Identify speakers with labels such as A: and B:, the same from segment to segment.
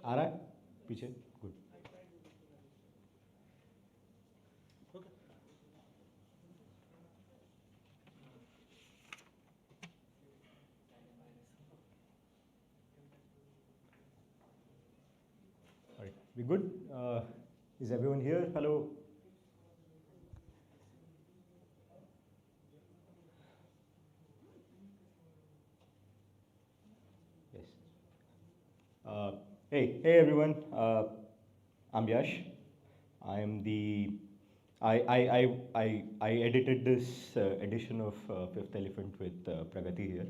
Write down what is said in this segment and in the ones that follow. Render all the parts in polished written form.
A: आ रहा है पीछे good all right we good is everyone here hello yes hey everyone I'm Yash. I am the I edited this edition of Fifth Elephant with Pragati here.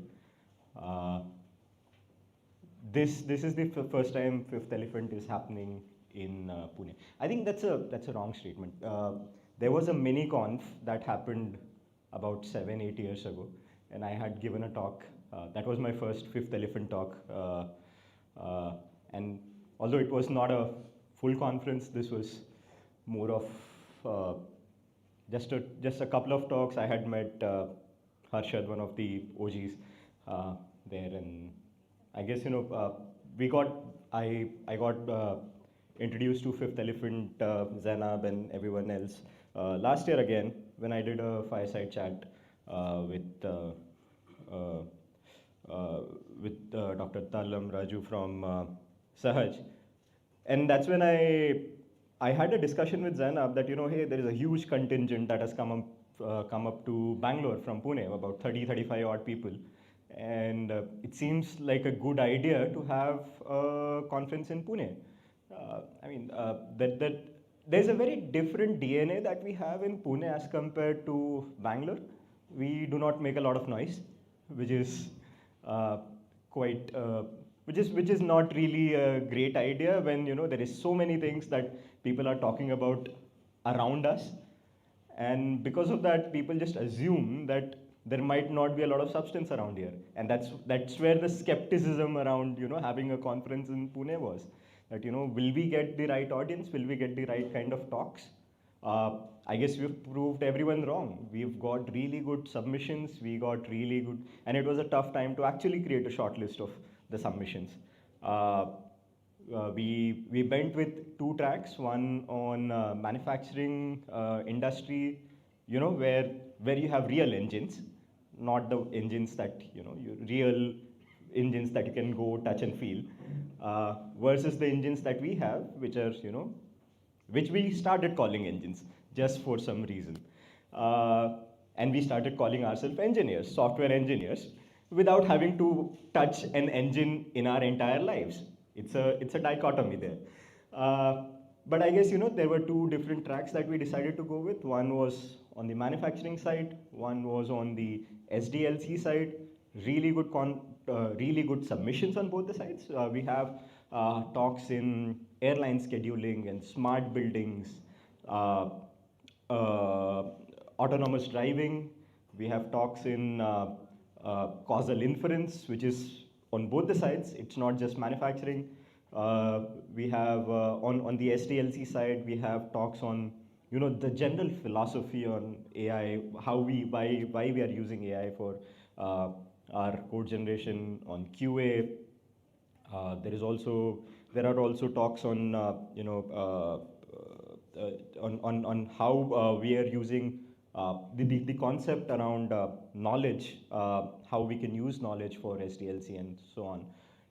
A: Uh, this is the first time Fifth Elephant is happening in Pune. I think that's a wrong statement. There was a mini conf that happened about 7-8 years ago, and I had given a talk. That was my first Fifth Elephant talk, and although it was not a full conference, this was more of uh, just a couple of talks. I had met Harshad, one of the OGs, there, and I guess we got I got introduced to Fifth Elephant, Zainab, and everyone else last year again when I did a fireside chat with Dr. Talam Raju from Sahaj, and that's when I had a discussion with Zainab that hey, there is a huge contingent that has come up to Bangalore from Pune, about 35 odd people, and it seems like a good idea to have a conference in Pune. I mean that there's a very different DNA that we have in Pune as compared to Bangalore. We do not make a lot of noise, which is uh, quite which is not really a great idea when there is so many things that people are talking about around us, and because of that people just assume that there might not be a lot of substance around here, and that's where the skepticism around having a conference in Pune was, that will we get the right audience, will we get the right kind of talks. I guess we've proved everyone wrong. We've got really good submissions. We got really good, and it was a tough time to actually create a short list of the submissions. Uh, we went with two tracks. One on manufacturing industry, where you have real engines, not the engines that real engines that you can go touch and feel, versus the engines that we have, which are which we started calling engines just for some reason. And we started calling ourselves engineers, software engineers, without having to touch an engine in our entire lives. It's a dichotomy there. But I guess there were two different tracks that we decided to go with. One was on the manufacturing side, one was on the SDLC side. Really good submissions on both the sides. We have talks in airline scheduling and smart buildings, uh, uh, autonomous driving. We have talks in causal inference, which is on both the sides. It's not just manufacturing. We have on the SDLC side, we have talks on the general philosophy on AI, why we are using AI for our code generation, on QA. There are also talks on on how we are using the concept around knowledge, how we can use knowledge for SDLC and so on.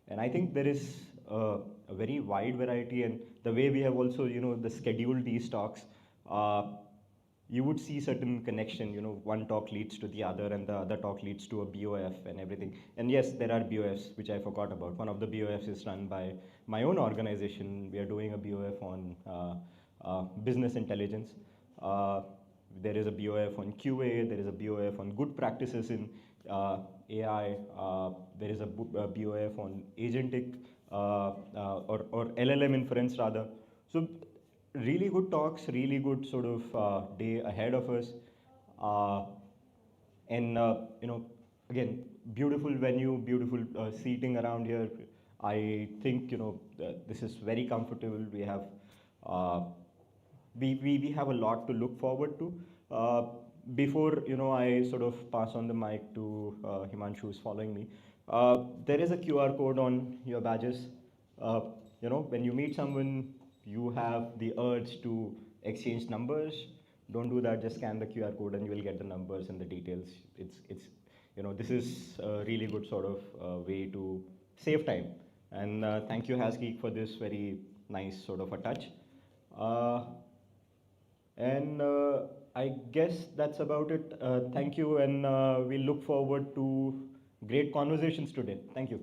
A: And I think there is a very wide variety, and the way we have also the scheduled these talks, you would see certain connection. One talk leads to the other, and the other talk leads to a BOF and everything. And yes, there are BOFs which I forgot about. One of the BOFs is run by my own organization. We are doing a BOF on business intelligence. There is a BOF on QA. There is a BOF on good practices in AI. There is a BOF on Agentic or LLM inference rather. So really good talks, really good sort of day ahead of us. And again, beautiful venue, beautiful seating around here. I think this is very comfortable. We have we have a lot to look forward to. Before I sort of pass on the mic to Himanshu, who's following me. There is a QR code on your badges. when you meet someone, you have the urge to exchange numbers. Don't do that. Just scan the QR code, and you will get the numbers and the details. This is a really good sort of way to save time. And thank you, Hasgeek, for this very nice sort of a touch. And I guess that's about it. Thank you, and we look forward to great conversations today. Thank you.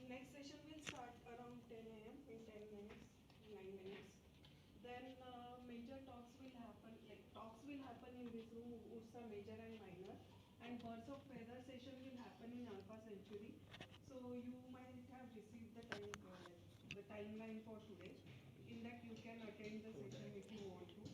B: Next session will start around 10 a.m. in 10 minutes, 9 minutes. Then major talks will happen, in this room, Ursa major and minor. And birds of feather session will happen in Alpha Century. So you might have received the timeline for today. In that you can attend the session if you want to.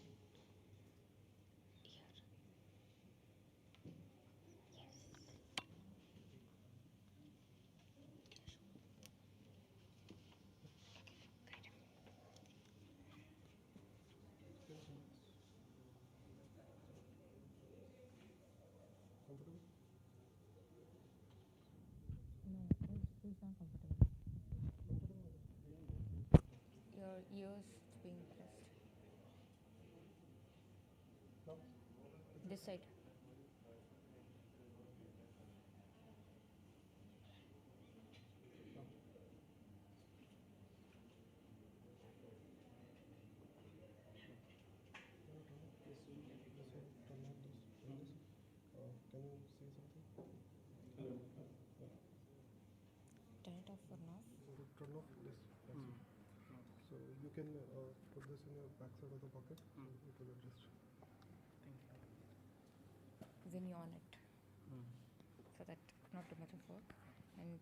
C: Your ears being pressed. This side. Turn it off for now.
D: Turn off this. So you can put this in your backside of the pocket. It will adjust.
C: When you on it. So that not too much of work. And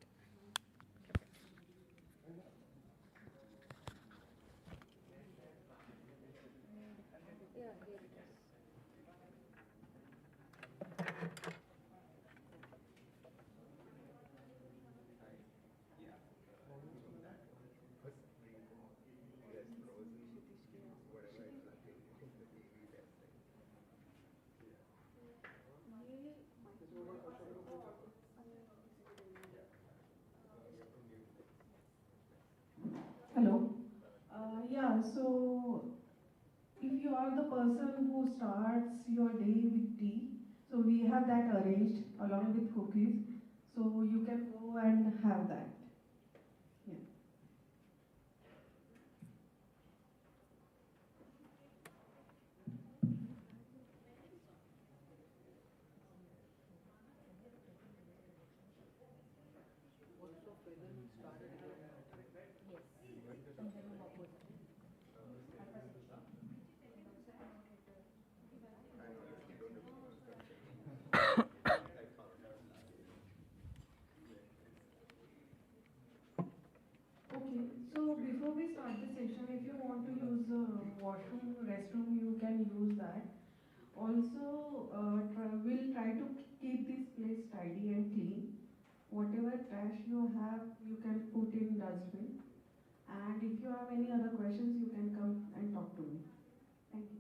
B: Hello. Yeah, so if you are the person who starts your day with tea, so we have that arranged along with cookies, so you can go and have that. Yeah. Okay, so before we start the session, if you want to use the washroom, restroom, you can use that. Also, we'll try to keep this place tidy and clean. Whatever trash you have, you can put in dustbin. And if you have any other questions, you can come and talk to me. Thank you.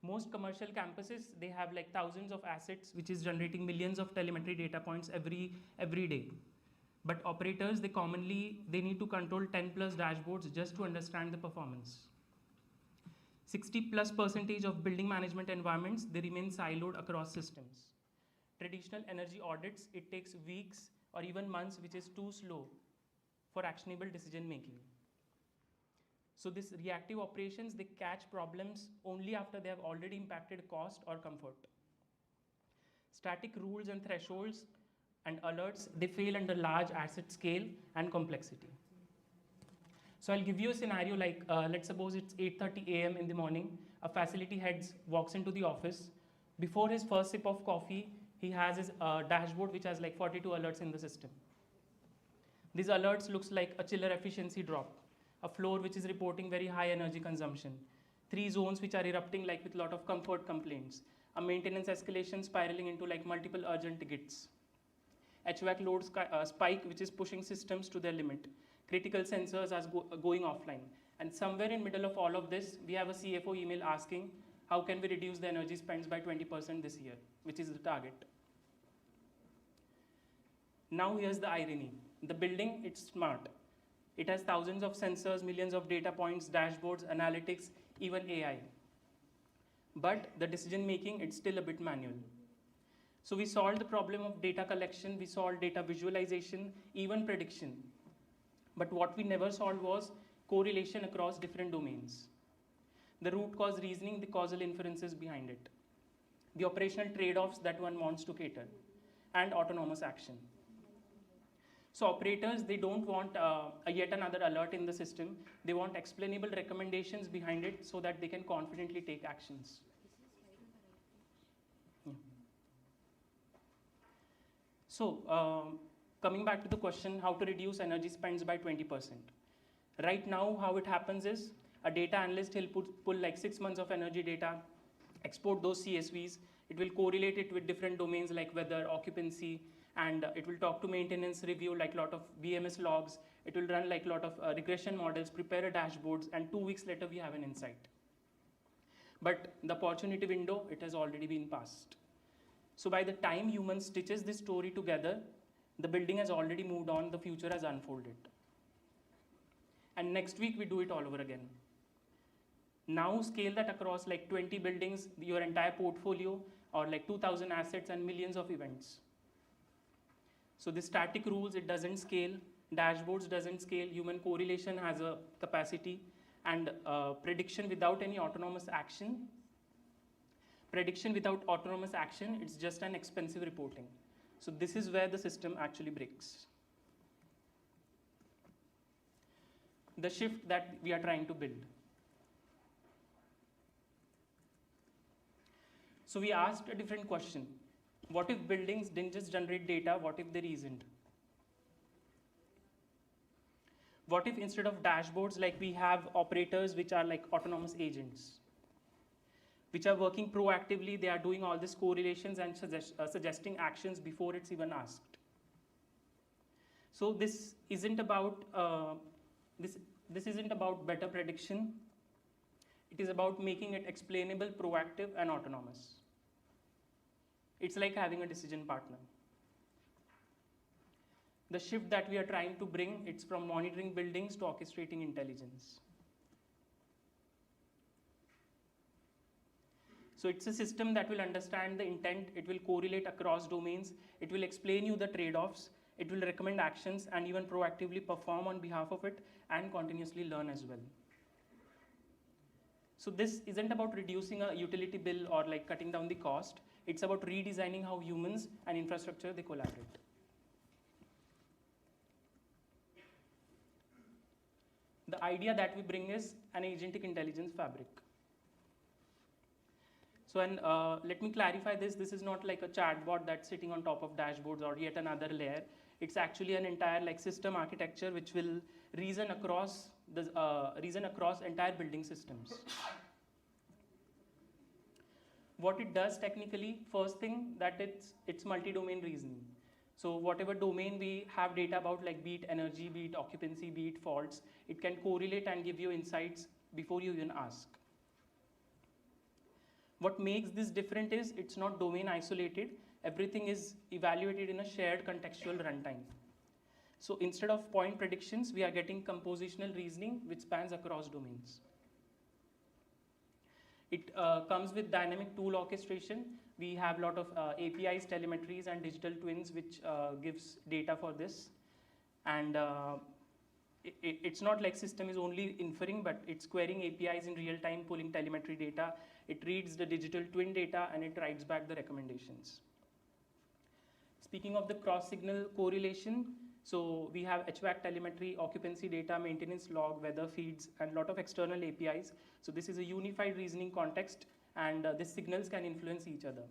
E: Most commercial campuses, they have like thousands of assets, which is generating millions of telemetry data points every day. But operators, they need to control 10 plus dashboards just to understand the performance. 60+% of building management environments, they remain siloed across systems. Traditional energy audits, it takes weeks or even months, which is too slow for actionable decision making. So this reactive operations, they catch problems only after they have already impacted cost or comfort. Static rules and thresholds and alerts, they fail under large asset scale and complexity. So I'll give you a scenario like, let's suppose it's 8:30 a.m. in the morning, a facility head walks into the office. Before his first sip of coffee, he has his dashboard which has like 42 alerts in the system. These alerts looks like a chiller efficiency drop, a floor which is reporting very high energy consumption, 3 zones which are erupting like with a lot of comfort complaints, a maintenance escalation spiraling into like multiple urgent tickets, HVAC load spike which is pushing systems to their limit, critical sensors are going offline. And somewhere in middle of all of this, we have a CFO email asking, how can we reduce the energy spends by 20% this year, which is the target. Now here's the irony. The building, it's smart. It has thousands of sensors, millions of data points, dashboards, analytics, even AI. But the decision making, it's still a bit manual. So we solved the problem of data collection, we solved data visualization, even prediction. But what we never solved was correlation across different domains. The root cause reasoning, the causal inferences behind it, the operational trade-offs that one wants to cater, and autonomous action. So operators, they don't want yet another alert in the system. They want explainable recommendations behind it so that they can confidently take actions. Yeah. So coming back to the question, how to reduce energy spends by 20%. Right now, how it happens is a data analyst, he'll pull like 6 months of energy data, export those CSVs. It will correlate it with different domains like weather, occupancy, and it will talk to maintenance review like a lot of BMS logs. It will run like a lot of regression models, prepare a dashboards, and 2 weeks later we have an insight. But the opportunity window, it has already been passed. So by the time human stitches this story together, the building has already moved on, the future has unfolded. And next week we do it all over again. Now scale that across like 20 buildings, your entire portfolio, or like 2,000 assets and millions of events. So the static rules, it doesn't scale, dashboards doesn't scale, human correlation has a capacity, and prediction without any autonomous action. Prediction without autonomous action, it's just an expensive reporting. So this is where the system actually breaks. The shift that we are trying to build. So we asked a different question. What if buildings didn't just generate data? What if there isn't? What if instead of dashboards, like we have operators which are like autonomous agents, which are working proactively, they are doing all these correlations and suggesting actions before it's even asked. So this isn't about this isn't about better prediction. It is about making it explainable, proactive, and autonomous. It's like having a decision partner. The shift that we are trying to bring, it's from monitoring buildings to orchestrating intelligence. So it's a system that will understand the intent, it will correlate across domains, it will explain you the trade-offs, it will recommend actions and even proactively perform on behalf of it and continuously learn as well. So this isn't about reducing a utility bill or like cutting down the cost. It's about redesigning how humans and infrastructure, they collaborate. The idea that we bring is an agentic intelligence fabric. So let me clarify this. This is not like a chatbot that's sitting on top of dashboards or yet another layer. It's actually an entire like system architecture which will reason across entire building systems. What it does technically, first thing that it's multi-domain reasoning. So whatever domain we have data about, like be it energy, be it occupancy, be it faults, it can correlate and give you insights before you even ask. What makes this different is it's not domain isolated. Everything is evaluated in a shared contextual runtime. So instead of point predictions, we are getting compositional reasoning which spans across domains. It comes with dynamic tool orchestration. We have a lot of APIs, telemetries, and digital twins which gives data for this. And it's not like system is only inferring, but it's querying APIs in real time, pulling telemetry data. It reads the digital twin data and it writes back the recommendations. Speaking of the cross-signal correlation, so we have HVAC telemetry, occupancy data, maintenance log, weather feeds, and a lot of external APIs. So this is a unified reasoning context, and these signals can influence each other.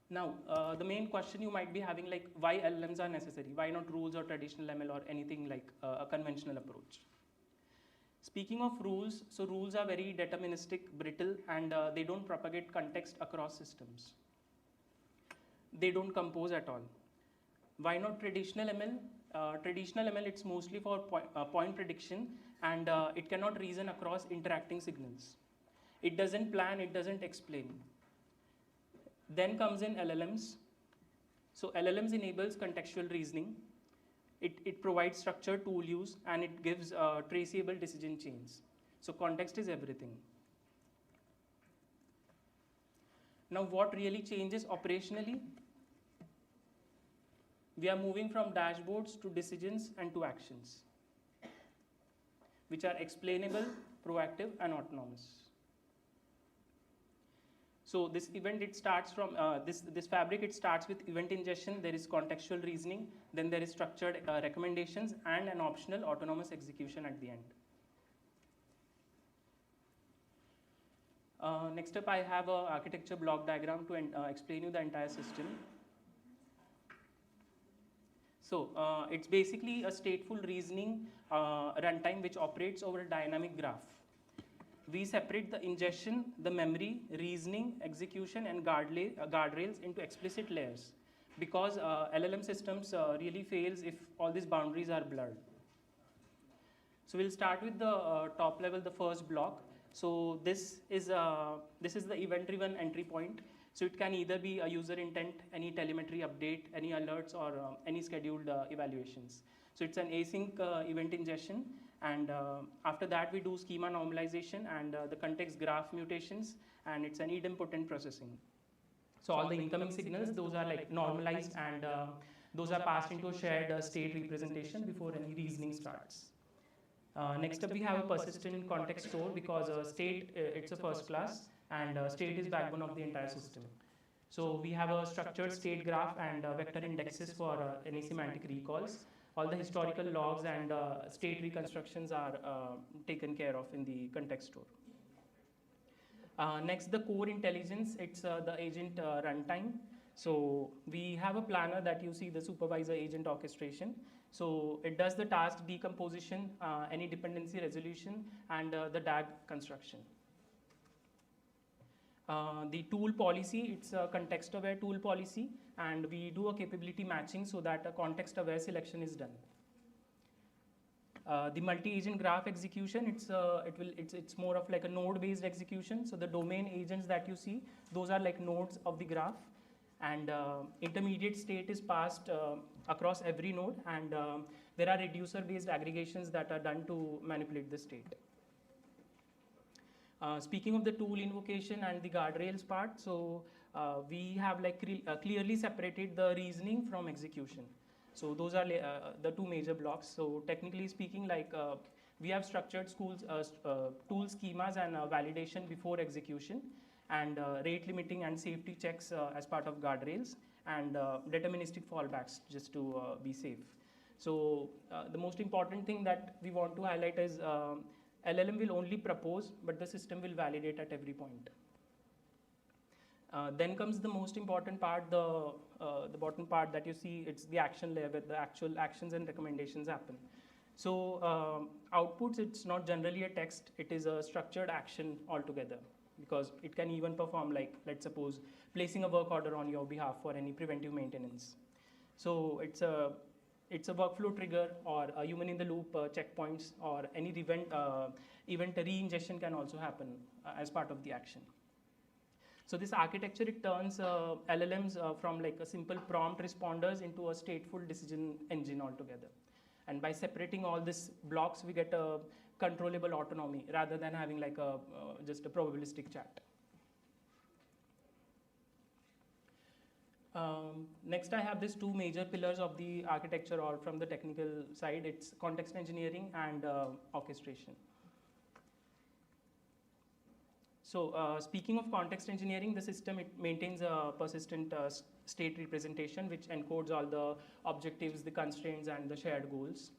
E: Now, the main question you might be having, like, why LLMs are necessary? Why not rules or traditional ML or anything like a conventional approach? Speaking of rules, so rules are very deterministic, brittle, and they don't propagate context across systems. They don't compose at all. Why not traditional ML? Traditional ML, it's mostly for point prediction, and it cannot reason across interacting signals. It doesn't plan, it doesn't explain. Then comes in LLMs. So LLMs enables contextual reasoning. It provides structured tool use, and it gives traceable decision chains. So context is everything. Now what really changes operationally? We are moving from dashboards to decisions and to actions, which are explainable, proactive, and autonomous. So this event, it starts from, this fabric, it starts with event ingestion, there is contextual reasoning, then there is structured recommendations, and an optional autonomous execution at the end. Next up, I have an architecture block diagram to explain you the entire system. So it's basically a stateful reasoning runtime which operates over a dynamic graph. We separate the ingestion, the memory, reasoning, execution, and guardrails into explicit layers, because LLM systems really fails if all these boundaries are blurred. So we'll start with the top level, the first block. So this is the event-driven entry point. So it can either be a user intent, any telemetry update, any alerts, or any scheduled evaluations. So it's an async event ingestion. And after that, we do schema normalization and the context graph mutations, and it's an idempotent processing. So all the incoming signals, those are like normalized, and those are passed into a shared state representation before any reasoning starts. Next up, we have a persistent context store, because state, it's a first class, and state is backbone of the entire system. So we have a structured state graph and vector indexes for any semantic recalls. All the historical logs and state reconstructions are taken care of in the context store. Next, the core intelligence, it's the agent runtime. So we have a planner that you see, the supervisor agent orchestration. So it does the task decomposition, any dependency resolution, and the DAG construction. The tool policy, it's a context-aware tool policy, and we do a capability matching so that a context-aware selection is done. The multi-agent graph execution, it's more of like a node-based execution. So the domain agents that you see, those are like nodes of the graph, and intermediate state is passed across every node, and there are reducer-based aggregations that are done to manipulate the state. Speaking of the tool invocation and the guardrails part, so we have like clearly separated the reasoning from execution. So those are the two major blocks. So technically speaking, like we have structured tool schemas and validation before execution, and rate limiting and safety checks as part of guardrails, and deterministic fallbacks just to be safe. So the most important thing that we want to highlight is LLM will only propose, but the system will validate at every point. Then comes the most important part, the bottom part that you see, it's the action layer where the actual actions and recommendations happen. So outputs, it's not generally a text, it is a structured action altogether, because it can even perform, like, let's suppose, placing a work order on your behalf for any preventive maintenance. So it's a It's a workflow trigger or a human in the loop checkpoints or any event re-ingestion can also happen as part of the action. So this architecture, it turns LLMs from like a simple prompt responders into a stateful decision engine altogether. And by separating all these blocks, we get a controllable autonomy rather than having like a just a probabilistic chat. Next, I have these two major pillars of the architecture, or from the technical side, it's context engineering and orchestration. So speaking of context engineering, the system, it maintains a persistent state representation which encodes all the objectives, the constraints, and the shared goals.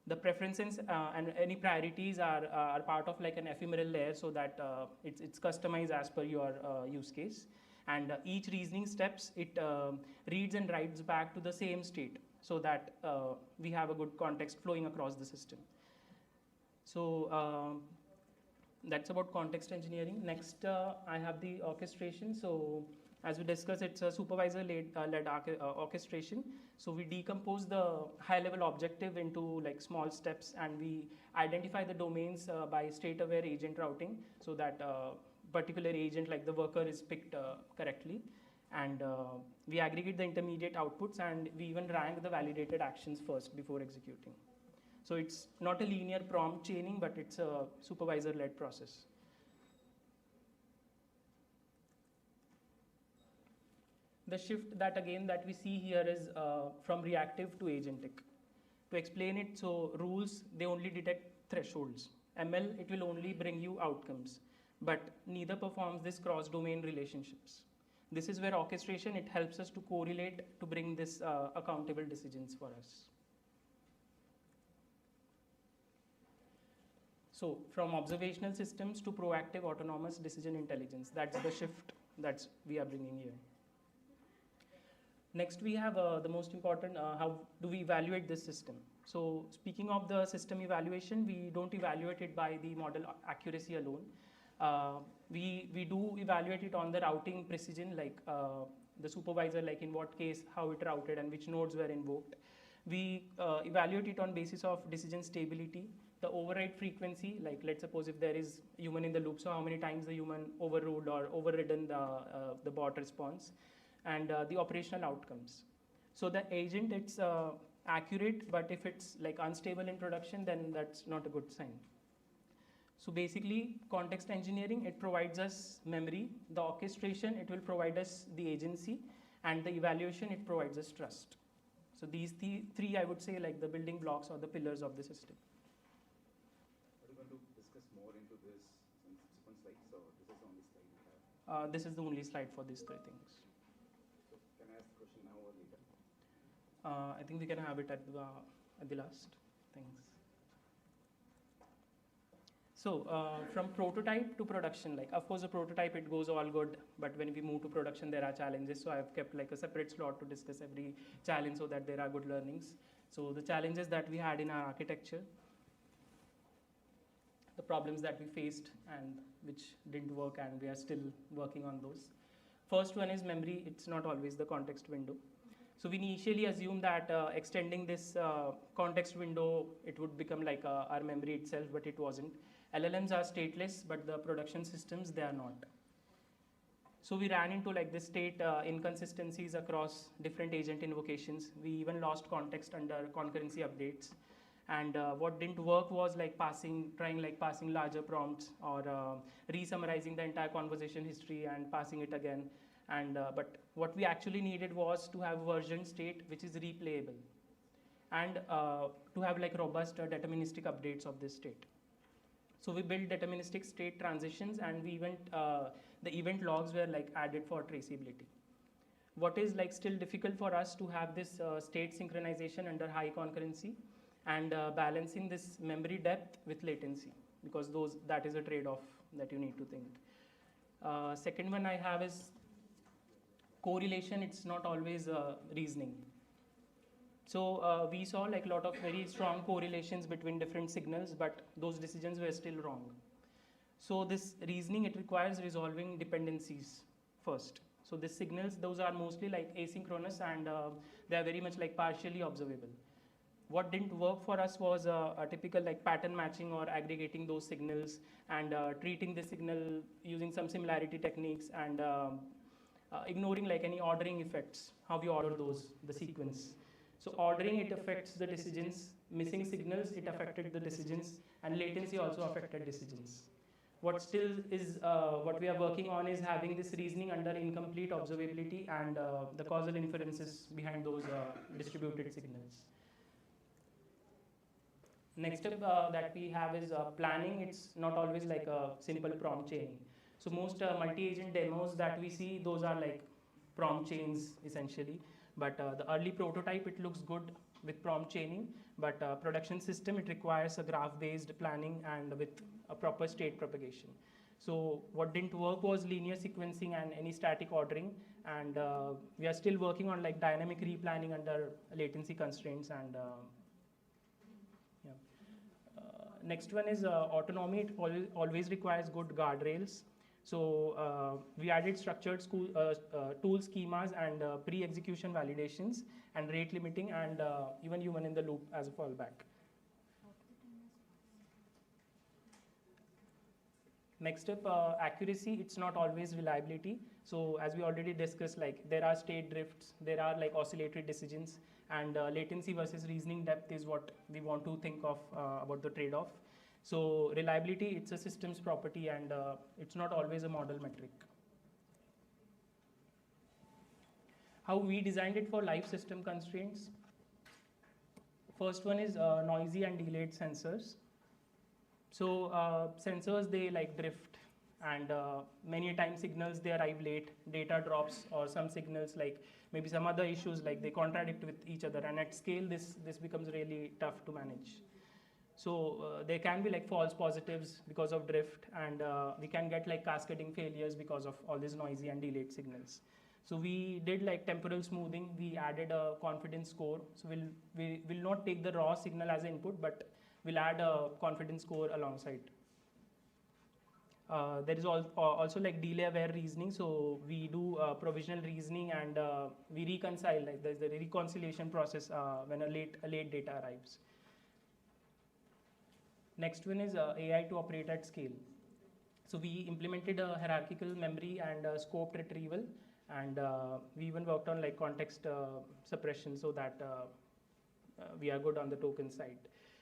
E: The preferences and any priorities are part of like an ephemeral layer, so that it's customized as per your use case. And each reasoning steps, it reads and writes back to the same state, so that we have a good context flowing across the system. So that's about context engineering. Next, I have the orchestration. So as we discussed, it's a supervisor-led orchestration. So we decompose the high-level objective into like small steps, and we identify the domains by state-aware agent routing, so that particular agent, like the worker, is picked correctly. And we aggregate the intermediate outputs, and we even rank the validated actions first before executing. So it's not a linear prompt chaining, but it's a supervisor-led process. The shift that we see here is from reactive to agentic. To explain it, so rules, they only detect thresholds. ML, it will only bring you outcomes, but neither performs this cross-domain relationships. This is where orchestration, it helps us to correlate to bring this accountable decisions for us. So from observational systems to proactive autonomous decision intelligence, that's the shift that we are bringing here. Next, we have the most important, how do we evaluate this system? So speaking of the system evaluation, we don't evaluate it by the model accuracy alone. We do evaluate it on the routing precision, like the supervisor, like in what case, how it routed, and which nodes were invoked. We evaluate it on basis of decision stability, the override frequency, like let's suppose if there is human in the loop, so how many times the human overrode or overridden the bot response, and the operational outcomes. So the agent, it's accurate, but if it's like unstable in production, then that's not a good sign. So basically, context engineering, it provides us memory. The orchestration, it will provide us the agency, and the evaluation, it provides us trust. So these three, I would say, like the building blocks or the pillars of the system.
F: Are you going to discuss more into this in subsequent slides, or this is the only slide you have?
E: This is the only slide for these three things.
F: So can I ask the question now or later?
E: I think we can have it at the last. Thanks. So from prototype to production, like of course the prototype, it goes all good, but when we move to production, there are challenges. So I've kept like a separate slot to discuss every challenge, so that there are good learnings. So the challenges that we had in our architecture, the problems that we faced and which didn't work, and we are still working on those. First one is memory. It's not always the context window. So we initially assumed that extending this context window, it would become like our memory itself, but it wasn't. LLMs are stateless, but the production systems, they are not. So we ran into like this state inconsistencies across different agent invocations. We even lost context under concurrency updates. And what didn't work was like passing larger prompts, or re-summarizing the entire conversation history and passing it again. And but what we actually needed was to have version state which is replayable, and to have like robust deterministic updates of this state. So we built deterministic state transitions, and we the event logs were like added for traceability. What is like still difficult for us to have this state synchronization under high concurrency, and balancing this memory depth with latency, because that is a trade-off that you need to think. Second one I have is correlation. It's not always reasoning. So we saw like a lot of very strong correlations between different signals, but those decisions were still wrong. So this reasoning, it requires resolving dependencies first. So the signals, those are mostly like asynchronous, and They are very much like partially observable. What didn't work for us was a typical like pattern matching or aggregating those signals and treating the signal using some similarity techniques and ignoring like any ordering effects, how we order those, the sequence. So ordering, it affects the decisions, missing signals, it affected the decisions, and latency also affected decisions. What still is, what we are working on is having this reasoning under incomplete observability and the causal inferences behind those distributed signals. Next step that we have is planning. It's not always like a simple prompt chaining. So most multi-agent demos that we see, those are like prompt chains essentially. But the early prototype, it looks good with prompt chaining. But production system, it requires a graph-based planning and with a proper state propagation. So what didn't work was linear sequencing and any static ordering. And we are still working on like dynamic replanning under latency constraints and next one is autonomy. It always requires good guardrails. So we added structured tool schemas and pre-execution validations and rate limiting and even human in the loop as a fallback. Next up, accuracy. It's not always reliability. So as we already discussed, like there are state drifts, there are like oscillatory decisions, and latency versus reasoning depth is what we want to think of about the trade-off. So reliability, it's a systems property and it's not always a model metric. How we designed it for live system constraints. First one is noisy and delayed sensors. So sensors, they like drift and many times signals, they arrive late, data drops, or some signals like maybe some other issues like they contradict with each other, and at scale this becomes really tough to manage. So there can be like false positives because of drift, and we can get like cascading failures because of all these noisy and delayed signals. So we did like temporal smoothing. We added a confidence score. So we will not take the raw signal as an input, but we'll add a confidence score alongside. There is also like delay aware reasoning. So we do provisional reasoning and we reconcile, like there's the reconciliation process when a late data arrives. Next one is AI to operate at scale. So we implemented a hierarchical memory and scoped retrieval, and we even worked on like context suppression so that we are good on the token side.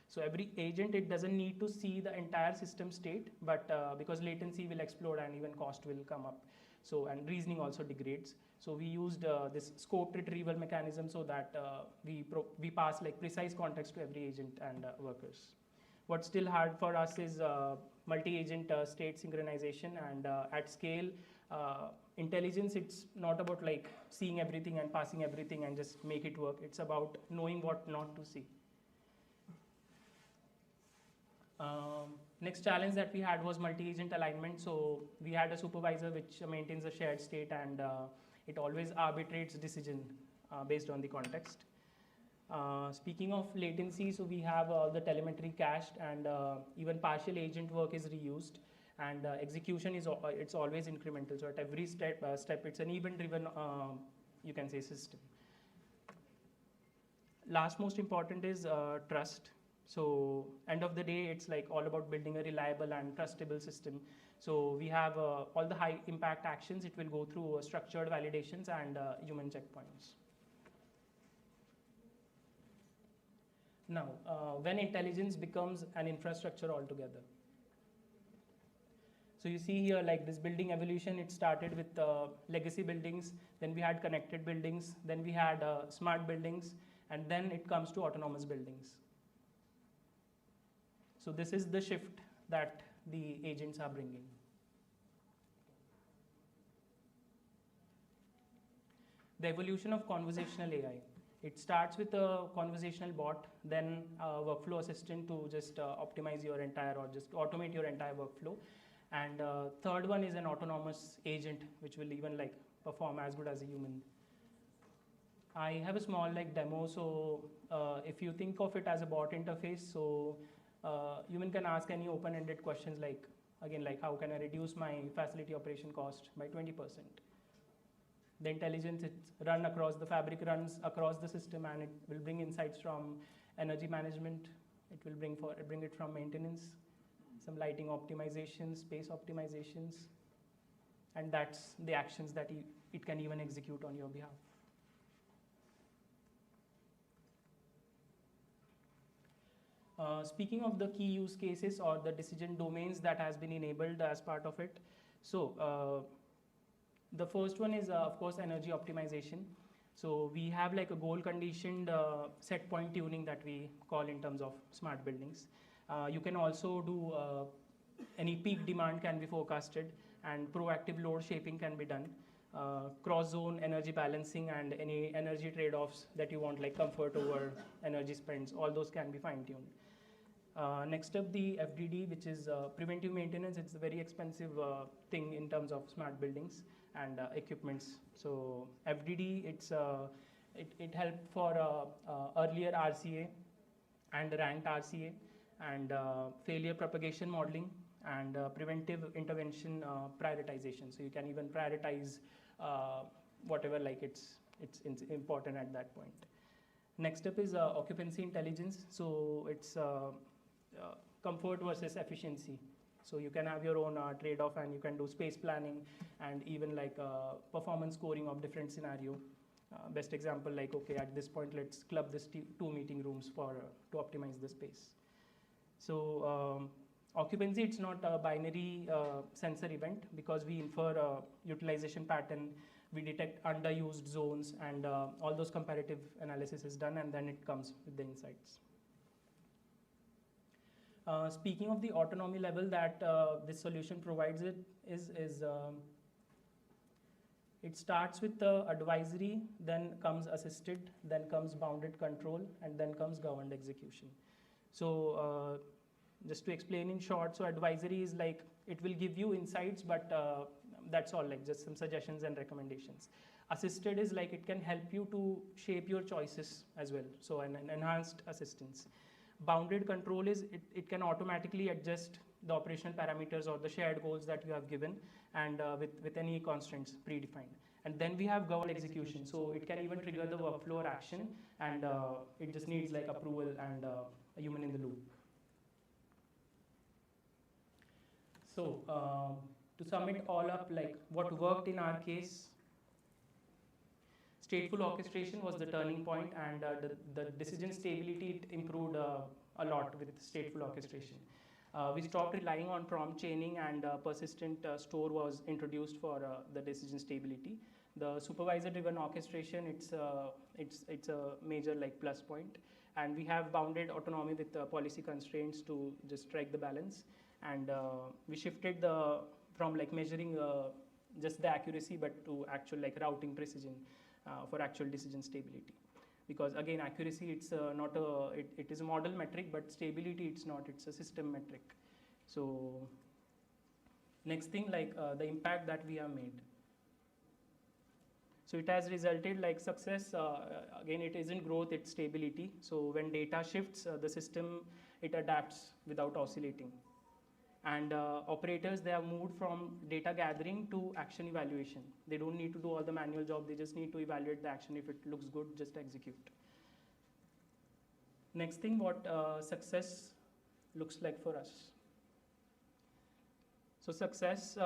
E: So every agent, it doesn't need to see the entire system state, but because latency will explode and even cost will come up. So, and reasoning also degrades. So we used this scoped retrieval mechanism so that we pass like precise context to every agent and workers. What's still hard for us is multi-agent state synchronization, and at scale, intelligence, it's not about like seeing everything and passing everything and just make it work. It's about knowing what not to see. Next challenge that we had was multi-agent alignment. So we had a supervisor which maintains a shared state, and it always arbitrates decision based on the context. Speaking of latency, so we have the telemetry cached, and even partial agent work is reused, and execution is it's always incremental. So at every step it's an event-driven, you can say, system. Last most important is trust. So end of the day, it's like all about building a reliable and trustable system. So we have all the high impact actions. It will go through structured validations and human checkpoints. Now, when intelligence becomes an infrastructure altogether. So you see here, like this building evolution, it started with legacy buildings, then we had connected buildings, then we had smart buildings, and then it comes to autonomous buildings. So this is the shift that the agents are bringing. The evolution of conversational AI. It starts with a conversational bot, then a workflow assistant to just optimize your entire or just automate your entire workflow. And third one is an autonomous agent, which will even like perform as good as a human. I have a small like demo. So if you think of it as a bot interface, so human can ask any open-ended questions like, again, like how can I reduce my facility operation cost by 20%? The intelligence, it's run across, the fabric runs across the system, and it will bring insights from energy management, it will bring it from maintenance, some lighting optimizations, space optimizations, and that's the actions that it can even execute on your behalf. Speaking of the key use cases or the decision domains that has been enabled as part of it, so the first one is of course energy optimization. So we have like a goal conditioned set point tuning that we call in terms of smart buildings. You can also do any peak demand can be forecasted, and proactive load shaping can be done. Cross zone energy balancing and any energy trade-offs that you want, like comfort over energy spends, all those can be fine-tuned. Next up, the FDD, which is preventive maintenance. It's a very expensive thing in terms of smart buildings and equipments. So FDD, it helped for earlier RCA and ranked RCA and failure propagation modeling and preventive intervention prioritization. So you can even prioritize whatever like it's important at that point. Next up is occupancy intelligence. So it's comfort versus efficiency. So you can have your own trade-off, and you can do space planning and even like performance scoring of different scenario. Best example, like, okay, at this point, let's club this 2 meeting rooms to optimize the space. So occupancy, it's not a binary sensor event, because we infer a utilization pattern, we detect underused zones, and all those comparative analysis is done, and then it comes with the insights. Speaking of the autonomy level that this solution provides, it starts with the advisory, then comes assisted, then comes bounded control, and then comes governed execution. So just to explain in short, so advisory is like, it will give you insights, but that's all, like just some suggestions and recommendations. Assisted is like, it can help you to shape your choices as well, so an enhanced assistance. Bounded control is, it can automatically adjust the operational parameters or the shared goals that you have given, and with any constraints predefined. And then we have governed execution, so it can even trigger the workflow or action, and it just needs like approval and a human in the loop. So to sum it all up, like what worked in our case, stateful orchestration was the turning point, and the decision stability improved a lot with stateful orchestration. We stopped relying on prompt chaining, and persistent store was introduced for the decision stability. The supervisor-driven orchestration, it's a major like plus point, and we have bounded autonomy with policy constraints to just strike the balance. And we shifted from like measuring just the accuracy, but to actual like routing precision for actual decision stability. Because again, accuracy, it's not it is a model metric, but stability, it's not, it's a system metric. So next thing, like the impact that we have made. So it has resulted like success, again, it isn't growth, it's stability. So when data shifts, the system, it adapts without oscillating. And operators, they have moved from data gathering to action evaluation. They don't need to do all the manual job, they just need to evaluate the action. If it looks good, just execute. Next thing, what success looks like for us. So success,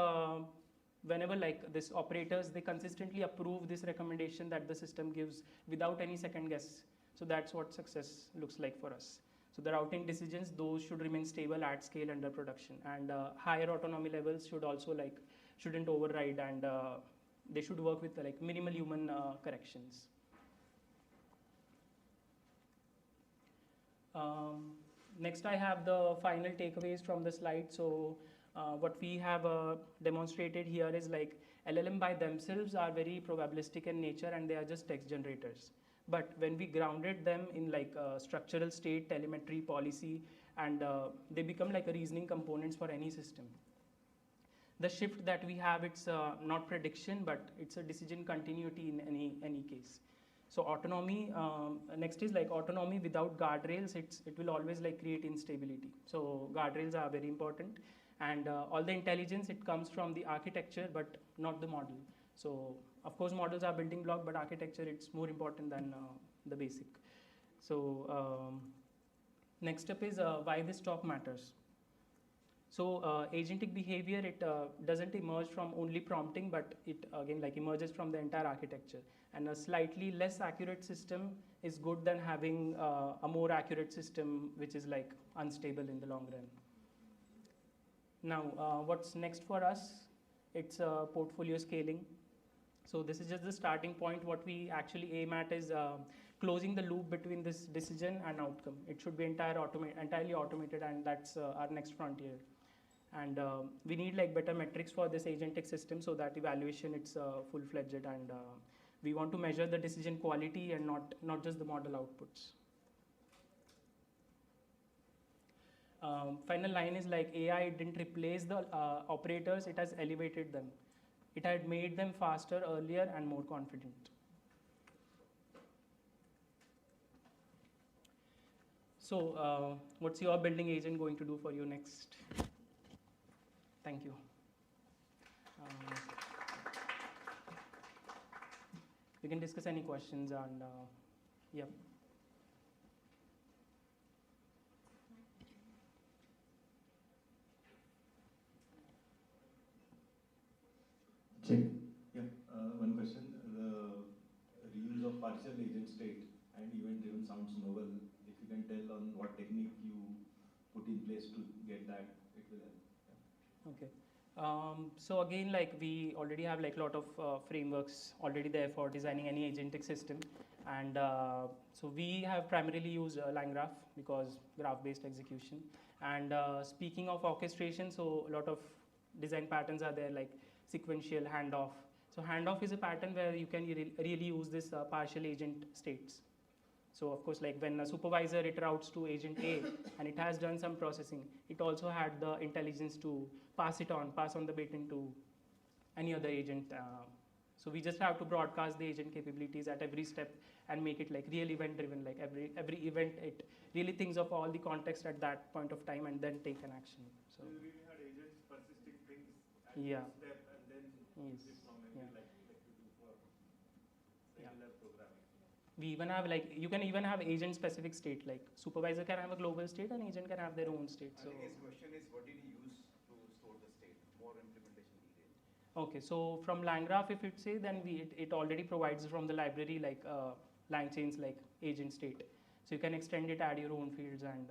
E: whenever like this operators, they consistently approve this recommendation that the system gives without any second guess. So that's what success looks like for us. So the routing decisions, those should remain stable at scale under production, and higher autonomy levels should also like, shouldn't override, and they should work with like minimal human corrections. Next, I have the final takeaways from the slide. So what we have demonstrated here is like LLM by themselves are very probabilistic in nature, and they are just text generators. But when we grounded them in like structural state, telemetry, policy, and they become like a reasoning components for any system. The shift that we have, it's not prediction, but it's a decision continuity in any case. So autonomy, next is like autonomy without guardrails, it will always like create instability. So guardrails are very important, and all the intelligence, it comes from the architecture, but not the model. So of course models are building block, but architecture it's more important than the basic. So next up is why this talk matters. So agentic behavior, it doesn't emerge from only prompting, but it again like emerges from the entire architecture. And a slightly less accurate system is good than having a more accurate system which is like unstable in the long run. Now, what's next for us? It's portfolio scaling. So this is just the starting point. What we actually aim at is closing the loop between this decision and outcome. It should be entirely automated, and that's our next frontier. And we need like better metrics for this agentic system so that evaluation it's full-fledged, and we want to measure the decision quality and not just the model outputs. Final line is like AI didn't replace the operators, it has elevated them. It had made them faster, earlier, and more confident. So what's your building agent going to do for you next? Thank you. We can discuss any questions, and yeah.
G: Check. Yeah. One question. The reuse of partial agent state and event-driven sounds novel. If you can tell on what technique you put in place to get that, it will help. Yeah.
E: Okay. So again, like we already have like a lot of frameworks already there for designing any agentic system, and so we have primarily used LangGraph because graph-based execution. And speaking of orchestration, so a lot of design patterns are there like sequential handoff. So handoff is a pattern where you can really use this partial agent states. So of course, like when a supervisor it routes to agent A and it has done some processing, it also had the intelligence to pass on the bit into any other agent. So we just have to broadcast the agent capabilities at every step and make it like real event driven. Like every event, it really thinks of all the context at that point of time and then take an action. So
G: you really had agents persisting things at
E: yeah.
G: each step and then
E: Yes.
G: use it from memory like you do for regular programming.
E: We even have like, you can even have agent specific state, like supervisor can have a global state and agent can have their own state. So
F: I think his question is what did he use to store the state? More implementation detail.
E: okay, so from LangGraph, if it say, then it already provides from the library like LangChains like agent state. So you can extend it, add your own fields, and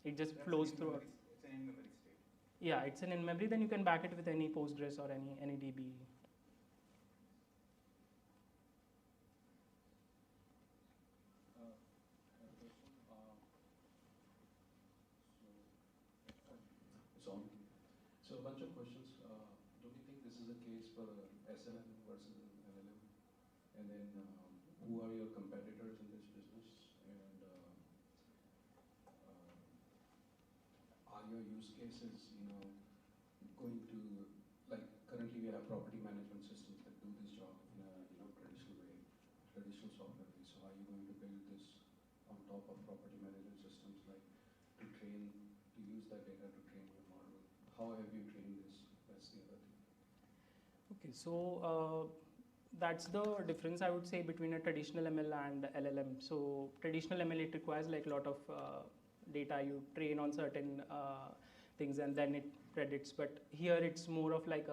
E: it just
F: That's
E: flows
F: an
E: through.
F: in-memory- It's an in-memory state.
E: Yeah, it's an in-memory. Then you can back it with any Postgres or any DB.
H: So a bunch of questions. Don't you think this is a case for SLM versus an LLM? And then who are your competitors in this business? And are your use cases, going to, like currently we have property management systems that do this job in a traditional way, traditional software way. So are you going to build this on top of property management systems, like to use that data to train your model? How have you trained this? That's the other thing.
E: Okay, so that's the difference I would say between a traditional ML and LLM. So traditional ML, it requires like a lot of data. You train on certain things and then it predicts. But here it's more of like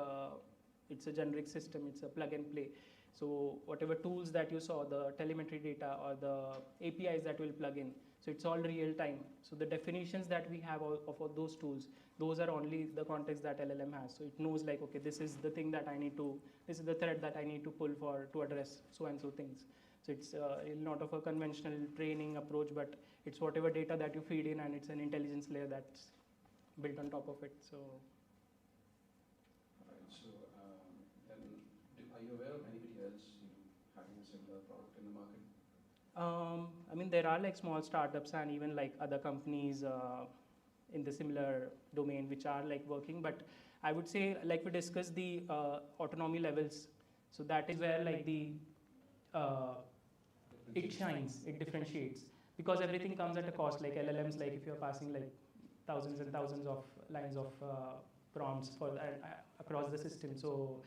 E: it's a generic system. It's a plug and play. So whatever tools that you saw, the telemetry data or the APIs that will plug in, so it's all real time. So the definitions that we have of those tools, those are only the context that LLM has. So it knows like, okay, this is the thing that I need to, this is the thread that I need to pull to address so and so things. So it's not of a conventional training approach, but it's whatever data that you feed in, and it's an intelligence layer that's built on top of it. So.
H: All right. So then, are you aware of anybody else, having a similar product in the market?
E: I mean, there are like small startups and even like other companies in the similar domain which are like working, but I would say, like we discussed, the autonomy levels. So that is where like it shines, it differentiates, because everything comes at a cost. Like LLMs, like if you're passing like thousands and thousands of lines of prompts for across the system, so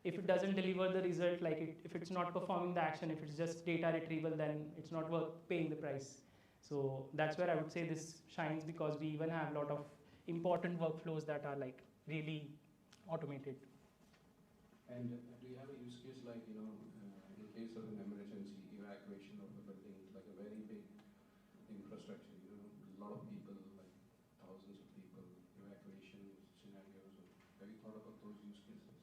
E: if it doesn't deliver the result, like if it's not performing the action, if it's just data retrieval, then it's not worth paying the price. So that's where I would say this shines, because we even have a lot of important workflows that are like really automated.
H: And do you have a use case like, in case of an emergency evacuation of the building, like a very big infrastructure, a lot of people, like thousands of people, evacuation scenarios? Have you thought about those use cases?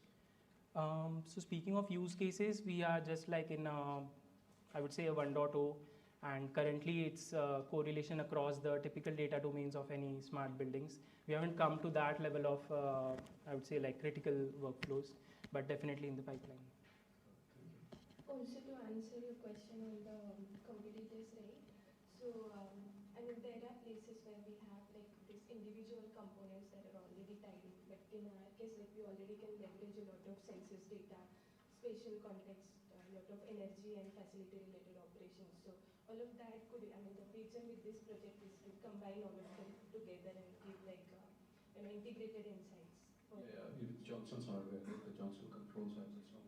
E: So speaking of use cases, we are just like in, I would say a 1.0, and currently it's correlation across the typical data domains of any smart buildings. We haven't come to that level of, I would say like critical workflows, but definitely in the pipeline.
I: Also, to answer your question on the competitors, right? So, I mean, there are places where we have like these individual components that are already tied in, but in our case, like we already can leverage a lot of census data, spatial context, a lot of energy and facility related operations. So all of that could, I mean, the vision with this project is to combine all of them together and give like, integrated insights.
H: Yeah, if Johnson's hardware, right? The Johnson Controls has its own.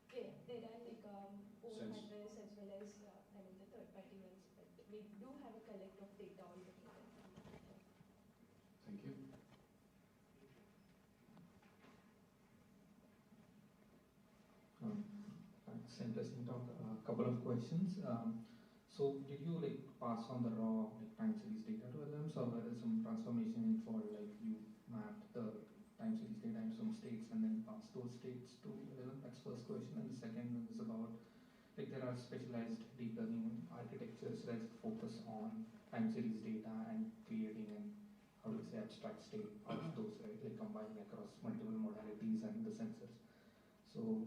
I: Yeah, there are like own
H: Sense.
I: hardwares as well as the third party ones, but we do have a collect of data all together.
H: Thank you.
J: Thanks, interesting talk. A couple of questions. So did you like pass on the raw like time series data to LLMs, or were there some transformation involved, like you mapped the time series data into some states and then passed those states to LLM? That's first question. And the second one is about like there are specialized deep learning architectures that focus on time series data and creating an, how do you say, abstract state out of those, right? Like combining across multiple modalities and the sensors. So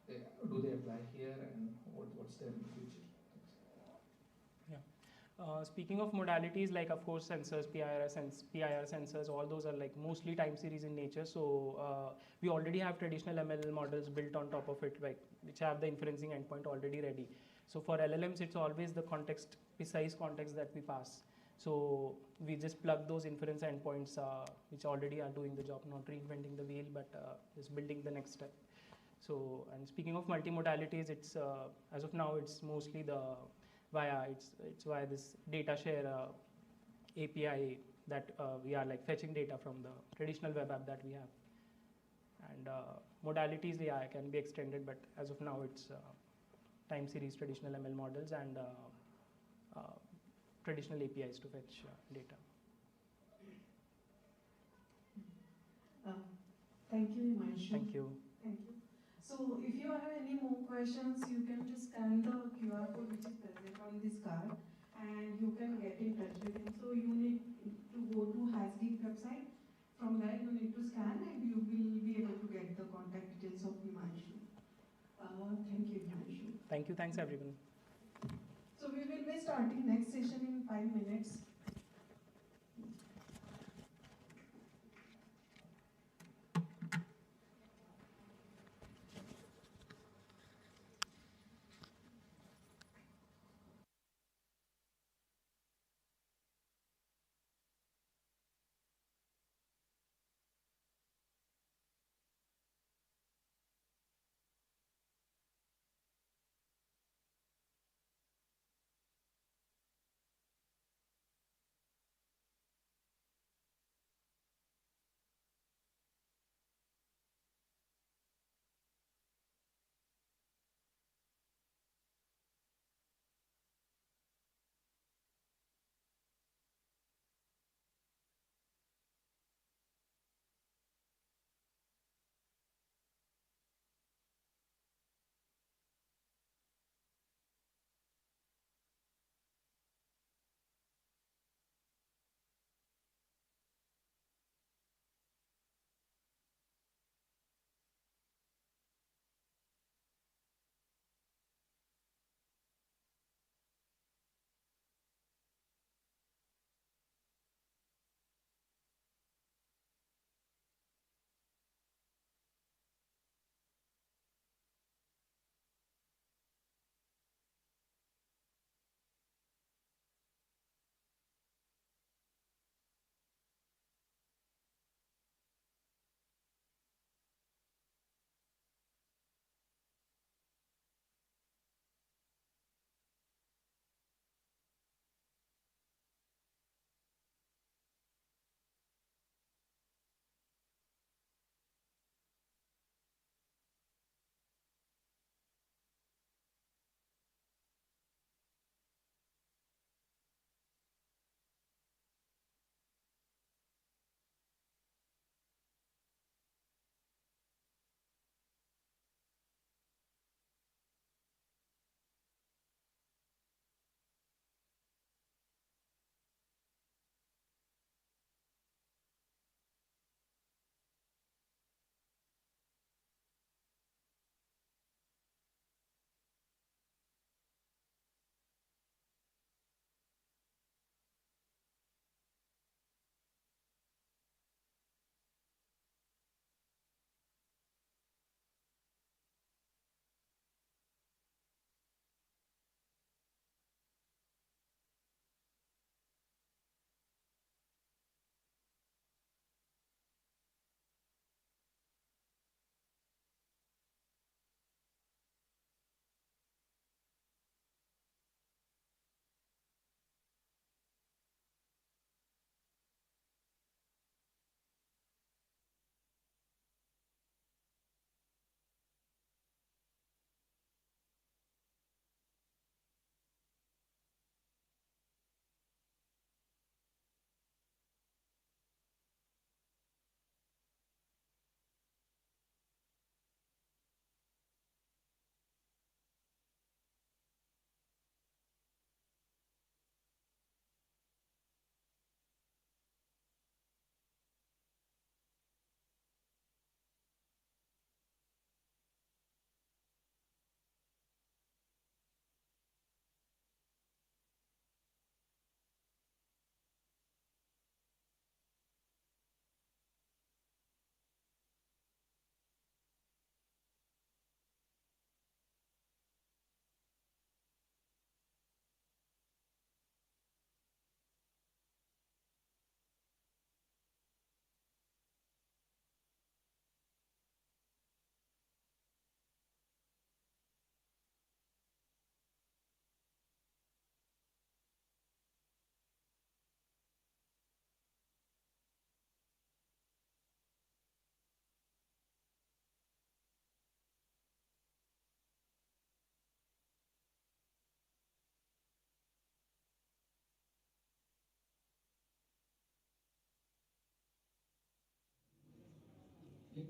J: do they apply here, and what's there in the future?
E: Speaking of modalities, like of course sensors, PIR sensors, all those are like mostly time series in nature. So we already have traditional ML models built on top of it, like which have the inferencing endpoint already ready. So for LLMs, it's always the context, precise context that we pass. So we just plug those inference endpoints which already are doing the job, not reinventing the wheel, but just building the next step. So, and speaking of multimodalities, it's as of now it's mostly it's via this data share API that we are like fetching data from the traditional web app that we have. And modalities, yeah, can be extended, but as of now it's time series traditional ML models and traditional APIs to fetch data.
B: Thank you, Himanshu.
E: Thank you.
B: Thank you. So if you have any more questions, you can just scan the QR code which is present on this card and you can get in touch with him. So you need to go to Hasgeek website. From there you need to scan and you will be able to get the contact details of Himanshu. Thank you, Himanshu.
E: Thank you. Thanks, everyone.
B: So we will be starting next session in 5 minutes.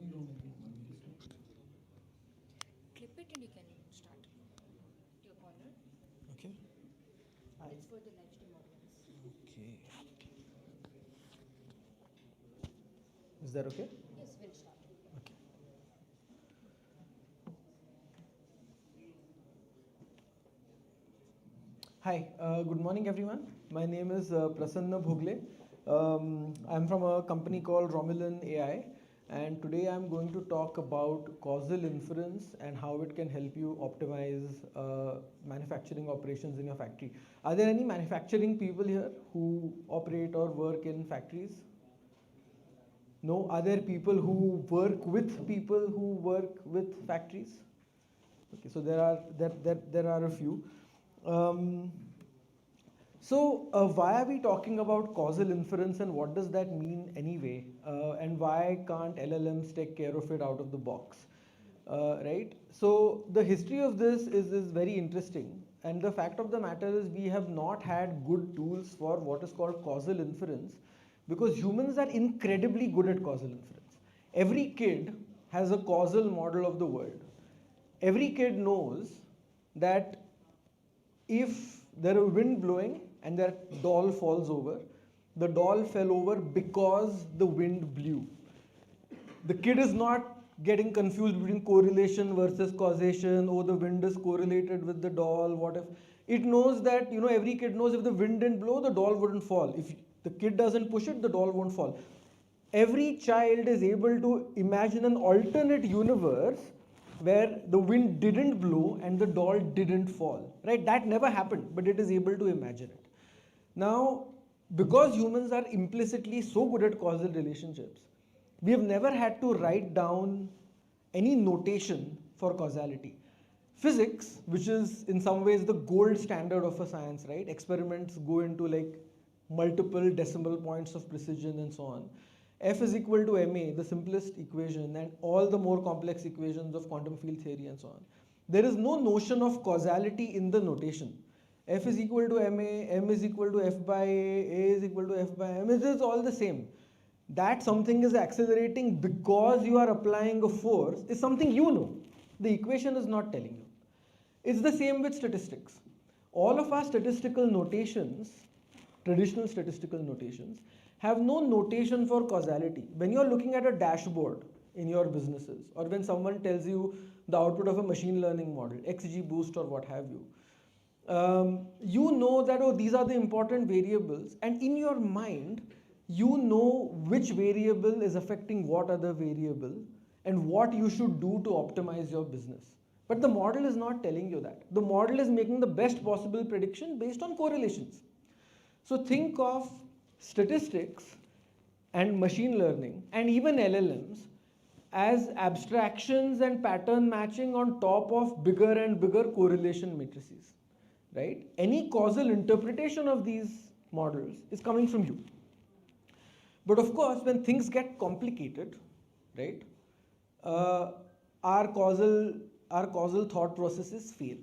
C: Clip it and you can start your corner.
K: Okay.
C: It's for the live stream audience.
K: Okay. Is that okay?
C: Yes, we'll start.
K: Okay. Hi, good morning everyone. My name is Prasanna Bhogle. I'm from a company called RomulanAI, and today I'm going to talk about causal inference and how it can help you optimize manufacturing operations in your factory. Are there any manufacturing people here who operate or work in factories? No? Are there people who work with people who work with factories? Okay, so there are a few. Why are we talking about causal inference and what does that mean anyway? And why can't LLMs take care of it out of the box? Right? So the history of this is very interesting. And the fact of the matter is we have not had good tools for what is called causal inference because humans are incredibly good at causal inference. Every kid has a causal model of the world. Every kid knows that if there is wind blowing and that doll falls over, the doll fell over because the wind blew. The kid is not getting confused between correlation versus causation. Oh, the wind is correlated with the doll. What if? It knows that, every kid knows if the wind didn't blow, the doll wouldn't fall. If the kid doesn't push it, the doll won't fall. Every child is able to imagine an alternate universe where the wind didn't blow and the doll didn't fall, right? That never happened, but it is able to imagine it. Now, because humans are implicitly so good at causal relationships, we have never had to write down any notation for causality. Physics, which is in some ways the gold standard of a science, right? Experiments go into like multiple decimal points of precision and so on. F is equal to ma, the simplest equation, and all the more complex equations of quantum field theory and so on. There is no notion of causality in the notation. F is equal to ma, m is equal to f by a is equal to f by m. It is all the same. That something is accelerating because you are applying a force is something you know. The equation is not telling you. It's the same with statistics. All of our statistical notations, traditional statistical notations, have no notation for causality. When you're looking at a dashboard in your businesses, or when someone tells you the output of a machine learning model, XGBoost or what have you, you know that, oh, these are the important variables, and in your mind, you know which variable is affecting what other variable and what you should do to optimize your business. But the model is not telling you that. The model is making the best possible prediction based on correlations. So think of statistics and machine learning and even LLMs as abstractions and pattern matching on top of bigger and bigger correlation matrices, right? Any causal interpretation of these models is coming from you. But of course, when things get complicated, right, our causal thought processes fail.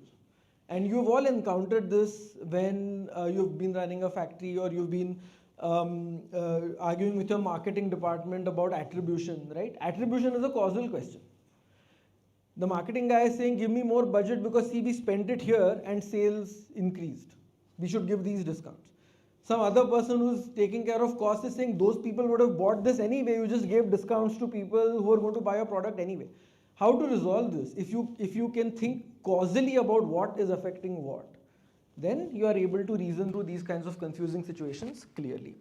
K: And you've all encountered this when you've been running a factory or you've been arguing with your marketing department about attribution, right? Attribution is a causal question. The marketing guy is saying, give me more budget because see, we spent it here and sales increased. We should give these discounts. Some other person who's taking care of costs is saying, those people would have bought this anyway. You just gave discounts to people who are going to buy your product anyway. How to resolve this? If you can think causally about what is affecting what, then you are able to reason through these kinds of confusing situations clearly.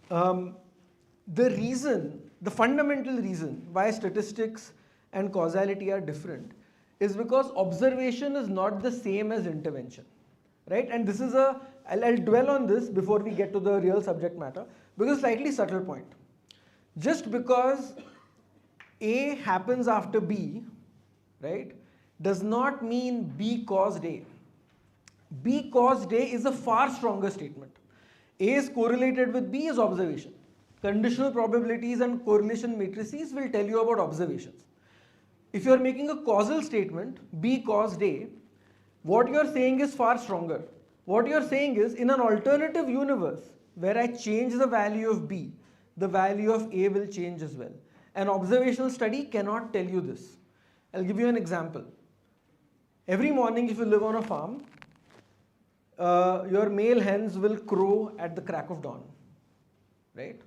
K: The fundamental reason why statistics and causality are different is because observation is not the same as intervention, right? And this is I'll dwell on this before we get to the real subject matter, because slightly subtle point. Just because A happens after B, right, does not mean B caused A. B caused A is a far stronger statement. A is correlated with B is observation. Conditional probabilities and correlation matrices will tell you about observations. If you are making a causal statement, B caused A, what you are saying is far stronger. What you are saying is, in an alternative universe where I change the value of B, the value of A will change as well. An observational study cannot tell you this. I'll give you an example. Every morning, if you live on a farm, your male hens will crow at the crack of dawn, right?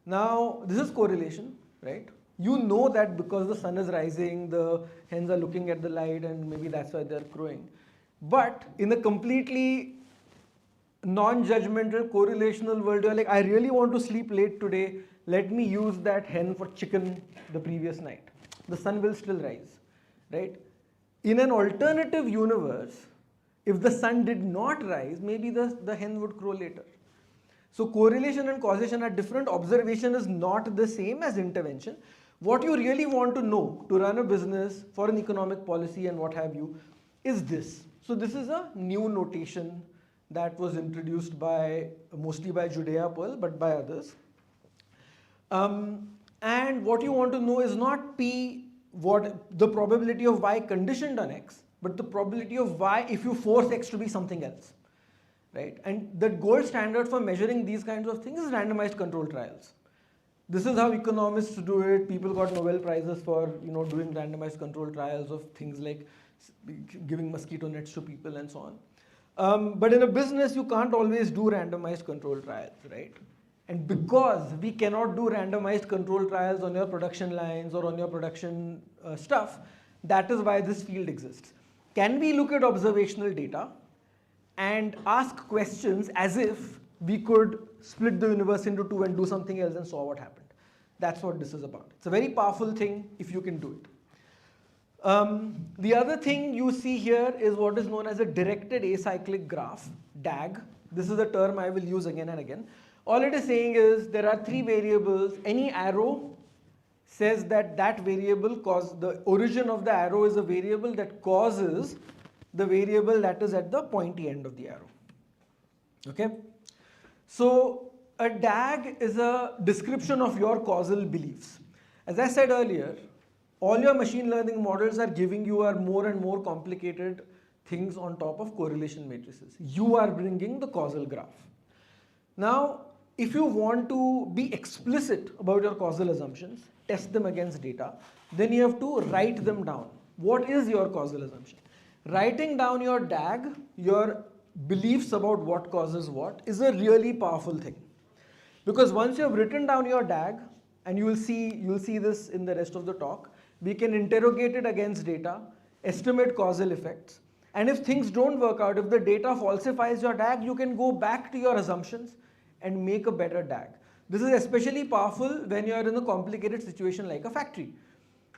K: Now, this is correlation, right? You know that because the sun is rising, the hens are looking at the light and maybe that's why they're crowing. But in a completely non-judgmental correlational world, you're like, I really want to sleep late today, let me use that hen for chicken the previous night. The sun will still rise, right? In an alternative universe, if the sun did not rise, maybe the hen would crow later. So correlation and causation are different. Observation is not the same as intervention. What you really want to know to run a business for an economic policy and what have you is this. So this is a new notation that was introduced mostly by Judea Pearl, but by others. And what you want to know is not P, what the probability of Y conditioned on X, but the probability of Y if you force X to be something else, right? And the gold standard for measuring these kinds of things is randomized control trials. This is how economists do it. People got Nobel Prizes for doing randomized control trials of things like giving mosquito nets to people and so on. But in a business, you can't always do randomized control trials, right? And because we cannot do randomized control trials on your production lines or on your production stuff, that is why this field exists. Can we look at observational data and ask questions as if we could split the universe into two and do something else and saw what happened? That's what this is about. It's a very powerful thing if you can do it. The other thing you see here is what is known as a directed acyclic graph, DAG. This is a term I will use again and again. All it is saying is there are three variables. Any arrow says that that variable the origin of the arrow is a variable that causes the variable that is at the pointy end of the arrow. Okay? So a DAG is a description of your causal beliefs. As I said earlier, all your machine learning models are giving you more and more complicated things on top of correlation matrices. You are bringing the causal graph. Now, if you want to be explicit about your causal assumptions, test them against data, then you have to write them down. What is your causal assumption? Writing down your DAG, your beliefs about what causes what, is a really powerful thing. Because once you have written down your DAG, and you will see this in the rest of the talk, we can interrogate it against data, estimate causal effects, and if things don't work out, if the data falsifies your DAG, you can go back to your assumptions and make a better DAG. This is especially powerful when you are in a complicated situation like a factory.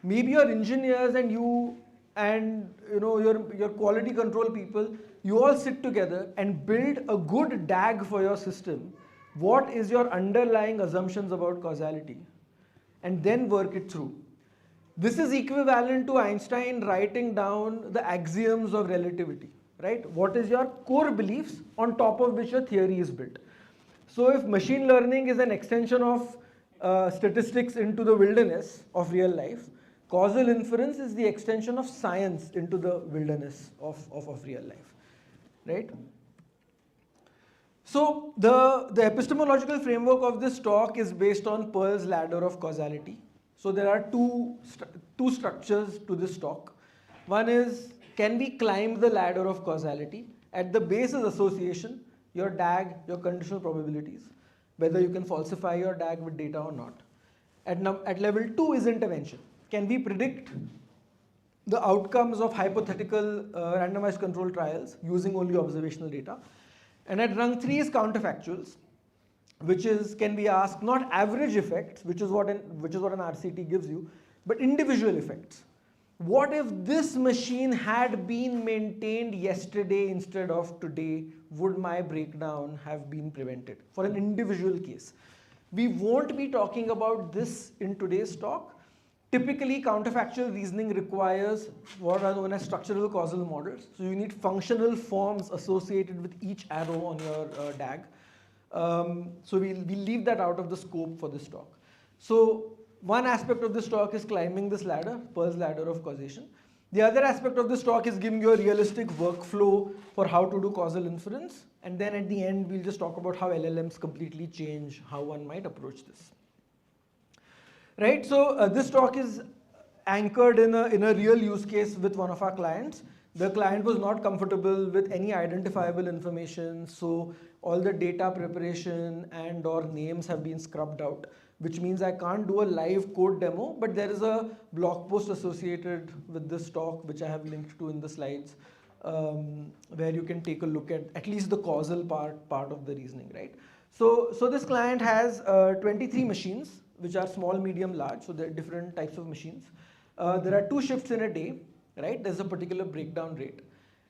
K: Maybe your engineers and you and your quality control people, you all sit together and build a good DAG for your system. What is your underlying assumptions about causality? And then work it through. This is equivalent to Einstein writing down the axioms of relativity, right? What is your core beliefs on top of which your theory is built? So if machine learning is an extension of statistics into the wilderness of real life, causal inference is the extension of science into the wilderness of real life, right? So the epistemological framework of this talk is based on Pearl's ladder of causality. So there are two structures to this talk. One is, can we climb the ladder of causality? At the base is association, your DAG, your conditional probabilities, whether you can falsify your DAG with data or not. At level 2 is intervention. Can we predict the outcomes of hypothetical randomized control trials using only observational data? And at rung 3 is counterfactuals, which is, can we ask not average effects, which is what an RCT gives you, but individual effects. What if this machine had been maintained yesterday instead of today? Would my breakdown have been prevented? For an individual case. We won't be talking about this in today's talk. Typically, counterfactual reasoning requires what are known as structural causal models. So you need functional forms associated with each arrow on your DAG. So we'll leave that out of the scope for this talk. So one aspect of this talk is climbing this ladder, Pearl's ladder of causation. The other aspect of this talk is giving you a realistic workflow for how to do causal inference. And then at the end, we'll just talk about how LLMs completely change how one might approach this. right? So this talk is anchored in a real use case with one of our clients. The client was not comfortable with any identifiable information, so all the data preparation and or names have been scrubbed out, which means I can't do a live code demo, but there is a blog post associated with this talk, which I have linked to in the slides, where you can take a look at least the causal part of the reasoning, right? So this client has 23 machines, which are small, medium, large, so there are different types of machines. There are 2 shifts in a day, right? There's a particular breakdown rate.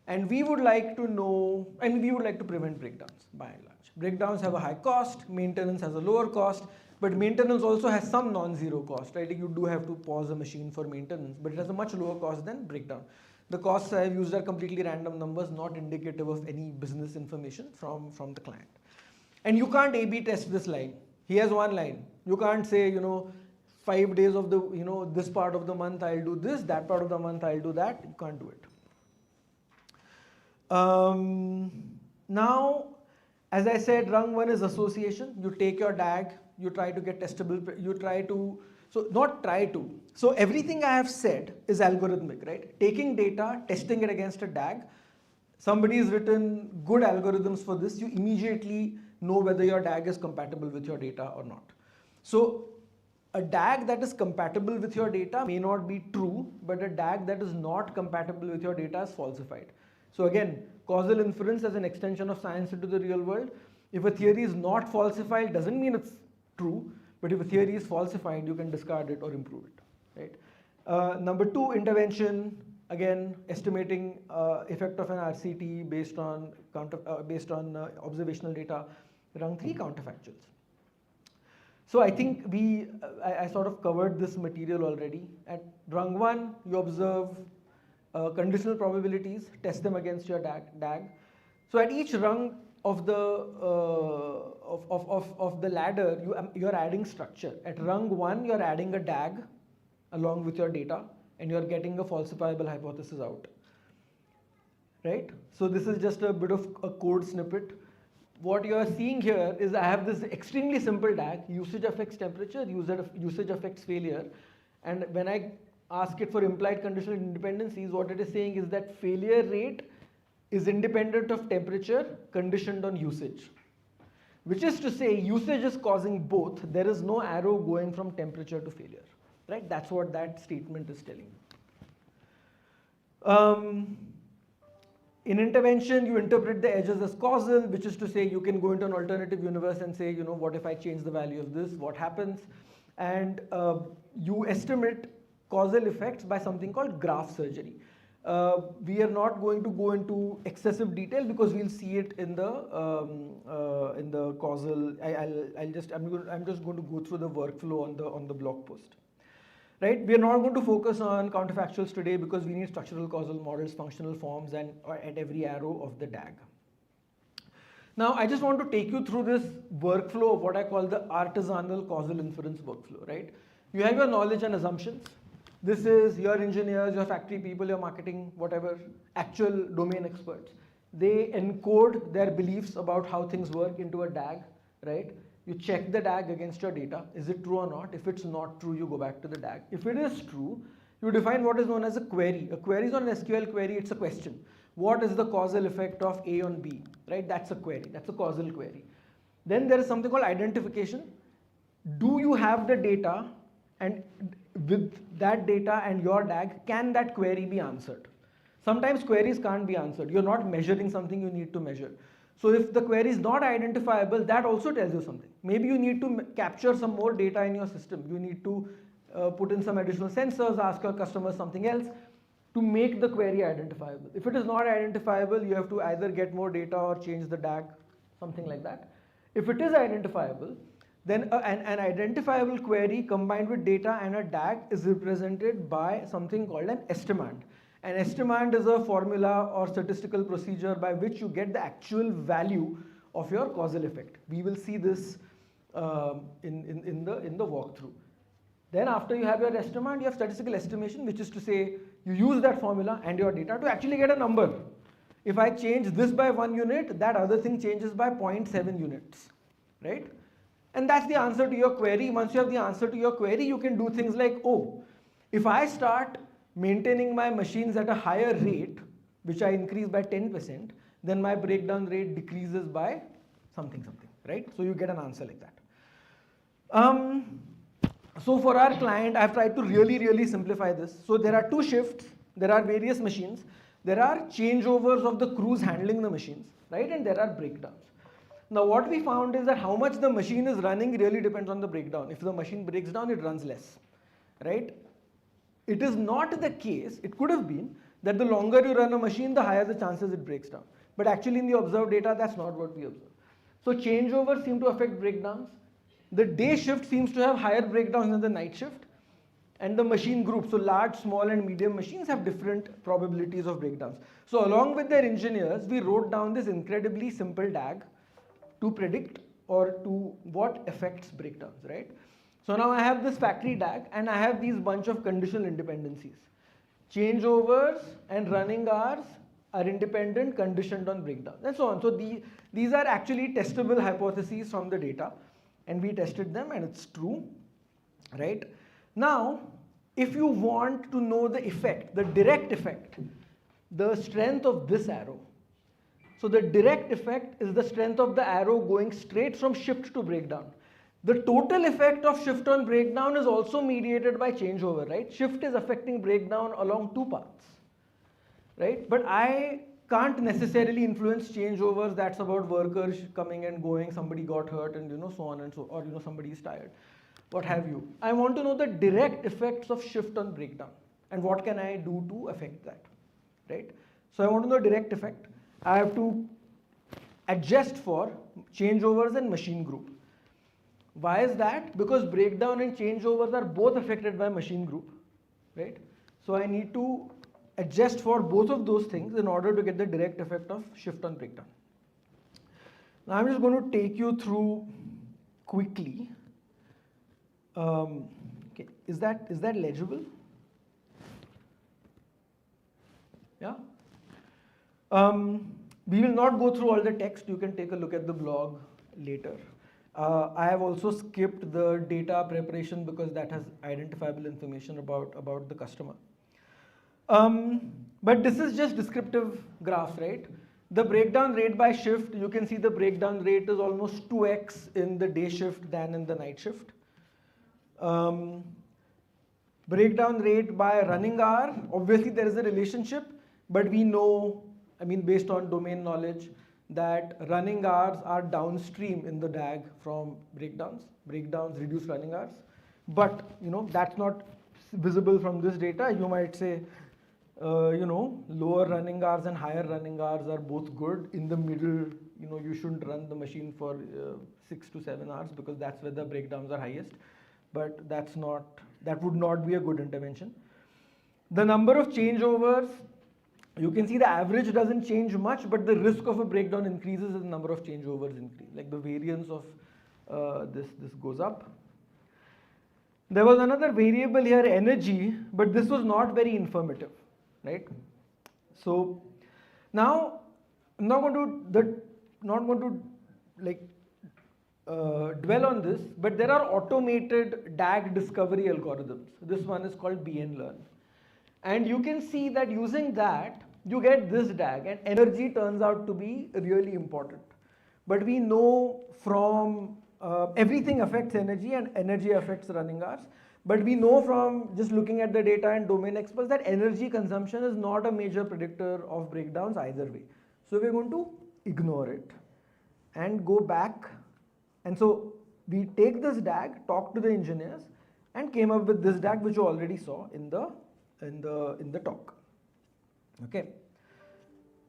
K: And we would like to know, and we would like to prevent breakdowns by and large. Breakdowns have a high cost, maintenance has a lower cost, but maintenance also has some non-zero cost, right? You do have to pause a machine for maintenance, but it has a much lower cost than breakdown. The costs I have used are completely random numbers, not indicative of any business information from the client. And you can't A/B test this line. He has one line. You can't say, 5 days of the, this part of the month I'll do this, that part of the month I'll do that. You can't do it. Now, as I said, rung 1 is association. You take your DAG, you try to get testable, So everything I have said is algorithmic, right? Taking data, testing it against a DAG. Somebody has written good algorithms for this. You immediately know whether your DAG is compatible with your data or not. So a DAG that is compatible with your data may not be true, but a DAG that is not compatible with your data is falsified. So again, causal inference as an extension of science into the real world. If a theory is not falsified, doesn't mean it's true, but if a theory is falsified, you can discard it or improve it, right? Number 2, intervention. Again, estimating effect of an RCT based on observational data. Rung 3, counterfactuals. So I think I sort of covered this material already. At rung 1, you observe conditional probabilities, test them against your DAG. So at each rung of the ladder, you're adding structure. At rung 1, you're adding a DAG along with your data, and you're getting a falsifiable hypothesis out, right? So this is just a bit of a code snippet. What you're seeing here is I have this extremely simple DAG, usage affects temperature, usage affects failure. And when I ask it for implied conditional independencies, what it is saying is that failure rate is independent of temperature conditioned on usage. Which is to say usage is causing both. There is no arrow going from temperature to failure. Right? That's what that statement is telling you. In intervention, you interpret the edges as causal, which is to say you can go into an alternative universe and say, what if I change the value of this? What happens? And you estimate causal effects by something called graph surgery. We are not going to go into excessive detail because we'll see it in the causal. I'm just going to go through the workflow on the blog post. Right? We are not going to focus on counterfactuals today because we need structural causal models, functional forms, and at every arrow of the DAG. Now, I just want to take you through this workflow of what I call the artisanal causal inference workflow. Right? You have your knowledge and assumptions. This is your engineers, your factory people, your marketing, whatever, actual domain experts. They encode their beliefs about how things work into a DAG, right? You check the DAG against your data. Is it true or not? If it's not true, you go back to the DAG. If it is true, you define what is known as a query. A query is not an SQL query, it's a question. What is the causal effect of A on B, right? That's a query, that's a causal query. Then there is something called identification. Do you have the data, and with that data and your DAG, can that query be answered? Sometimes queries can't be answered. You're not measuring something you need to measure. So if the query is not identifiable, that also tells you something. Maybe you need to capture some more data in your system. You need to put in some additional sensors, ask your customers something else to make the query identifiable. If it is not identifiable, you have to either get more data or change the DAG, something like that. If it is identifiable, then an identifiable query combined with data and a DAG is represented by something called an estimand. An estimand is a formula or statistical procedure by which you get the actual value of your causal effect. We will see this in the walkthrough. Then after you have your estimand, you have statistical estimation, which is to say you use that formula and your data to actually get a number. If I change this by 1 unit, that other thing changes by 0.7 units, right? And that's the answer to your query. Once you have the answer to your query, you can do things like, oh, if I start maintaining my machines at a higher rate, which I increase by 10%, then my breakdown rate decreases by something, right? So you get an answer like that. So for our client, I've tried to really simplify this. So there are 2 shifts, there are various machines, there are changeovers of the crews handling the machines, right? And there are breakdowns. Now what we found is that how much the machine is running really depends on the breakdown. If the machine breaks down, it runs less, right? It is not the case, it could have been, that the longer you run a machine, the higher the chances it breaks down. But actually in the observed data, that's not what we observe. So changeovers seem to affect breakdowns. The day shift seems to have higher breakdowns than the night shift. And the machine group, so large, small and medium machines have different probabilities of breakdowns. So along with their engineers, we wrote down this incredibly simple DAG to predict or to what affects breakdowns, right? So now I have this factory DAG and I have these bunch of conditional independencies. Changeovers and running hours are independent, conditioned on breakdowns, and so on. So these are actually testable hypotheses from the data, and we tested them and it's true, right? Now, if you want to know the effect, the direct effect, the strength of this arrow. So the direct effect is the strength of the arrow going straight from shift to breakdown. The total effect of shift on breakdown is also mediated by changeover, right? Shift is affecting breakdown along 2 paths, right? But I can't necessarily influence changeovers. That's about workers coming and going, somebody got hurt and so on and so, or somebody is tired, what have you. I want to know the direct effects of shift on breakdown and what can I do to affect that, right? So I want to know direct effect. I have to adjust for changeovers and machine group. Why is that? Because breakdown and changeovers are both affected by machine group, right? So I need to adjust for both of those things in order to get the direct effect of shift on breakdown. Now I'm just going to take you through quickly. Okay, is that legible? Yeah. We will not go through all the text. You can take a look at the blog later. I have also skipped the data preparation because that has identifiable information about the customer. But this is just descriptive graphs, right? The breakdown rate by shift, you can see the breakdown rate is almost 2x in the day shift than in the night shift. Breakdown rate by running hour, obviously there is a relationship, but we know, based on domain knowledge, that running hours are downstream in the DAG from breakdowns. Breakdowns reduce running hours. But, that's not visible from this data. You might say, lower running hours and higher running hours are both good. In the middle, you shouldn't run the machine for 6 to 7 hours because that's where the breakdowns are highest. But that would not be a good intervention. The number of changeovers, you can see the average doesn't change much, but the risk of a breakdown increases as the number of changeovers increase. Like the variance of this goes up. There was another variable here, energy, but this was not very informative, right? So now I'm not going to dwell on this, but there are automated DAG discovery algorithms. This one is called BNLearn. And you can see that using that, you get this DAG, and energy turns out to be really important. But we know from everything affects energy and energy affects running hours. But we know from just looking at the data and domain experts that energy consumption is not a major predictor of breakdowns either way. So we're going to ignore it and go back. And so we take this DAG, talk to the engineers, and came up with this DAG, which you already saw in the talk. Okay.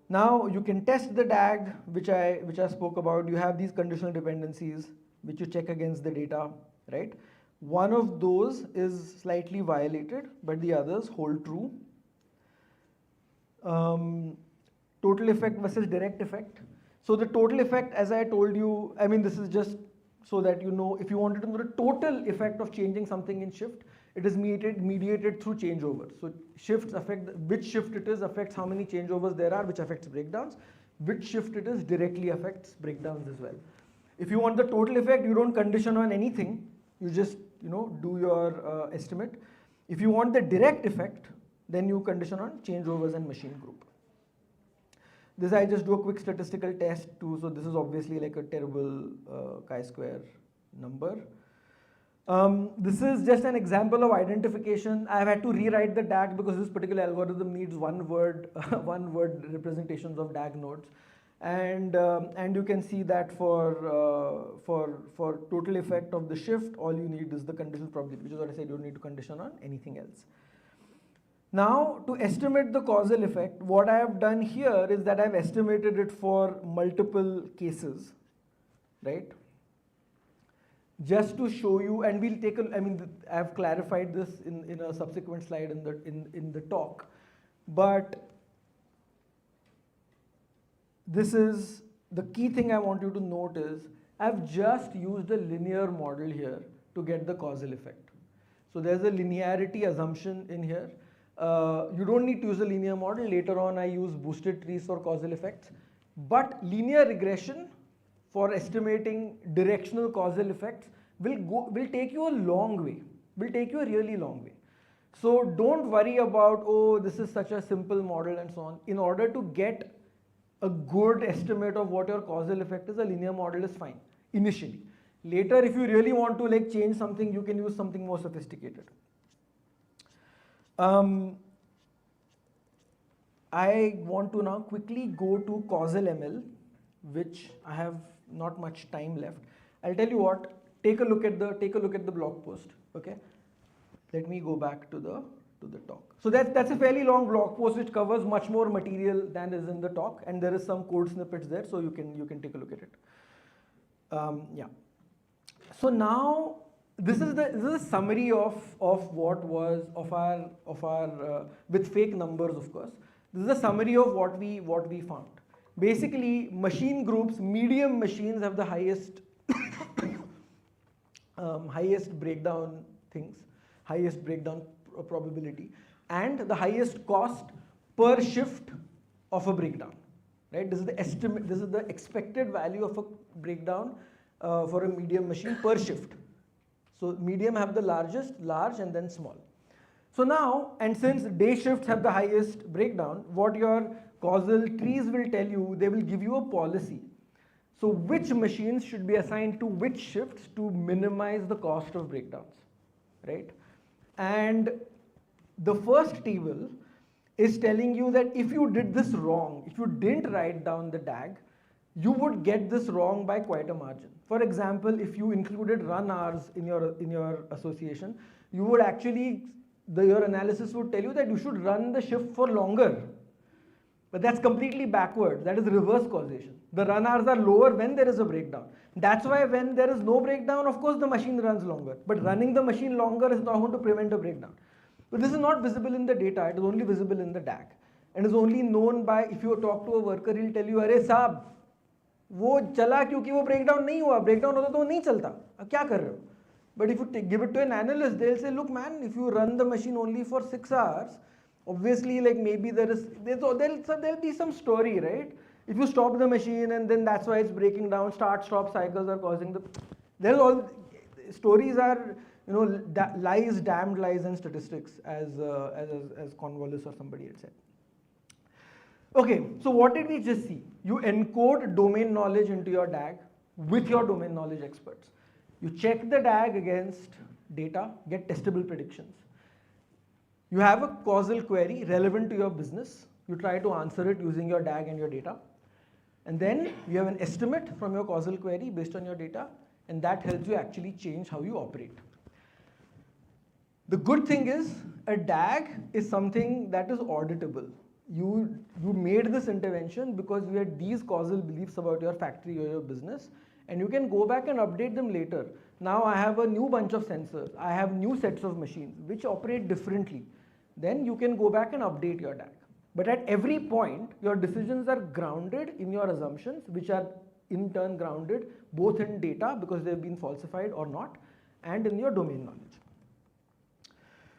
K: Now you can test the DAG, which I spoke about. You have these conditional dependencies, which you check against the data, right? One of those is slightly violated, but the others hold true. Total effect versus direct effect. So the total effect, as I told you, this is just so that you know, if you wanted to know the total effect of changing something in shift, it is mediated through changeovers. So shifts affect, which shift it is affects how many changeovers there are, which affects breakdowns. Which shift it is directly affects breakdowns as well. If you want the total effect, you don't condition on anything. You just do your estimate. If you want the direct effect, then you condition on changeovers and machine group. This I just do a quick statistical test too. So this is obviously like a terrible chi-square number. This is just an example of identification. I've had to rewrite the DAG because this particular algorithm needs one word representations of DAG nodes. And you can see that for total effect of the shift, all you need is the conditional probability, which is what I said, you don't need to condition on anything else. Now, to estimate the causal effect, what I have done here is that I've estimated it for multiple cases, right? Just to show you, and we'll take I've clarified this in a subsequent slide in the talk, but this is the key thing I want you to note is I've just used a linear model here to get the causal effect. So there's a linearity assumption in here. You don't need to use a linear model. Later on, I use boosted trees for causal effects. But linear regression for estimating directional causal effects will take you a long way, will take you a really long way. So don't worry about, oh, this is such a simple model and so on. In order to get a good estimate of what your causal effect is, a linear model is fine initially. Later, if you really want to like change something, you can use something more sophisticated. I want to now quickly go to causal ML, which I have not much time left. I'll tell you what. Take a look at the blog post. Okay. Let me go back to the talk. So that's a fairly long blog post which covers much more material than is in the talk, and there is some code snippets there, so you can take a look at it. Yeah. So now this is a summary of what was of our with fake numbers, of course. This is a summary of what we found. Basically, machine groups, medium machines have the highest highest breakdown things, highest breakdown probability, and the highest cost per shift of a breakdown. Right? This is the estimate. This is the expected value of a breakdown for a medium machine per shift. So medium have the largest, large, and then small. So now, and since day shifts have the highest breakdown, what your causal trees will tell you, they will give you a policy. So which machines should be assigned to which shifts to minimize the cost of breakdowns, right? And the first table is telling you that if you did this wrong, if you didn't write down the DAG, you would get this wrong by quite a margin. For example, if you included run hours in your association, you would actually, your analysis would tell you that you should run the shift for longer. But that's completely backwards. That is reverse causation. The run hours are lower when there is a breakdown. That's why when there is no breakdown, of course, the machine runs longer. But running the machine longer is not going to prevent a breakdown. But this is not visible in the data. It is only visible in the DAG. And is only known by, if you talk to a worker, he'll tell you, "Arey saab, वो चला क्योंकि वो breakdown नहीं हुआ. Breakdown होता तो वो नहीं चलता. अब क्या कर रहे हो?" But if you give it to an analyst, they'll say, "Look, man, if you run the machine only for 6 hours, obviously, like maybe there'll be some story, right? If you stop the machine and then that's why it's breaking down, start-stop cycles are causing there's all, stories are, lies, damned lies and statistics, as Cornwallis or somebody had said. Okay, so what did we just see? You encode domain knowledge into your DAG with your domain knowledge experts. You check the DAG against data, get testable predictions. You have a causal query relevant to your business. You try to answer it using your DAG and your data. And then you have an estimate from your causal query based on your data, and that helps you actually change how you operate. The good thing is a DAG is something that is auditable. You made this intervention because you had these causal beliefs about your factory or your business, and you can go back and update them later. Now I have a new bunch of sensors. I have new sets of machines which operate differently. Then you can go back and update your DAG. But at every point, your decisions are grounded in your assumptions, which are in turn grounded both in data because they've been falsified or not, and in your domain knowledge.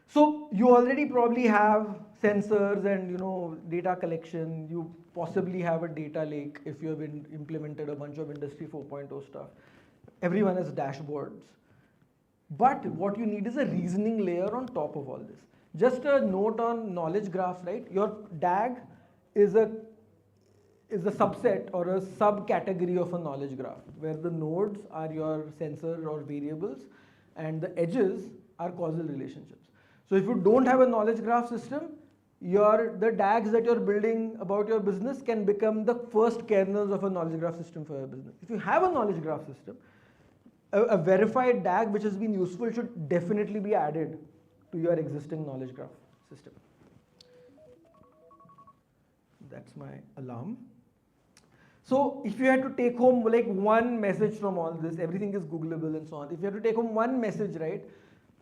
K: So you already probably have sensors and data collection. possibly have a data lake if you have implemented a bunch of Industry 4.0 stuff. Everyone has dashboards. But what you need is a reasoning layer on top of all this. Just a note on knowledge graph, right? Your DAG is a subset or a subcategory of a knowledge graph, where the nodes are your sensor or variables and the edges are causal relationships. So if you don't have a knowledge graph system, the DAGs that you're building about your business can become the first kernels of a knowledge graph system for your business. If you have a knowledge graph system, a verified DAG which has been useful should definitely be added to your existing knowledge graph system. That's my alarm. So if you had to take home like one message from all this, everything is Googleable and so on. If you had to take home one message, right?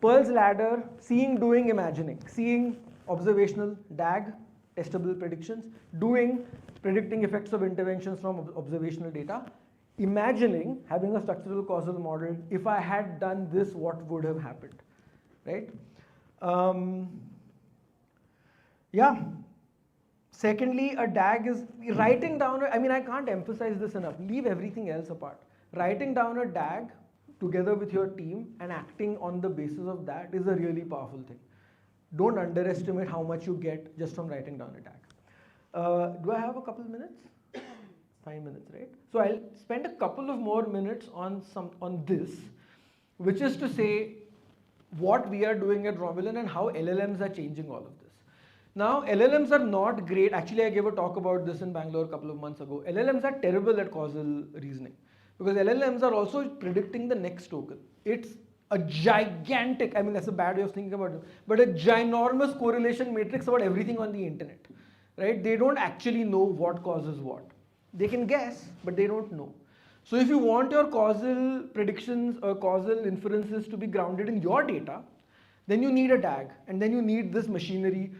K: Pearl's ladder, seeing, doing, imagining. Seeing, observational, DAG, testable predictions. Doing, predicting effects of interventions from observational data. Imagining, having a structural causal model. If I had done this, what would have happened, right? Yeah. Secondly, a DAG is writing down, I mean, I can't emphasize this enough. Leave everything else apart. Writing down a DAG together with your team and acting on the basis of that is a really powerful thing. Don't underestimate how much you get just from writing down a DAG. Do I have a couple of minutes? 5 minutes, right? So I'll spend a couple of more minutes on this, which is to say what we are doing at Romulan and how LLMs are changing all of this. Now, LLMs are not great. Actually, I gave a talk about this in Bangalore a couple of months ago. LLMs are terrible at causal reasoning because LLMs are also predicting the next token. It's a gigantic, I mean, that's a bad way of thinking about it, but a ginormous correlation matrix about everything on the internet, right? They don't actually know what causes what. They can guess, but they don't know. So if you want your causal predictions or causal inferences to be grounded in your data, then you need a DAG, and then you need this machinery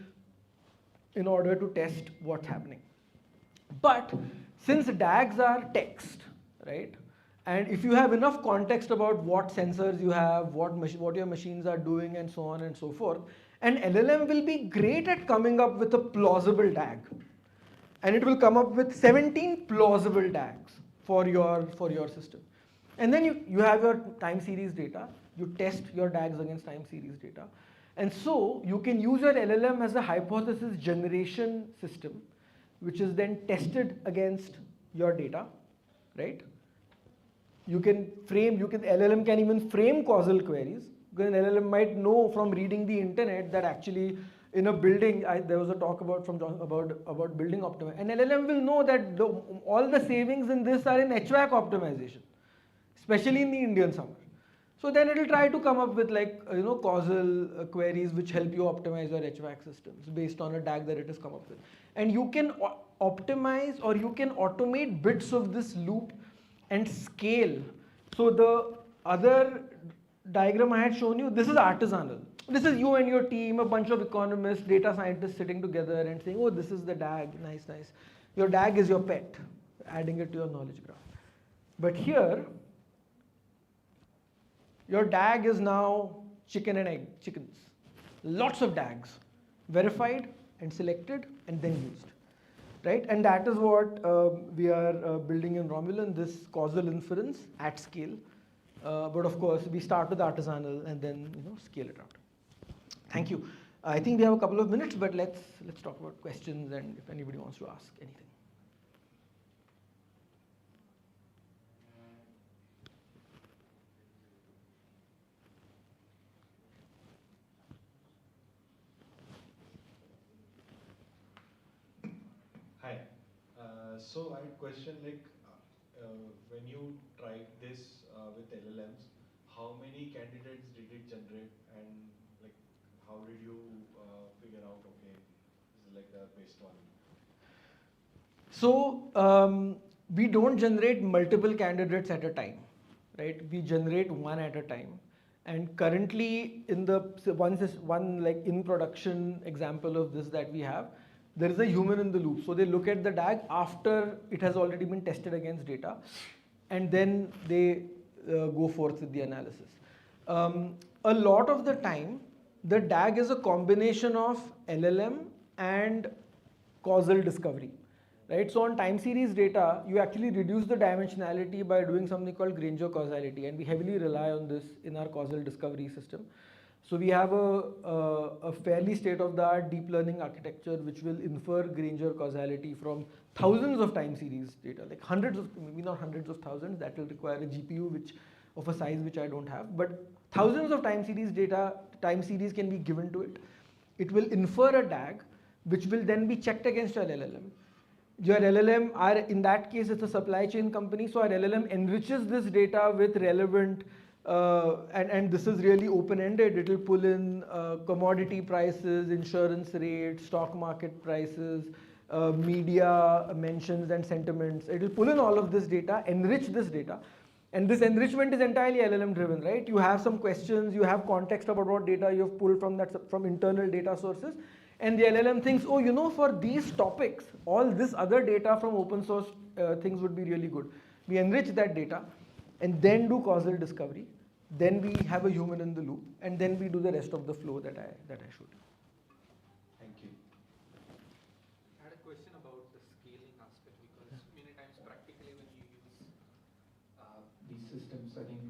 K: in order to test what's happening. But since DAGs are text, right? And if you have enough context about what sensors you have, what your machines are doing, and so on and so forth, an LLM will be great at coming up with a plausible DAG. And it will come up with 17 plausible DAGs for your system. And then you have your time series data. You test your DAGs against time series data. And so you can use your LLM as a hypothesis generation system, which is then tested against your data, right? LLM can even frame causal queries, because an LLM might know from reading the internet that actually in a building, there was a talk about building optimization. An LLM will know that all the savings in this are in HVAC optimization, especially in the Indian summer. So then it will try to come up with causal queries which help you optimize your HVAC systems based on a DAG that it has come up with. And you can optimize or you can automate bits of this loop and scale. So the other diagram I had shown you, this is artisanal. This is you and your team, a bunch of economists, data scientists sitting together and saying, oh, this is the DAG, nice, nice. Your DAG is your pet, adding it to your knowledge graph. But here, your DAG is now chicken and egg, chickens. Lots of DAGs, verified and selected and then used, right? And that is what we are building in Romulan, this causal inference at scale. But of course, we start with artisanal and then scale it out. Thank you. I think we have a couple of minutes, but let's talk about questions and if anybody wants to ask anything.
G: Hi. So I had a question when you tried this with LLMs, how many candidates did it generate and how did you figure out, okay, this is based on?
K: So we don't generate multiple candidates at a time, right? We generate one at a time. And currently in one in production example of this that we have, there is a human in the loop. So they look at the DAG after it has already been tested against data, and then they go forth with the analysis. A lot of the time, the DAG is a combination of LLM and causal discovery, right? So on time series data, you actually reduce the dimensionality by doing something called Granger causality, and we heavily rely on this in our causal discovery system. So we have a fairly state-of-the-art deep learning architecture which will infer Granger causality from thousands of time series data, like hundreds of, maybe not hundreds of thousands, that will require a GPU which of a size which I don't have, but thousands of time series data, time series can be given to it. It will infer a DAG which will then be checked against our LLM. Your LLM, in that case, it's a supply chain company, so our LLM enriches this data with relevant, and this is really open-ended. It will pull in commodity prices, insurance rates, stock market prices, media mentions and sentiments. It will pull in all of this data, enrich this data. And this enrichment is entirely LLM driven, right? You have some questions, you have context about what data you have pulled from internal data sources, and the LLM thinks, oh, you know, for these topics, all this other data from open source things would be really good. We enrich that data and then do causal discovery. Then we have a human in the loop, and then we do the rest of the flow that I showed you.
J: Thank you. I had a question about the scaling aspect, because many times practically when you use these systems, I think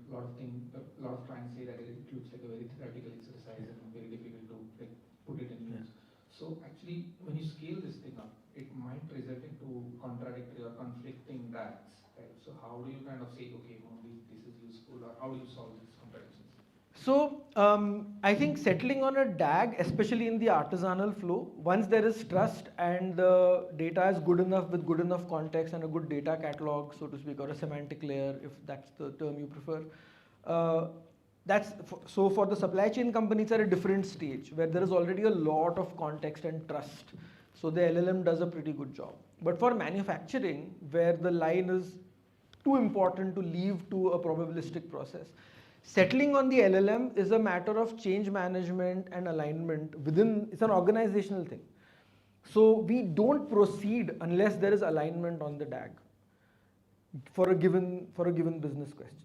J: a lot of clients say that it looks like a very theoretical exercise and very difficult to like put it in use. So actually, when you scale this thing up, it might result into contradictory or conflicting DAGs, right? So how do you kind of say, okay, only this is useful, or how do you solve these contradictions?
K: So I think settling on a DAG, especially in the artisanal flow, once there is trust and the data is good enough with good enough context and a good data catalog, so to speak, or a semantic layer, if that's the term you prefer, so for the supply chain companies at a different stage where there is already a lot of context and trust. So the LLM does a pretty good job. But for manufacturing, where the line is too important to leave to a probabilistic process, settling on the LLM is a matter of change management and alignment within, it's an organizational thing. So we don't proceed unless there is alignment on the DAG for a given business question.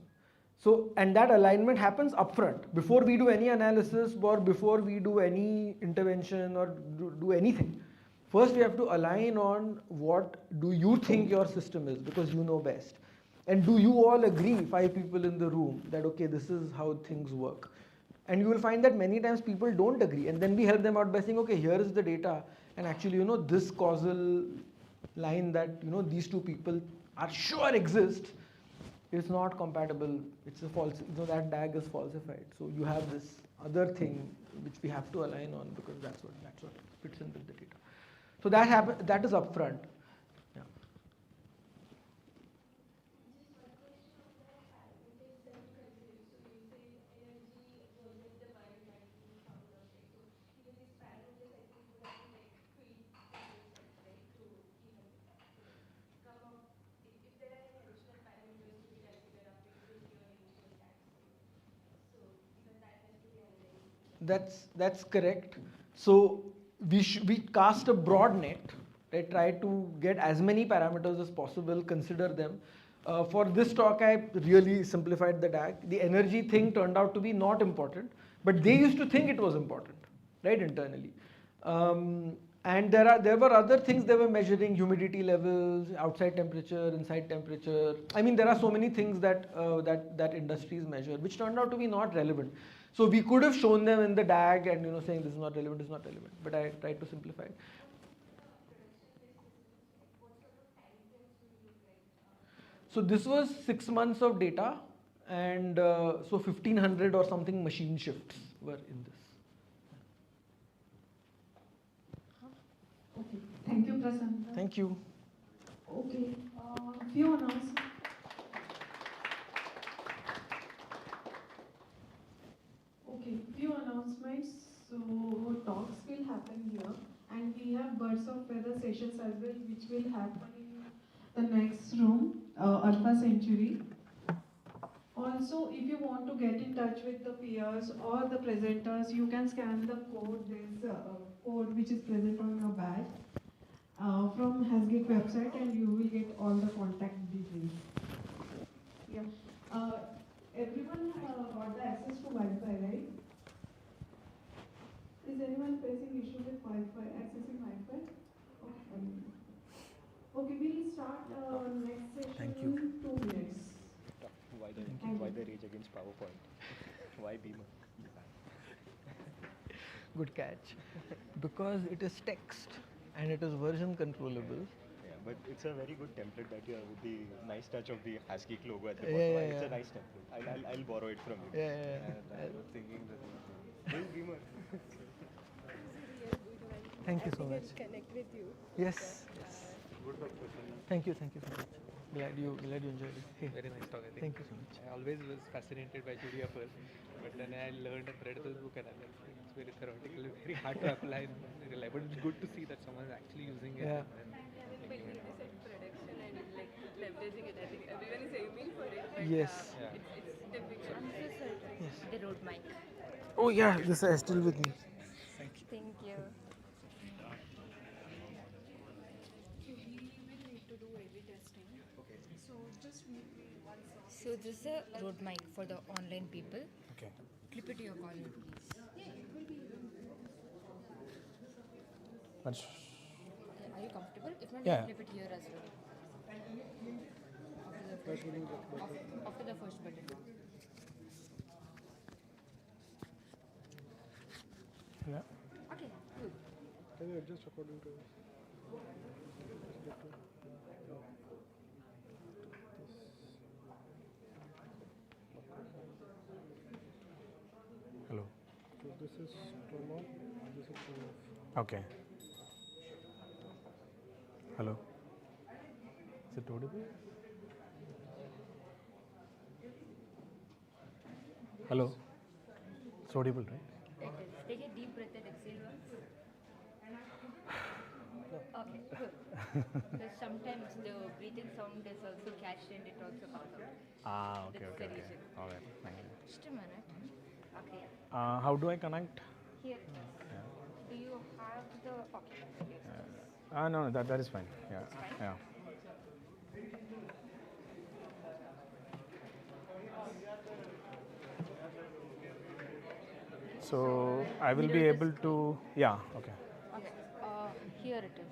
K: So, and that alignment happens upfront before we do any analysis or before we do any intervention or do anything. First, we have to align on what do you think your system is, because you know best. And do you all agree, 5 people in the room, that okay, this is how things work? And you will find that many times people don't agree, and then we help them out by saying, okay, here is the data, and actually, you know, this causal line that, you know, these 2 people are sure exists, it's not compatible, it's a false, you know, that DAG is falsified. So you have this other thing which we have to align on, because that's what fits in with the data. So that is upfront. Yeah. That's correct. So we cast a broad net, right? Try to get as many parameters as possible, consider them. For this talk, I really simplified the DAG. The energy thing turned out to be not important, but they used to think it was important, right, internally. And there were other things they were measuring: humidity levels, outside temperature, inside temperature. I mean, there are so many things that that industries measure, which turned out to be not relevant. So we could have shown them in the DAG and, you know, saying this is not relevant, this is not relevant. But I tried to simplify it. So this was 6 months of data, and so 1500 or something machine shifts were in this.
B: Okay, thank you, Prasanna.
K: Thank you.
B: Okay, few announcements. Okay, few announcements. So talks will happen here, and we have birds of feather sessions as well, which will happen in the next room, Alpha Century. Also, if you want to get in touch with the peers or the presenters, you can scan the code. There's a code which is present on your badge from Hasgeek website, and you will get all the contact details. Yeah. Everyone got the access to Wi-Fi, right? Is anyone facing issue with Wi-Fi, accessing Wi-Fi? Okay. Okay. Next session
K: Thank you.
B: 2 minutes.
A: Why the rage against PowerPoint? Why Beamer?
K: Good catch. Because it is text and it is version controllable.
A: Yeah, but it's a very good template that you have with the nice touch of the Hasgeek logo at the
K: Yeah,
A: bottom.
K: yeah,
A: It's a
K: yeah.
A: nice template. I'll borrow it from you.
K: Yeah.
A: I was thinking the same thing. Hey, Beamer.
K: Thank you so much.
I: Connect with you.
K: Yes. Thank you so much. Glad you enjoyed it. Hey.
L: Very nice talk, I think.
K: Thank you so much.
L: I always was fascinated by GDFR, but then I learned and read this book and I'm like, it's very theoretical, very hard to apply in real life. But it's good to see that someone's actually using it.
K: Yeah.
L: And
I: But when you said production and like leveraging it, I think everyone is aiming for it, but
K: Yes.
I: it's difficult.
C: I'm so sorry.
K: Yes.
C: The road mic.
K: Oh yeah, this is still with me.
C: Thank you.
B: So we will need to do A/B testing. Okay. So just make me one slot.
C: So this is a road mic for the online people.
K: Okay.
C: Clip it to your corner, please.
K: That's
C: Okay, are you comfortable? If not,
K: Yeah.
C: you clip it here as well. After the first button.
K: yeah.
C: Okay, good.
D: Can you adjust according to
K: Hello.
D: So this is turn on, this is turn off.
K: Okay. Hello. Is it audible? Hello. It's audible, right?
C: It is. Take a deep breath and exhale once. Okay, good. Because sometimes the breathing sound is also catched and it also comes out.
K: Ah,
C: That's the reason.
K: All right. Thank you.
C: Just a minute. Okay.
K: How do I connect?
C: Here it is. Do you have the... Okay.
K: No, that is fine. Yeah.
C: It's fine?
K: Yeah. So I will be
C: Mirror the
K: able to. Yeah. Okay.
C: Okay. Here it is.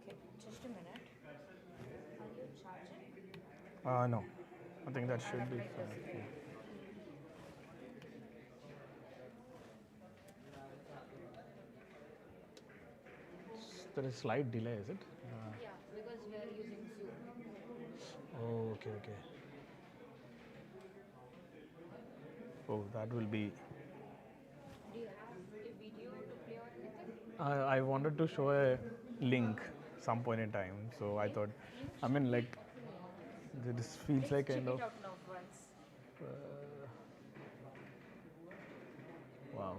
C: Okay, just a minute. Are you charging?
K: No. I think that should be fine. Yeah. There is slight delay, is it?
C: Yeah, because we are using Zoom.
K: Oh, okay. Oh, that will be.
C: Do you have a video to play or anything?
K: I wanted to show a link some point in time, so I thought. I mean, like, this feels like kind
C: Check
K: of.
C: it out now once.
K: Wow.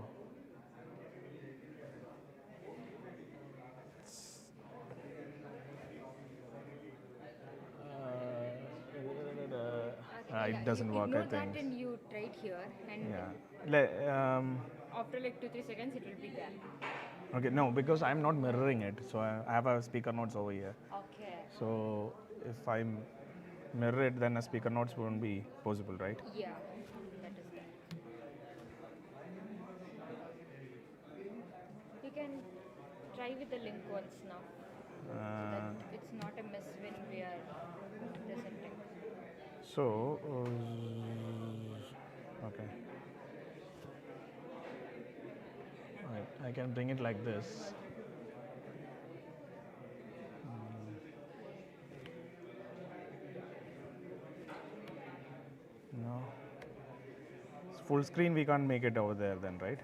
K: It doesn't work, I
C: Ignore
K: think.
C: that and you try it here and
K: Yeah.
C: after like 2-3 seconds it will be there.
K: Okay, no, because I'm not mirroring it, so I have a speaker notes over here.
C: Okay.
K: So if I mirror it, then a speaker notes won't be possible, right?
C: Yeah, that is there. You can try with the link once now. So that it's not a mess when we are presenting.
K: So, okay. Right, I can bring it like this. No. Full screen, we can't make it over there then, right?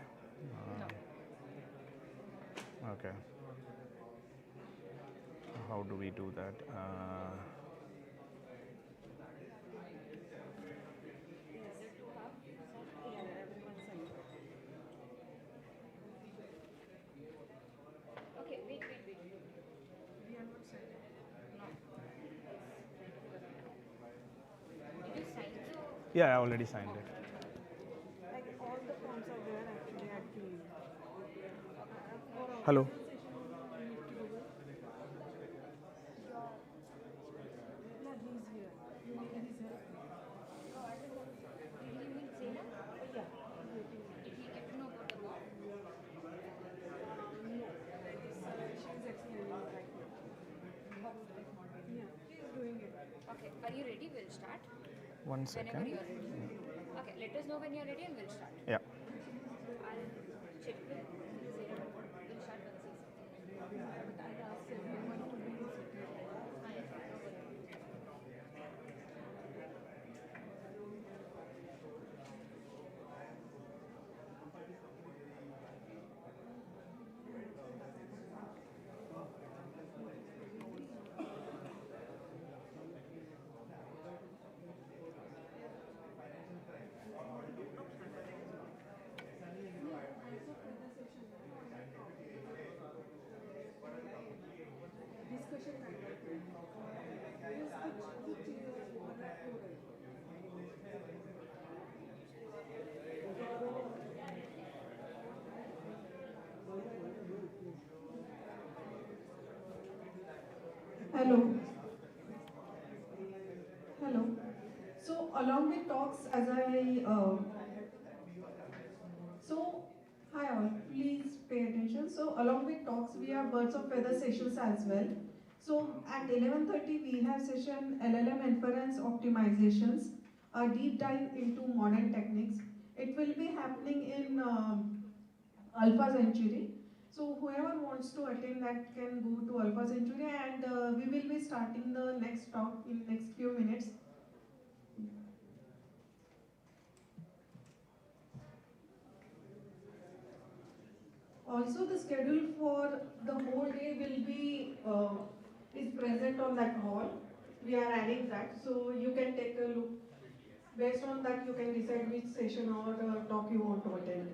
K: Okay. How do we do that?
C: Okay, wait.
B: We are not set.
C: No. Did you sign the...
K: Yeah, I already signed it.
B: Like all the
K: Hello.
C: Okay, are you ready? We'll start.
K: 1 second.
C: Whenever you're ready. Okay, let us know when you're ready and we'll start.
K: Yeah.
C: I'll check with Zena. We'll start when she says. I'll ask everyone to be seated.
B: Hello. Hello. So along with talks, hi all, please pay attention. So along with talks, we have birds of feather sessions as well. So at 11:30 we have session LLM inference optimizations, a deep dive into modern techniques. It will be happening in Alpha Century. So whoever wants to attend that can go to Alpha Century, and we will be starting the next talk in next few minutes. Also, the schedule for the whole day will be is present on that wall. We are adding that, so you can take a look. Based on that, you can decide which session or talk you want to attend.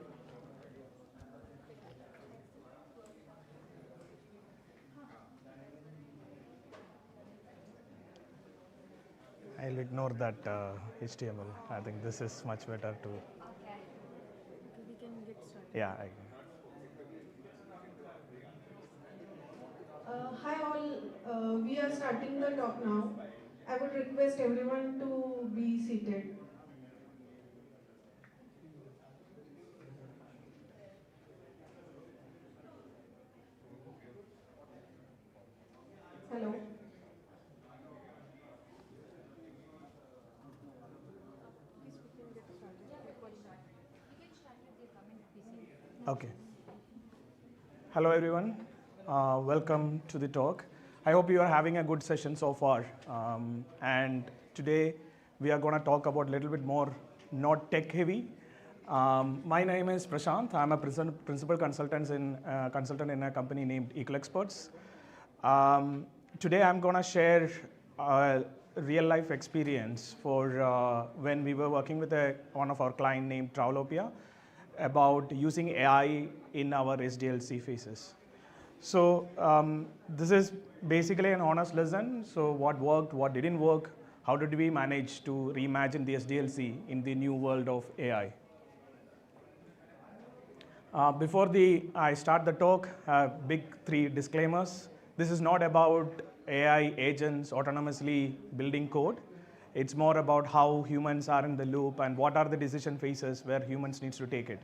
K: I'll ignore that HTML. I think this is much better to.
C: Okay.
B: We can get started.
K: Yeah.
B: Hi all, we are starting the talk now. I would request everyone to be seated. Hello.
K: Okay. Hello everyone. Welcome to the talk. I hope you are having a good session so far. And today we are going to talk about a little bit more not tech heavy. My name is Prashant. I'm a principal consultant in a company named EqualExperts. Today I'm going to share a real life experience for when we were working with one of our client named Travelopia about using AI in our SDLC phases. So this is basically an honest lesson. So what worked, what didn't work, how did we manage to reimagine the SDLC in the new world of AI? Before I start the talk, big 3 disclaimers. This is not about AI agents autonomously building code. It's more about how humans are in the loop and what are the decision phases where humans needs to take it.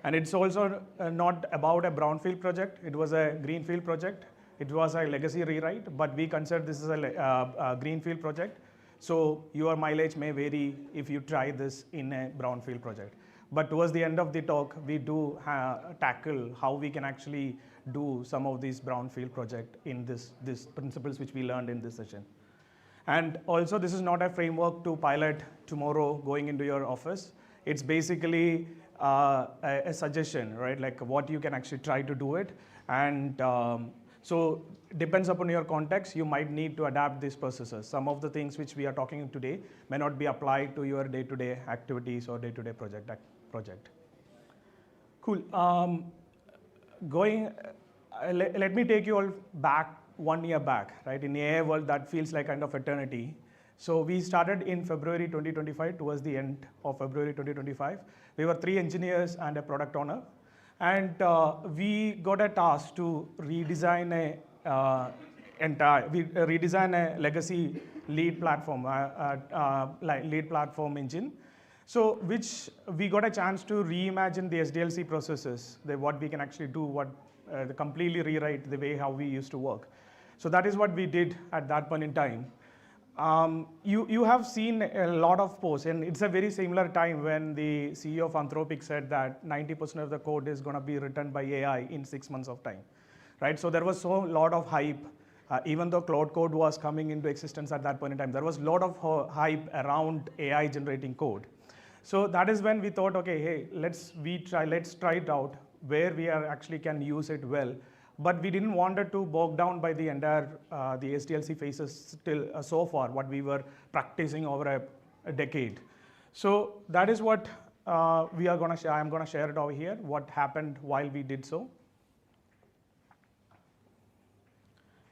K: And it's also not about a brownfield project. It was a greenfield project. It was a legacy rewrite, but we consider this as a greenfield project. So your mileage may vary if you try this in a brownfield project. But towards the end of the talk, we do tackle how we can actually do some of these brownfield project in this principles which we learned in this session. And also, this is not a framework to pilot tomorrow going into your office. It's basically a suggestion, right? Like what you can actually try to do it. And so depends upon your context, you might need to adapt these processes. Some of the things which we are talking today may not be applied to your day-to-day activities or day-to-day project. Cool. Let me take you all back 1 year back, right? In the AI world, that feels like kind of eternity. So we started in February 2025, towards the end of February 2025. We were 3 engineers and a product owner.
M: And we got a task to redesign a legacy lead platform, lead platform engine. So which we got a chance to reimagine the SDLC processes, what we can actually do, completely rewrite the way how we used to work. So that is what we did at that point in time. You have seen a lot of posts, and it's a very similar time when the CEO of Anthropic said that 90% of the code is going to be written by AI in 6 months of time, right? So there was a lot of hype, even though Cloud Code was coming into existence at that point in time. There was a lot of hype around AI generating code. So that is when we thought, okay, hey, let's try it out where we actually can use it well. But we didn't want it to bog down by the entire the SDLC phases till so far, what we were practicing over a decade. So that is what we are going to share. I'm going to share it over here, what happened while we did so.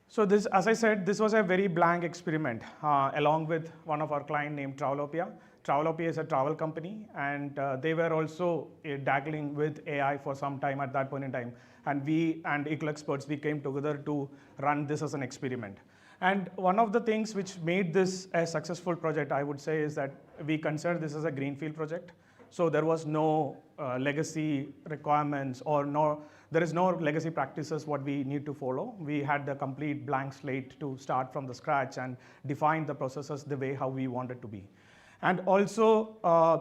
M: So this, as I said, this was a very blank experiment along with one of our client named Travelopia. Travelopia is a travel company, and they were also dabbling with AI for some time at that point in time. And we and equal experts, we came together to run this as an experiment. And one of the things which made this a successful project, I would say, is that we consider this as a greenfield project. So there was no legacy requirements or there is no legacy practices what we need to follow. We had the complete blank slate to start from the scratch and define the processes the way how we want it to be. And also,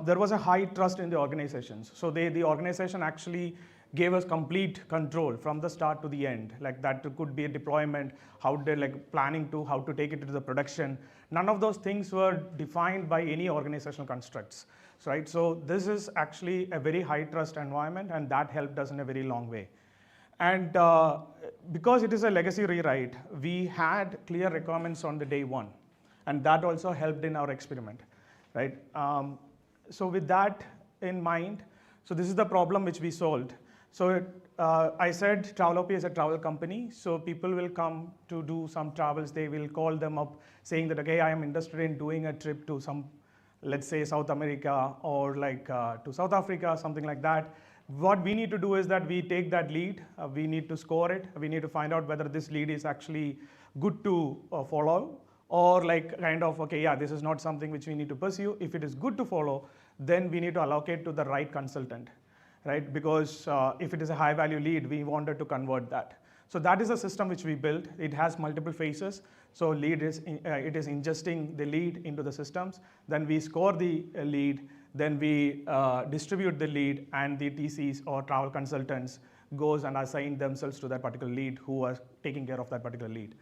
M: there was a high trust in the organizations. So the organization actually gave us complete control from the start to the end. Like that could be a deployment, how to planning to how to take it to the production. None of those things were defined by any organizational constructs, right? So this is actually a very high trust environment, and that helped us in a very long way. And because it is a legacy rewrite, we had clear requirements on the day one, and that also helped in our experiment. Right? So with that in mind, so this is the problem which we solved. So I said Travelopia is a travel company, so people will come to do some travels. They will call them up saying that, okay, I am interested in doing a trip to some, let's say South America or to South Africa, something like that. What we need to do is that we take that lead, we need to score it, we need to find out whether this lead is actually good to follow, or okay, yeah, this is not something which we need to pursue. If it is good to follow, then we need to allocate to the right consultant, right? Because if it is a high value lead, we wanted to convert that. So that is a system which we built. It has multiple phases. So it is ingesting the lead into the systems. Then we score the lead. Then we distribute the lead, and the TCs or travel consultants goes and assign themselves to that particular lead who are taking care of that particular lead.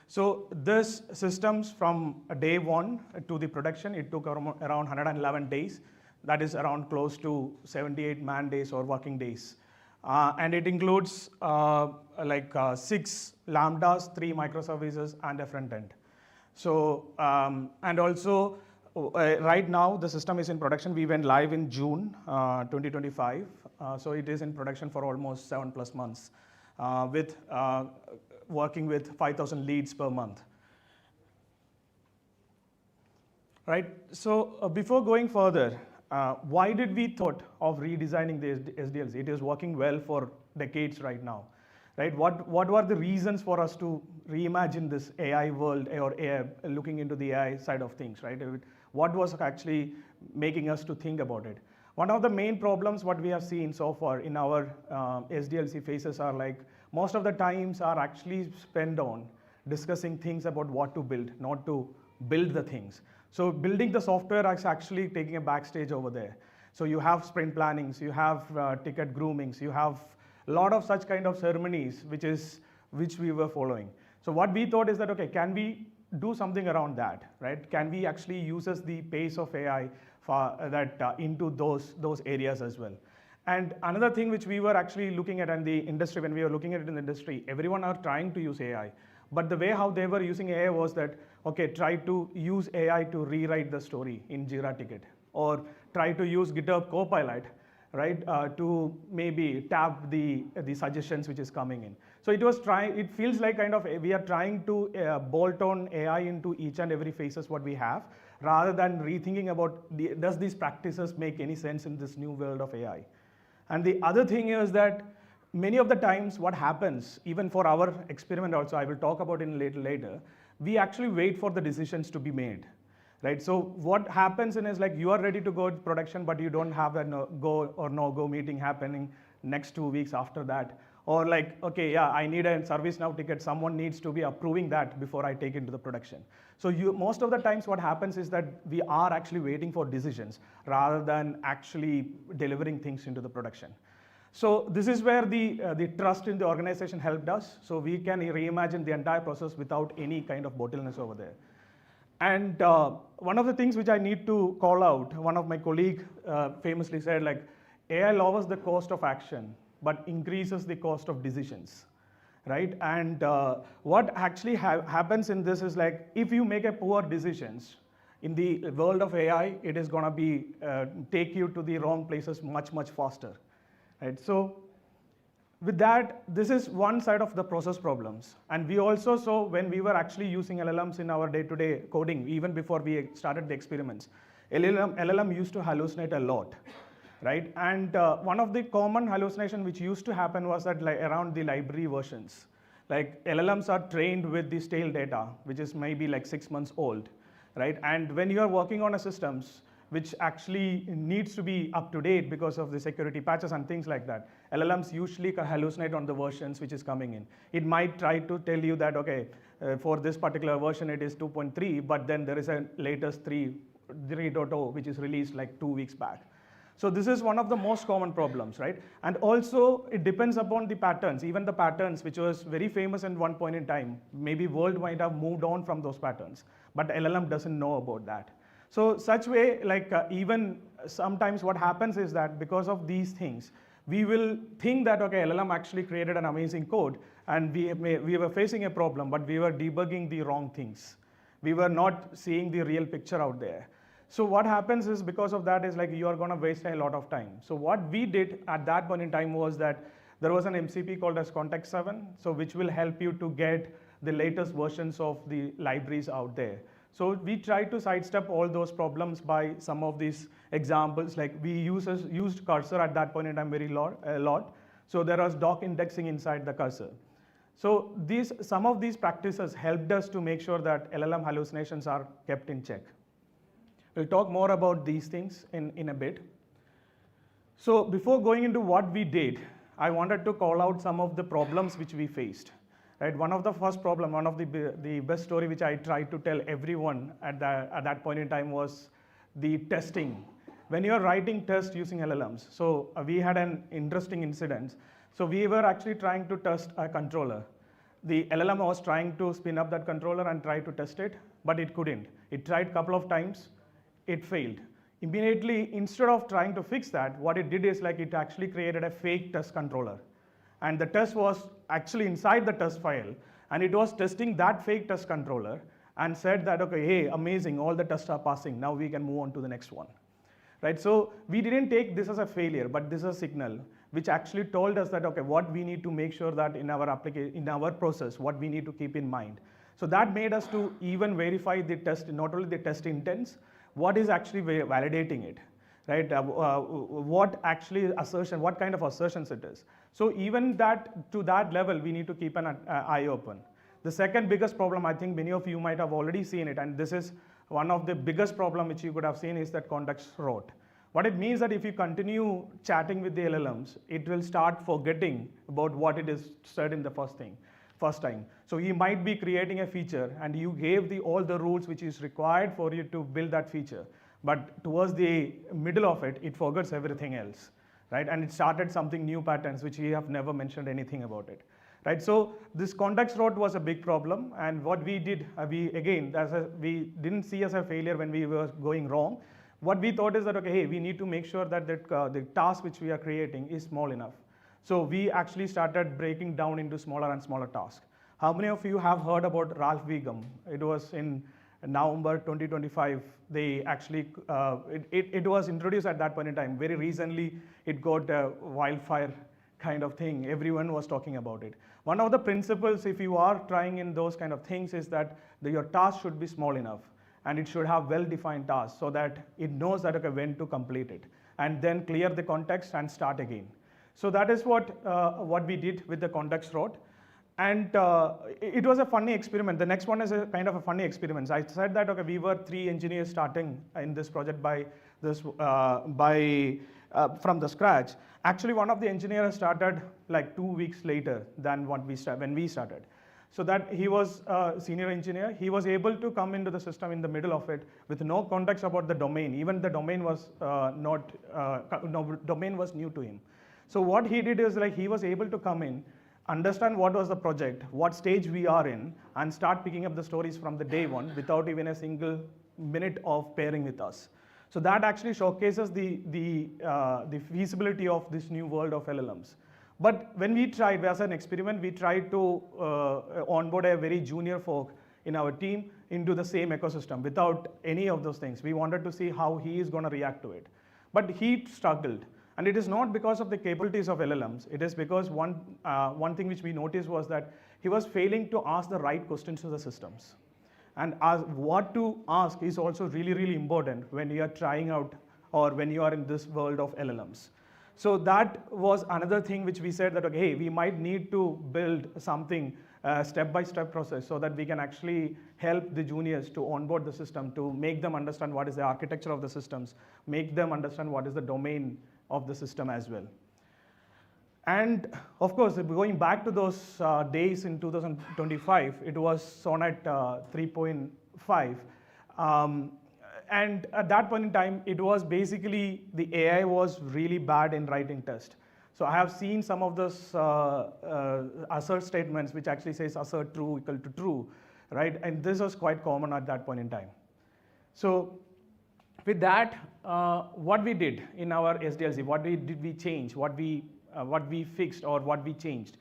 M: So this systems from day one to the production, it took around 111 days. That is around close to 78 man days or working days. And it includes 6 Lambdas, 3 microservices, and a front end. So, and also right now the system is in production. We went live in June 2025. So it is in production for almost 7+ months with working with 5,000 leads per month. Right, so before going further, why did we thought of redesigning the SDLC? It is working well for decades right now, right? What were the reasons for us to reimagine this AI world or looking into the AI side of things, right? What was actually making us to think about it? One of the main problems what we have seen so far in our SDLC phases are most of the times are actually spent on discussing things about what to build, not to build the things. So building the software is actually taking a backstage over there. So you have sprint plannings, you have ticket groomings, you have a lot of such kind of ceremonies which we were following. So what we thought is that, okay, can we do something around that, right? Can we actually use the pace of AI for that into those areas as well? And another thing which we were actually looking at in the industry, when we were looking at it in the industry, everyone are trying to use AI. But the way how they were using AI was that, okay, try to use AI to rewrite the story in Jira ticket, or try to use GitHub Copilot, right, to maybe tap the suggestions which is coming in. So it feels like kind of we are trying to bolt on AI into each and every phases what we have, rather than rethinking about does these practices make any sense in this new world of AI. And the other thing is that many of the times what happens, even for our experiment also, I will talk about it later, we actually wait for the decisions to be made. Right, so what happens is like you are ready to go to production, but you don't have a go or no go meeting happening next 2 weeks after that. Or like, okay, yeah, I need a ServiceNow ticket. Someone needs to be approving that before I take it into the production. So most of the times what happens is that we are actually waiting for decisions rather than actually delivering things into the production. So this is where the trust in the organization helped us. So we can reimagine the entire process without any kind of bottlenecks over there. And one of the things which I need to call out, one of my colleagues famously said, like, AI lowers the cost of action, but increases the cost of decisions, right? And what actually happens in this is like, if you make a poor decisions, in the world of AI, it is gonna be take you to the wrong places much, much faster, right? So with that, this is one side of the process problems. And we also saw when we were actually using LLMs in our day-to-day coding, even before we started the experiments, LLM used to hallucinate a lot, right? And one of the common hallucination which used to happen was that like around the library versions. Like LLMs are trained with the stale data, which is maybe like 6 months old, right? And when you are working on a systems, which actually needs to be up to date because of the security patches and things like that, LLMs usually hallucinate on the versions which is coming in. It might try to tell you that, okay, for this particular version it is 2.3, but then there is a latest 3.0 which is released like 2 weeks back. So this is one of the most common problems, right? And also it depends upon the patterns, even the patterns which was very famous at one point in time, maybe world might have moved on from those patterns, but LLM doesn't know about that. So such way, like even sometimes what happens is that because of these things, we will think that, okay, LLM actually created an amazing code and we were facing a problem, but we were debugging the wrong things. We were not seeing the real picture out there. So what happens is because of that is like you are gonna waste a lot of time. So what we did at that point in time was that there was an MCP called as Context 7, so which will help you to get the latest versions of the libraries out there. So we try to sidestep all those problems by some of these examples, like we used cursor at that point in time a lot. So there was doc indexing inside the cursor. So some of these practices helped us to make sure that LLM hallucinations are kept in check. We'll talk more about these things in a bit. So before going into what we did, I wanted to call out some of the problems which we faced. Right, one of the first problem, one of the best story which I tried to tell everyone at that point in time was the testing. When you are writing tests using LLMs, so we had an interesting incident. So we were actually trying to test a controller. The LLM was trying to spin up that controller and try to test it, but it couldn't. It tried a couple of times, it failed. Immediately, instead of trying to fix that, what it did is like it actually created a fake test controller. And the test was actually inside the test file, and it was testing that fake test controller and said that, okay, hey, amazing, all the tests are passing, now we can move on to the next one. Right, so we didn't take this as a failure, but this is a signal which actually told us that, okay, what we need to make sure that in our application, in our process, what we need to keep in mind. So that made us to even verify the test, not only the test intents, what is actually validating it. Right? What actually assertion, what kind of assertions it is. So even that, to that level, we need to keep an eye open. The second biggest problem, I think many of you might have already seen it, and this is one of the biggest problem which you could have seen is that context rot. What it means that if you continue chatting with the LLMs, it will start forgetting about what it is said in the first time. So you might be creating a feature and you gave all the rules which is required for you to build that feature. But towards the middle of it, it forgets everything else, right? And it started something new patterns, which we have never mentioned anything about it, right? So this context rot was a big problem. And what we did, we didn't see as a failure when we were going wrong. What we thought is that, okay, hey, we need to make sure that the task which we are creating is small enough. So we actually started breaking down into smaller and smaller tasks. How many of you have heard about Ralph Wiggum? It was in November 2025, they actually, it was introduced at that point in time. Very recently, it got a wildfire kind of thing. Everyone was talking about it. One of the principles, if you are trying in those kind of things, is that your task should be small enough, and it should have well-defined tasks so that it knows that, okay, when to complete it, and then clear the context and start again. So that is what we did with the context route. And it was a funny experiment. The next one is a kind of a funny experiment. I said that, okay, we were 3 engineers starting in this project from the scratch. Actually, one of the engineers started like 2 weeks later than when we started. So that he was a senior engineer. He was able to come into the system in the middle of it with no context about the domain. Even the domain was domain was new to him. So what he did is like he was able to come in, understand what was the project, what stage we are in, and start picking up the stories from the day one without even a single minute of pairing with us. So that actually showcases the feasibility of this new world of LLMs. But when we tried, as an experiment, we tried to onboard a very junior folk in our team into the same ecosystem without any of those things. We wanted to see how he is going to react to it. But he struggled. And it is not because of the capabilities of LLMs. It is because one thing which we noticed was that he was failing to ask the right questions to the systems. And what to ask is also really, really important when you are trying out or when you are in this world of LLMs. So that was another thing which we said that, okay, hey, we might need to build something step-by-step process so that we can actually help the juniors to onboard the system, to make them understand what is the architecture of the systems, make them understand what is the domain of the system as well. And of course, going back to those days in 2025, it was Sonnet 3.5. And at that point in time, it was basically the AI was really bad in writing tests. So I have seen some of those assert statements which actually says assert true equal to true, right? And this was quite common at that point in time. So with that, what we did in our SDLC, did we change, what we fixed or what we changed.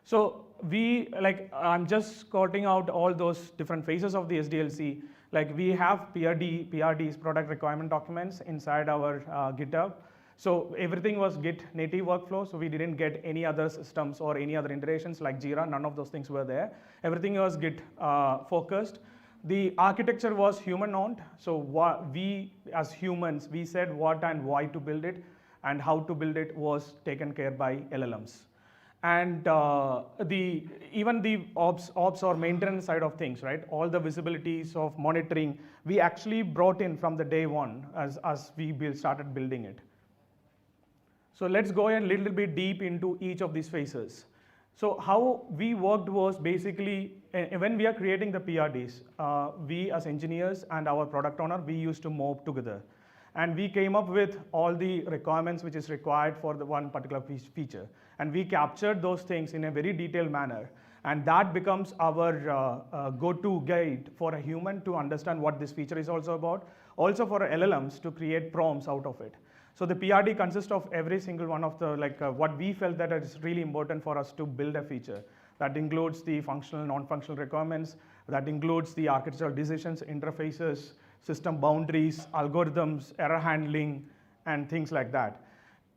M: So I'm just scouting out all those different phases of the SDLC. Like we have PRDs, product requirement documents, inside our GitHub. So everything was Git native workflow, so we didn't get any other systems or any other integrations like Jira, none of those things were there. Everything was Git focused. The architecture was human-owned, so we as humans, we said what and why to build it, and how to build it was taken care by LLMs. And even the ops or maintenance side of things, right? All the visibilities of monitoring, we actually brought in from the day one as we started building it. So let's go a little bit deep into each of these phases. So how we worked was basically, when we are creating the PRDs, we as engineers and our product owner, we used to mob together. And we came up with all the requirements which is required for the one particular feature. And we captured those things in a very detailed manner. And that becomes our go-to guide for a human to understand what this feature is also about. Also for LLMs to create prompts out of it. So the PRD consists of every single one of the, what we felt that is really important for us to build a feature. That includes the functional, non-functional requirements. That includes the architectural decisions, interfaces, system boundaries, algorithms, error handling, and things like that.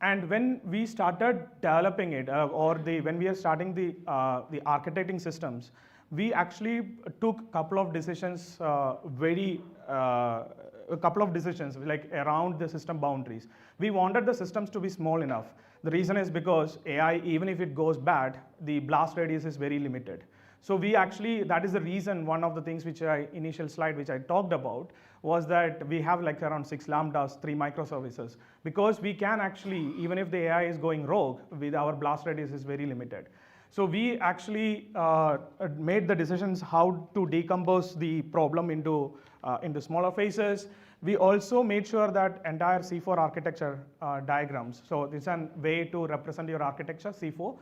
M: And when we started developing it, when we are starting the architecting systems, we actually took a couple of decisions, like around the system boundaries. We wanted the systems to be small enough. The reason is because AI, even if it goes bad, the blast radius is very limited. So we actually, that is the reason, one of the things which initial slide which I talked about was that we have like around 6 lambdas, 3 microservices, because we can actually, even if the AI is going rogue, with our blast radius is very limited. So we actually made the decisions how to decompose the problem into smaller phases. We also made sure that entire C4 architecture diagrams. So this is a way to represent your architecture, C4.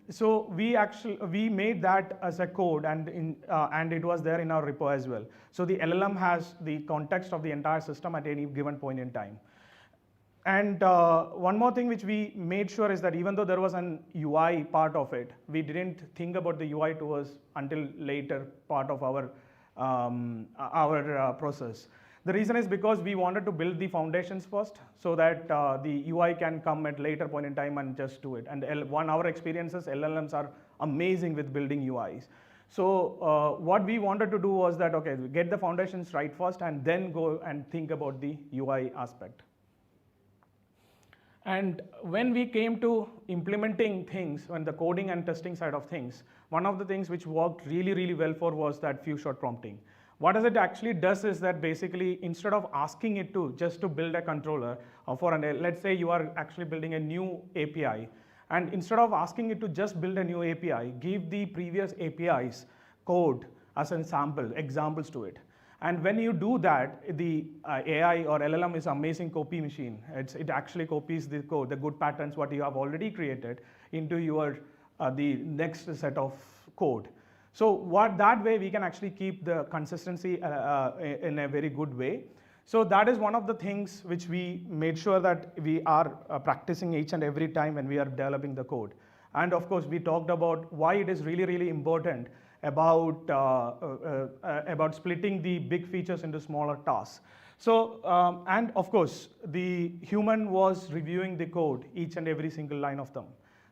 M: So we made that as a code, and it was there in our repo as well. So the LLM has the context of the entire system at any given point in time. And one more thing which we made sure is that even though there was an UI part of it, we didn't think about the UI towards until later part of our process. The reason is because we wanted to build the foundations first so that the UI can come at later point in time and just do it. And our experiences, LLMs are amazing with building UIs. So what we wanted to do was that, okay, get the foundations right first and then go and think about the UI aspect. And when we came to implementing things, on the coding and testing side of things, one of the things which worked really, really well for was that few shot prompting. What does it actually does is that basically instead of asking it to just to build a controller for let's say you are actually building a new API, and instead of asking it to just build a new API, give the previous APIs code as an sample, examples to it. And when you do that, the AI or LLM is amazing copy machine. It actually copies the code, the good patterns what you have already created into your the next set of code. So that way we can actually keep the consistency in a very good way. So that is one of the things which we made sure that we are practicing each and every time when we are developing the code. And of course, we talked about why it is really, really important about splitting the big features into smaller tasks. So, and of course, the human was reviewing the code, each and every single line of them.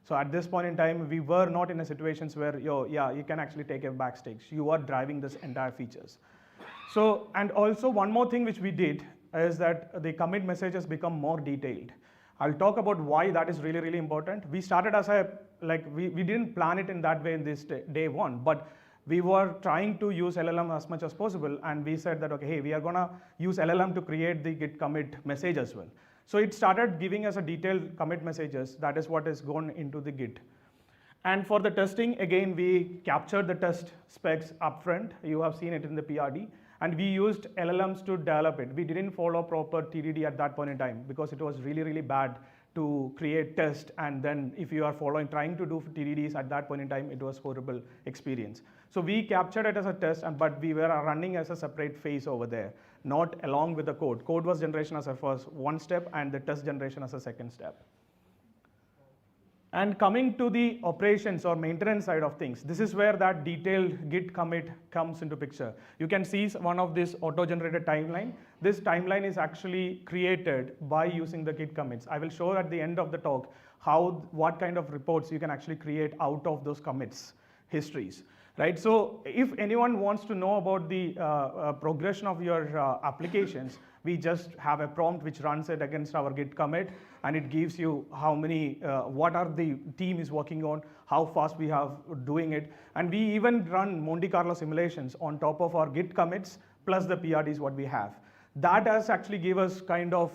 M: So at this point in time, we were not in a situations where, you can actually take a backstage. You are driving this entire features. So, and also one more thing which we did is that the commit messages become more detailed. I'll talk about why that is really, really important. We started as we didn't plan it in that way in this day one, but we were trying to use LLM as much as possible, and we said that, okay, hey, we are gonna use LLM to create the git commit message as well. So it started giving us a detailed commit messages. That is what is gone into the Git. And for the testing, again, we captured the test specs upfront. You have seen it in the PRD. And we used LLMs to develop it. We didn't follow proper TDD at that point in time because it was really, really bad to create test. And then if you are trying to do TDDs at that point in time, it was horrible experience. So we captured it as a test, but we were running as a separate phase over there, not along with the code. Code was generation as a first one step and the test generation as a second step. And coming to the operations or maintenance side of things, this is where that detailed git commit comes into picture. You can see one of this auto-generated timeline. This timeline is actually created by using the git commits. I will show at the end of the talk what kind of reports you can actually create out of those commits histories. Right? So if anyone wants to know about the progression of your applications, we just have a prompt which runs it against our git commit, and it gives you how many, what are the team is working on, how fast we have doing it. And we even run Monte Carlo simulations on top of our git commits plus the PRDs what we have. That has actually give us kind of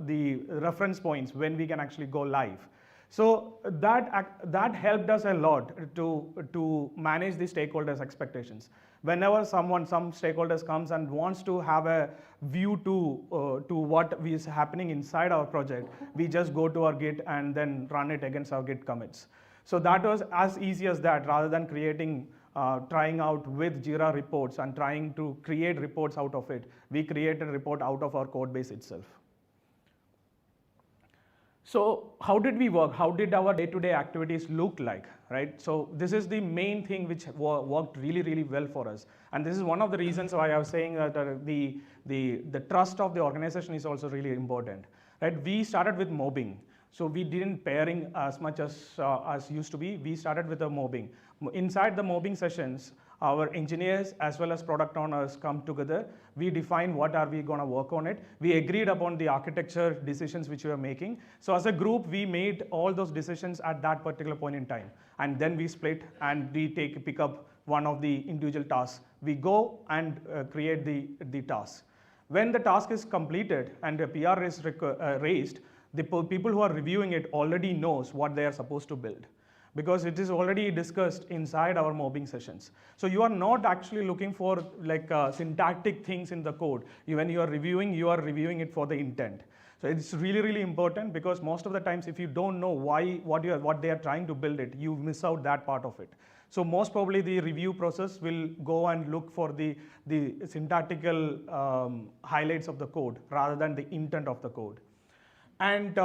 M: the reference points when we can actually go live. So that helped us a lot to manage the stakeholders' expectations. Whenever some stakeholders comes and wants to have a view to what is happening inside our project, we just go to our Git and then run it against our Git commits. So that was as easy as that, rather than trying out with Jira reports and trying to create reports out of it. We created a report out of our code base itself. So how did we work? How did our day-to-day activities look like, right? So this is the main thing which worked really, really well for us. And this is one of the reasons why I was saying that the trust of the organization is also really important, right? We started with mobbing. So we didn't pairing as much as used to be. We started with the mobbing. Inside the mobbing sessions, our engineers as well as product owners come together. We define what are we going to work on it. We agreed upon the architecture decisions which we are making. So as a group, we made all those decisions at that particular point in time. And then we split and we pick up one of the individual tasks. We go and create the task. When the task is completed and a PR is raised, the people who are reviewing it already knows what they are supposed to build, because it is already discussed inside our mobbing sessions. So you are not actually looking for syntactic things in the code. When you are reviewing it for the intent. So it's really, really important, because most of the times if you don't know what they are trying to build it, you miss out that part of it. So most probably the review process will go and look for the syntactical highlights of the code rather than the intent of the code. And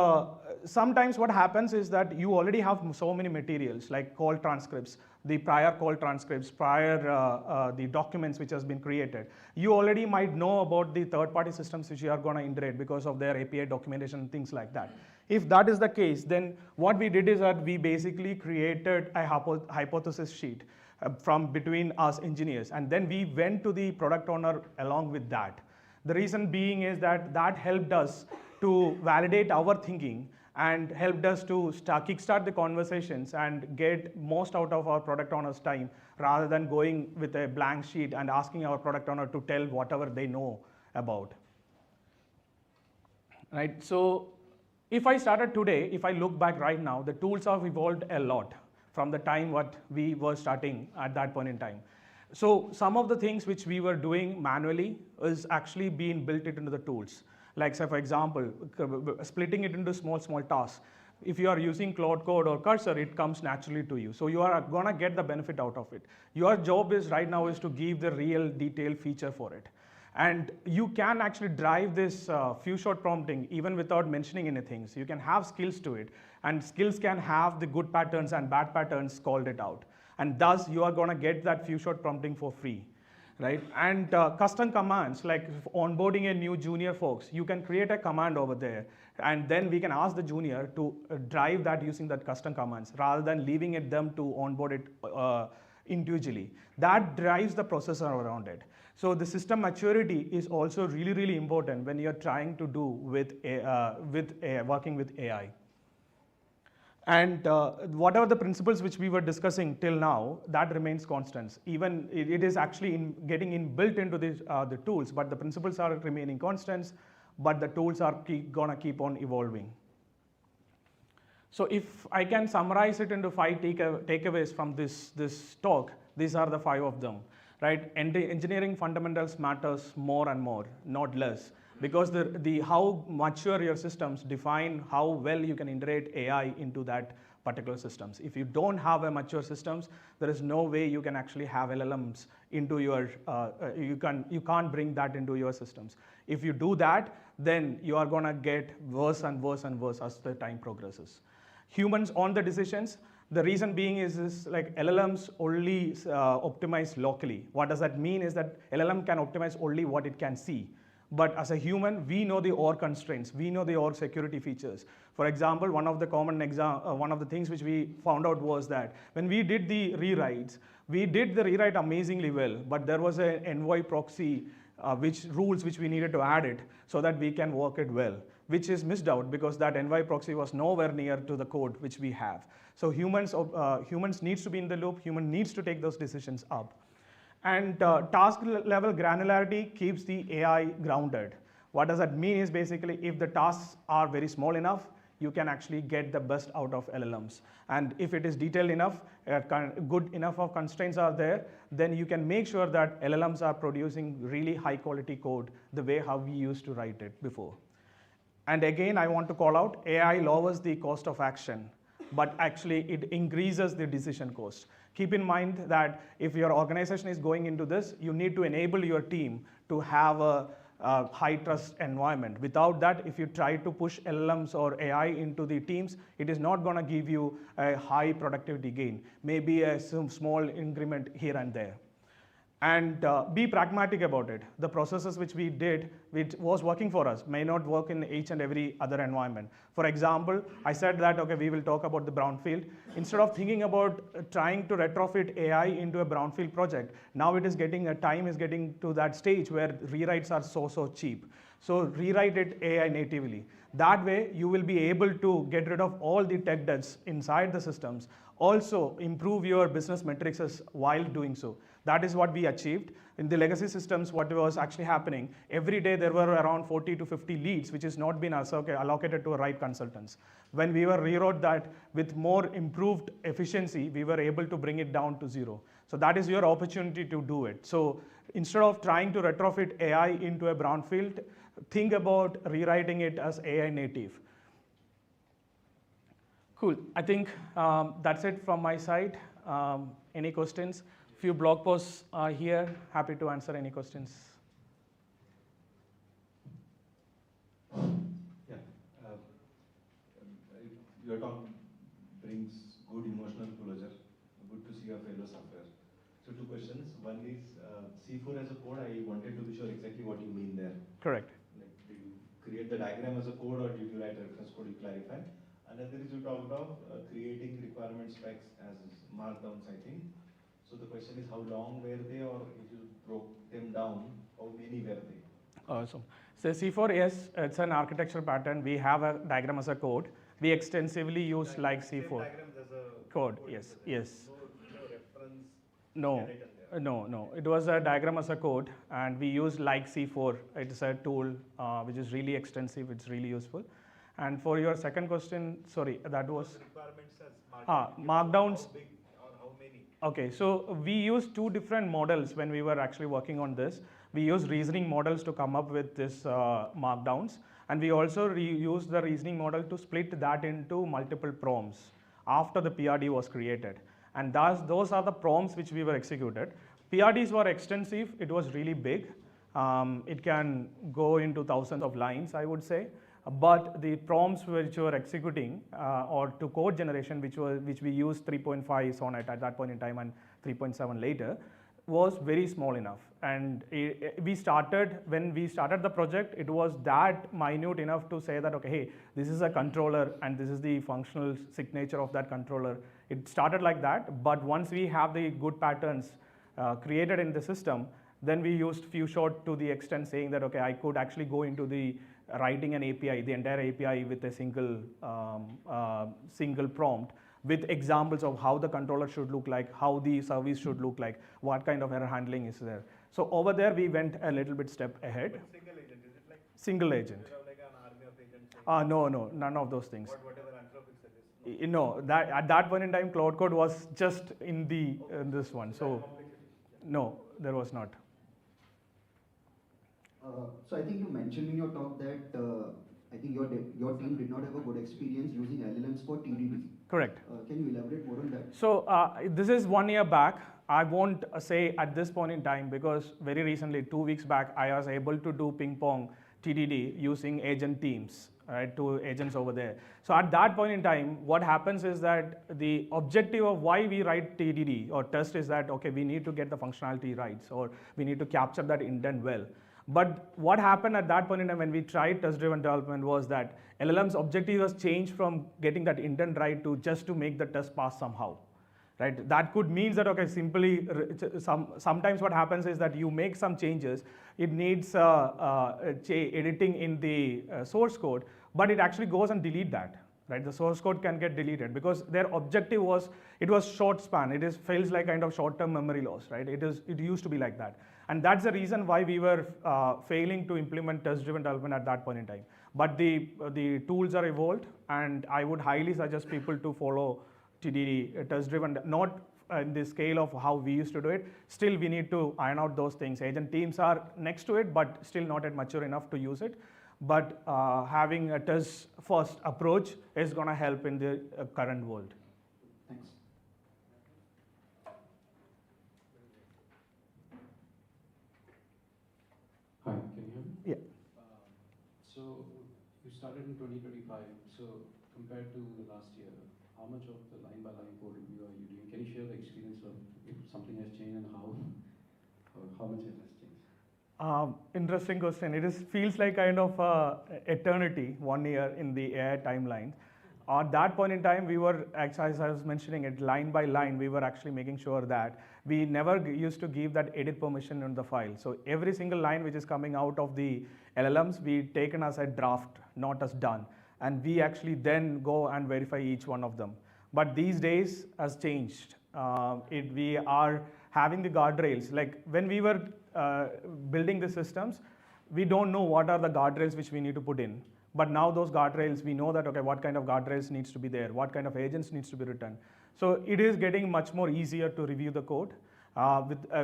M: sometimes what happens is that you already have so many materials like call transcripts, the prior call transcripts, the documents which has been created. You already might know about the third-party systems which you are going to integrate because of their API documentation and things like that. If that is the case, then what we did is that we basically created a hypothesis sheet from between us engineers, and then we went to the product owner along with that. The reason being is that helped us to validate our thinking and helped us to kickstart the conversations and get most out of our product owner's time rather than going with a blank sheet and asking our product owner to tell whatever they know about. Right, so if I started today, if I look back right now, the tools have evolved a lot from the time what we were starting at that point in time. So some of the things which we were doing manually is actually being built into the tools. Like say for example, splitting it into small tasks. If you are using Cloud Code or Cursor, it comes naturally to you. So you are gonna get the benefit out of it. Your job is right now is to give the real detailed feature for it. And you can actually drive this few shot prompting even without mentioning anything. So you can have skills to it, and skills can have the good patterns and bad patterns called it out. And thus you are gonna get that few shot prompting for free. Right? And custom commands, like onboarding a new junior folks, you can create a command over there, and then we can ask the junior to drive that using that custom commands rather than leaving it them to onboard it individually. That drives the processor around it. So the system maturity is also really, really important when you're trying to do with working with AI. And whatever the principles which we were discussing till now, that remains constant. Even it is actually getting built into the tools, but the principles are remaining constant, but the tools are gonna keep on evolving. So if I can summarize it into 5 takeaways from this talk, these are the 5 of them. Right? Engineering fundamentals matters more and more, not less. Because the how mature your systems define how well you can integrate AI into that particular systems. If you don't have a mature systems, there is no way you can actually have LLMs into your, you can't bring that into your systems. If you do that, then you are gonna get worse and worse and worse as the time progresses. Humans on the decisions, the reason being is like LLMs only optimize locally. What does that mean is that LLM can optimize only what it can see. But as a human, we know the OR constraints, we know the OR security features. For example, one of the things which we found out was that when we did the rewrites, we did the rewrite amazingly well, but there was an envoy proxy rules which we needed to add it so that we can work it well, which is missed out because that envoy proxy was nowhere near to the code which we have. So humans needs to be in the loop, human needs to take those decisions up. And task level granularity keeps the AI grounded. What does that mean is basically if the tasks are very small enough, you can actually get the best out of LLMs. And if it is detailed enough, good enough of constraints are there, then you can make sure that LLMs are producing really high quality code the way how we used to write it before. And again, I want to call out, AI lowers the cost of action, but actually it increases the decision cost. Keep in mind that if your organization is going into this, you need to enable your team to have a high trust environment. Without that, if you try to push LLMs or AI into the teams, it is not gonna give you a high productivity gain, maybe some small increment here and there. And be pragmatic about it. The processes which we did, which was working for us, may not work in each and every other environment. For example, I said that, okay, we will talk about the brownfield. Instead of thinking about trying to retrofit AI into a brownfield project, now it is time is getting to that stage where rewrites are so cheap. So rewrite it AI natively. That way, you will be able to get rid of all the tech debts inside the systems. Also, improve your business metrics while doing so. That is what we achieved. In the legacy systems, what was actually happening, every day there were around 40 to 50 leads, which is not been allocated to right consultants. When we rewrote that with more improved efficiency, we were able to bring it down to 0. So that is your opportunity to do it. So instead of trying to retrofit AI into a brownfield, think about rewriting it as AI native. Cool, I think that's it from my side. Any questions? Few blog posts are here, happy to answer any questions.
G: Yeah, your talk brings good emotional closure. Good to see a fellow software. So 2 questions. One is C4 as a code. I wanted to be sure exactly what you mean there.
M: Correct.
G: Like, did you create the diagram as a code or did you write reference code? You clarify. Another is you talked of creating requirement specs as markdowns, I think. So the question is, how long were they, or if you broke them down, how many were they?
M: Awesome. So C4, yes, it's an architecture pattern. We have a diagram as a code, we extensively use like
G: Same
M: C4
G: diagram, there's a
M: code.
G: code
M: Yes,
G: into there.
M: yes.
G: No reference
M: No,
G: skeleton there.
M: no. It was a diagram as a code, and we use like C4. It's a tool which is really extensive. It's really useful. And for your second question, sorry, that was
G: Requirements as
M: markdowns.
G: How big or how many?
M: Okay, so we use two different models when we were actually working on this. We use reasoning models to come up with this markdowns, and we also use the reasoning model to split that into multiple prompts after the PRD was created. And those are the prompts which we were executed. PRDs were extensive. It was really big. It can go into thousands of lines, I would say. But the prompts which were executing or to code generation, which we used 3.5 Sonnet at that point in time and 3.7 later, was very small enough. And when we started the project, it was that minute enough to say that, okay, hey, this is a controller and this is the functional signature of that controller. It started like that, but once we have the good patterns created in the system, then we used few short to the extent saying that, okay, I could actually go into the writing an API, the entire API with a single prompt with examples of how the controller should look like, how the service should look like, what kind of error handling is there. So over there, we went a little bit step ahead.
G: But single agent, is it like?
M: Single agent.
G: You have like an army of agents?
M: No, none of those things.
G: Whatever Anthropic suggests?
M: No, at that point in time, Cloud Code was just in this one. So no, there was not.
N: So I think you mentioned in your talk that I think your team did not have a good experience using LLMs for TDD.
M: Correct.
N: Can you elaborate more on that?
M: So this is 1 year back. I won't say at this point in time because very recently, 2 weeks back, I was able to do ping pong TDD using agent teams, right, 2 agents over there. So at that point in time, what happens is that the objective of why we write TDD or test is that, okay, we need to get the functionality right, or we need to capture that intent well. But what happened at that point in time when we tried test-driven development was that LLM's objective was changed from getting that intent right to just to make the test pass somehow, right? That could mean that, okay, simply, sometimes what happens is that you make some changes, it needs editing in the source code, but it actually goes and delete that, right? The source code can get deleted because their objective was, it was short span, feels like kind of short-term memory loss, right? It used to be like that. And that's the reason why we were failing to implement test-driven development at that point in time. But the tools are evolved, and I would highly suggest people to follow TDD, test-driven, not in the scale of how we used to do it. Still, we need to iron out those things. Agent teams are next to it, but still not yet mature enough to use it. But having a test-first approach is going to help in the current world.
N: Thanks.
H: Hi, can you hear me?
M: Yeah.
H: So you started in 2025. So compared to the last year, how much of the line-by-line code review are you doing? Can you share the experience of if something has changed and how much it has changed?
M: Interesting question. Feels like kind of eternity, 1 year in the AI timeline. At that point in time, we were, as I was mentioning it, line by line, we were actually making sure that we never used to give that edit permission in the file. So every single line which is coming out of the LLMs, we taken as a draft, not as done. And we actually then go and verify each one of them. But these days has changed. We are having the guardrails. Like when we were building the systems, we don't know what are the guardrails which we need to put in. But now those guardrails, we know that, okay, what kind of guardrails needs to be there, what kind of agents needs to be written. So it is getting much more easier to review the code.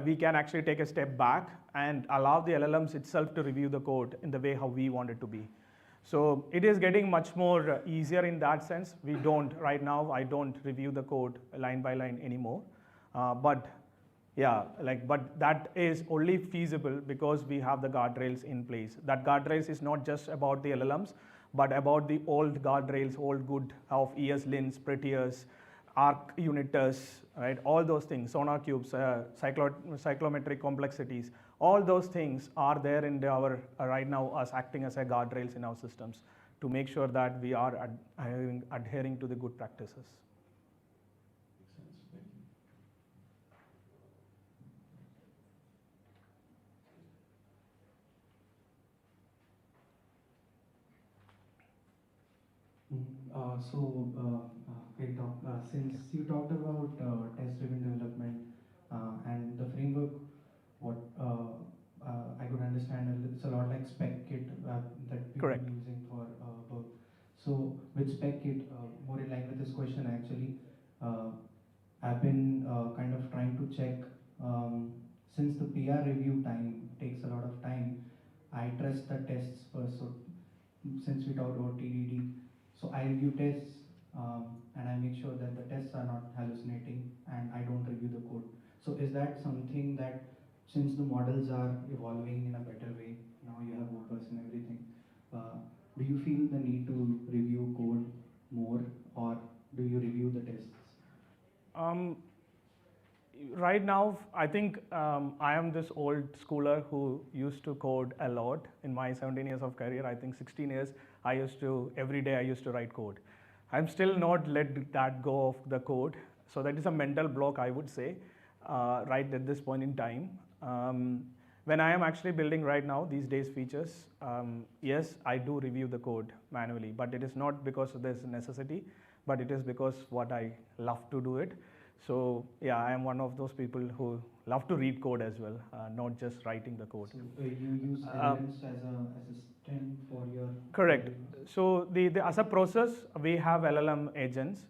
M: We can actually take a step back and allow the LLMs itself to review the code in the way how we want it to be. So it is getting much more easier in that sense. Right now, I don't review the code line by line anymore. But that is only feasible because we have the guardrails in place. That guardrails is not just about the LLMs, but about the old guardrails, old good of ESLints, Prettiers, arc uniters, right? All those things, sonar cubes, cyclometric complexities, all those things are there in our right now as acting as a guardrails in our systems to make sure that we are adhering to the good practices.
J: Great talk. Since you talked about test-driven development and the framework, what I could understand, it's a lot like SpecKit that people are
M: Correct.
J: using for work. So with SpecKit, more in line with this question actually, I've been kind of trying to check since the PR review time takes a lot of time, I trust the tests first. So since we talked about TDD, so I review tests and I make sure that the tests are not hallucinating and I don't review the code. So is that something that since the models are evolving in a better way, now you have Opus and everything, do you feel the need to review code more or do you review the tests?
M: Right now, I think I am this old schooler who used to code a lot. In my 17 years of career, I think 16 years, every day I used to write code. I'm still not let that go of the code. So that is a mental block, I would say, right at this point in time. When I am actually building right now, these days features, yes, I do review the code manually, but it is not because there's a necessity, but it is because what I love to do it. So yeah, I am one of those people who love to read code as well, not just writing the code.
J: So you use LLMs as a stem for your
M: correct. So as a process, we have LLM agents,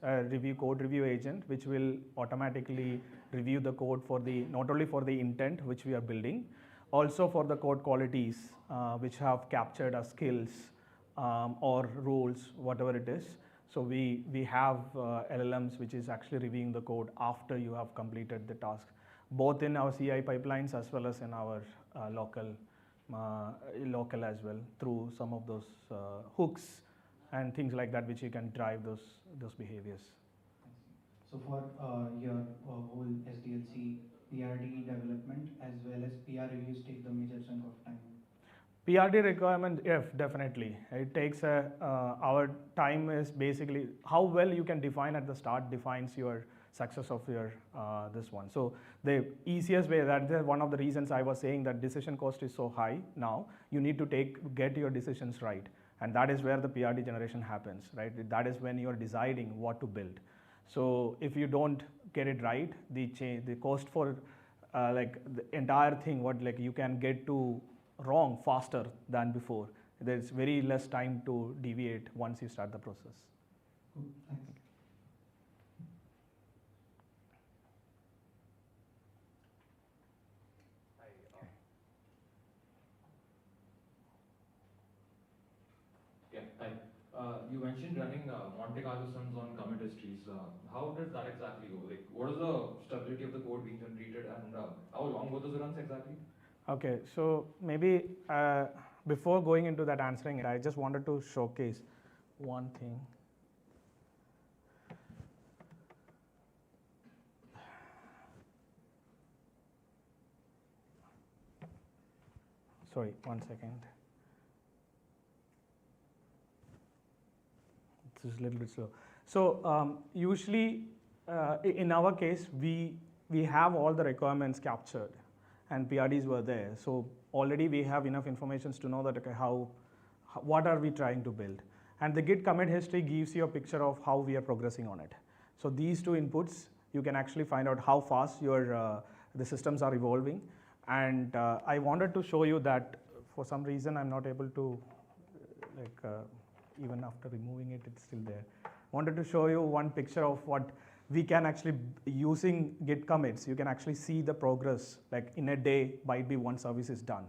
M: code review agent, which will automatically review the code for not only for the intent which we are building, also for the code qualities which have captured as skills or rules, whatever it is. So we have LLMs which is actually reviewing the code after you have completed the task, both in our CI pipelines as well as in our local as well, through some of those hooks and things like that, which you can drive those behaviors.
J: So for your whole SDLC PRD development as well as PR reviews take the major chunk of time.
M: PRD requirement, yes, definitely. It takes our time is basically how well you can define at the start defines your success of your this one. So the easiest way, that is one of the reasons I was saying that decision cost is so high now. You need to get your decisions right, and that is where the PRD generation happens, right? That is when you are deciding what to build. So if you don't get it right, the cost for like the entire thing, you can get to wrong faster than before. There's very less time to deviate once you start the process.
J: Cool. Thanks.
O: Yeah, hi. You mentioned running Monte Carlo sums on commit histories. How does that exactly go? Like, what is the stability of the code being generated, and how long were those runs exactly?
M: Okay, so maybe before going into that answering it, I just wanted to showcase one thing. Sorry, 1 second. This is a little bit slow. So usually in our case, we have all the requirements captured and PRDs were there. So already we have enough information to know that okay, what are we trying to build. And the Git commit history gives you a picture of how we are progressing on it. So these two inputs, you can actually find out how fast the systems are evolving. And I wanted to show you that for some reason I'm not able to, even after removing it, it's still there. Wanted to show you one picture of what we can actually, using Git commits, you can actually see the progress, like in a day, might be one service is done,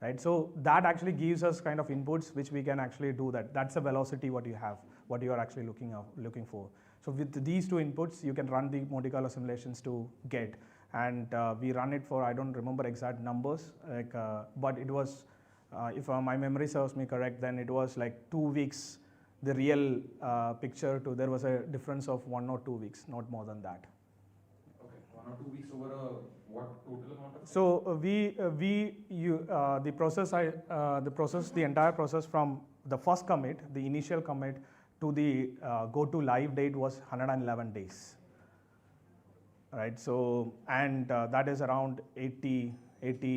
M: right? So that actually gives us kind of inputs which we can actually do that. That's the velocity what you have, what you are actually looking for. So with these two inputs, you can run the Monte Carlo simulations to get, and we run it for, I don't remember exact numbers, but it was, if my memory serves me correct, then it was like 2 weeks, the real picture to, there was a difference of 1 or 2 weeks, not more than that.
O: Okay, 1 or 2 weeks over what total amount of?
M: So the entire process from the first commit, the initial commit, to the go to live date was 111 days. Right, so, and that is around 80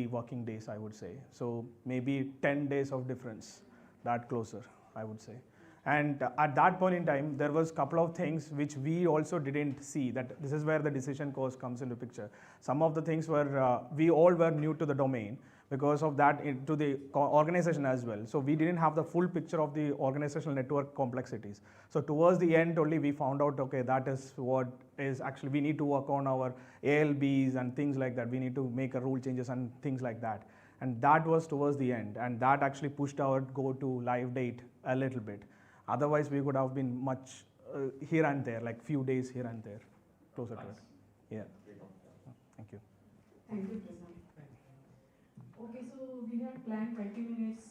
M: working days, I would say. So maybe 10 days of difference, that closer, I would say. And at that point in time, there was a couple of things which we also didn't see, that this is where the decision course comes into picture. Some of the things were, we all were new to the domain, because of that to the organization as well. So we didn't have the full picture of the organizational network complexities. So towards the end only we found out, okay, that is what is actually, we need to work on our ALBs and things like that. We need to make a rule changes and things like that. And that was towards the end, and that actually pushed our go to live date a little bit. Otherwise, we could have been much here and there, like few days here and there, closer to it. Yeah. Thank you.
P: Thank you, Prasad. Okay, so we had planned 20 minutes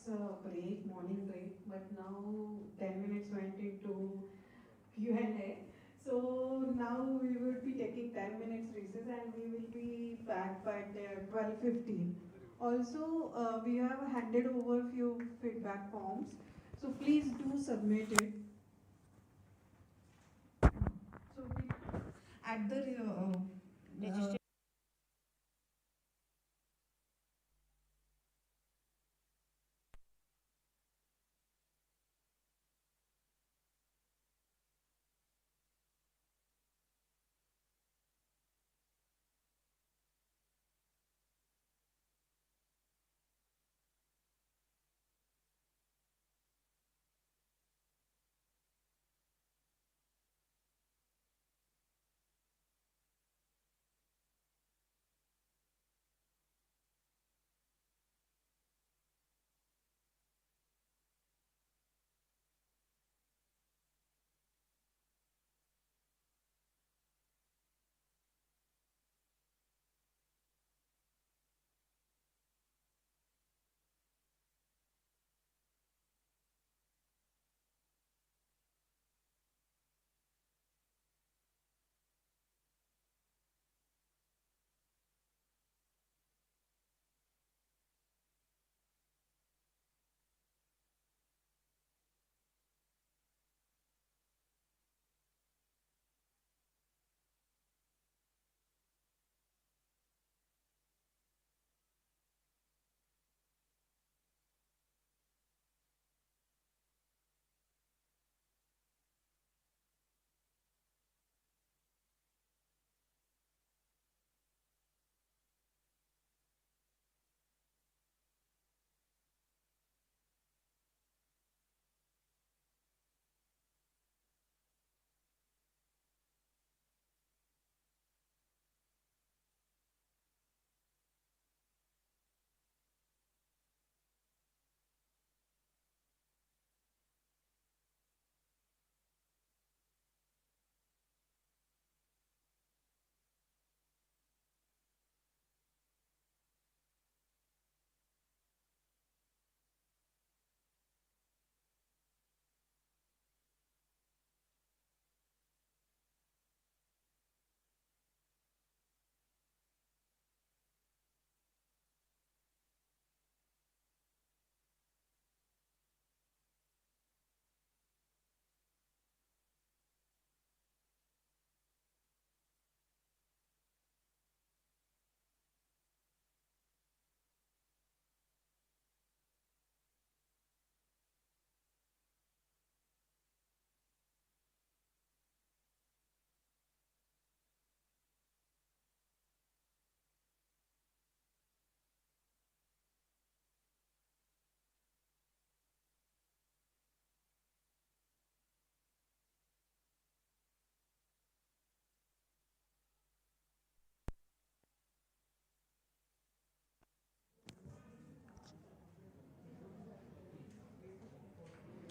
P: break, morning break, but now 10 minutes went into Q&A. So now we will be taking 10 minutes recess and we will be back by 12:15. Also, we have handed over few feedback forms, so please do submit it. So at the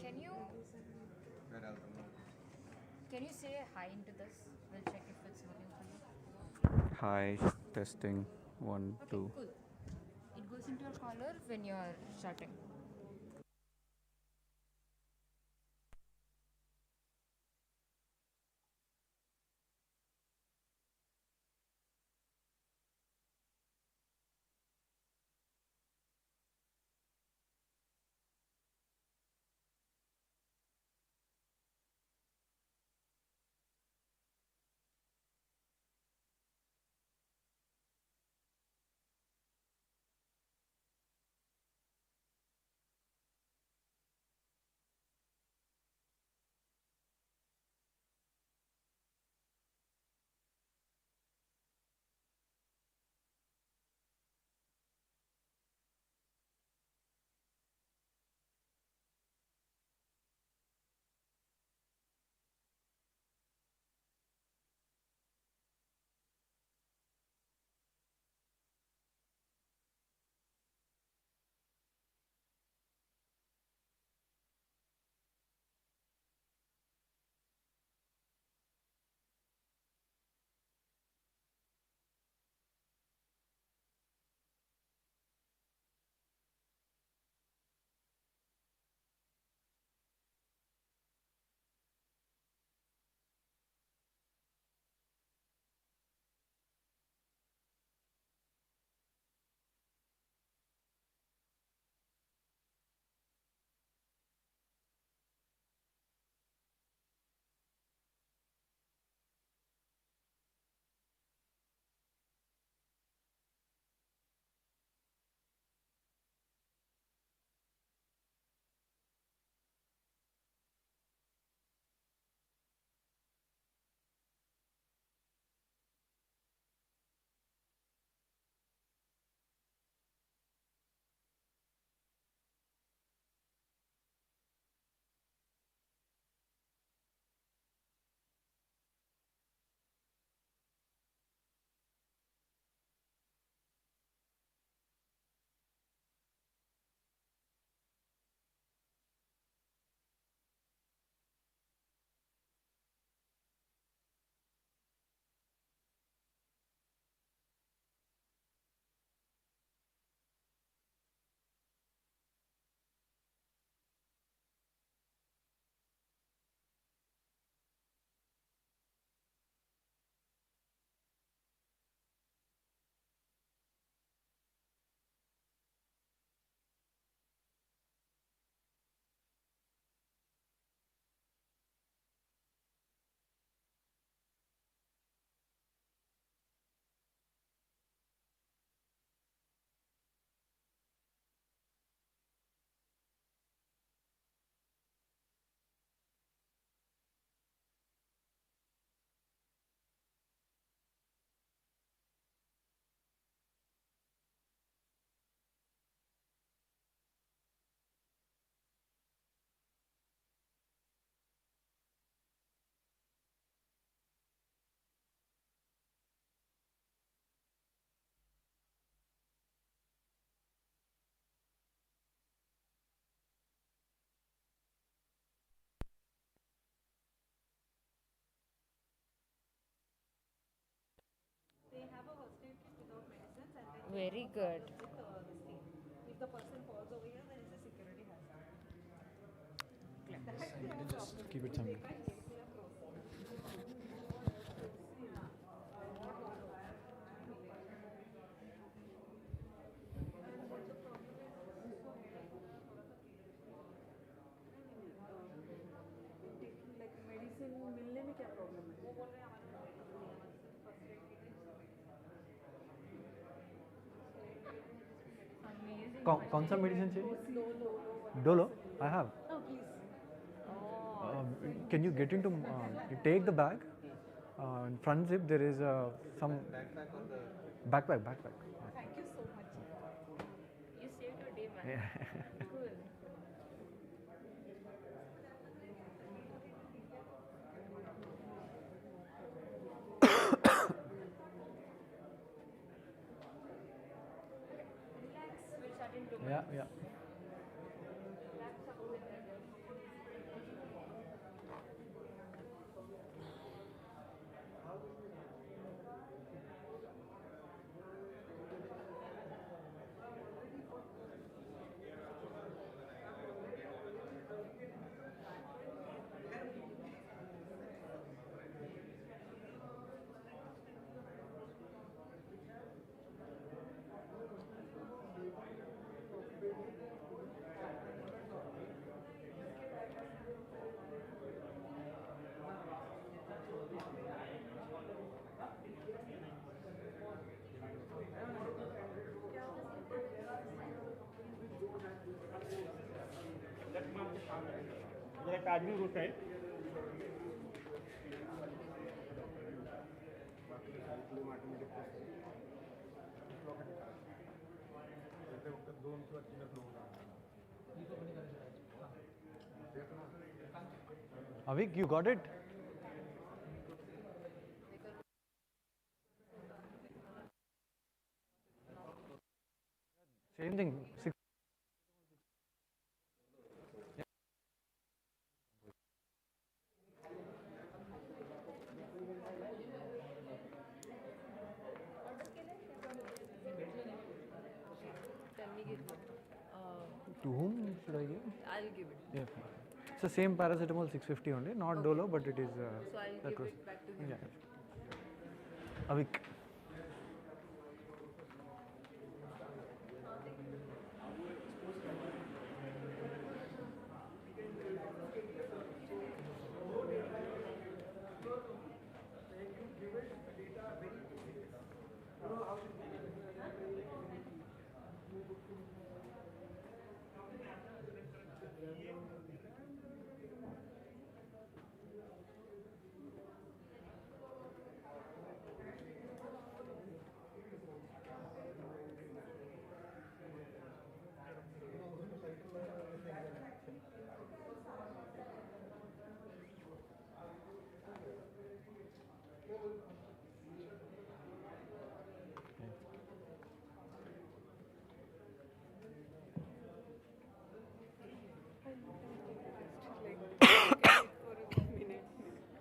C: Can you can you say hi into this? We'll check if it's working for you.
F: Hi, testing. One,
C: Okay,
F: two.
C: cool. It goes into your collar when you're shutting. Very good.
B: If the person falls over here, then it's a security hazard.
Q: Just keep it somewhere.
B: Like medicine मिलने में क्या problem है? वो बोल रहे हैं हमारा
Q: कौन सा मेडिसिन चाहिए? Dolo? I have.
B: Oh, please.
Q: Can you get into? You take the bag. In front zip there is some
L: Backpack or the
Q: backpack.
B: Thank you so much.
C: You saved your day, man.
Q: Yeah.
C: Cool. Relax. We'll start in 2 minutes.
Q: Yeah.
M: Like admin route, right?
Q: Avik, you got it? Same thing. To whom should I give?
C: I'll give it.
Q: Yeah. It's the same paracetamol 650 only, not Dolo, but it is.
C: So I'll
Q: that
C: give
Q: was,
C: it back to him.
Q: Yeah. Avik.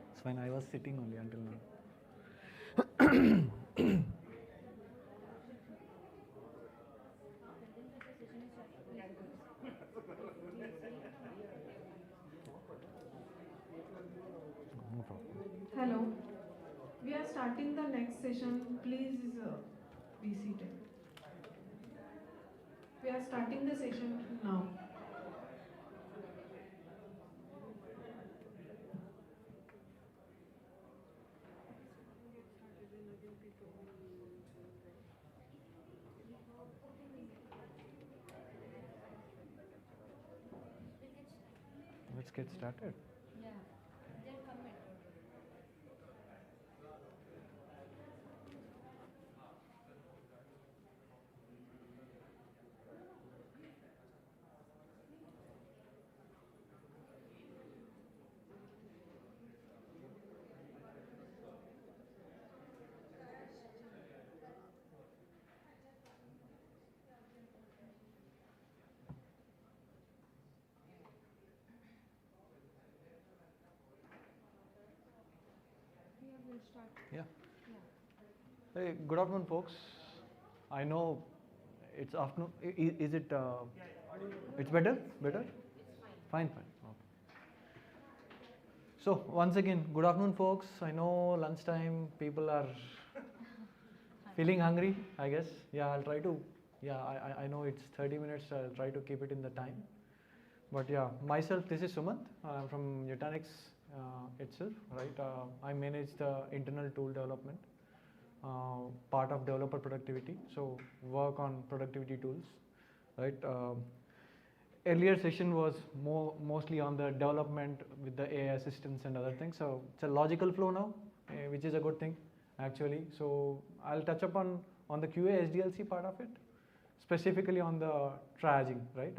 Q: It's fine. I was sitting only until now. No problem.
P: Hello. We are starting the next session. Please be seated. We are starting the session now.
Q: Let's get started.
C: Yeah. They'll come in.
Q: Yeah. Hey, good afternoon, folks. I know it's afternoon. Is it? It's better. Better. Fine. Fine. Okay. So once again, good afternoon, folks. I know lunchtime people are feeling hungry, I guess. Yeah, I'll try to. Yeah, I know it's 30 minutes. I'll try to keep it in the time. But yeah, myself, this is Sumant. I'm from Nutanix itself, right? I manage the internal tool development, part of developer productivity. So work on productivity tools, right? Earlier session was mostly on the development with the AI assistants and other things. So it's a logical flow now, which is a good thing actually. So I'll touch upon the QA SDLC part of it, specifically on the triaging, right?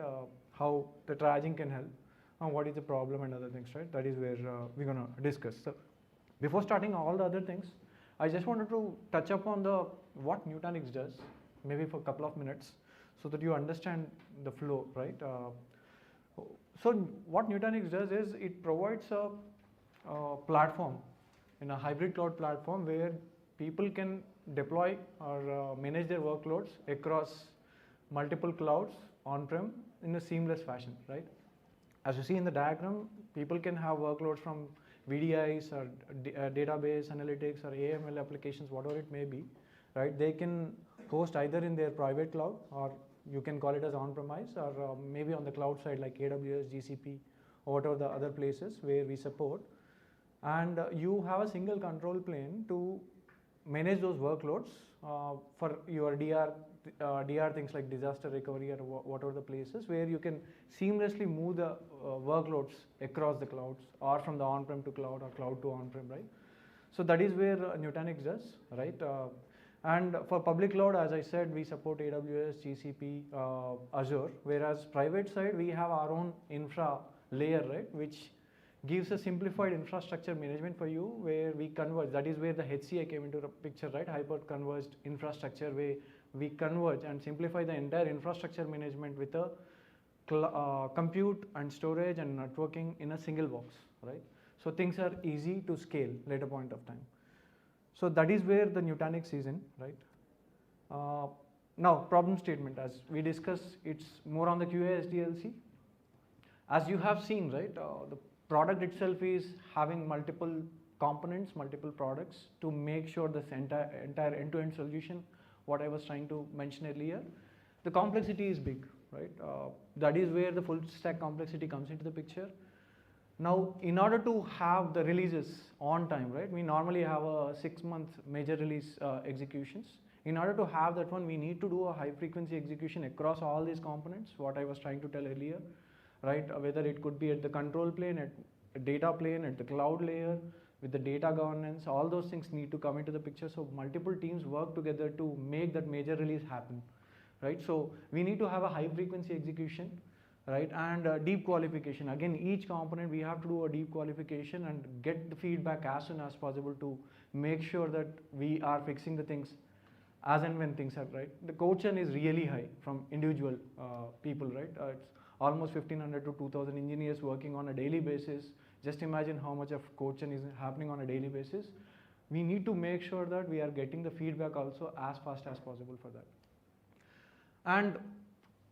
Q: How the triaging can help, and what is the problem and other things, right? That is where we're gonna discuss. So before starting all the other things, I just wanted to touch upon what Nutanix does, maybe for a couple of minutes, so that you understand the flow, right? So what Nutanix does is it provides a platform, in a hybrid cloud platform, where people can deploy or manage their workloads across multiple clouds on-prem in a seamless fashion, right? As you see in the diagram, people can have workloads from VDIs or database analytics or AML applications, whatever it may be, right? They can host either in their private cloud, or you can call it as on-premise, or maybe on the cloud side like AWS, GCP, or whatever the other places where we support. And you have a single control plane to manage those workloads for your DR things like disaster recovery or whatever the places where you can seamlessly move the workloads across the clouds, or from the on-prem to cloud or cloud to on-prem, right? So that is where Nutanix does, right? And for public cloud, as I said, we support AWS, GCP, Azure, whereas private side, we have our own infra layer, right, which gives a simplified infrastructure management for you, where we converge. That is where the HCI came into the picture, right? Hyper-converged infrastructure, where we converge and simplify the entire infrastructure management with a compute and storage and networking in a single box, right? So things are easy to scale later point of time. So that is where the Nutanix is in, right? Now, problem statement, as we discussed, it's more on the QA SDLC. As you have seen, right, the product itself is having multiple components, multiple products to make sure this entire end-to-end solution, what I was trying to mention earlier, the complexity is big, right? That is where the full stack complexity comes into the picture. Now, in order to have the releases on time, right, we normally have a 6-month major release executions. In order to have that one, we need to do a high frequency execution across all these components, what I was trying to tell earlier, right? Whether it could be at the control plane, at a data plane, at the cloud layer, with the data governance, all those things need to come into the picture. So multiple teams work together to make that major release happen, right? So we need to have a high frequency execution, right? And deep qualification. Again, each component we have to do a deep qualification and get the feedback as soon as possible to make sure that we are fixing the things as and when things are right. The code churn is really high from individual people, right? It's almost 1,500 to 2,000 engineers working on a daily basis. Just imagine how much of code churn is happening on a daily basis. We need to make sure that we are getting the feedback also as fast as possible for that. And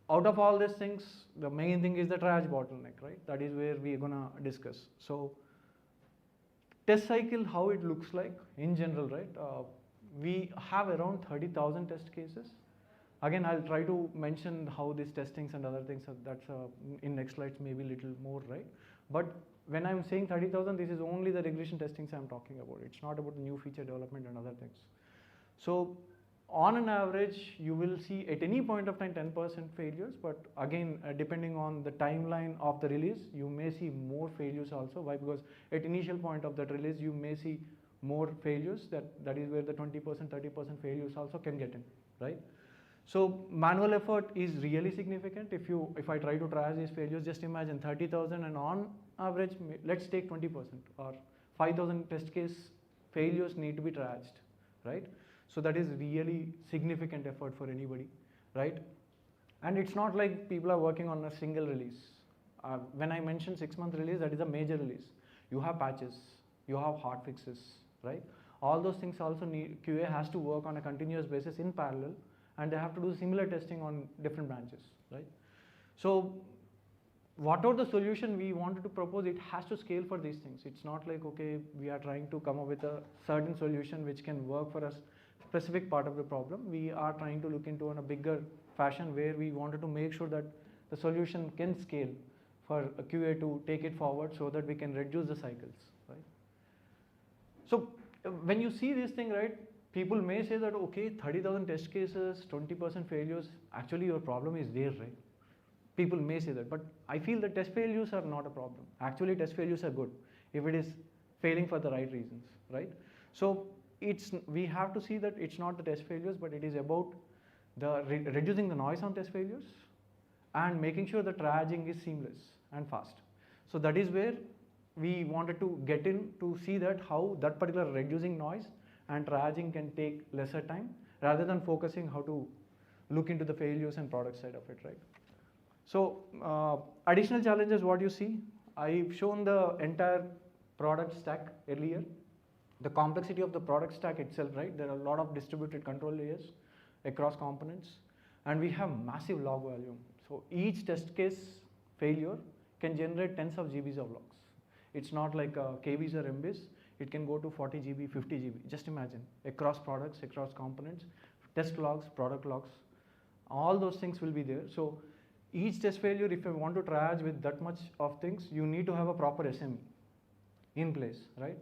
Q: out of all these things, the main thing is the triage bottleneck, right? That is where we are gonna discuss. So test cycle, how it looks like in general, right? We have around 30,000 test cases. Again, I'll try to mention how these testings and other things, that's in next slides maybe a little more, right? But when I'm saying 30,000, this is only the regression testings I'm talking about. It's not about the new feature development and other things. So on an average, you will see at any point of time 10% failures, but again, depending on the timeline of the release, you may see more failures also. Why? Because at initial point of that release, you may see more failures. That is where the 20%, 30% failures also can get in, right? So manual effort is really significant. If I try to triage these failures, just imagine 30,000 and on average, let's take 20% or 5,000 test case failures need to be triaged, right? So that is really significant effort for anybody, right? And it's not like people are working on a single release. When I mention 6-month release, that is a major release. You have patches, you have hot fixes, right? All those things also need, QA has to work on a continuous basis in parallel, and they have to do similar testing on different branches, right? So whatever the solution we wanted to propose, it has to scale for these things. It's not like, okay, we are trying to come up with a certain solution which can work for a specific part of the problem. We are trying to look into in a bigger fashion where we wanted to make sure that the solution can scale for a QA to take it forward so that we can reduce the cycles, right? So when you see this thing, right, people may say that, okay, 30,000 test cases, 20% failures, actually your problem is there, right? People may say that, but I feel that test failures are not a problem. Actually, test failures are good if it is failing for the right reasons, right? So we have to see that it's not the test failures, but it is about the reducing the noise on test failures and making sure the triaging is seamless and fast. So that is where we wanted to get in to see that how that particular reducing noise and triaging can take lesser time rather than focusing how to look into the failures and product side of it, right? So additional challenges, what you see, I've shown the entire product stack earlier. The complexity of the product stack itself, right? There are a lot of distributed control layers across components, and we have massive log volume. So each test case failure can generate tens of GBs of logs. It's not like KBs or MBs. It can go to 40 GB, 50 GB. Just imagine, across products, across components, test logs, product logs, all those things will be there. So each test failure, if you want to triage with that much of things, you need to have a proper SME in place, right?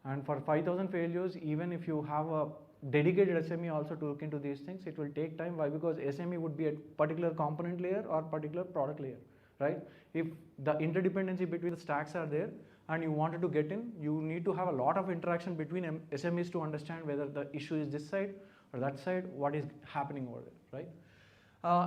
Q: And for 5,000 failures, even if you have a dedicated SME also to look into these things, it will take time. Why? Because SME would be a particular component layer or particular product layer, right? If the interdependency between the stacks are there and you wanted to get in, you need to have a lot of interaction between SMEs to understand whether the issue is this side or that side, what is happening over there, right?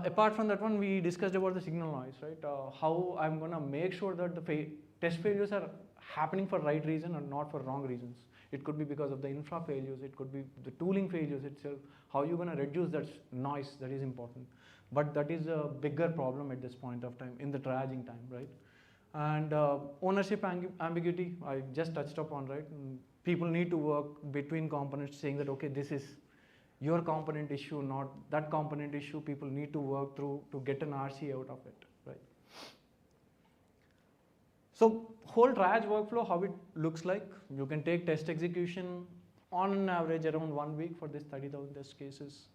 Q: Apart from that one, we discussed about the signal noise, right? How I'm gonna make sure that the test failures are happening for right reason and not for wrong reasons. It could be because of the infra failures, it could be the tooling failures itself. How are you gonna reduce that noise? That is important. But that is a bigger problem at this point of time, in the triaging time, right? And ownership ambiguity, I just touched upon, right? People need to work between components saying that, okay, this is your component issue, not that component issue. People need to work through to get an RC out of it, right? So whole triage workflow, how it looks like, you can take test execution on an average around 1 week for this 30,000 test cases.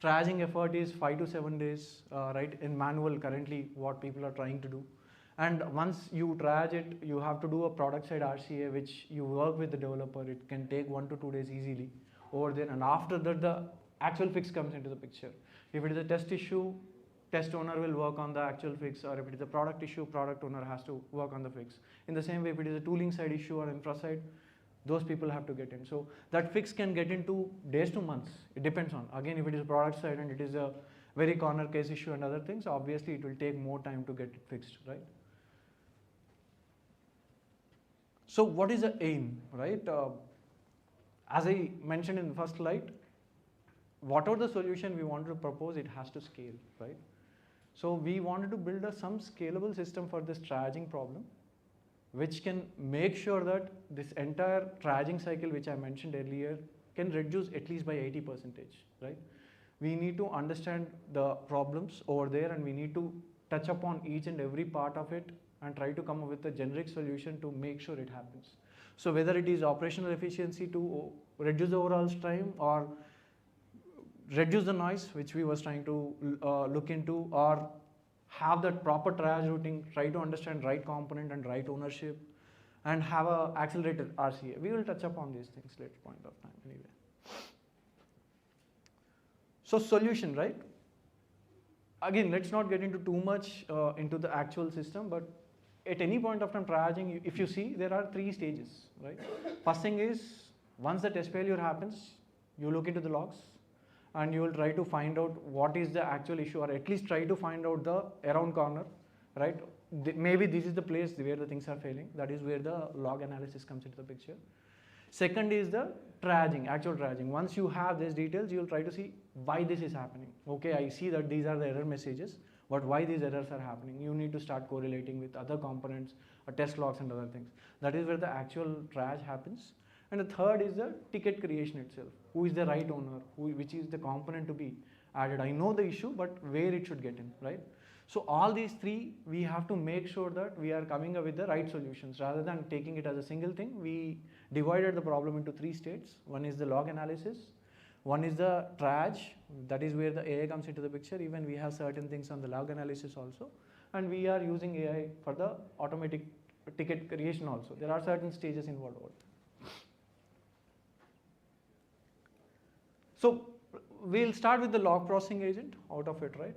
Q: Triaging effort is 5 to 7 days, right? In manual currently what people are trying to do. And once you triage it, you have to do a product side RCA, which you work with the developer. It can take 1 to 2 days easily over there, and after that the actual fix comes into the picture. If it is a test issue, test owner will work on the actual fix, or if it is a product issue, product owner has to work on the fix. In the same way, if it is a tooling side issue or infra side, those people have to get in. So that fix can get into days to months. It depends on, again, if it is a product side and it is a very corner case issue and other things, obviously it will take more time to get it fixed, right? So what is the aim, right? As I mentioned in the first slide, whatever the solution we wanted to propose, it has to scale, right? So we wanted to build some scalable system for this triaging problem, which can make sure that this entire triaging cycle, which I mentioned earlier, can reduce at least by 80%, right? We need to understand the problems over there, and we need to touch upon each and every part of it and try to come up with a generic solution to make sure it happens. So whether it is operational efficiency to reduce the overall time or reduce the noise, which we was trying to look into, or have that proper triage routing, try to understand right component and right ownership, and have a accelerated RCA. We will touch upon these things later point of time anyway. So solution, right? Again, let's not get into too much into the actual system, but at any point of time triaging, if you see, there are 3 stages, right? First thing is, once the test failure happens, you look into the logs and you will try to find out what is the actual issue, or at least try to find out the around corner, right? Maybe this is the place where the things are failing. That is where the log analysis comes into the picture. Second is the triaging, actual triaging. Once you have these details, you will try to see why this is happening. Okay, I see that these are the error messages, but why these errors are happening? You need to start correlating with other components, test logs and other things. That is where the actual triage happens. And the third is the ticket creation itself. Who is the right owner? Which is the component to be added. I know the issue, but where it should get in, right? So all these three, we have to make sure that we are coming up with the right solutions. Rather than taking it as a single thing, we divided the problem into 3 states. One is the log analysis, one is the triage, that is where the AI comes into the picture. Even we have certain things on the log analysis also, and we are using AI for the automatic ticket creation also. There are certain stages involved. So we'll start with the log processing agent out of it, right?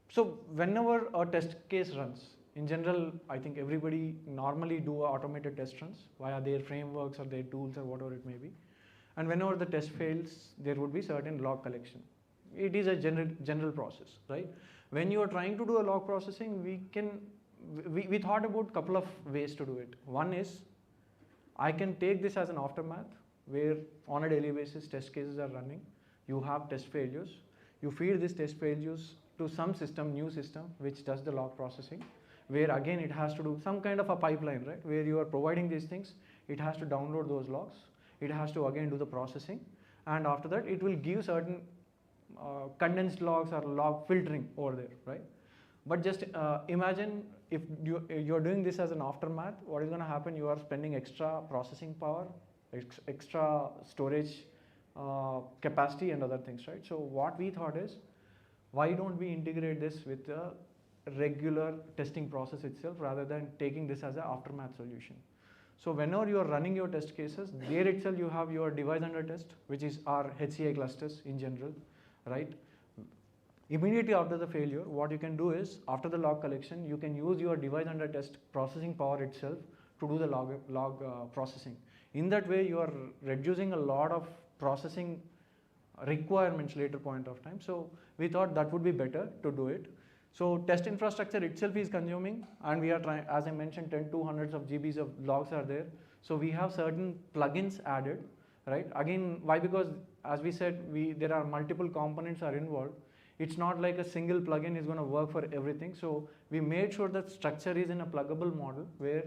Q: So whenever a test case runs, in general, I think everybody normally do automated test runs via their frameworks or their tools or whatever it may be. And whenever the test fails, there would be certain log collection. It is a general process, right? When you are trying to do a log processing, we thought about a couple of ways to do it. One is, I can take this as an aftermath, where on a daily basis test cases are running. You have test failures. You feed these test failures to some system, new system, which does the log processing, where again it has to do some kind of a pipeline, right? Where you are providing these things, it has to download those logs, it has to again do the processing, and after that it will give certain condensed logs or log filtering over there, right? But just imagine if you're doing this as an aftermath, what is going to happen? You are spending extra processing power, extra storage capacity and other things, right? So what we thought is, why don't we integrate this with the regular testing process itself rather than taking this as an aftermath solution? So whenever you are running your test cases, there itself you have your device under test, which is our HCI clusters in general, right? Immediately after the failure, what you can do is, after the log collection, you can use your device under test processing power itself to do the log processing. In that way, you are reducing a lot of processing requirements later point of time. So we thought that would be better to do it. So test infrastructure itself is consuming, and we are trying, as I mentioned, 10 to hundreds of GBs of logs are there. So we have certain plugins added, right? Again, why? Because as we said, there are multiple components are involved. It's not like a single plugin is going to work for everything. So we made sure that structure is in a pluggable model where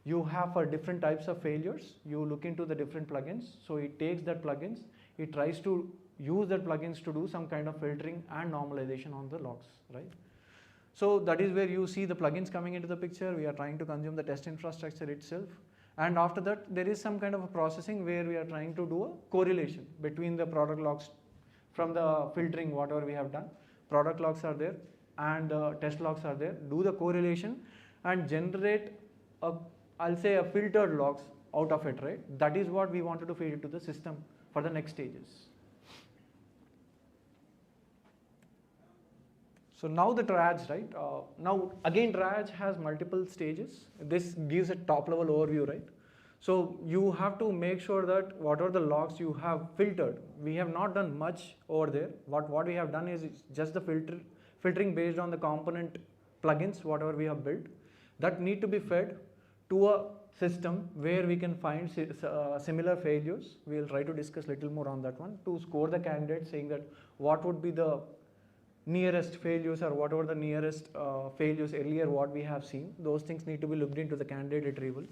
Q: you have for different types of failures, you look into the different plugins. So it takes that plugins, it tries to use that plugins to do some kind of filtering and normalization on the logs, right? So that is where you see the plugins coming into the picture. We are trying to consume the test infrastructure itself. And after that, there is some kind of a processing where we are trying to do a correlation between the product logs from the filtering, whatever we have done. Product logs are there and test logs are there. Do the correlation and generate I'll say a filtered logs out of it, right? That is what we wanted to feed into the system for the next stages. So now the triage, right? Now again, triage has multiple stages. This gives a top level overview, right? So you have to make sure that whatever the logs you have filtered, we have not done much over there. What we have done is just the filtering based on the component plugins, whatever we have built, that need to be fed to a system where we can find similar failures. We will try to discuss little more on that one to score the candidate, saying that what would be the nearest failures or whatever the nearest failures earlier what we have seen. Those things need to be looked into the candidate retrieval.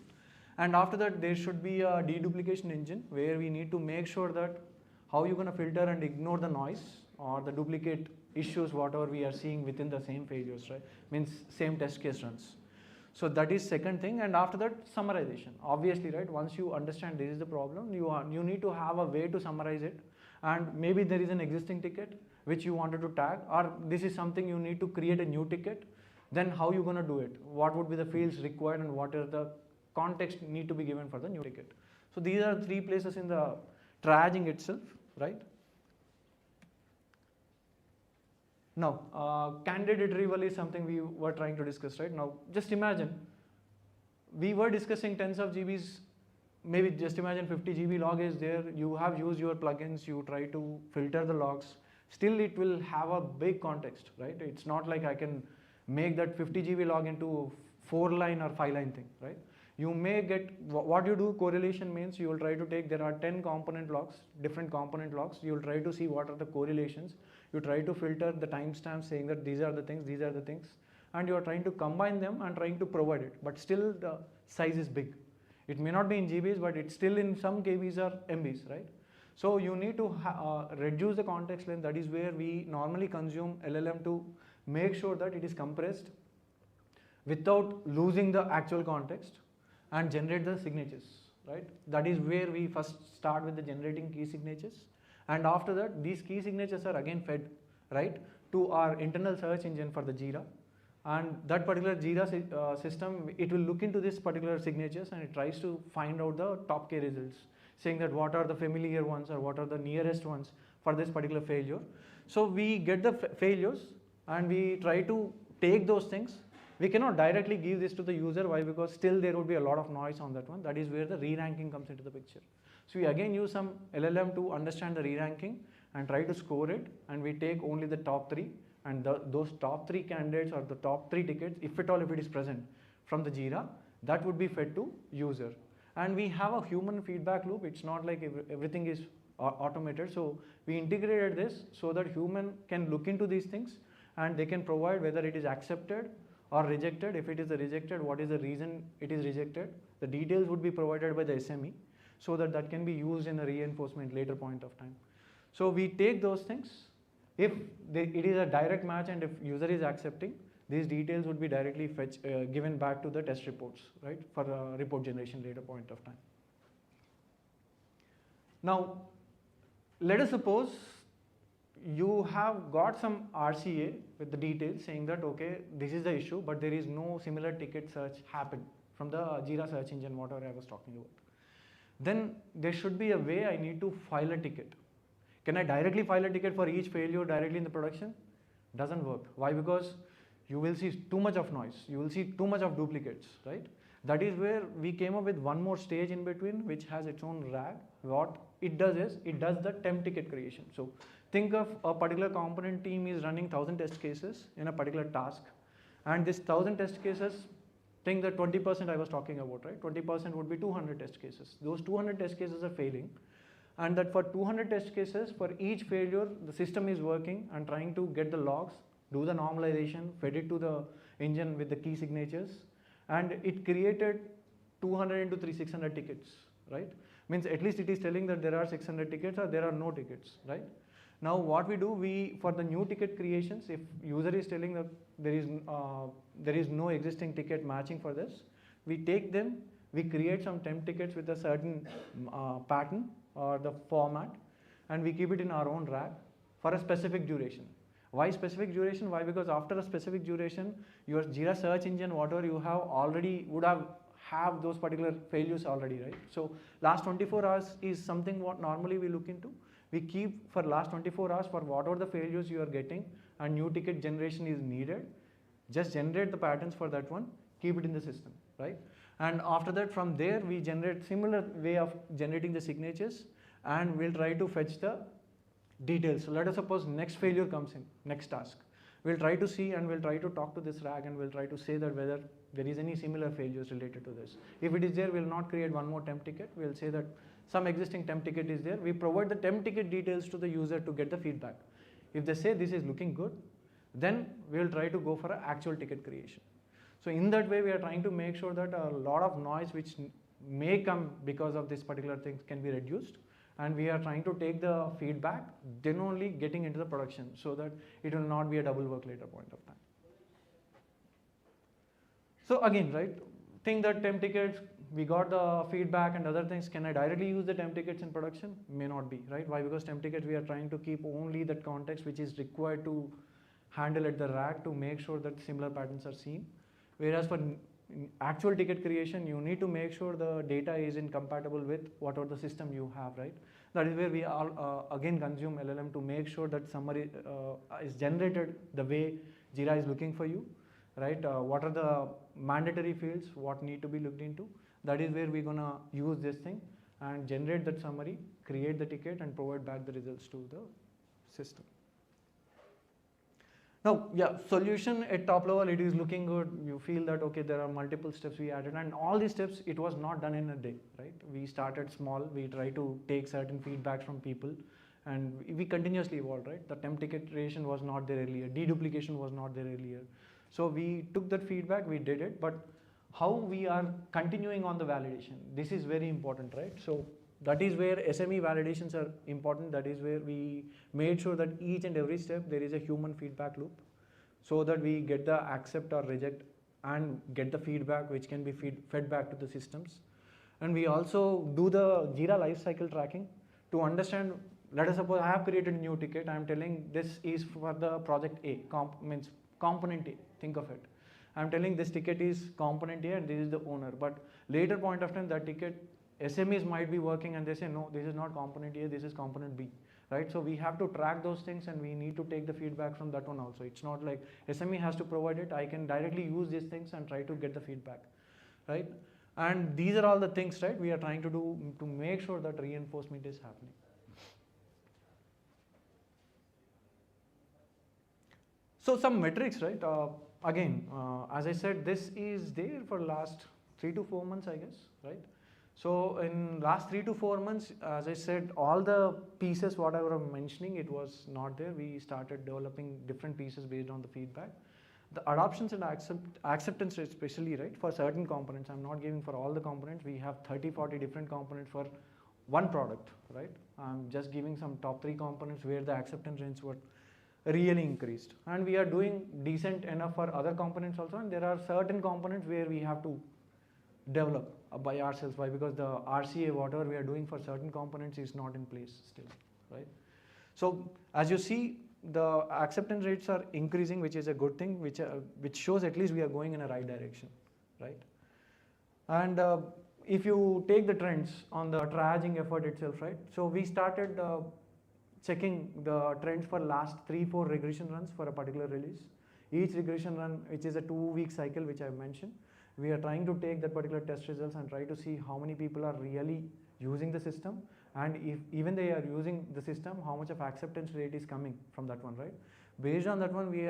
Q: And after that, there should be a deduplication engine where we need to make sure that how you're going to filter and ignore the noise or the duplicate issues, whatever we are seeing within the same failures, right? Means same test case runs. So that is second thing. And after that, summarization. Obviously, right, once you understand this is the problem, you need to have a way to summarize it. And maybe there is an existing ticket which you wanted to tag, or this is something you need to create a new ticket. Then how you going to do it? What would be the fields required and what is the context need to be given for the new ticket? So these are 3 places in the triaging itself, right? Now, candidate retrieval is something we were trying to discuss, right? Now, just imagine, we were discussing tens of GBs, maybe just imagine 50 GB log is there, you have used your plugins, you try to filter the logs, still it will have a big context, right? It's not like I can make that 50 GB log into 4-line or 5-line thing, right? You may get, what you do, correlation means you will try to take, there are 10 component logs, different component logs, you will try to see what are the correlations, you try to filter the timestamps saying that these are the things, and you are trying to combine them and trying to provide it, but still the size is big. It may not be in GBs, but it's still in some KBs or MBs, right? So you need to reduce the context length. That is where we normally consume LLM to make sure that it is compressed without losing the actual context and generate the signatures, right? That is where we first start with the generating key signatures, and after that these key signatures are again fed, right, to our internal search engine for the Jira, and that particular Jira system, it will look into this particular signatures and it tries to find out the top K results, saying that what are the familiar ones or what are the nearest ones for this particular failure. So we get the failures and we try to take those things. We cannot directly give this to the user. Why? Because still there would be a lot of noise on that one. That is where the re-ranking comes into the picture. So we again use some LLM to understand the re-ranking and try to score it, and we take only the top 3, and those top 3 candidates or the top 3 tickets, if at all if it is present from the Jira, that would be fed to user. And we have a human feedback loop. It's not like everything is automated. So we integrated this so that human can look into these things and they can provide whether it is accepted or rejected. If it is rejected, what is the reason it is rejected? The details would be provided by the SME so that that can be used in a reinforcement later point of time. So we take those things. If it is a direct match and if user is accepting, these details would be directly given back to the test reports, right, for report generation later point of time. Now, let us suppose you have got some RCA with the details saying that, okay, this is the issue, but there is no similar ticket search happened from the Jira search engine, whatever I was talking about. Then there should be a way I need to file a ticket. Can I directly file a ticket for each failure directly in the production? Doesn't work. Why? Because you will see too much of noise. You will see too much of duplicates, right? That is where we came up with one more stage in between, which has its own RAG. What it does is, it does the temp ticket creation. So think of a particular component team is running 1000 test cases in a particular task. And this 1000 test cases, think that 20% I was talking about, right? 20% would be 200 test cases. Those 200 test cases are failing. And that for 200 test cases, for each failure, the system is working and trying to get the logs, do the normalization, fed it to the engine with the key signatures, and it created 200 into 600 tickets, right? Means at least it is telling that there are 600 tickets or there are no tickets, right? Now what we do, for the new ticket creations, if user is telling that there is no existing ticket matching for this, we take them, we create some temp tickets with a certain pattern or the format, and we keep it in our own RAG for a specific duration. Why specific duration? Why? Because after a specific duration, your Jira search engine, whatever you have already would have those particular failures already, right? So last 24 hours is something what normally we look into. We keep for last 24 hours for whatever the failures you are getting and new ticket generation is needed. Just generate the patterns for that one, keep it in the system, right? And after that, from there, we generate similar way of generating the signatures, and we'll try to fetch the details. So let us suppose next failure comes in, next task. We'll try to see and we'll try to talk to this RAG and we'll try to say that whether there is any similar failures related to this. If it is there, we'll not create one more temp ticket. We'll say that some existing temp ticket is there. We provide the temp ticket details to the user to get the feedback. If they say this is looking good, then we'll try to go for an actual ticket creation. So in that way, we are trying to make sure that a lot of noise which may come because of this particular thing can be reduced. And we are trying to take the feedback, then only getting into the production so that it will not be a double work later point of time. So again, right, think that temp tickets, we got the feedback and other things. Can I directly use the temp tickets in production? May not be, right? Why? Because temp tickets, we are trying to keep only that context which is required to handle at the RAG to make sure that similar patterns are seen. Whereas for actual ticket creation, you need to make sure the data is incompatible with whatever the system you have, right? That is where we all again consume LLM to make sure that summary is generated the way Jira is looking for you, right? What are the mandatory fields, what need to be looked into? That is where we're gonna use this thing and generate that summary, create the ticket and provide back the results to the system. Now, yeah, solution at top level, it is looking good. You feel that, okay, there are multiple steps we added, and all these steps, it was not done in a day, right? We started small, we try to take certain feedback from people, and we continuously evolved, right? The temp ticket creation was not there earlier, deduplication was not there earlier. So we took that feedback, we did it, but how we are continuing on the validation, this is very important, right? So That is where SME validations are important. That is where we made sure that each and every step there is a human feedback loop, so that we get the accept or reject and get the feedback which can be fed back to the systems. And we also do the Jira lifecycle tracking to understand, let us suppose I have created a new ticket, I am telling this is for the project A, means component A, think of it. I am telling this ticket is component A and this is the owner, but later point of time that ticket, SMEs might be working and they say, no, this is not component A, this is component B, right? So we have to track those things and we need to take the feedback from that one also. It's not like SME has to provide it, I can directly use these things and try to get the feedback, right? And these are all the things, right, we are trying to do to make sure that reinforcement is happening. So some metrics, right? Again, as I said, this is there for last 3 to 4 months, I guess, right? So in last 3 to 4 months, as I said, all the pieces whatever I'm mentioning, it was not there. We started developing different pieces based on the feedback. The adoptions and acceptance rate especially, right, for certain components, I'm not giving for all the components, we have 30-40 different components for one product, right? I'm just giving some top 3 components where the acceptance rates were really increased, and we are doing decent enough for other components also, and there are certain components where we have to develop by ourselves. Why? Because the RCA, whatever we are doing for certain components is not in place still, right? So as you see, the acceptance rates are increasing, which is a good thing, which shows at least we are going in a right direction, right? And if you take the trends on the triaging effort itself, right? So we started checking the trends for last 3-4 regression runs for a particular release. Each regression run, which is a 2-week cycle, which I mentioned, we are trying to take that particular test results and try to see how many people are really using the system, and if even they are using the system, how much of acceptance rate is coming from that one, right? Based on that one, we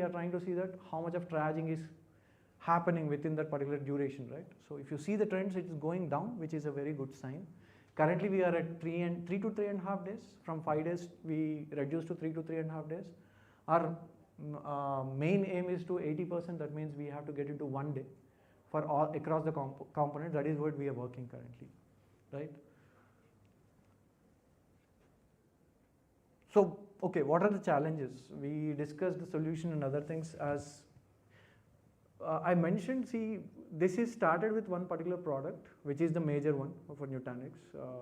Q: are trying to see that how much of triaging is happening within that particular duration, right? So if you see the trends, it is going down, which is a very good sign. Currently we are at 3 to 3.5 days. From 5 days we reduced to 3 to 3.5 days. Our main aim is to 80%. That means we have to get into 1 day for all across the components. That is what we are working currently, right? So okay, what are the challenges? We discussed the solution and other things. As I mentioned, see, this is started with one particular product, which is the major one for Nutanix,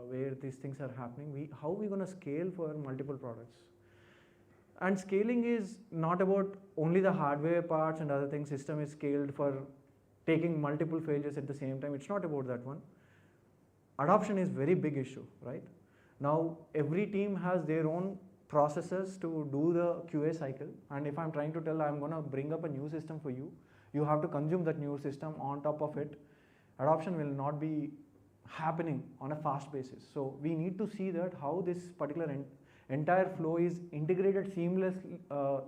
Q: where these things are happening. How are we going to scale for multiple products? And scaling is not about only the hardware parts and other things. System is scaled for taking multiple failures at the same time. It's not about that one. Adoption is very big issue, right? Now every team has their own processes to do the QA cycle, and if I'm trying to tell I'm going to bring up a new system for you, you have to consume that new system. On top of it, adoption will not be happening on a fast basis. So we need to see that how this particular entire flow is integrated seamlessly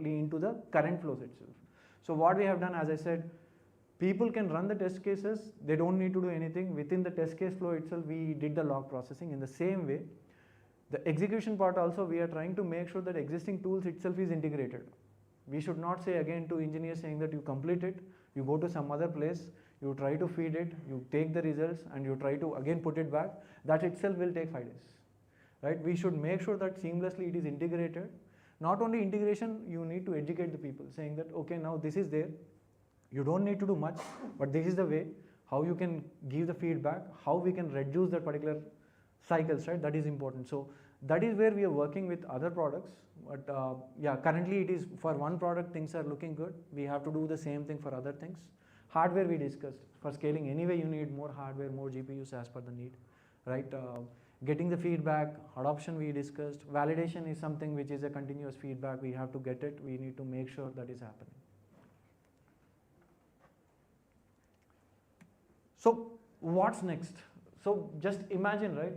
Q: into the current flows itself. So what we have done, as I said, people can run the test cases, they don't need to do anything. Within the test case flow itself, we did the log processing. In the same way, the execution part also, we are trying to make sure that existing tools itself is integrated. We should not say again to engineers saying that you complete it, you go to some other place, you try to feed it, you take the results and you try to again put it back. That itself will take 5 days, right? We should make sure that seamlessly it is integrated. Not only integration, you need to educate the people saying that, okay, now this is there, you don't need to do much, but this is the way, how you can give the feedback, how we can reduce that particular cycles, right? That is important. So that is where we are working with other products. But yeah, currently it is for one product, things are looking good. We have to do the same thing for other things. Hardware we discussed. For scaling, anyway, you need more hardware, more GPUs as per the need, right? Getting the feedback, adoption we discussed. Validation is something which is a continuous feedback. We have to get it. We need to make sure that is happening. So what's next? So just imagine, right?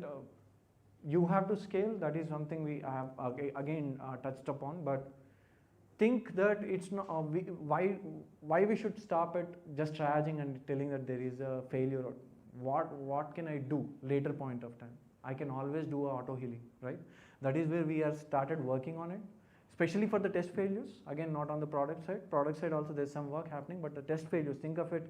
Q: You have to scale. That is something we have again touched upon. But think that it's not why we should stop at just triaging and telling that there is a failure. Or what can I do later point of time? I can always do auto healing, right? That is where we are started working on it, especially for the test failures. Again, not on the product side. Product side also there's some work happening, but the test failures, think of it.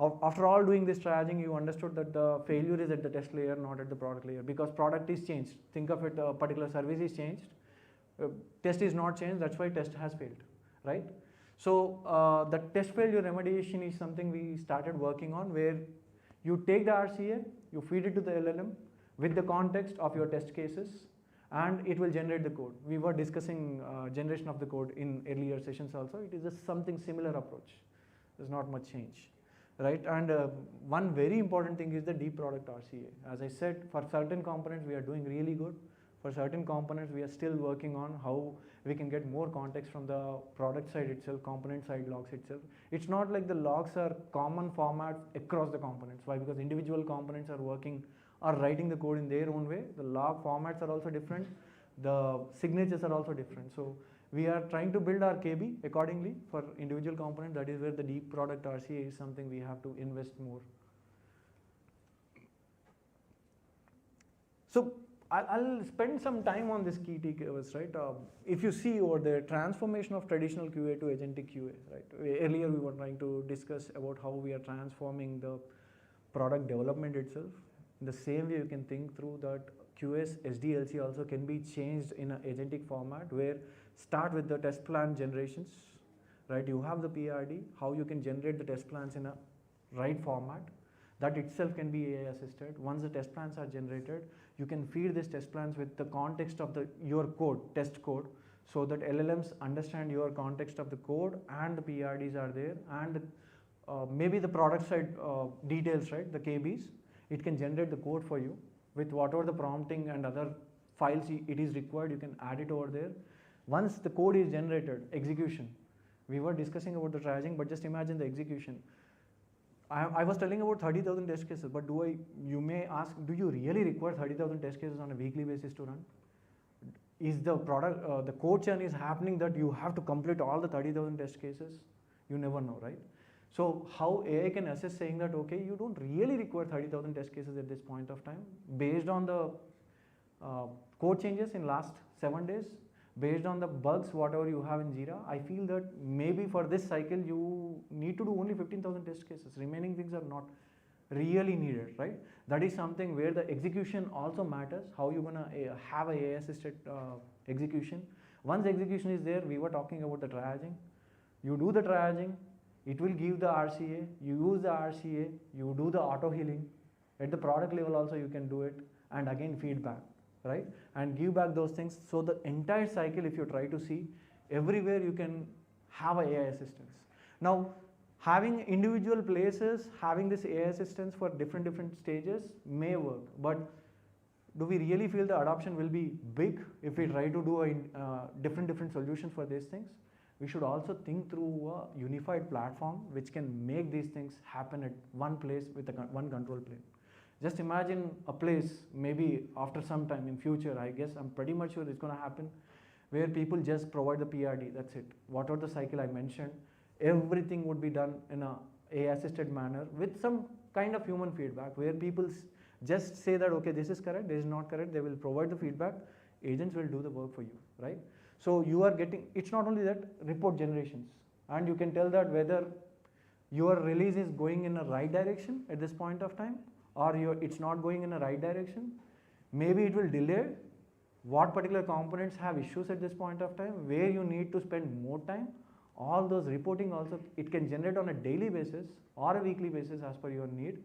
Q: After all doing this triaging, you understood that the failure is at the test layer, not at the product layer, because product is changed. Think of it, a particular service is changed, test is not changed, that's why test has failed, right? So the test failure remediation is something we started working on, where you take the RCA, you feed it to the LLM with the context of your test cases, and it will generate the code. We were discussing generation of the code in earlier sessions also. It is just something similar approach. There's not much change, right? And one very important thing is the deep product RCA. As I said, for certain components we are doing really good. For certain components we are still working on how we can get more context from the product side itself, component side logs itself. It's not like the logs are common format across the components. Why? Because individual components are writing the code in their own way. The log formats are also different. The signatures are also different. So we are trying to build our KB accordingly for individual component. That is where the deep product RCA is something we have to invest more. So I'll spend some time on this key takeaways, right? If you see over the transformation of traditional QA to agentic QA, right? Earlier we were trying to discuss about how we are transforming the product development itself. In the same way, you can think through that QS SDLC also can be changed in an agentic format, where start with the test plan generations, right? You have the PRD, how you can generate the test plans in a right format. That itself can be AI assisted. Once the test plans are generated, you can feed these test plans with the context of your code, test code, so that LLMs understand your context of the code and the PRDs are there, and maybe the product side details, right? The KBs. It can generate the code for you with whatever the prompting and other files it is required. You can add it over there. Once the code is generated, execution. We were discussing about the triaging, but just imagine the execution. I was telling about 30,000 test cases, but you may ask, do you really require 30,000 test cases on a weekly basis to run? Is the product, the code churn is happening that you have to complete all the 30,000 test cases? You never know, right? So how AI can assess, saying that, okay, you don't really require 30,000 test cases at this point of time, based on the code changes in last 7 days, based on the bugs, whatever you have in Jira. I feel that maybe for this cycle, you need to do only 15,000 test cases. Remaining things are not really needed, right? That is something where the execution also matters, how you're gonna have a AI assisted execution. Once execution is there, we were talking about the triaging. You do the triaging, it will give the RCA, you use the RCA, you do the auto healing. At the product level also you can do it, and again feedback, right? And give back those things. So the entire cycle, if you try to see, everywhere you can have AI assistance. Now, having individual places, having this AI assistance for different stages may work, but do we really feel the adoption will be big if we try to do a different solutions for these things? We should also think through a unified platform which can make these things happen at one place with one control plane. Just imagine a place, maybe after some time in future, I guess I'm pretty much sure it's going to happen, where people just provide the PRD, that's it. Whatever the cycle I mentioned, everything would be done in a AI-assisted manner with some kind of human feedback, where people just say that, okay, this is correct, this is not correct, they will provide the feedback, agents will do the work for you, right? So you are getting, it's not only that, report generations, and you can tell that whether your release is going in a right direction at this point of time, or it's not going in a right direction. Maybe it will delay, what particular components have issues at this point of time, where you need to spend more time. All those reporting also, it can generate on a daily basis or a weekly basis as per your need.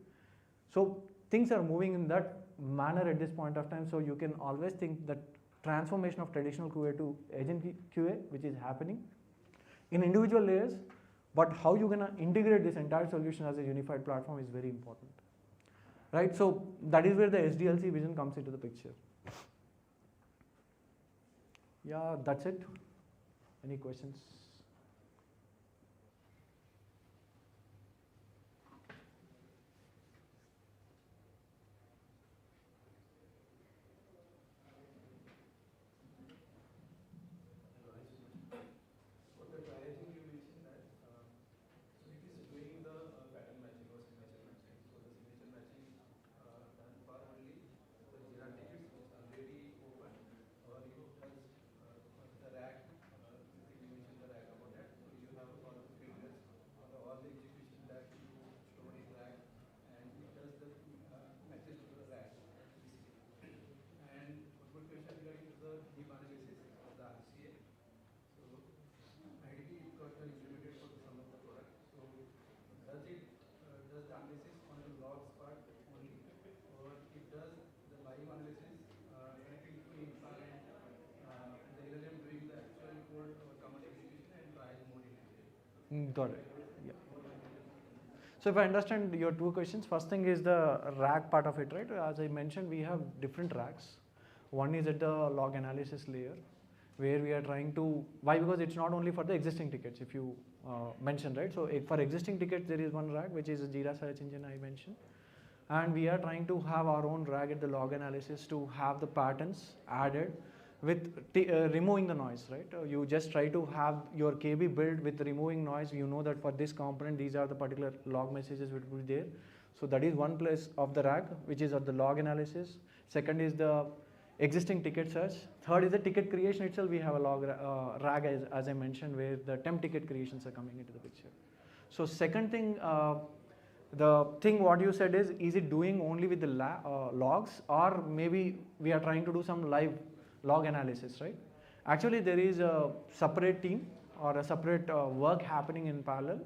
Q: So things are moving in that manner at this point of time. So you can always think that transformation of traditional QA to agent QA, which is happening in individual layers, but how you're gonna integrate this entire solution as a unified platform is very important, right? So that is where the SDLC vision comes into the picture. Yeah, that's it. Any questions? Got it. Yeah. So if I understand your two questions, first thing is the RAG part of it, right? As I mentioned, we have different RAGs. One is at the log analysis layer, where we are trying to, why? Because it's not only for the existing tickets, if you mentioned, right? So for existing tickets, there is one RAG, which is a Jira search engine I mentioned. And we are trying to have our own RAG at the log analysis to have the patterns added with removing the noise, right? You just try to have your KB build with removing noise. You know that for this component, these are the particular log messages which will be there. So that is one place of the RAG, which is at the log analysis. Second is the existing ticket search. Third is the ticket creation itself. We have a log RAG, as I mentioned, where the temp ticket creations are coming into the picture. So second thing, the thing what you said is it doing only with the logs, or maybe we are trying to do some live log analysis, right? Actually, there is a separate team or a separate work happening in parallel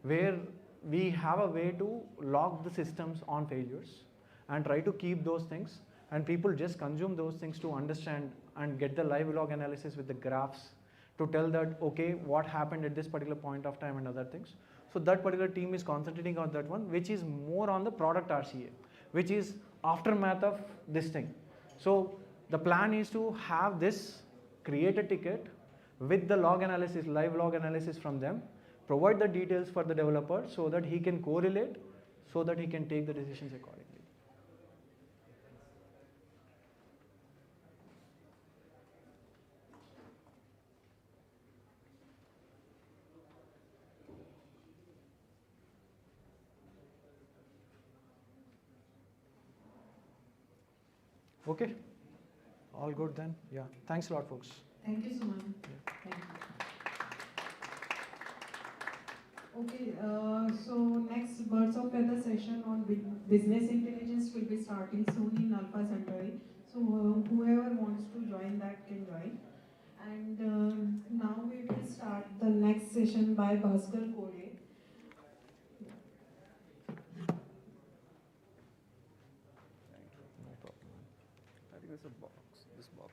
Q: where we have a way to log the systems on failures and try to keep those things, and people just consume those things to understand and get the live log analysis with the graphs to tell that, okay, what happened at this particular point of time and other things. So that particular team is concentrating on that one, which is more on the product RCA, which is aftermath of this thing. So the plan is to have this, create a ticket with the log analysis, live log analysis from them, provide the details for the developer so that he can correlate, so that he can take the decisions accordingly. Okay, all good then. Yeah, thanks a lot, folks.
P: Thank you so much. Thank you. Okay, so next Birds of Feather session on business intelligence will be starting soon in Alpha Centauri. So whoever wants to join that can join. And now we will start the next session by Bhaskar Kole.
F: I think there's a box, this box.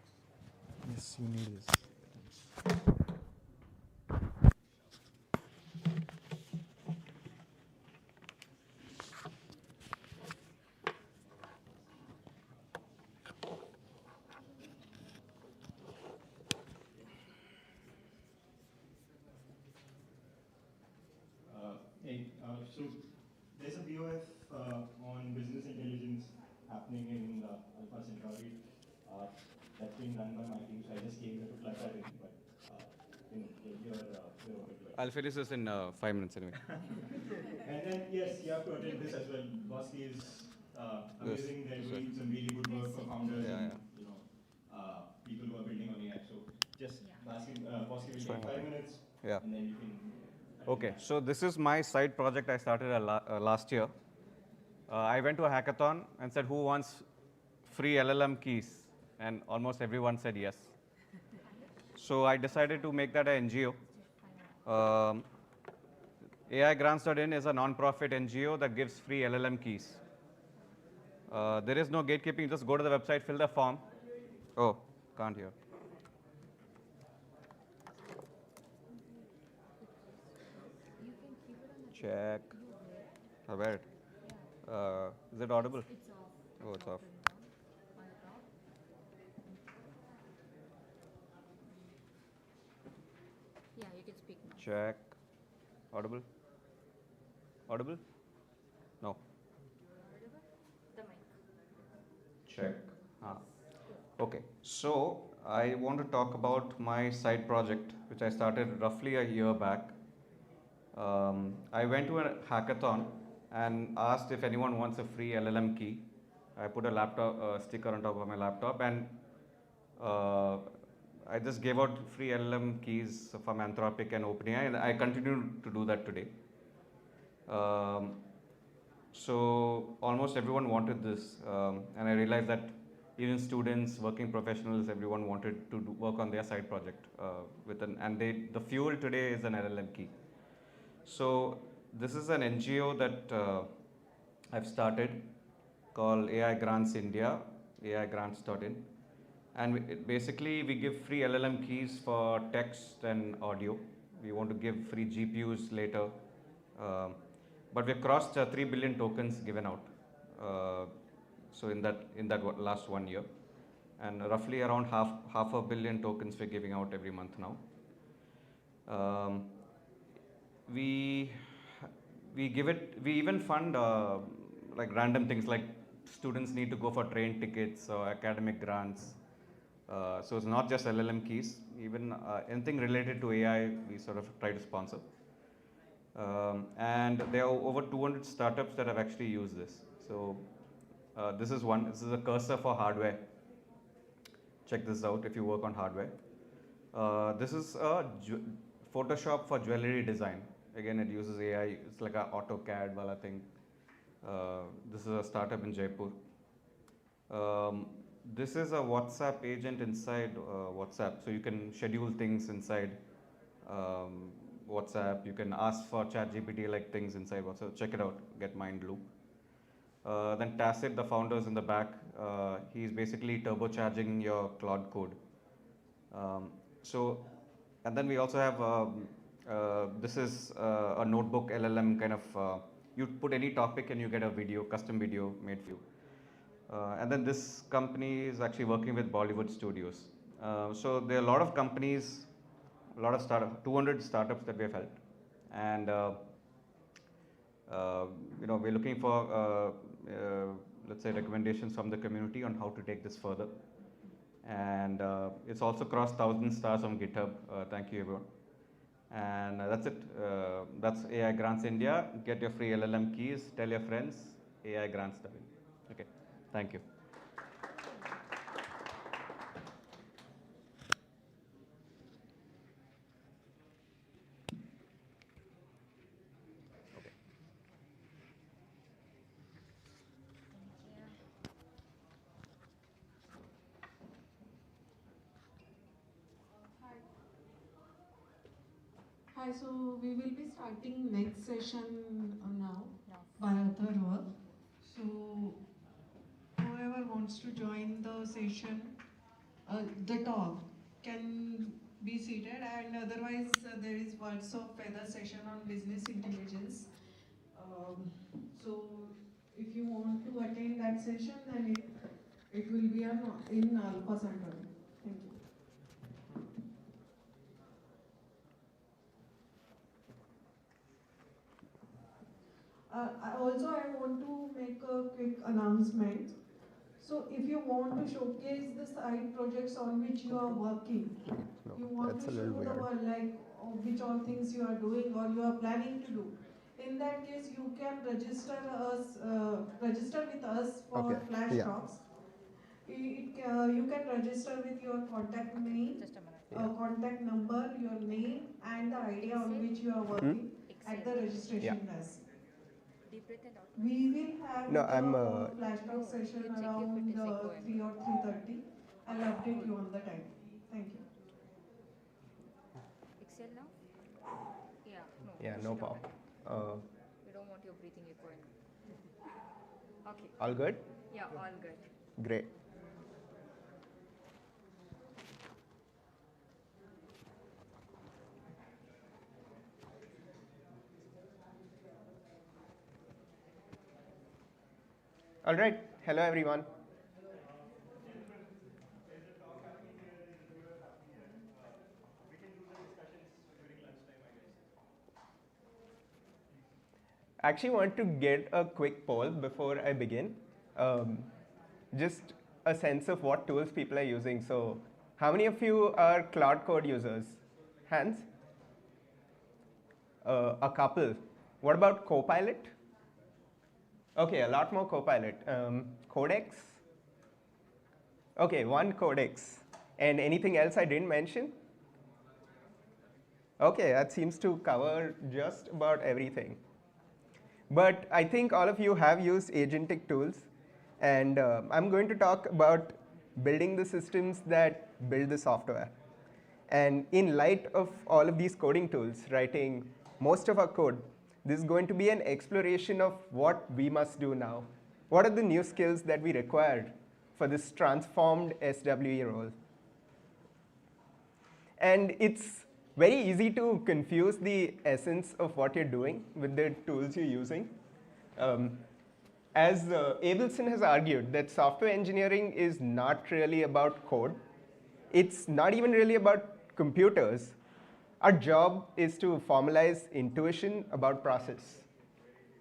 Q: Yes, you need this.
A: So there's a POF on business intelligence happening in Alpha Centauri. That's being run by my team, so I just came here to plug that in. But you're open to it.
F: I'll finish this in 5 minutes anyway.
A: And then yes, you have to attend this as well. Bosky is amazing. They're doing some really good work for founders and people who are building on AI. So just Bosky will take 5 minutes, and then you can.
F: Okay, so this is my side project I started last year. I went to a hackathon and said, who wants free LLM keys? And almost everyone said yes. So I decided to make that an NGO. AIgrants.in is a non-profit NGO that gives free LLM keys. There is no gatekeeping. Just go to the website, fill the form. Oh, can't hear. Check. Where? Is it audible?
C: It's off.
F: Oh, it's off.
C: Yeah, you can speak now.
F: Check. Audible? Audible? No.
C: The mic.
F: Check. Okay. So I want to talk about my side project, which I started roughly a year back. I went to a hackathon and asked if anyone wants a free LLM key. I put a laptop sticker on top of my laptop, and I just gave out free LLM keys from Anthropic and OpenAI, and I continue to do that today. So almost everyone wanted this, and I realized that even students, working professionals, everyone wanted to work on their side project and the fuel today is an LLM key. So this is an NGO that I've started called AI Grants India, aigrants.in. And basically we give free LLM keys for text and audio. We want to give free GPUs later. But we've crossed 3 billion tokens given out. So in that last 1 year. And roughly around half a billion tokens we're giving out every month now. We even fund like random things like students need to go for train tickets or academic grants. So it's not just LLM keys, even anything related to AI we sort of try to sponsor. And there are over 200 startups that have actually used this. So this is a cursor for hardware. Check this out if you work on hardware. This is a Photoshop for jewelry design. Again, it uses AI. It's like a AutoCAD wala thing. This is a startup in Jaipur. This is a WhatsApp agent inside WhatsApp. So you can schedule things inside WhatsApp. You can ask for ChatGPT like things inside WhatsApp. Check it out. Get mind blue. Then Tacit, the founders in the back, he's basically turbocharging your Claude code. And then we also have, this is a notebook LLM kind of, you put any topic and you get a video, custom video made for you. And then this company is actually working with Bollywood studios. So there are a lot of companies, a lot of startups, 200 startups that we have helped. And we're looking for, let's say, recommendations from the community on how to take this further. And it's also crossed 1,000 stars on GitHub. Thank you, everyone. And that's it. That's AI Grants India. Get your free LLM keys. Tell your friends. AI Grants Dubbing. Okay. Thank you.
P: Hi, so we will be starting next session now by author work. So whoever wants to join the session, the talk can be seated, and otherwise there is Words of Feather session on business intelligence. So if you want to attend that session, then it will be in Alpha Center. Thank you. Also, I want to make a quick announcement. So if you want to showcase the side projects on which you are working, you want to show the world like which all things you are doing or you are planning to do. In that case, you can register with us for Flash Talks. You can register with your contact name, contact number, your name, and the idea on which you are working at the registration desk. We will have the Flash Talk session around 3 or 3:30. I'll update you on the time. Thank you.
C: Excel now? Yeah, no.
R: Yeah, no problem.
C: We don't want your breathing echoing. Okay.
R: All good?
C: Yeah, all good.
R: Great. All right. Hello, everyone. I actually want to get a quick poll before I begin. Just a sense of what tools people are using. So how many of you are Cloud Code users? Hands? A couple. What about Copilot? Okay, a lot more Copilot. Codex? Okay, one Codex. And anything else I didn't mention? Okay, that seems to cover just about everything. But I think all of you have used Agentic tools. And I'm going to talk about building the systems that build the software. And in light of all of these coding tools, writing most of our code, this is going to be an exploration of what we must do now. What are the new skills that we require for this transformed SWE role? And it's very easy to confuse the essence of what you're doing with the tools you're using. As Abelson has argued, that software engineering is not really about code. It's not even really about computers. Our job is to formalize intuition about process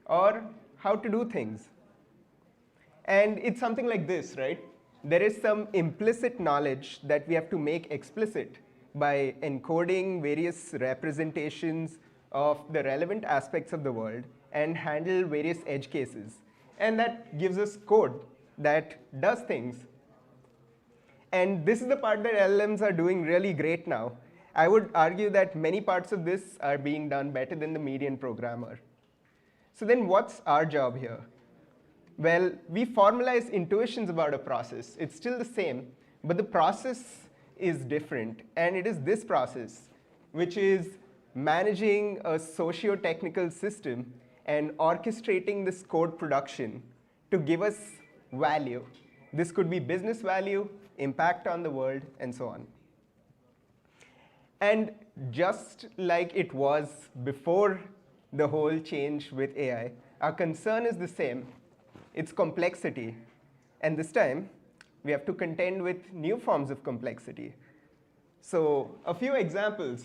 R: or how to do things. And it's something like this, right? There is some implicit knowledge that we have to make explicit by encoding various representations of the relevant aspects of the world and handle various edge cases. And that gives us code that does things. And this is the part that LLMs are doing really great now. I would argue that many parts of this are being done better than the median programmer. So then what's our job here? Well, we formalize intuitions about a process. It's still the same, but the process is different. And it is this process, which is managing a socio-technical system and orchestrating this code production to give us value. This could be business value, impact on the world, and so on. And just like it was before the whole change with AI, our concern is the same. It's complexity. And this time, we have to contend with new forms of complexity. So a few examples.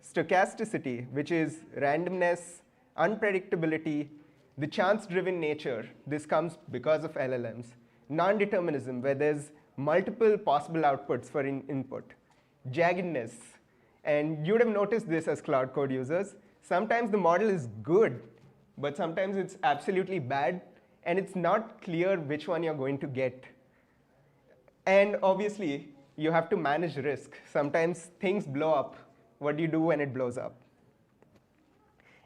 R: Stochasticity, which is randomness, unpredictability, the chance-driven nature. This comes because of LLMs. Non-determinism, where there's multiple possible outputs for input. Jaggedness. And you would have noticed this as Cloud Code users. Sometimes the model is good, but sometimes it's absolutely bad, and it's not clear which one you're going to get. And obviously, you have to manage risk. Sometimes things blow up. What do you do when it blows up?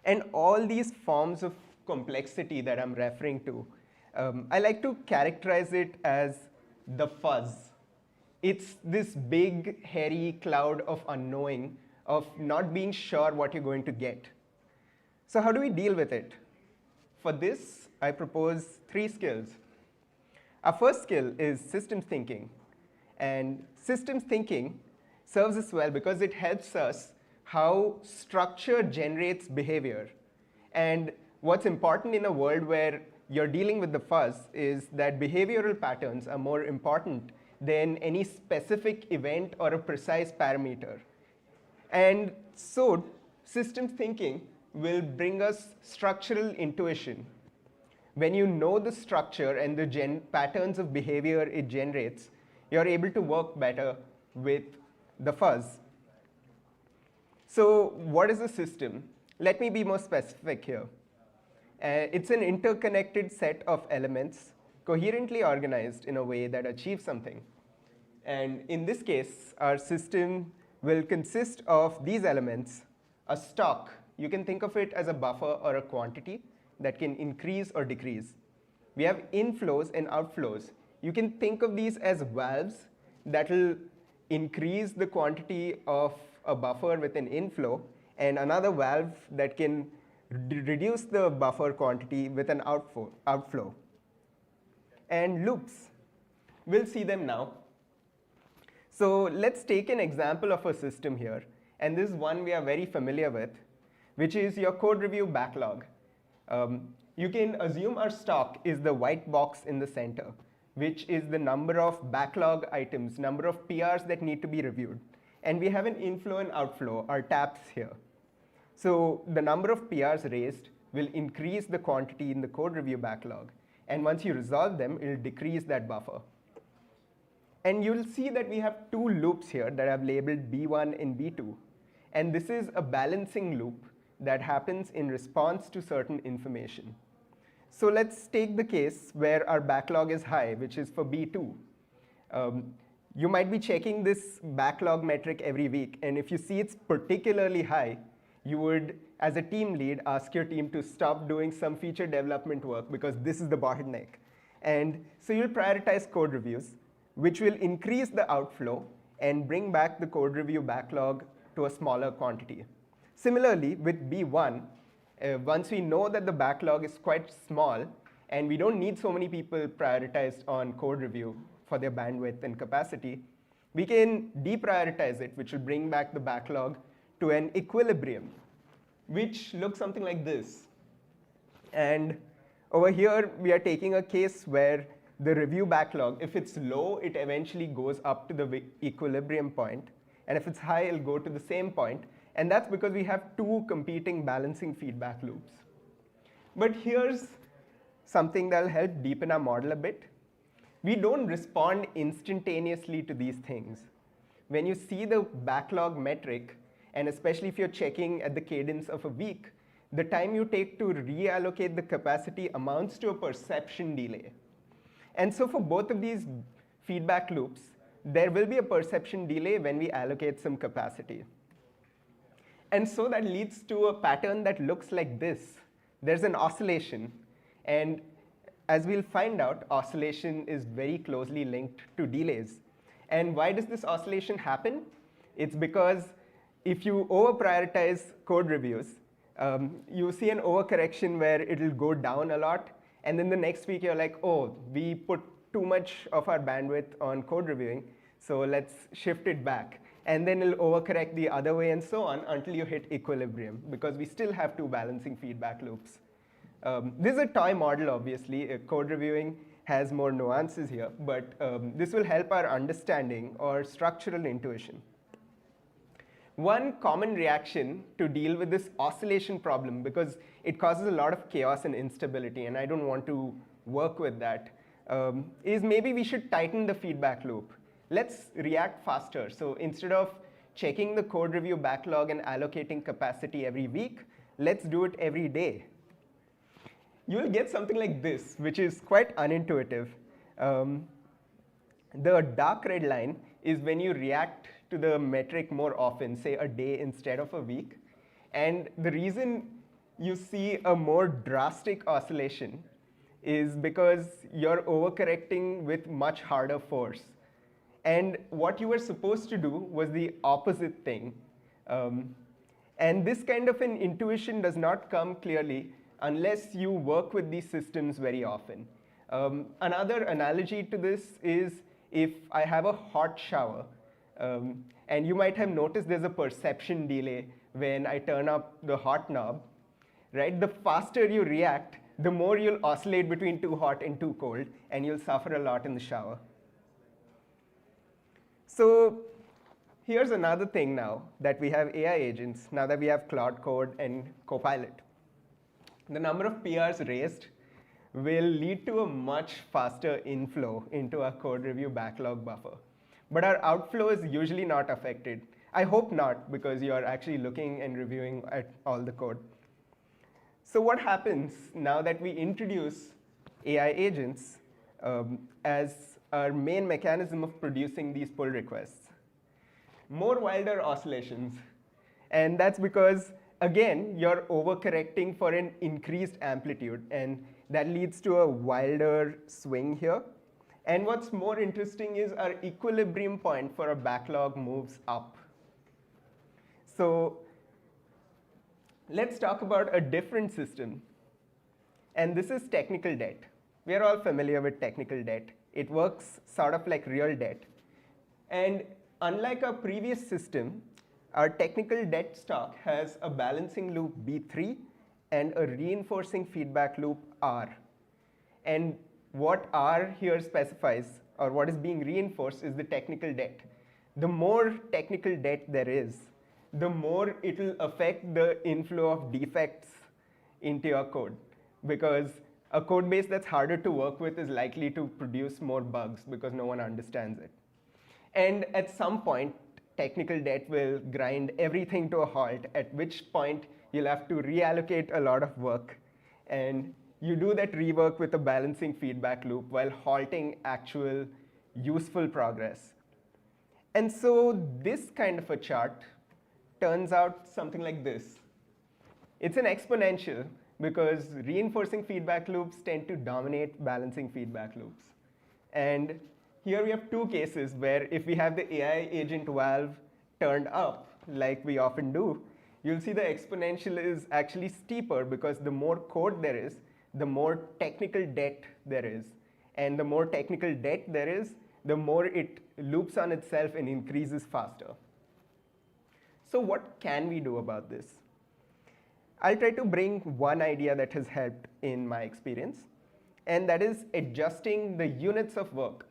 R: And all these forms of complexity that I'm referring to, I like to characterize it as the fuzz. It's this big, hairy cloud of unknowing, of not being sure what you're going to get. So how do we deal with it? For this, I propose 3 skills. Our first skill is systems thinking. And systems thinking serves us well because it helps us how structure generates behavior. And what's important in a world where you're dealing with the fuzz is that behavioral patterns are more important than any specific event or a precise parameter. And so systems thinking will bring us structural intuition. When you know the structure and the patterns of behavior it generates, you're able to work better with the fuzz. So what is a system? Let me be more specific here. It's an interconnected set of elements coherently organized in a way that achieves something. And in this case, our system will consist of these elements. A stock, you can think of it as a buffer or a quantity that can increase or decrease. We have inflows and outflows. You can think of these as valves that will increase the quantity of a buffer with an inflow, and another valve that can reduce the buffer quantity with an outflow. And loops, we'll see them now. So let's take an example of a system here. And this is one we are very familiar with, which is your code review backlog. You can assume our stock is the white box in the center, which is the number of backlog items, number of PRs that need to be reviewed. And we have an inflow and outflow, our taps here. So the number of PRs raised will increase the quantity in the code review backlog. And once you resolve them, it will decrease that buffer. And you'll see that we have 2 loops here that I've labeled B1 and B2. And this is a balancing loop that happens in response to certain information. So let's take the case where our backlog is high, which is for B2. You might be checking this backlog metric every week. And if you see it's particularly high, you would, as a team lead, ask your team to stop doing some feature development work because this is the bottleneck. And so you'll prioritize code reviews, which will increase the outflow and bring back the code review backlog to a smaller quantity. Similarly, with B1, once we know that the backlog is quite small and we don't need so many people prioritized on code review for their bandwidth and capacity, we can deprioritize it, which will bring back the backlog to an equilibrium, which looks something like this. And over here, we are taking a case where the review backlog, if it's low, it eventually goes up to the equilibrium point. And if it's high, it'll go to the same point. And that's because we have two competing balancing feedback loops. But here's something that'll help deepen our model a bit. We don't respond instantaneously to these things. When you see the backlog metric, and especially if you're checking at the cadence of a week, the time you take to reallocate the capacity amounts to a perception delay. And so for both of these feedback loops, there will be a perception delay when we allocate some capacity. And so that leads to a pattern that looks like this. There's an oscillation. And as we'll find out, oscillation is very closely linked to delays. And why does this oscillation happen? It's because if you over-prioritize code reviews, you see an overcorrection where it'll go down a lot. And then the next week, you're like, oh, we put too much of our bandwidth on code reviewing, so let's shift it back. And then it'll overcorrect the other way and so on until you hit equilibrium, because we still have two balancing feedback loops. This is a toy model, obviously. Code reviewing has more nuances here, but this will help our understanding or structural intuition. One common reaction to deal with this oscillation problem, because it causes a lot of chaos and instability, and I don't want to work with that, is maybe we should tighten the feedback loop. Let's react faster. So instead of checking the code review backlog and allocating capacity every week, let's do it every day. You'll get something like this, which is quite unintuitive. The dark red line is when you react to the metric more often, say a day instead of a week. And the reason you see a more drastic oscillation is because you're overcorrecting with much harder force. And what you were supposed to do was the opposite thing. And this kind of an intuition does not come clearly unless you work with these systems very often. Another analogy to this is if I have a hot shower, and you might have noticed there's a perception delay when I turn up the hot knob, right? The faster you react, the more you'll oscillate between too hot and too cold, and you'll suffer a lot in the shower. So here's another thing now that we have AI agents, now that we have Cloud Code and Copilot. The number of PRs raised will lead to a much faster inflow into our code review backlog buffer. But our outflow is usually not affected. I hope not, because you're actually looking and reviewing at all the code. So what happens now that we introduce AI agents as our main mechanism of producing these pull requests? More wilder oscillations. And that's because, again, you're overcorrecting for an increased amplitude, and that leads to a wilder swing here. And what's more interesting is our equilibrium point for a backlog moves up. So let's talk about a different system. And this is technical debt. We are all familiar with technical debt. It works sort of like real debt. And unlike our previous system, our technical debt stock has a balancing loop B3 and a reinforcing feedback loop R. And what R here specifies, or what is being reinforced, is the technical debt. The more technical debt there is, the more it will affect the inflow of defects into your code, because a code base that's harder to work with is likely to produce more bugs because no one understands it. And at some point, technical debt will grind everything to a halt, at which point you'll have to reallocate a lot of work. And you do that rework with a balancing feedback loop while halting actual useful progress. And so this kind of a chart turns out something like this. It's an exponential because reinforcing feedback loops tend to dominate balancing feedback loops. And here we have two cases where if we have the AI agent valve turned up, like we often do, you'll see the exponential is actually steeper because the more code there is, the more technical debt there is. And the more technical debt there is, the more it loops on itself and increases faster. So what can we do about this? I'll try to bring one idea that has helped in my experience, and that is adjusting the units of work.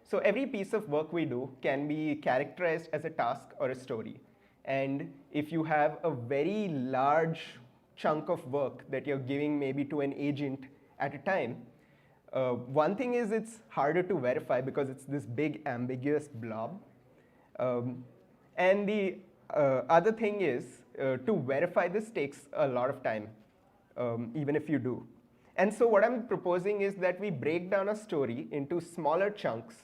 R: So every piece of work we do can be characterized as a task or a story. And if you have a very large chunk of work that you're giving maybe to an agent at a time, one thing is it's harder to verify because it's this big ambiguous blob. And the other thing is to verify this takes a lot of time, even if you do. And so what I'm proposing is that we break down a story into smaller chunks.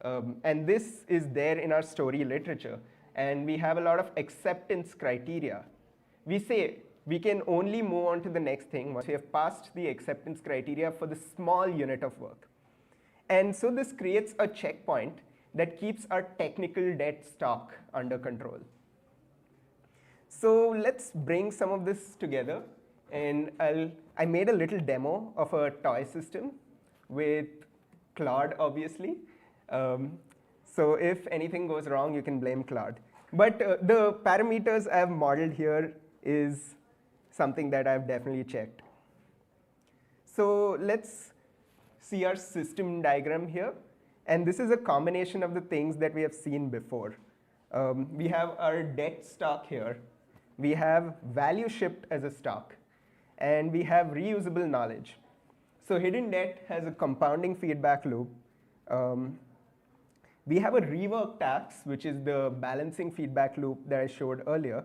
R: And this is there in our story literature. And we have a lot of acceptance criteria. We say we can only move on to the next thing once we have passed the acceptance criteria for the small unit of work. And so this creates a checkpoint that keeps our technical debt stock under control. So let's bring some of this together. And I made a little demo of a toy system with Claude, obviously. So if anything goes wrong, you can blame Claude. But the parameters I've modeled here is something that I've definitely checked. So let's see our system diagram here. And this is a combination of the things that we have seen before. We have our debt stock here. We have value shipped as a stock. And we have reusable knowledge. So hidden debt has a compounding feedback loop. We have a rework tax, which is the balancing feedback loop that I showed earlier.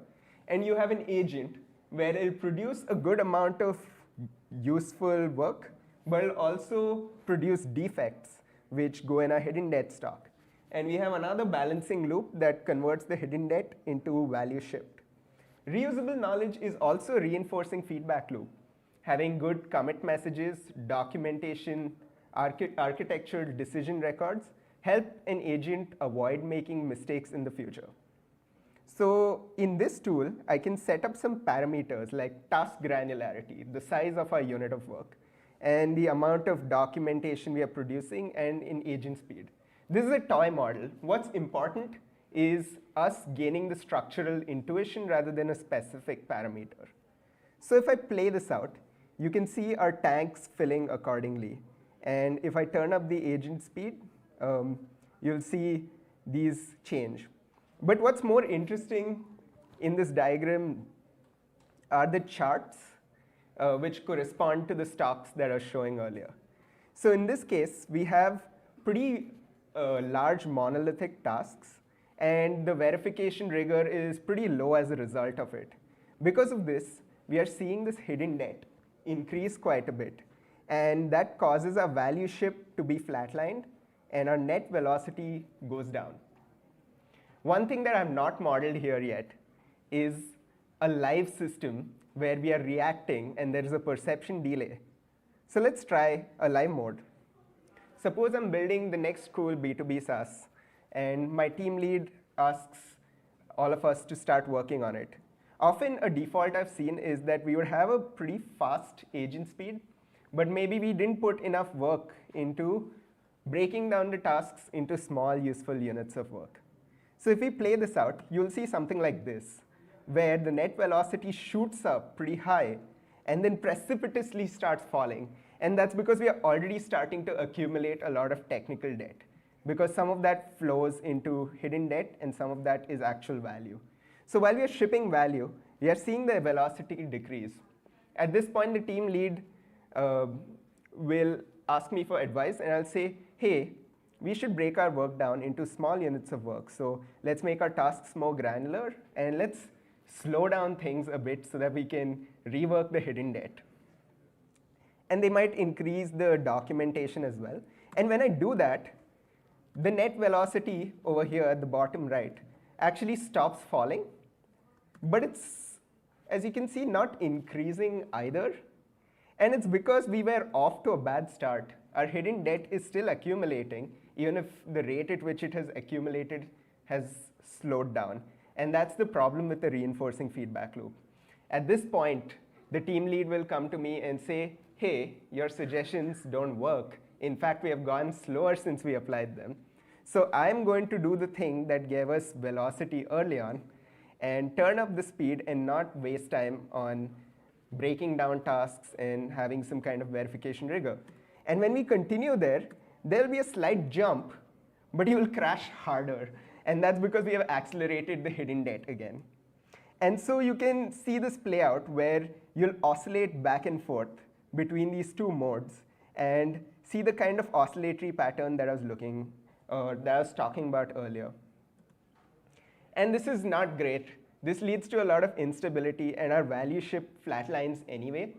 R: And you have an agent where it'll produce a good amount of useful work, but it'll also produce defects, which go in a hidden debt stock. And we have another balancing loop that converts the hidden debt into value shipped. Reusable knowledge is also a reinforcing feedback loop. Having good commit messages, documentation, architectural decision records help an agent avoid making mistakes in the future. So in this tool, I can set up some parameters like task granularity, the size of our unit of work, and the amount of documentation we are producing, and in agent speed. This is a toy model. What's important is us gaining the structural intuition rather than a specific parameter. So if I play this out, you can see our tanks filling accordingly. And if I turn up the agent speed, you'll see these change. But what's more interesting in this diagram are the charts which correspond to the stocks that I was showing earlier. So in this case, we have pretty large monolithic tasks, and the verification rigor is pretty low as a result of it. Because of this, we are seeing this hidden debt increase quite a bit. And that causes our value ship to be flatlined, and our net velocity goes down. One thing that I've not modeled here yet is a live system where we are reacting and there is a perception delay. So let's try a live mode. Suppose I'm building the next cool B2B SaaS, and my team lead asks all of us to start working on it. Often a default I've seen is that we would have a pretty fast agent speed, but maybe we didn't put enough work into breaking down the tasks into small useful units of work. So if we play this out, you'll see something like this, where the net velocity shoots up pretty high and then precipitously starts falling. And that's because we are already starting to accumulate a lot of technical debt, because some of that flows into hidden debt and some of that is actual value. So while we are shipping value, we are seeing the velocity decrease. At this point, the team lead will ask me for advice, and I'll say, hey, we should break our work down into small units of work. So let's make our tasks more granular, and let's slow down things a bit so that we can rework the hidden debt. And they might increase the documentation as well. And when I do that, the net velocity over here at the bottom right actually stops falling. But it's, as you can see, not increasing either. And it's because we were off to a bad start. Our hidden debt is still accumulating, even if the rate at which it has accumulated has slowed down. And that's the problem with the reinforcing feedback loop. At this point, the team lead will come to me and say, hey, your suggestions don't work. In fact, we have gone slower since we applied them. So I'm going to do the thing that gave us velocity early on, and turn up the speed and not waste time on breaking down tasks and having some kind of verification rigor. And when we continue there, there'll be a slight jump, but you will crash harder. And that's because we have accelerated the hidden debt again. And so you can see this play out where you'll oscillate back and forth between these two modes and see the kind of oscillatory pattern that I was talking about earlier. And this is not great. This leads to a lot of instability, and our value ship flatlines anyway.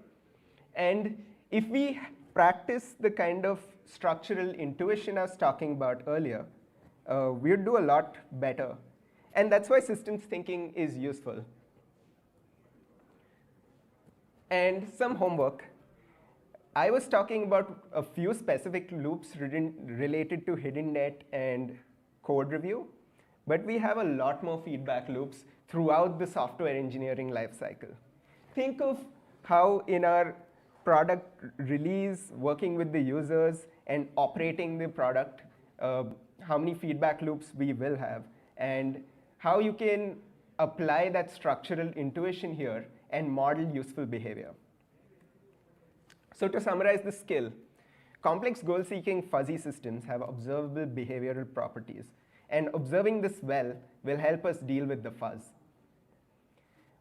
R: And if we practice the kind of structural intuition I was talking about earlier, we'd do a lot better. And that's why systems thinking is useful. And some homework. I was talking about a few specific loops related to hidden net and code review, but we have a lot more feedback loops throughout the software engineering lifecycle. Think of how in our product release, working with the users and operating the product, how many feedback loops we will have, and how you can apply that structural intuition here and model useful behavior. So to summarize the skill, complex goal-seeking fuzzy systems have observable behavioral properties, and observing this well will help us deal with the fuzz.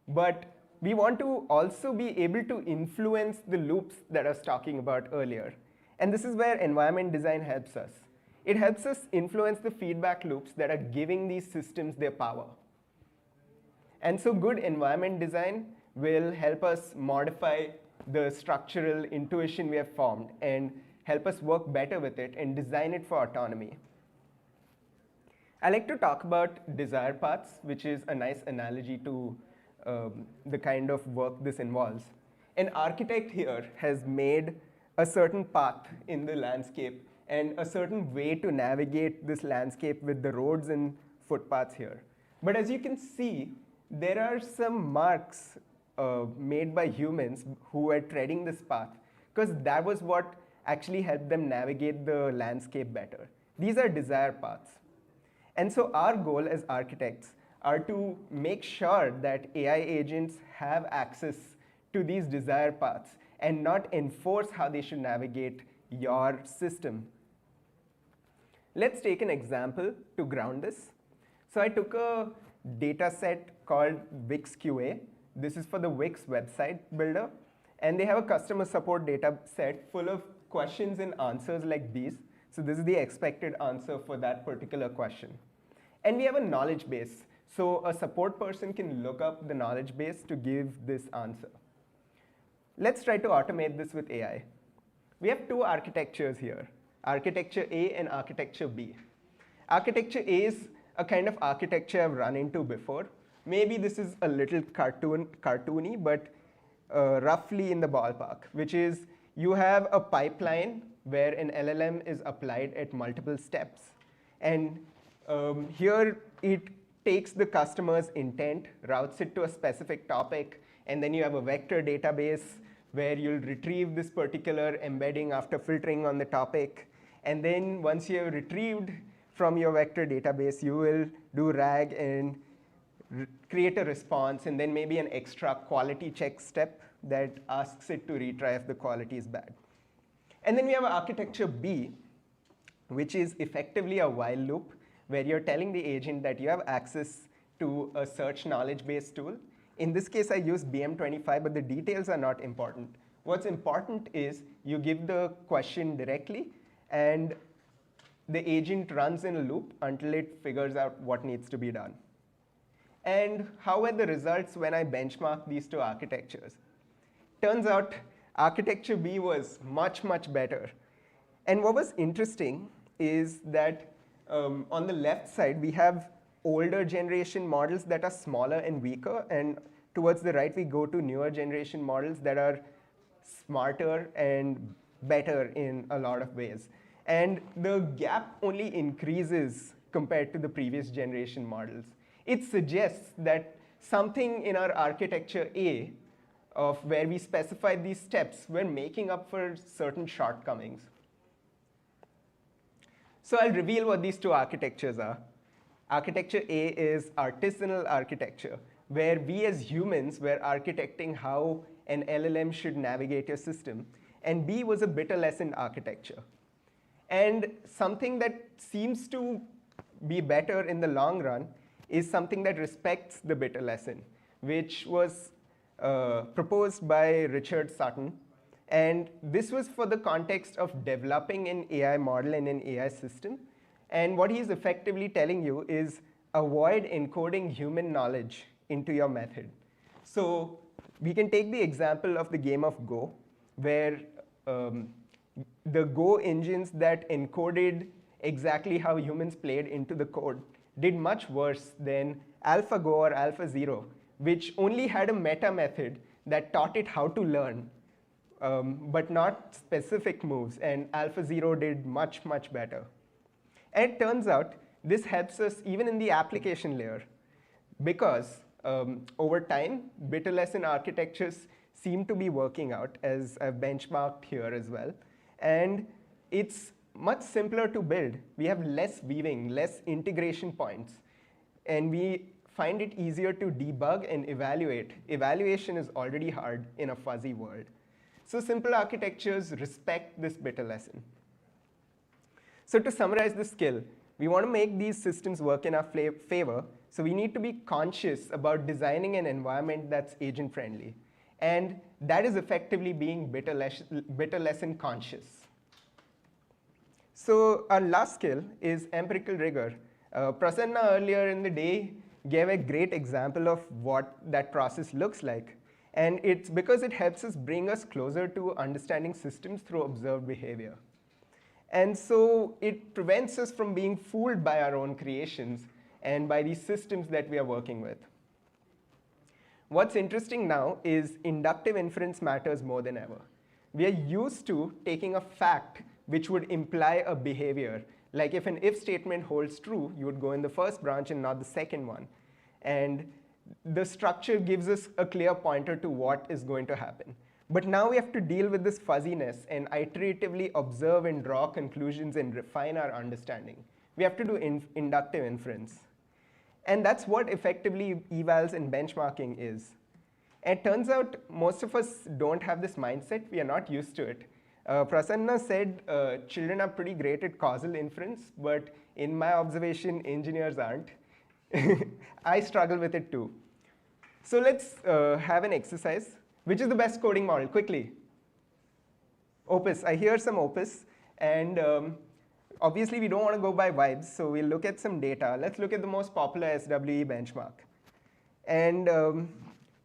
R: But we want to also be able to influence the loops that I was talking about earlier. And this is where environment design helps us. It helps us influence the feedback loops that are giving these systems their power. And so good environment design will help us modify the structural intuition we have formed and help us work better with it and design it for autonomy. I like to talk about desire paths, which is a nice analogy to the kind of work this involves. An architect here has made a certain path in the landscape and a certain way to navigate this landscape with the roads and footpaths here. But as you can see, there are some marks made by humans who are treading this path, because that was what actually helped them navigate the landscape better. These are desire paths. And so our goal as architects are to make sure that AI agents have access to these desire paths and not enforce how they should navigate your system. Let's take an example to ground this. So I took a data set called Wix QA. This is for the Wix website builder. And they have a customer support data set full of questions and answers like these. So this is the expected answer for that particular question. And we have a knowledge base. So a support person can look up the knowledge base to give this answer. Let's try to automate this with AI. We have two architectures here, architecture A and architecture B. Architecture A is a kind of architecture I've run into before. Maybe this is a little cartoony, but roughly in the ballpark, which is you have a pipeline where an LLM is applied at multiple steps. And here it takes the customer's intent, routes it to a specific topic, and then you have a vector database where you'll retrieve this particular embedding after filtering on the topic. And then once you have retrieved from your vector database, you will do RAG and create a response, and then maybe an extra quality check step that asks it to retry if the quality is bad. And then we have architecture B, which is effectively a while loop, where you're telling the agent that you have access to a search knowledge base tool. In this case, I use BM25, but the details are not important. What's important is you give the question directly, and the agent runs in a loop until it figures out what needs to be done. And how were the results when I benchmarked these two architectures? Turns out architecture B was much, much better. And what was interesting is that on the left side, we have older generation models that are smaller and weaker. And towards the right, we go to newer generation models that are smarter and better in a lot of ways. And the gap only increases compared to the previous generation models. It suggests that something in our architecture A, of where we specified these steps, we're making up for certain shortcomings. So I'll reveal what these two architectures are. Architecture A is artisanal architecture, where we as humans were architecting how an LLM should navigate your system. And B was a bitter lesson architecture. And something that seems to be better in the long run is something that respects the bitter lesson, which was proposed by Richard Sutton. And this was for the context of developing an AI model and an AI system. And what he's effectively telling you is avoid encoding human knowledge into your method. So we can take the example of the game of Go, where the Go engines that encoded exactly how humans played into the code did much worse than AlphaGo or AlphaZero, which only had a meta method that taught it how to learn, but not specific moves, and AlphaZero did much, much better. And it turns out this helps us even in the application layer, because over time, bitter lesson architectures seem to be working out, as I've benchmarked here as well. And it's much simpler to build. We have less weaving, less integration points, and we find it easier to debug and evaluate. Evaluation is already hard in a fuzzy world. So simple architectures respect this bitter lesson. So to summarize the skill, we want to make these systems work in our favor, so we need to be conscious about designing an environment that's agent-friendly. And that is effectively being bitter lesson conscious. So our last skill is empirical rigor. Prasanna earlier in the day gave a great example of what that process looks like. And it's because it helps us bring us closer to understanding systems through observed behavior. And so it prevents us from being fooled by our own creations and by these systems that we are working with. What's interesting now is inductive inference matters more than ever. We are used to taking a fact which would imply a behavior. Like if an if statement holds true, you would go in the first branch and not the second one. And the structure gives us a clear pointer to what is going to happen. But now we have to deal with this fuzziness and iteratively observe and draw conclusions and refine our understanding. We have to do inductive inference. And that's what effectively evals and benchmarking is. And it turns out most of us don't have this mindset. We are not used to it. Prasanna said children are pretty great at causal inference, but in my observation, engineers aren't. I struggle with it too. So let's have an exercise. Which is the best coding model? Quickly. Opus. I hear some Opus. And obviously, we don't want to go by vibes, so we'll look at some data. Let's look at the most popular SWE benchmark. And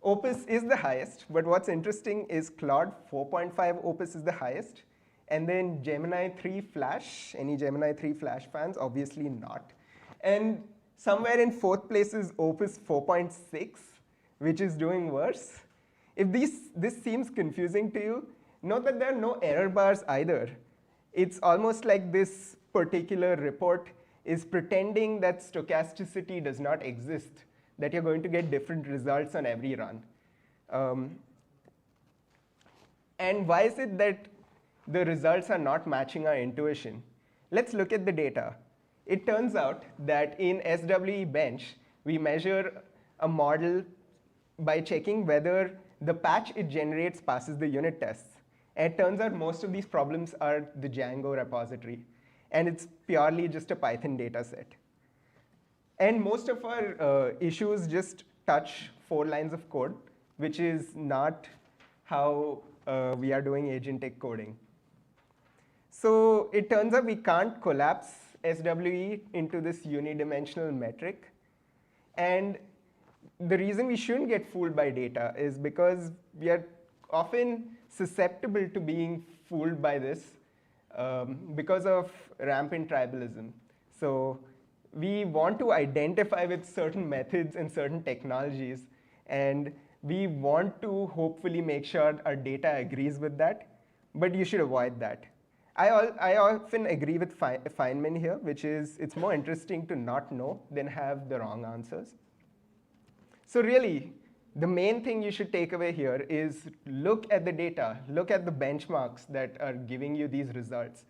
R: Opus is the highest, but what's interesting is Claude 4.5 Opus is the highest. And then Gemini 3 Flash. Any Gemini 3 Flash fans? Obviously not. And somewhere in fourth place is Opus 4.6, which is doing worse. If this seems confusing to you, note that there are no error bars either. It's almost like this particular report is pretending that stochasticity does not exist, that you're going to get different results on every run. And why is it that the results are not matching our intuition? Let's look at the data. It turns out that in SWE Bench, we measure a model by checking whether the patch it generates passes the unit tests. And it turns out most of these problems are the Django repository. And it's purely just a Python data set. And most of our issues just touch 4 lines of code, which is not how we are doing agentic coding. So it turns out we can't collapse SWE into this unidimensional metric. And the reason we shouldn't get fooled by data is because we are often susceptible to being fooled by this because of rampant tribalism. So we want to identify with certain methods and certain technologies, and we want to hopefully make sure our data agrees with that, but you should avoid that. I often agree with Feynman here, which is it's more interesting to not know than have the wrong answers. So really, the main thing you should take away here is look at the data, look at the benchmarks that are giving you these results.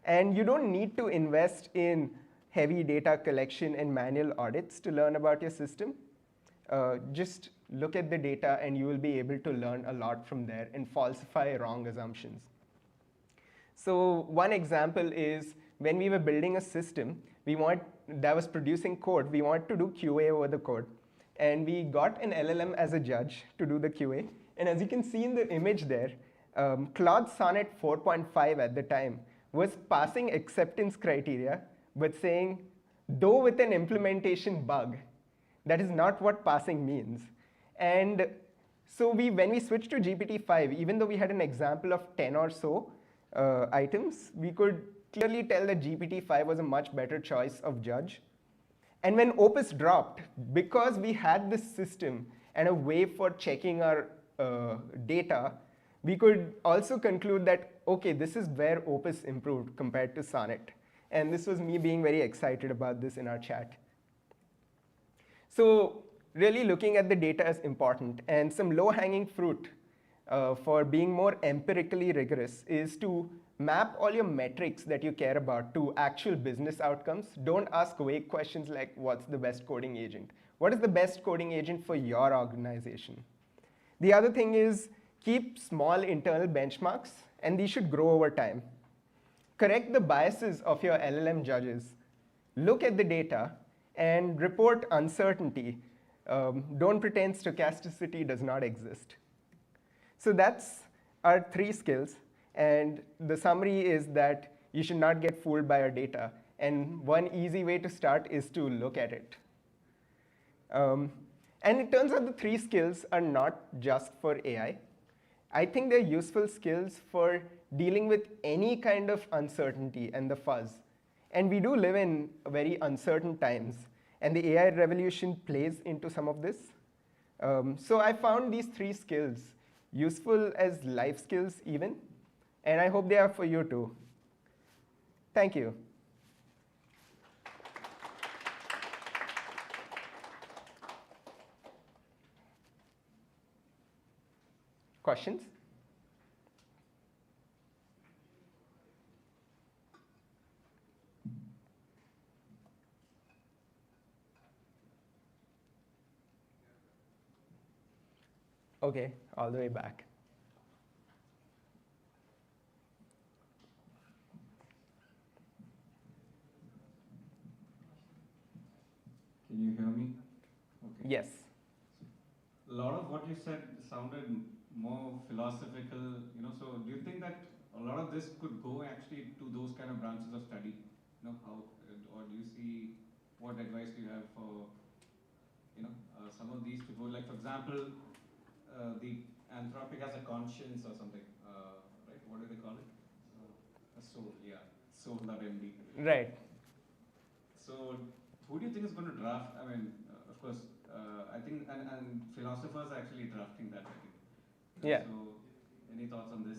R: And you don't need to invest in heavy data collection and manual audits to learn about your system. Just look at the data and you will be able to learn a lot from there and falsify wrong assumptions. So one example is when we were building a system that was producing code, we wanted to do QA over the code. And we got an LLM as a judge to do the QA. And as you can see in the image there, Claude Sonnet 4.5 at the time was passing acceptance criteria, but saying, though with an implementation bug, that is not what passing means. And so when we switched to GPT-5, even though we had an example of 10 or so items, we could clearly tell that GPT-5 was a much better choice of judge. And when Opus dropped, because we had this system and a way for checking our data, we could also conclude that, okay, this is where Opus improved compared to Sonnet. And this was me being very excited about this in our chat. So really looking at the data is important. And some low-hanging fruit for being more empirically rigorous is to map all your metrics that you care about to actual business outcomes. Don't ask vague questions like, what's the best coding agent? What is the best coding agent for your organization? The other thing is keep small internal benchmarks, and these should grow over time. Correct the biases of your LLM judges. Look at the data and report uncertainty. Don't pretend stochasticity does not exist. So that's our 3 skills. And the summary is that you should not get fooled by your data. And one easy way to start is to look at it. And it turns out the 3 skills are not just for AI. I think they're useful skills for dealing with any kind of uncertainty and the fuzz. And we do live in very uncertain times. And the AI revolution plays into some of this. So I found these 3 skills useful as life skills even. And I hope they are for you too. Thank you. Questions? Okay, all the way back.
F: Can you hear me? Okay.
R: Yes.
F: A lot of what you said sounded more philosophical, so do you think that a lot of this could go actually to those kind of branches of study? How, or do you see, what advice do you have for, some of these to go, like for example, the Anthropic has a conscience or something, right? What do they call it? A soul, yeah, soul.md.
R: Right.
F: So who do you think is going to draft? I mean, of course, I think, and philosophers are actually drafting that, I think.
R: Yeah.
F: So any thoughts on this?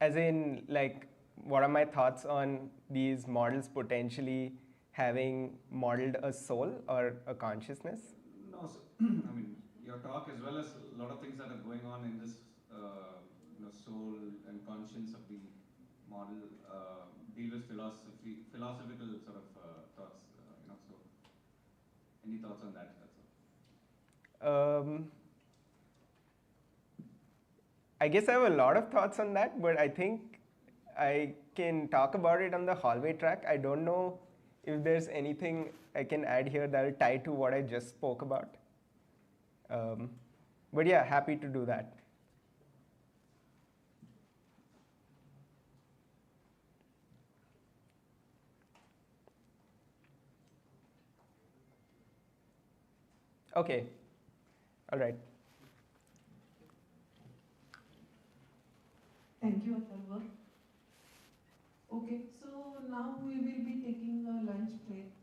R: As in, like, what are my thoughts on these models potentially having modeled a soul or a consciousness?
F: No, so, I mean, your talk as well as a lot of things that are going on in this, soul and conscience of the model deal with philosophical sort of thoughts, so any thoughts on that? That's all.
R: I guess I have a lot of thoughts on that, but I think I can talk about it on the hallway track. I don't know if there's anything I can add here that will tie to what I just spoke about. But yeah, happy to do that. Okay, all right.
P: Thank you, Atharva. Okay, so now we will be taking a lunch break.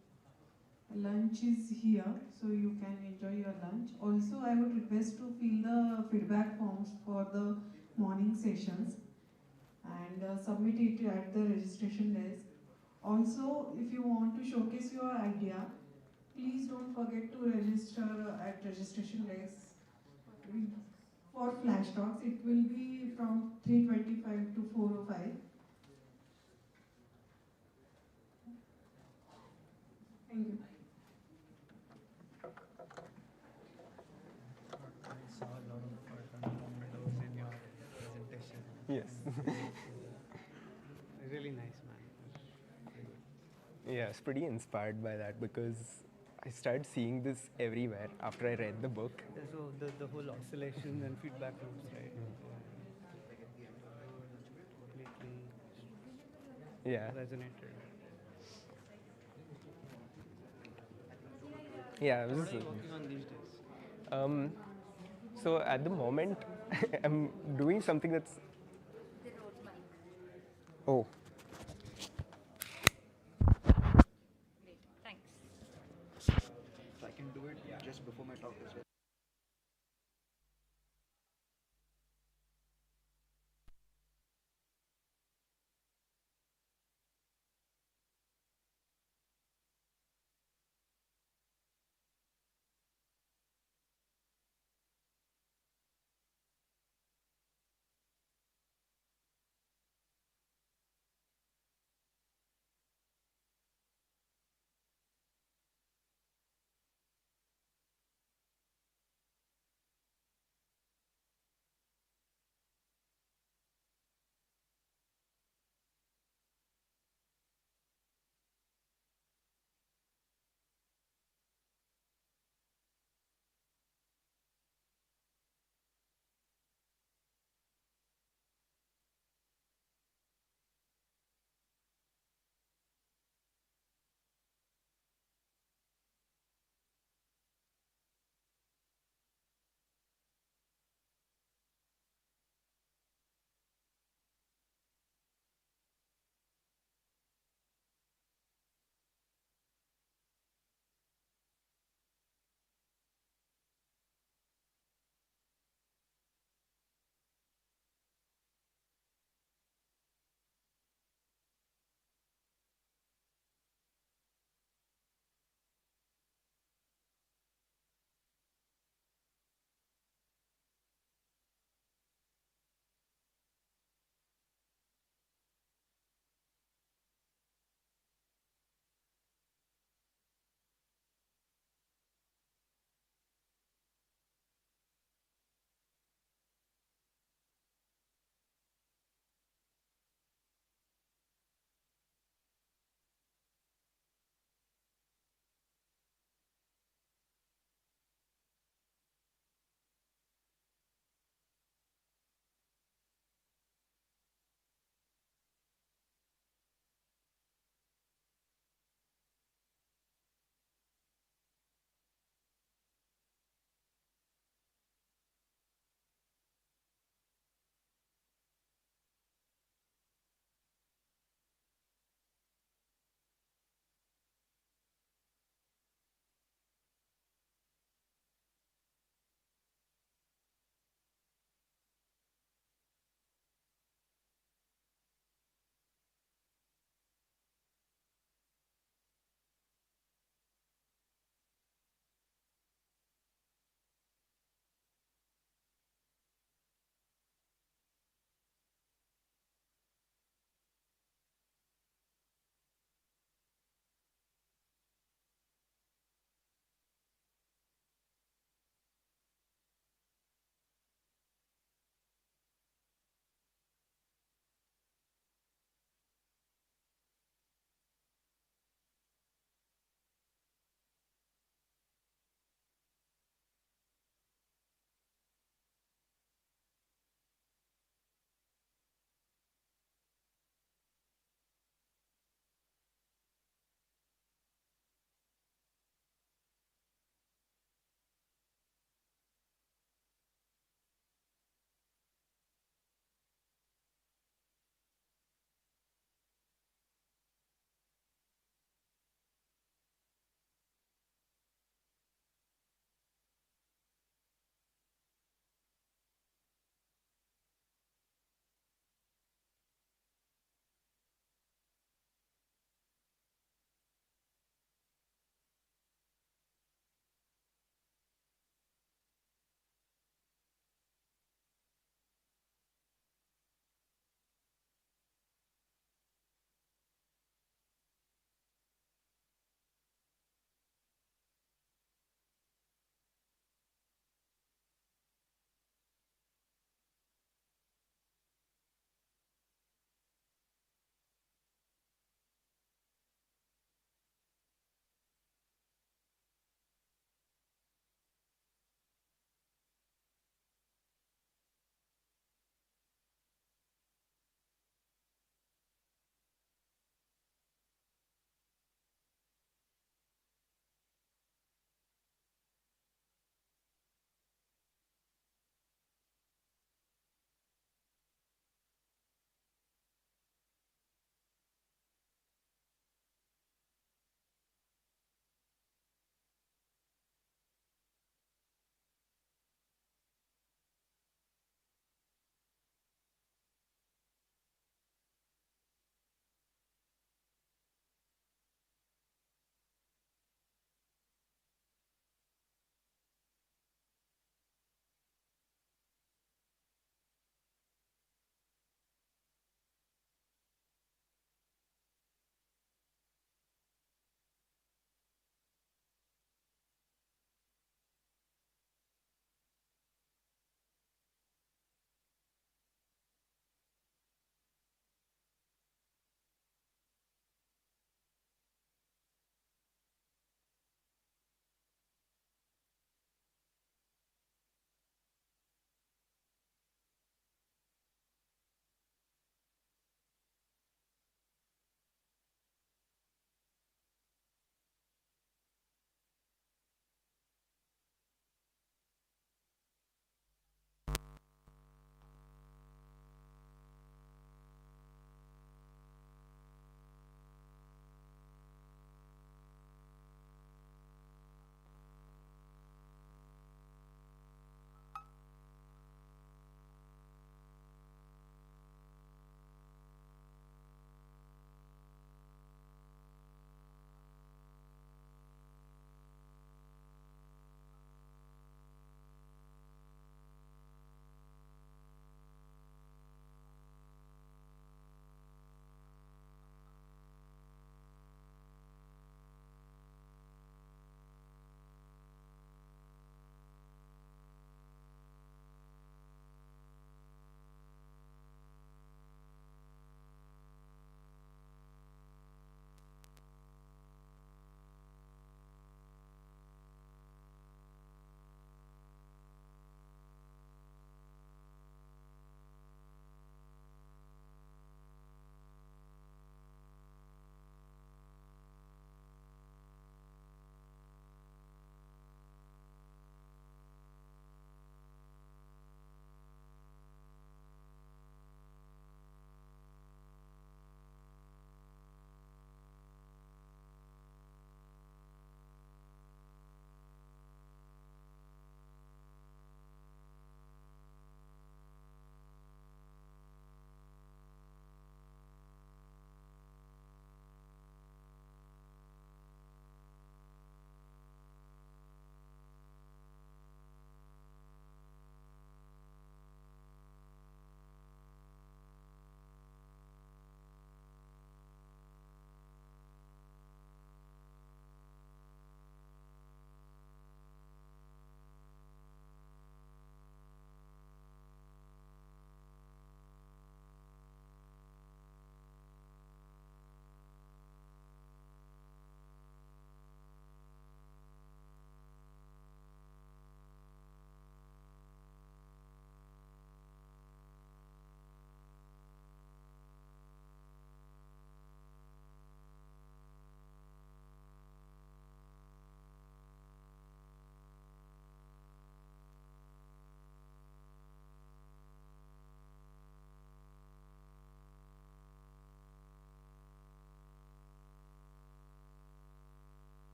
P: Lunch is here, so you can enjoy your lunch. Also, I would request to fill the feedback forms for the morning sessions and submit it at the registration desk. Also, if you want to showcase your idea, please don't forget to register at registration desk. For flash talks, it will be from 3:25 to 4:05.
R: Yes.
L: Really nice, man. Very good.
R: Yeah, I was pretty inspired by that because I started seeing this everywhere after I read the book.
L: Yeah, so the whole oscillation and feedback loops, right? Completely
R: Yeah.
L: resonated.
R: Yeah,
L: So what are you working on these days?
R: So at the moment, I'm doing something that's. Oh.
C: Great, thanks.
N: So I can do it just before my talk as well.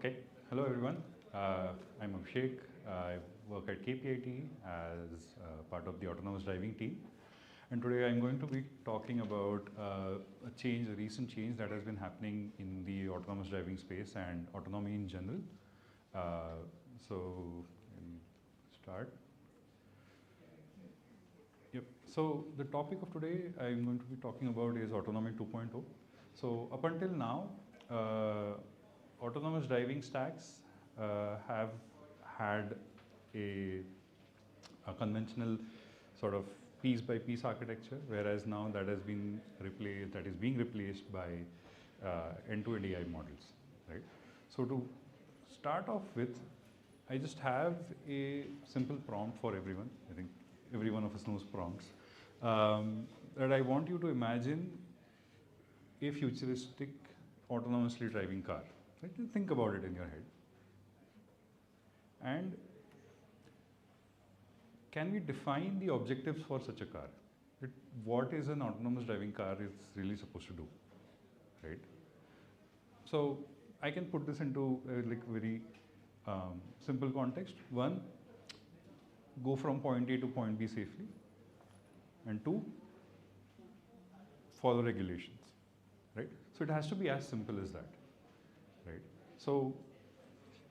S: Okay, hello everyone. I'm Abhishek. I work at KPIT as part of the autonomous driving team. And today I'm going to be talking about a recent change that has been happening in the autonomous driving space and autonomy in general. So, let me start. Yep. So the topic of today I'm going to be talking about is autonomy 2.0. So up until now, autonomous driving stacks have had a conventional sort of piece-by-piece architecture, whereas now that is being replaced by end-to-end AI models, right? So to start off with, I just have a simple prompt for everyone. I think every one of us knows prompts. That I want you to imagine a futuristic autonomously driving car. Right? Think about it in your head. And can we define the objectives for such a car? What is an autonomous driving car is really supposed to do, right? So I can put this into a very simple context. One, go from point A to point B safely. And two, follow regulations, right? So it has to be as simple as that, right? So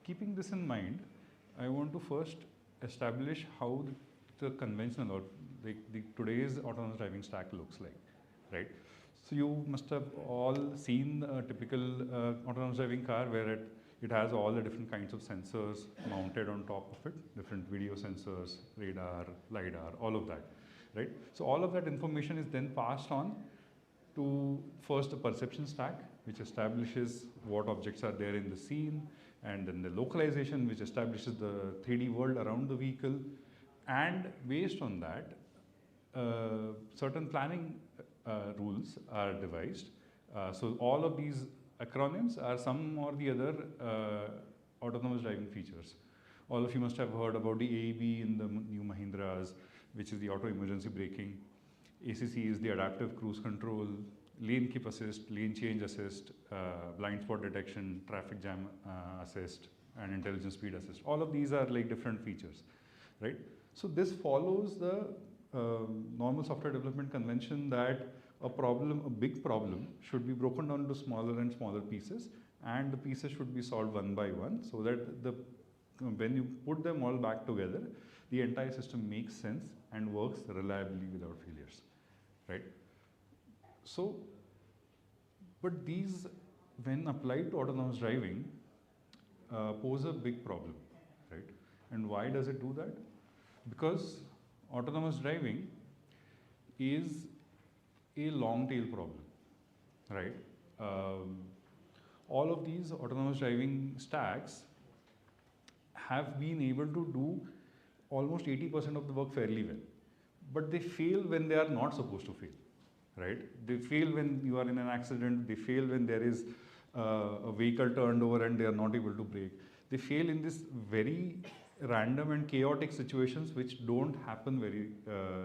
S: keeping this in mind, I want to first establish how the conventional or today's autonomous driving stack looks like, right? So you must have all seen a typical autonomous driving car where it has all the different kinds of sensors mounted on top of it, different video sensors, radar, LiDAR, all of that, right? So all of that information is then passed on to first the perception stack, which establishes what objects are there in the scene, and then the localization, which establishes the 3D world around the vehicle. And based on that, certain planning rules are devised. So all of these acronyms are some or the other autonomous driving features. All of you must have heard about the AEB in the new Mahindras, which is the auto emergency braking. ACC is the adaptive cruise control, lane keep assist, lane change assist, blind spot detection, traffic jam assist, and intelligent speed assist. All of these are like different features, right? So this follows the normal software development convention that a big problem should be broken down into smaller and smaller pieces, and the pieces should be solved one by one, so that when you put them all back together, the entire system makes sense and works reliably without failures, right? So, but these, when applied to autonomous driving, pose a big problem, right? And why does it do that? Because autonomous driving is a long tail problem, right? All of these autonomous driving stacks have been able to do almost 80% of the work fairly well, but they fail when they are not supposed to fail, right? They fail when you are in an accident, they fail when there is a vehicle turned over and they are not able to brake. They fail in this very random and chaotic situations which don't happen very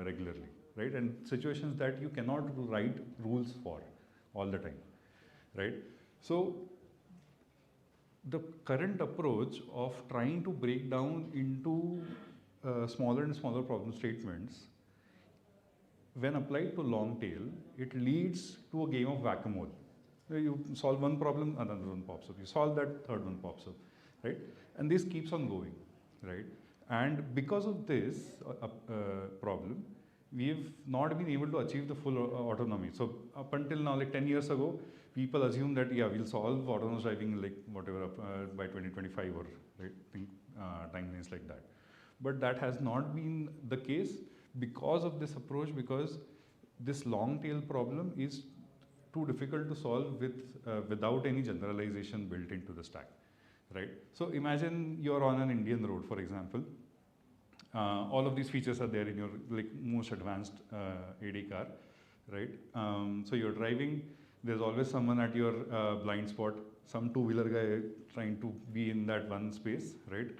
S: regularly, right? And situations that you cannot write rules for all the time, right? So the current approach of trying to break down into smaller and smaller problem statements, when applied to long tail, it leads to a game of whack-a-mole. You solve one problem, another one pops up. You solve that, third one pops up, right? And this keeps on going, right? And because of this problem, we've not been able to achieve the full autonomy. So up until now, like 10 years ago, people assume that, yeah, we'll solve autonomous driving like whatever by 2025 or right, timelines like that. But that has not been the case because of this approach, because this long tail problem is too difficult to solve without any generalization built into the stack, right? So imagine you're on an Indian road, for example. All of these features are there in your like most advanced AD car, right? So you're driving, there's always someone at your blind spot, some two-wheeler guy trying to be in that one space, right?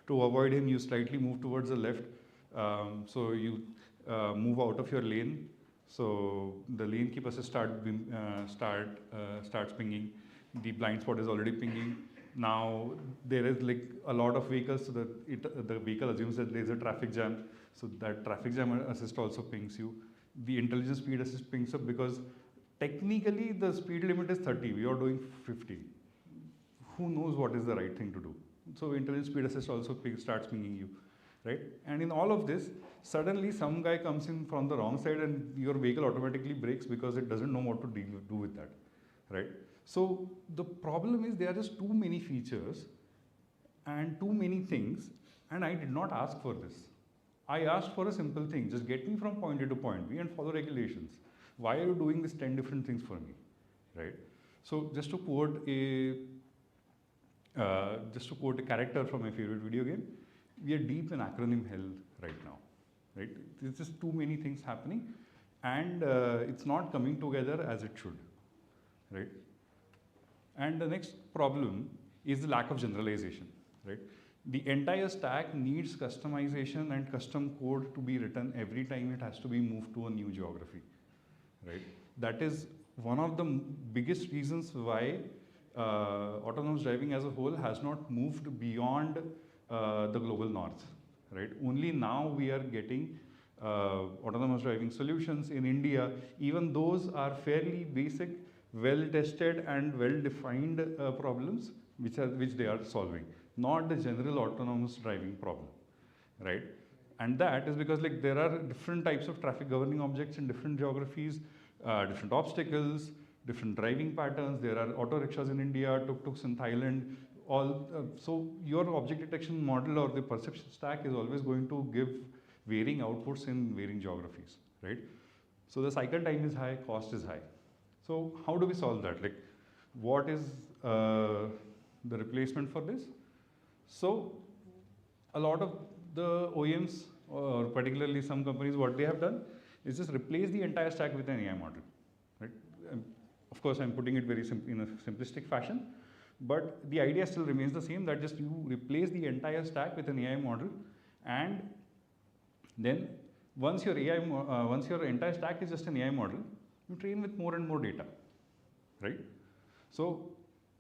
S: To avoid him, you slightly move towards the left. So you move out of your lane. So the lane keep assist starts pinging. The blind spot is already pinging. Now there is like a lot of vehicles, so the vehicle assumes that there is a traffic jam, so that traffic jam assist also pings you. The intelligent speed assist pings up because technically the speed limit is 30, we are doing 50. Who knows what is the right thing to do? So intelligent speed assist also starts pinging you, right? And in all of this, suddenly some guy comes in from the wrong side and your vehicle automatically brakes because it doesn't know what to do with that, right? So the problem is there are just too many features and too many things, and I did not ask for this. I asked for a simple thing, just get me from point A to point B and follow regulations. Why are you doing this 10 different things for me, right? So just to quote a character from my favorite video game, we are deep in acronym hell right now, right? There's just too many things happening, and it's not coming together as it should, right? And the next problem is the lack of generalization, right? The entire stack needs customization and custom code to be written every time it has to be moved to a new geography, right? That is one of the biggest reasons why autonomous driving as a whole has not moved beyond the global north, right? Only now we are getting autonomous driving solutions in India. Even those are fairly basic, well-tested and well-defined problems which they are solving, not the general autonomous driving problem, right? And that is because like there are different types of traffic governing objects in different geographies, different obstacles, different driving patterns. There are auto rickshaws in India, tuk-tuks in Thailand. So your object detection model or the perception stack is always going to give varying outputs in varying geographies, right? So the cycle time is high, cost is high. So how do we solve that? Like, what is the replacement for this? So a lot of the OEMs, or particularly some companies, what they have done is just replace the entire stack with an AI model, right? Of course, I'm putting it very in a simplistic fashion, but the idea still remains the same, that just you replace the entire stack with an AI model, and then once your entire stack is just an AI model, you train with more and more data, right? So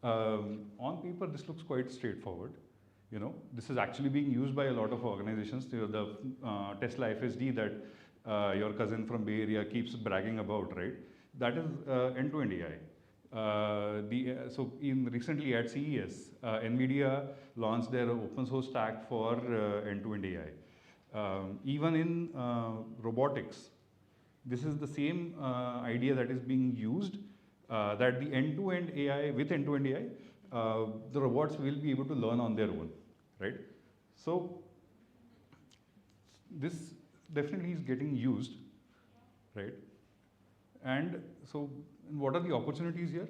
S: on paper, this looks quite straightforward. You know, this is actually being used by a lot of organizations. The Tesla FSD that your cousin from Bay Area keeps bragging about, right? That is end-to-end AI. So recently at CES, NVIDIA launched their open source stack for end-to-end AI. Even in robotics, this is the same idea that is being used, that the end-to-end AI, with end-to-end AI, the robots will be able to learn on their own, right? So this definitely is getting used, right? And so what are the opportunities here?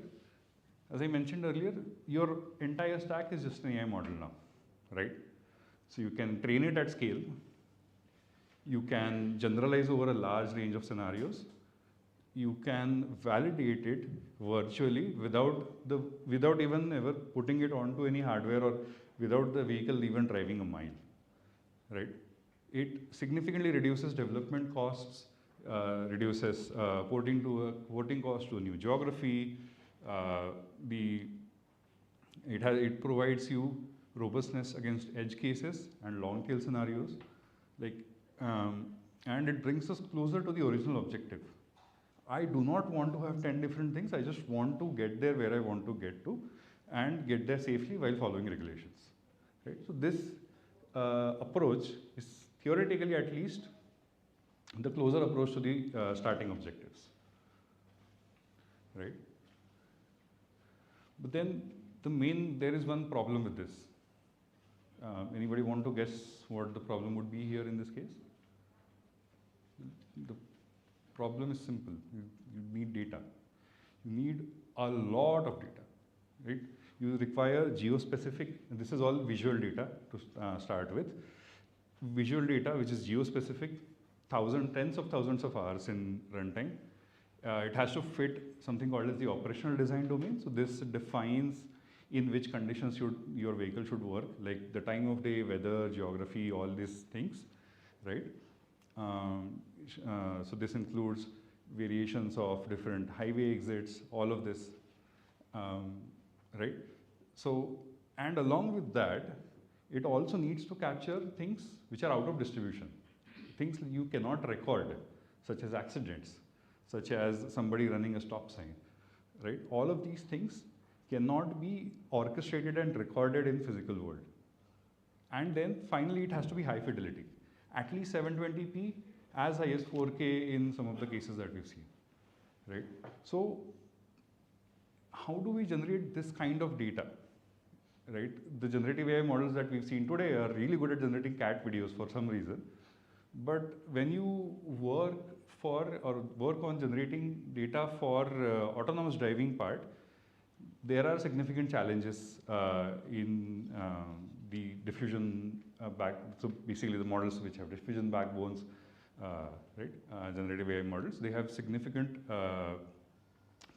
S: As I mentioned earlier, your entire stack is just an AI model now, right? So you can train it at scale. You can generalize over a large range of scenarios. You can validate it virtually without even ever putting it onto any hardware or without the vehicle even driving a mile, right? It significantly reduces development costs, reduces porting costs to a new geography. It provides you robustness against edge cases and long tail scenarios, and it brings us closer to the original objective. I do not want to have 10 different things. I just want to get there where I want to get to and get there safely while following regulations, right? So this approach is theoretically at least the closer approach to the starting objectives, right? But then there is one problem with this. Anybody want to guess what the problem would be here in this case? The problem is simple. You need data. You need a lot of data, right? You require geospecific, this is all visual data to start with. Visual data, which is geospecific, tens of thousands of hours in runtime. It has to fit something called as the operational design domain. So this defines in which conditions your vehicle should work, like the time of day, weather, geography, all these things, right? So this includes variations of different highway exits, all of this, right? So, And along with that, it also needs to capture things which are out of distribution, things you cannot record, such as accidents, such as somebody running a stop sign, right? All of these things cannot be orchestrated and recorded in physical world. And then finally, it has to be high fidelity, at least 720p, as high as 4K in some of the cases that we've seen, right? So how do we generate this kind of data, right? The generative AI models that we've seen today are really good at generating cat videos for some reason. But when you work on generating data for autonomous driving part, there are significant challenges in the diffusion so basically the models which have diffusion backbones, right? Generative AI models, they have significant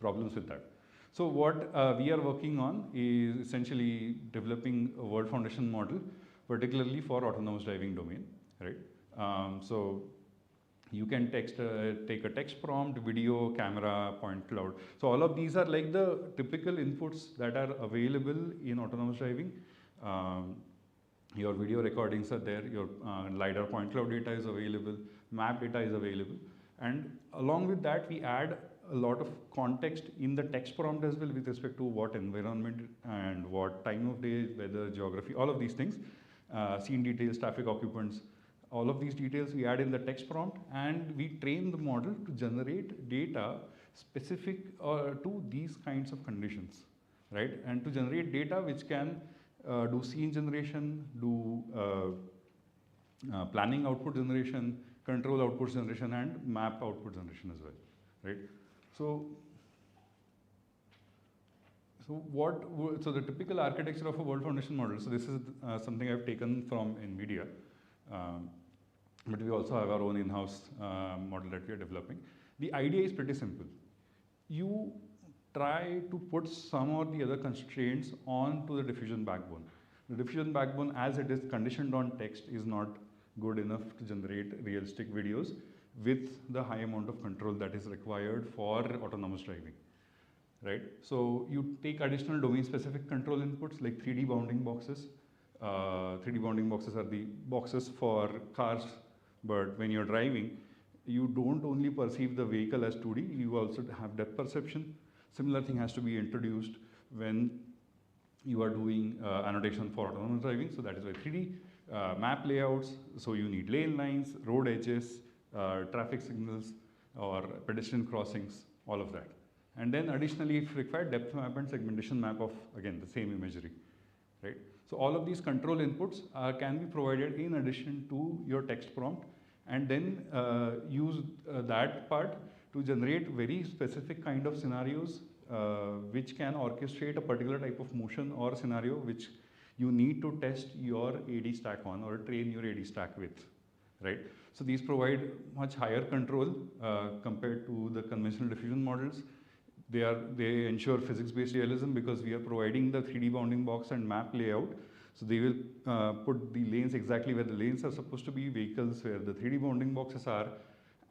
S: problems with that. So what we are working on is essentially developing a world foundation model, particularly for autonomous driving domain, right? So you can take a text prompt, video, camera, point cloud. So all of these are like the typical inputs that are available in autonomous driving. Your video recordings are there, your LiDAR point cloud data is available, map data is available. And along with that, we add a lot of context in the text prompt as well with respect to what environment and what time of day, weather, geography, all of these things, scene details, traffic occupants, all of these details we add in the text prompt, and we train the model to generate data specific to these kinds of conditions, right? And to generate data which can do scene generation, do planning output generation, control output generation, and map output generation as well, right? So the typical architecture of a world foundation model, so this is something I've taken from NVIDIA, but we also have our own in-house model that we are developing. The idea is pretty simple. You try to put some or the other constraints onto the diffusion backbone. The diffusion backbone, as it is conditioned on text, is not good enough to generate realistic videos with the high amount of control that is required for autonomous driving, right? So you take additional domain-specific control inputs like 3D bounding boxes. 3D bounding boxes are the boxes for cars, but when you're driving, you don't only perceive the vehicle as 2D, you also have depth perception. Similar thing has to be introduced when you are doing annotation for autonomous driving, so that is why 3D. Map layouts, so you need lane lines, road edges, traffic signals, or pedestrian crossings, all of that. And then additionally, if required, depth map and segmentation map of, again, the same imagery, right? So all of these control inputs can be provided in addition to your text prompt, and then use that part to generate very specific kind of scenarios which can orchestrate a particular type of motion or scenario which you need to test your AD stack on or train your AD stack with, right? So these provide much higher control compared to the conventional diffusion models. They ensure physics-based realism because we are providing the 3D bounding box and map layout. So they will put the lanes exactly where the lanes are supposed to be, vehicles where the 3D bounding boxes are,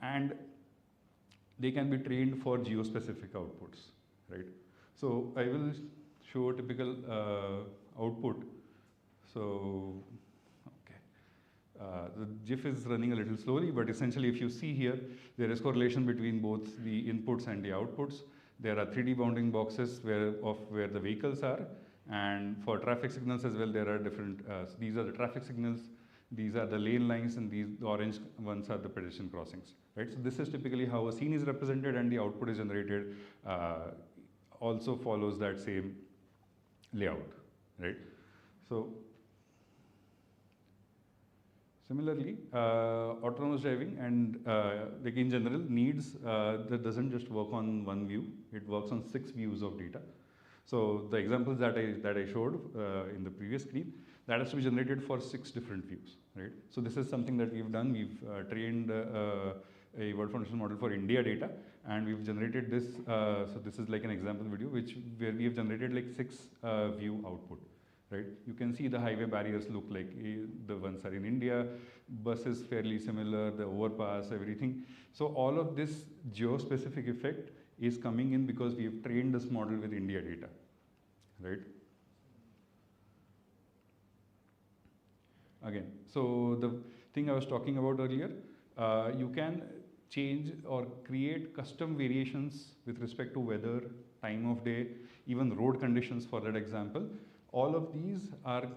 S: and they can be trained for geo-specific outputs, right? So I will show a typical output. So, okay. The GIF is running a little slowly, but essentially if you see here, there is correlation between both the inputs and the outputs. There are 3D bounding boxes where the vehicles are, and for traffic signals as well, there are different, these are the traffic signals, these are the lane lines, and the orange ones are the pedestrian crossings, right? So this is typically how a scene is represented, and the output is generated, also follows that same layout, right? So similarly, autonomous driving and like in general needs that doesn't just work on one view; it works on 6 views of data. So the examples that I showed in the previous screen, that has to be generated for 6 different views, right? So this is something that we've done. We've trained a world foundation model for India data, and we've generated this. So this is like an example video where we have generated like 6 view output. Right? You can see the highway barriers look like the ones are in India, buses fairly similar, the overpass, everything. So all of this geo-specific effect is coming in because we have trained this model with India data, right? Again, so the thing I was talking about earlier, you can change or create custom variations with respect to weather, time of day, even road conditions for that example. All of these are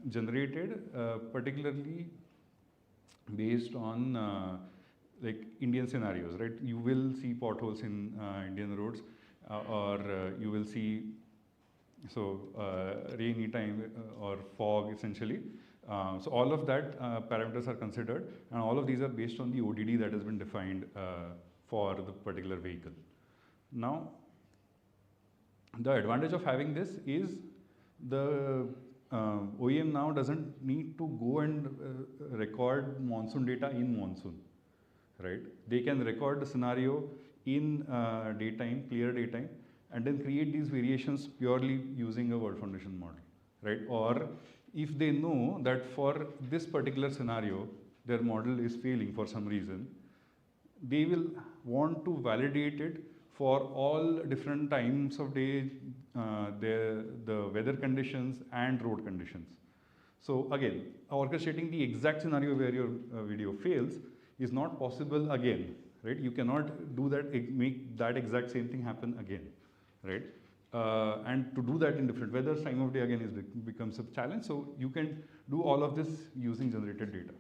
S: generated particularly based on like Indian scenarios, right? You will see potholes in Indian roads, or you will see rainy time or fog essentially. So all of that parameters are considered, and all of these are based on the ODD that has been defined for the particular vehicle. Now, the advantage of having this is the OEM now doesn't need to go and record monsoon data in monsoon, right? They can record the scenario in daytime, clear daytime, and then create these variations purely using a word foundation model, right? Or if they know that for this particular scenario, their model is failing for some reason, they will want to validate it for all different times of day, the weather conditions and road conditions. So again, orchestrating the exact scenario where your video fails is not possible again, right? You cannot do that, make that exact same thing happen again, right? And to do that in different weathers, time of day again becomes a challenge. So you can do all of this using generated data,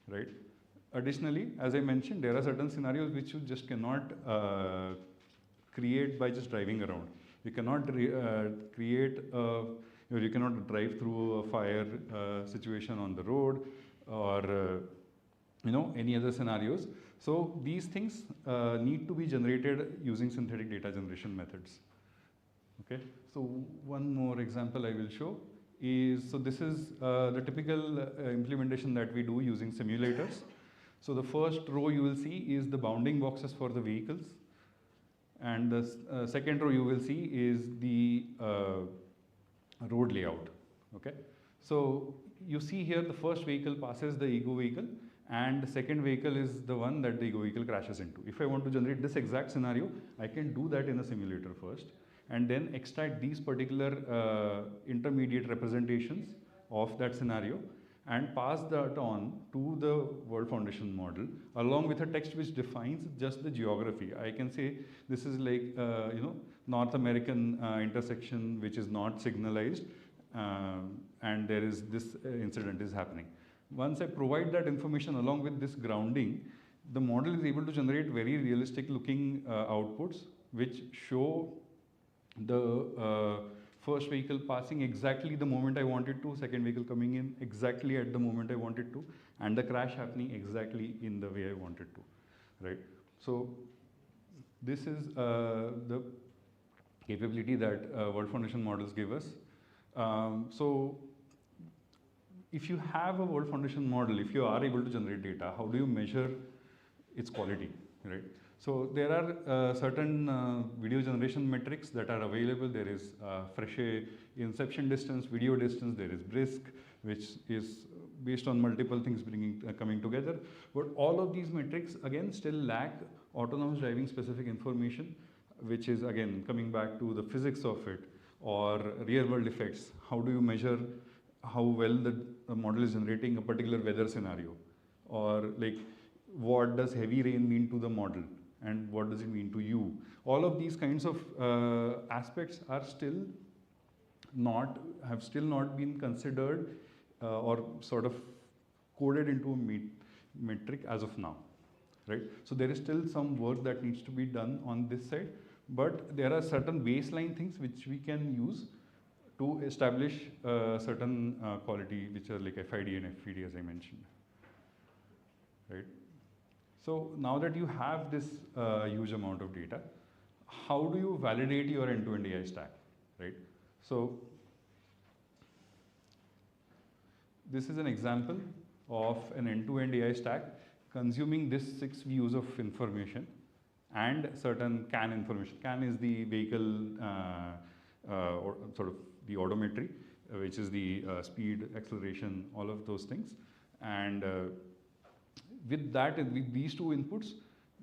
S: right? Additionally, as I mentioned, there are certain scenarios which you just cannot create by just driving around. You cannot you cannot drive through a fire situation on the road, or any other scenarios. So these things need to be generated using synthetic data generation methods. Okay. So one more example I will show is, so this is the typical implementation that we do using simulators. So the first row you will see is the bounding boxes for the vehicles, and the second row you will see is the road layout. Okay. So you see here the first vehicle passes the ego vehicle, and the second vehicle is the one that the ego vehicle crashes into. If I want to generate this exact scenario, I can do that in a simulator first, and then extract these particular intermediate representations of that scenario and pass that on to the World Foundation model along with a text which defines just the geography. I can say this is like North American intersection which is not signalized, and there is this incident is happening. Once I provide that information along with this grounding, the model is able to generate very realistic looking outputs which show the first vehicle passing exactly the moment I wanted to, second vehicle coming in exactly at the moment I wanted to, and the crash happening exactly in the way I wanted to, right? So this is the capability that World Foundation models give us. So if you have a World Foundation model, if you are able to generate data, how do you measure its quality, right? So there are certain video generation metrics that are available. There is fresh inception distance, video distance, there is brisk, which is based on multiple things coming together. But all of these metrics again still lack autonomous driving specific information, which is again coming back to the physics of it or real world effects. How do you measure how well the model is generating a particular weather scenario, or like what does heavy rain mean to the model and what does it mean to you? All of these kinds of aspects are still have still not been considered or sort of coded into a metric as of now, right? So there is still some work that needs to be done on this side, but there are certain baseline things which we can use to establish certain quality, which are like FID and FPD, as I mentioned, right? So now that you have this huge amount of data, how do you validate your end-to-end AI stack, right? So this is an example of an end-to-end AI stack consuming this 6 views of information and certain CAN information. CAN is the vehicle or sort of the odometry, which is the speed, acceleration, all of those things. And with that, with these 2 inputs,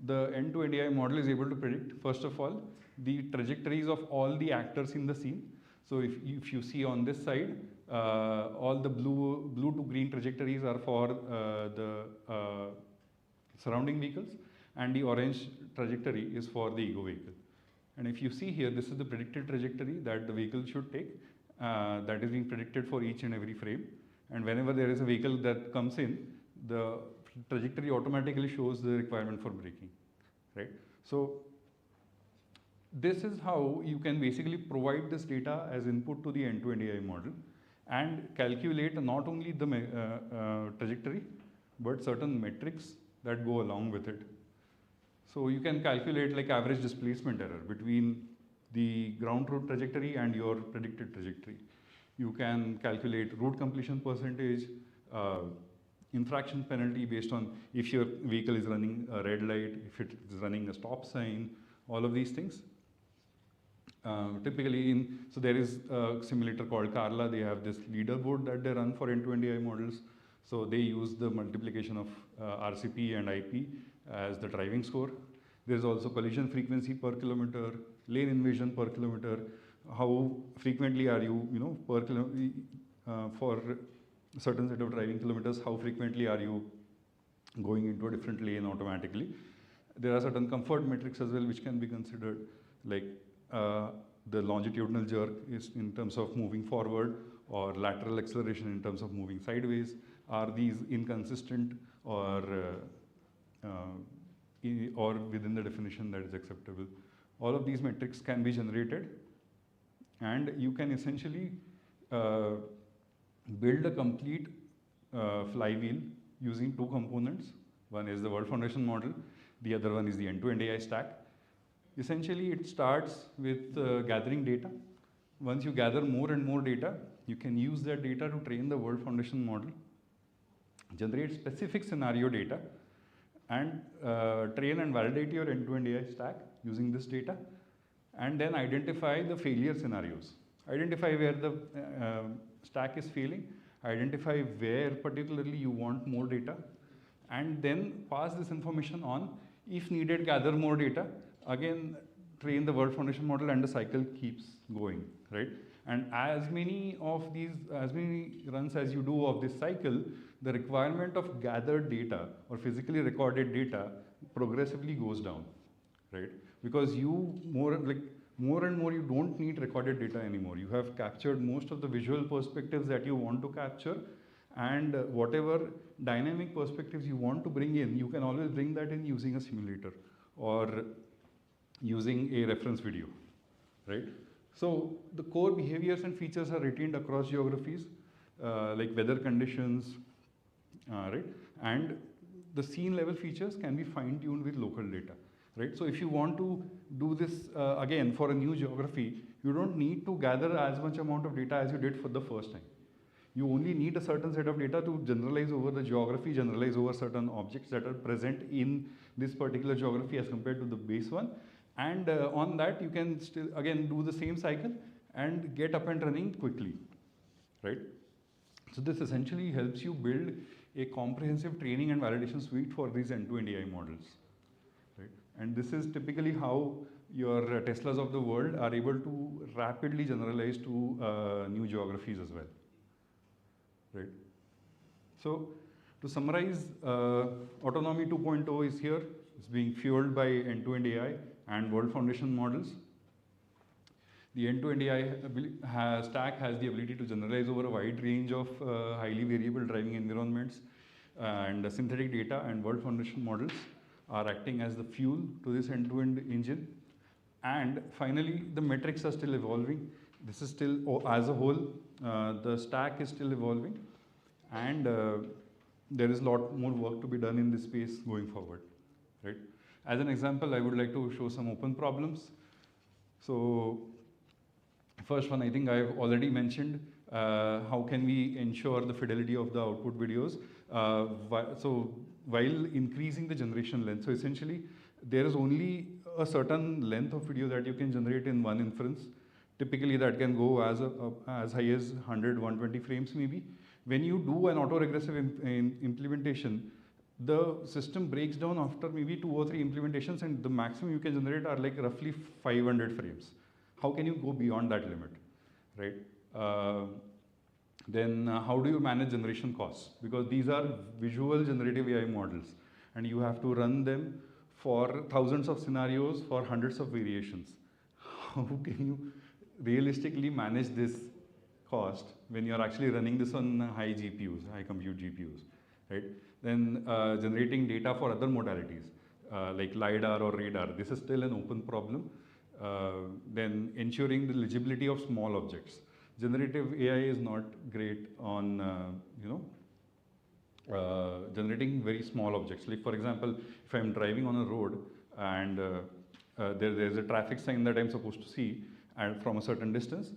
S: the end-to-end AI model is able to predict, first of all, the trajectories of all the actors in the scene. So if you see on this side, all the blue to green trajectories are for the surrounding vehicles, and the orange trajectory is for the ego vehicle. And if you see here, this is the predicted trajectory that the vehicle should take, that is being predicted for each and every frame. And whenever there is a vehicle that comes in, the trajectory automatically shows the requirement for braking, right? So this is how you can basically provide this data as input to the end-to-end AI model and calculate not only the trajectory, but certain metrics that go along with it. So you can calculate like average displacement error between the ground route trajectory and your predicted trajectory. You can calculate route completion percentage, infraction penalty based on if your vehicle is running a red light, if it is running a stop sign, all of these things. Typically so there is a simulator called Carla. They have this leaderboard that they run for end-to-end AI models. So they use the multiplication of RCP and IP as the driving score. There is also collision frequency per kilometer, lane invasion per kilometer, how frequently are you, per kilometer, for a certain set of driving kilometers, how frequently are you going into a different lane automatically. There are certain comfort metrics as well which can be considered, like the longitudinal jerk is in terms of moving forward, or lateral acceleration in terms of moving sideways. Are these inconsistent or within the definition that is acceptable? All of these metrics can be generated, and you can essentially build a complete flywheel using two components. One is the World Foundation model, the other one is the end-to-end AI stack. Essentially, it starts with gathering data. Once you gather more and more data, you can use that data to train the World Foundation model, generate specific scenario data, and train and validate your end-to-end AI stack using this data, and then identify the failure scenarios. Identify where the stack is failing, identify where particularly you want more data, and then pass this information on. If needed, gather more data, again train the World Foundation model, and the cycle keeps going, right? And as many runs as you do of this cycle, the requirement of gathered data or physically recorded data progressively goes down, right? Because more and more you don't need recorded data anymore. You have captured most of the visual perspectives that you want to capture, and whatever dynamic perspectives you want to bring in, you can always bring that in using a simulator or using a reference video, right? So the core behaviors and features are retained across geographies, like weather conditions, right? And the scene level features can be fine-tuned with local data, right? So if you want to do this again for a new geography, you don't need to gather as much amount of data as you did for the first time. You only need a certain set of data to generalize over the geography, generalize over certain objects that are present in this particular geography as compared to the base one. And on that, you can still, again, do the same cycle and get up and running quickly, right? So this essentially helps you build a comprehensive training and validation suite for these end-to-end AI models, right? And this is typically how your Teslas of the world are able to rapidly generalize to new geographies as well, right? So to summarize, Autonomy 2.0 is here. It's being fueled by end-to-end AI and World Foundation models. The end-to-end AI stack has the ability to generalize over a wide range of highly variable driving environments, and synthetic data and World Foundation models are acting as the fuel to this end-to-end engine. And finally, the metrics are still evolving. This is still, as a whole, the stack is still evolving, and there is a lot more work to be done in this space going forward, right? As an example, I would like to show some open problems. So first one, I think I've already mentioned, how can we ensure the fidelity of the output videos? So while increasing the generation length, so essentially there is only a certain length of video that you can generate in one inference. Typically that can go as high as 100, 120 frames maybe. When you do an auto-regressive implementation, the system breaks down after maybe 2 or 3 implementations, and the maximum you can generate are like roughly 500 frames. How can you go beyond that limit, right? Then how do you manage generation costs? Because these are visual generative AI models, and you have to run them for thousands of scenarios for hundreds of variations. How can you realistically manage this cost when you're actually running this on high GPUs, high compute GPUs, right? Then generating data for other modalities like LiDAR or radar, this is still an open problem. Then ensuring the legibility of small objects. Generative AI is not great on, generating very small objects. Like for example, if I'm driving on a road and there's a traffic sign that I'm supposed to see and from a certain distance,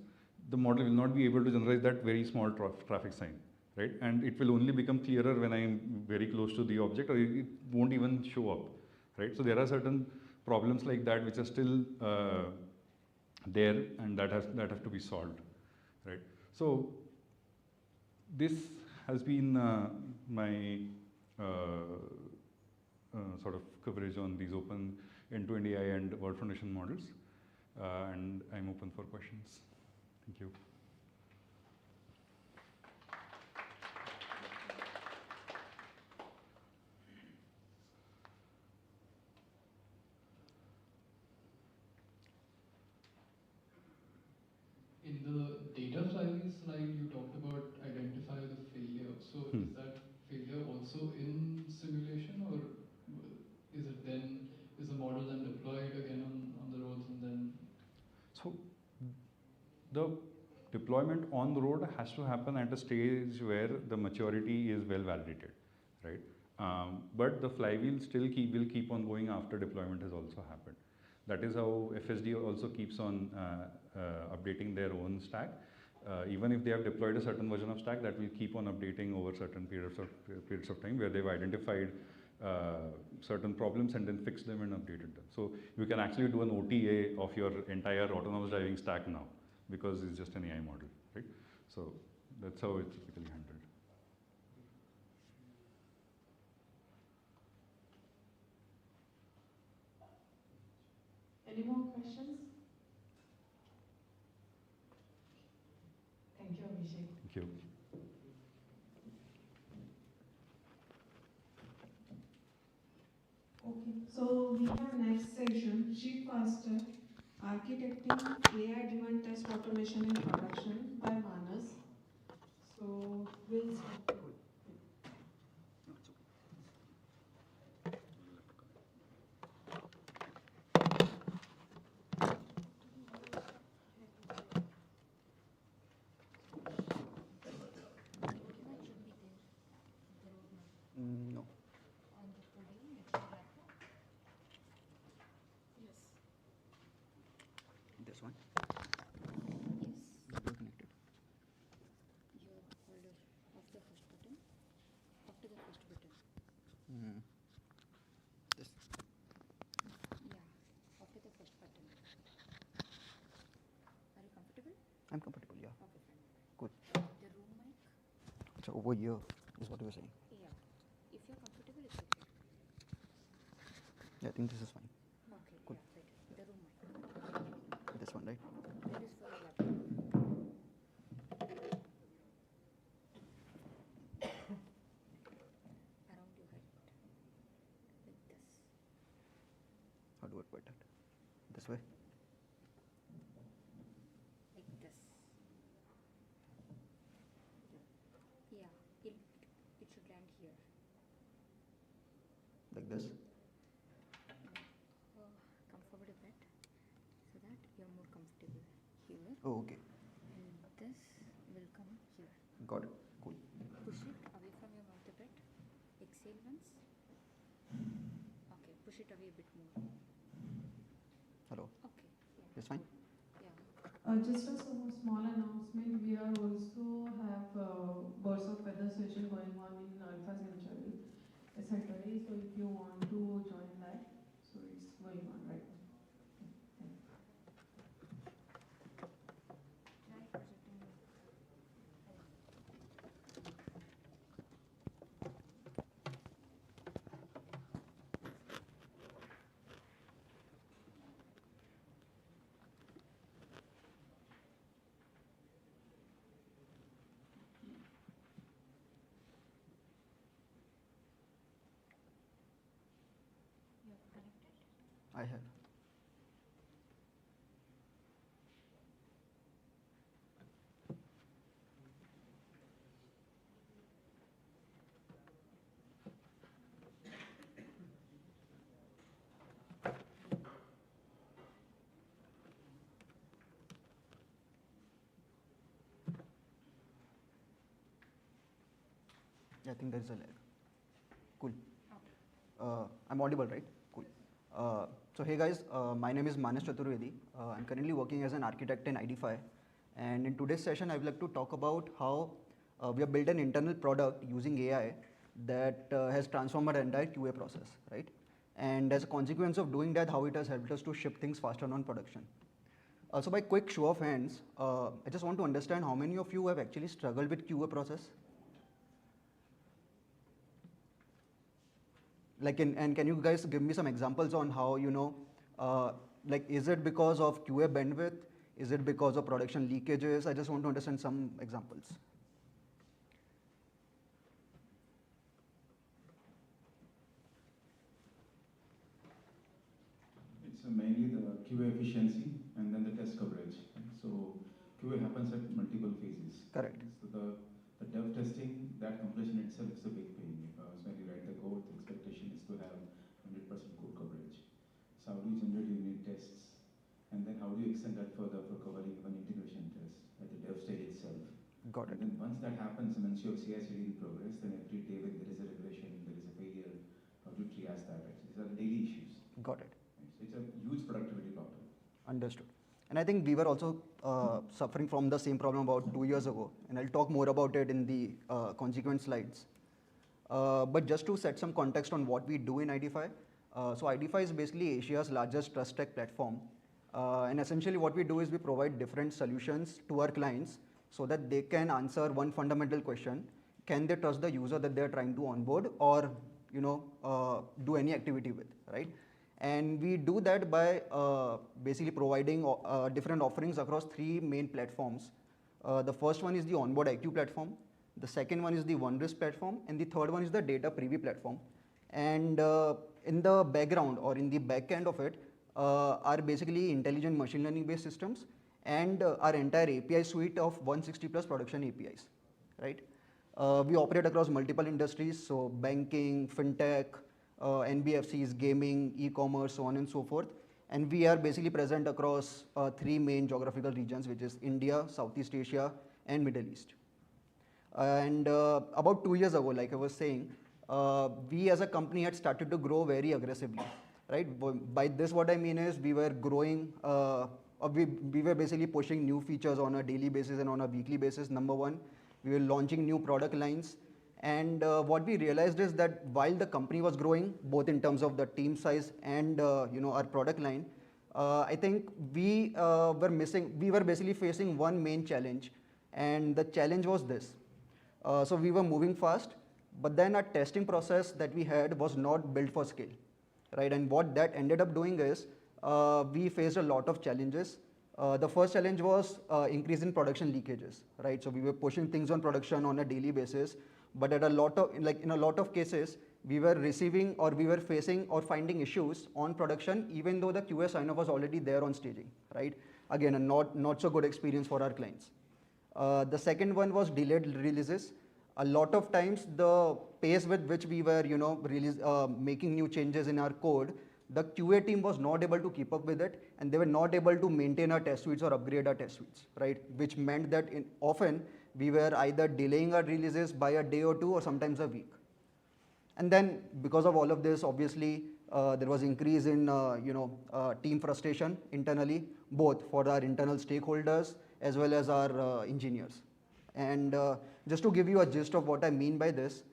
S: the model will not be able to generate that very small traffic sign, right? And it will only become clearer when I'm very close to the object, or it won't even show up, right? So there are certain problems like that which are still there, and that have to be solved, right? So this has been my sort of coverage on these open end-to-end AI and World Foundation models, and I'm open for questions. Thank you.
T: In the data flywheel slide, you talked about identify the failure. So is that failure also in simulation, or is it then, is the model then deployed again on the roads and then?
S: So the deployment on the road has to happen at a stage where the maturity is well validated, right? But the flywheel still will keep on going after deployment has also happened. That is how FSD also keeps on updating their own stack. Even if they have deployed a certain version of stack, that will keep on updating over certain periods of time where they've identified certain problems and then fixed them and updated them. So you can actually do an OTA of your entire autonomous driving stack now, because it's just an AI model, right? So that's how it's typically handled.
P: Any more questions? Thank you, Abhishek.
S: Thank you.
P: Okay, so we have next session, Shift Faster, Architecting AI-Driven Test Automation in Production by Manas. So we'll start.
N: No. This one? Yes. You're connected.
C: Your folder of the first button, after the first button.
N: This?
C: Yeah, after the first button. Are you comfortable?
N: I'm comfortable, yeah.
C: Okay, fine.
N: Good.
C: The room mic?
N: So over here is what you were saying.
C: Yeah. If you're comfortable, it's okay.
N: Yeah, I think this is fine.
C: Okay,
N: Good.
C: yeah, right. The room mic.
N: This one, right?
C: That is for your laptop. Around your head. Like this.
N: How do I put that? This way?
C: Like this. Yeah, it should land here.
N: Like this?
C: Come forward a bit so that you're more comfortable here.
N: Oh, okay.
C: And this will come here.
N: Got it. Cool.
C: Push it away from your mouth a bit. Exhale once. Okay, push it away a bit more.
N: Hello?
C: Okay. Yeah.
N: It's fine?
C: Yeah.
P: Just a small announcement, we are also have Birds of Feather session going on in Alpha Central Saturday, so if you want to join that, so it's going on right now.
N: I have. I think there is a lag. Cool. I'm audible, right? Cool. So hey guys, my name is Manas Chaturvedi. I'm currently working as an architect in IDfy. And in today's session, I would like to talk about how we have built an internal product using AI that has transformed our entire QA process, right? And as a consequence of doing that, how it has helped us to ship things faster on production. So by quick show of hands, I just want to understand how many of you have actually struggled with QA process? Like, and can you guys give me some examples on how, like, is it because of QA bandwidth? Is it because of production leakages? I just want to understand some examples.
U: It's mainly the QA efficiency and then the test coverage. So QA happens at multiple phases.
N: Correct.
U: So the dev testing, that completion itself is a big pain because when you write the code, the expectation is to have 100% code coverage. So how do you generate unit tests? And then how do you extend that further for covering even integration tests at the dev stage itself?
N: Got it.
U: And then once that happens, and once you have CI/CD in progress, then every day when there is a regression, there is a failure, how do you triage that? Actually, these are daily issues.
N: Got it.
U: So it's a huge productivity problem.
N: Understood. And I think we were also suffering from the same problem about 2 years ago, and I'll talk more about it in the consequent slides. But just to set some context on what we do in IDfy, so IDfy is basically Asia's largest trust tech platform. And essentially what we do is we provide different solutions to our clients so that they can answer one fundamental question: can they trust the user that they're trying to onboard or do any activity with, right? And we do that by basically providing different offerings across 3 main platforms. The first one is the Onboard IQ platform. The second one is the OneRisk platform. And the third one is the Data Preview platform. And in the background or in the back end of it are basically intelligent machine learning based systems and our entire API suite of 160 plus production APIs, right? We operate across multiple industries, so banking, fintech, NBFCs, gaming, e-commerce, so on and so forth. And we are basically present across 3 main geographical regions, which is India, Southeast Asia, and Middle East. And about 2 years ago, like I was saying, we as a company had started to grow very aggressively, right? By this, what I mean is we were growing, we were basically pushing new features on a daily basis and on a weekly basis, number one. We were launching new product lines. And what we realized is that while the company was growing, both in terms of the team size and our product line, I think we were basically facing one main challenge, and the challenge was this. So we were moving fast, but then our testing process that we had was not built for scale, right? And what that ended up doing is we faced a lot of challenges. The first challenge was increase in production leakages, right? So we were pushing things on production on a daily basis. But in a lot of cases, we were receiving or we were facing or finding issues on production, even though the QA sign-off was already there on staging, right? Again, a not so good experience for our clients. The second one was delayed releases. A lot of times, the pace with which we were, making new changes in our code, the QA team was not able to keep up with it, and they were not able to maintain our test suites or upgrade our test suites, right? Which meant that often we were either delaying our releases by a day or 2 or sometimes a week. And then because of all of this, obviously, there was increase in team frustration internally, both for our internal stakeholders as well as our engineers. And just to give you a gist of what I mean by this,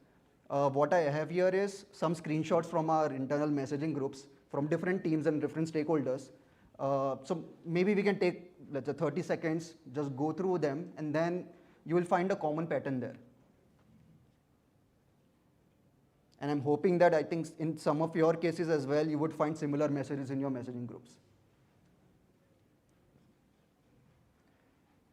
N: what I have here is some screenshots from our internal messaging groups from different teams and different stakeholders. So maybe we can take, let's say, 30 seconds, just go through them, and then you will find a common pattern there. And I'm hoping that I think in some of your cases as well, you would find similar messages in your messaging groups.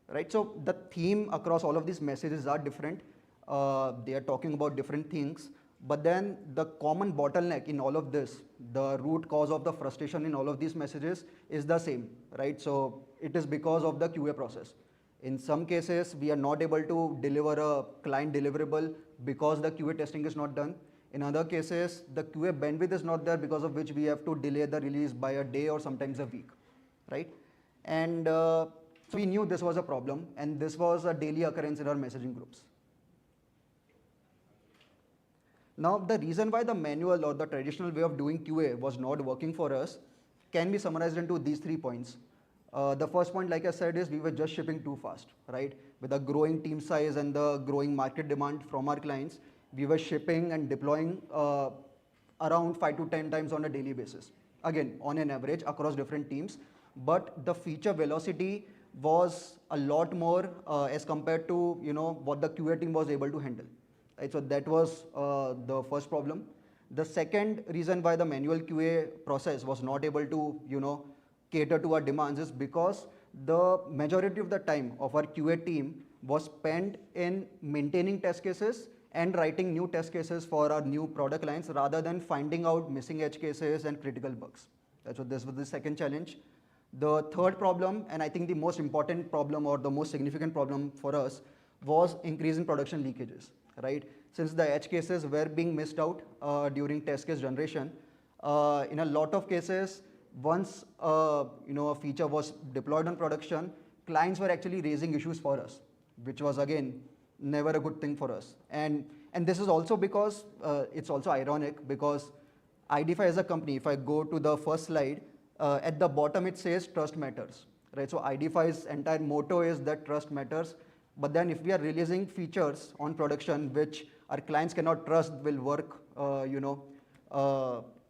N: Right, so the theme across all of these messages are different. They are talking about different things, But then the common bottleneck in all of this, the root cause of the frustration in all of these messages is the same, right? So it is because of the QA process. In some cases, we are not able to deliver a client deliverable because the QA testing is not done. In other cases, the QA bandwidth is not there, because of which we have to delay the release by a day or sometimes a week, right? And so we knew this was a problem, and this was a daily occurrence in our messaging groups. Now, the reason why the manual or the traditional way of doing QA was not working for us can be summarized into these 3 points. The first point, like I said, is we were just shipping too fast, right? With the growing team size and the growing market demand from our clients, we were shipping and deploying around 5 to 10 times on a daily basis. Again, on an average across different teams, but the feature velocity was a lot more as compared to what the QA team was able to handle. Right, so that was the first problem. The second reason why the manual QA process was not able to cater to our demands is because the majority of the time of our QA team was spent in maintaining test cases and writing new test cases for our new product lines rather than finding out missing edge cases and critical bugs. So this was the second challenge. The third problem, and I think the most important problem or the most significant problem for us, was increasing production leakages. Right? Since the edge cases were being missed out during test case generation, in a lot of cases, once a feature was deployed on production, clients were actually raising issues for us, which was again never a good thing for us. And this is also because it's also ironic, because IDfy as a company, if I go to the first slide, at the bottom it says trust matters. Right? So IDfy's entire motto is that trust matters. But then if we are releasing features on production which our clients cannot trust will work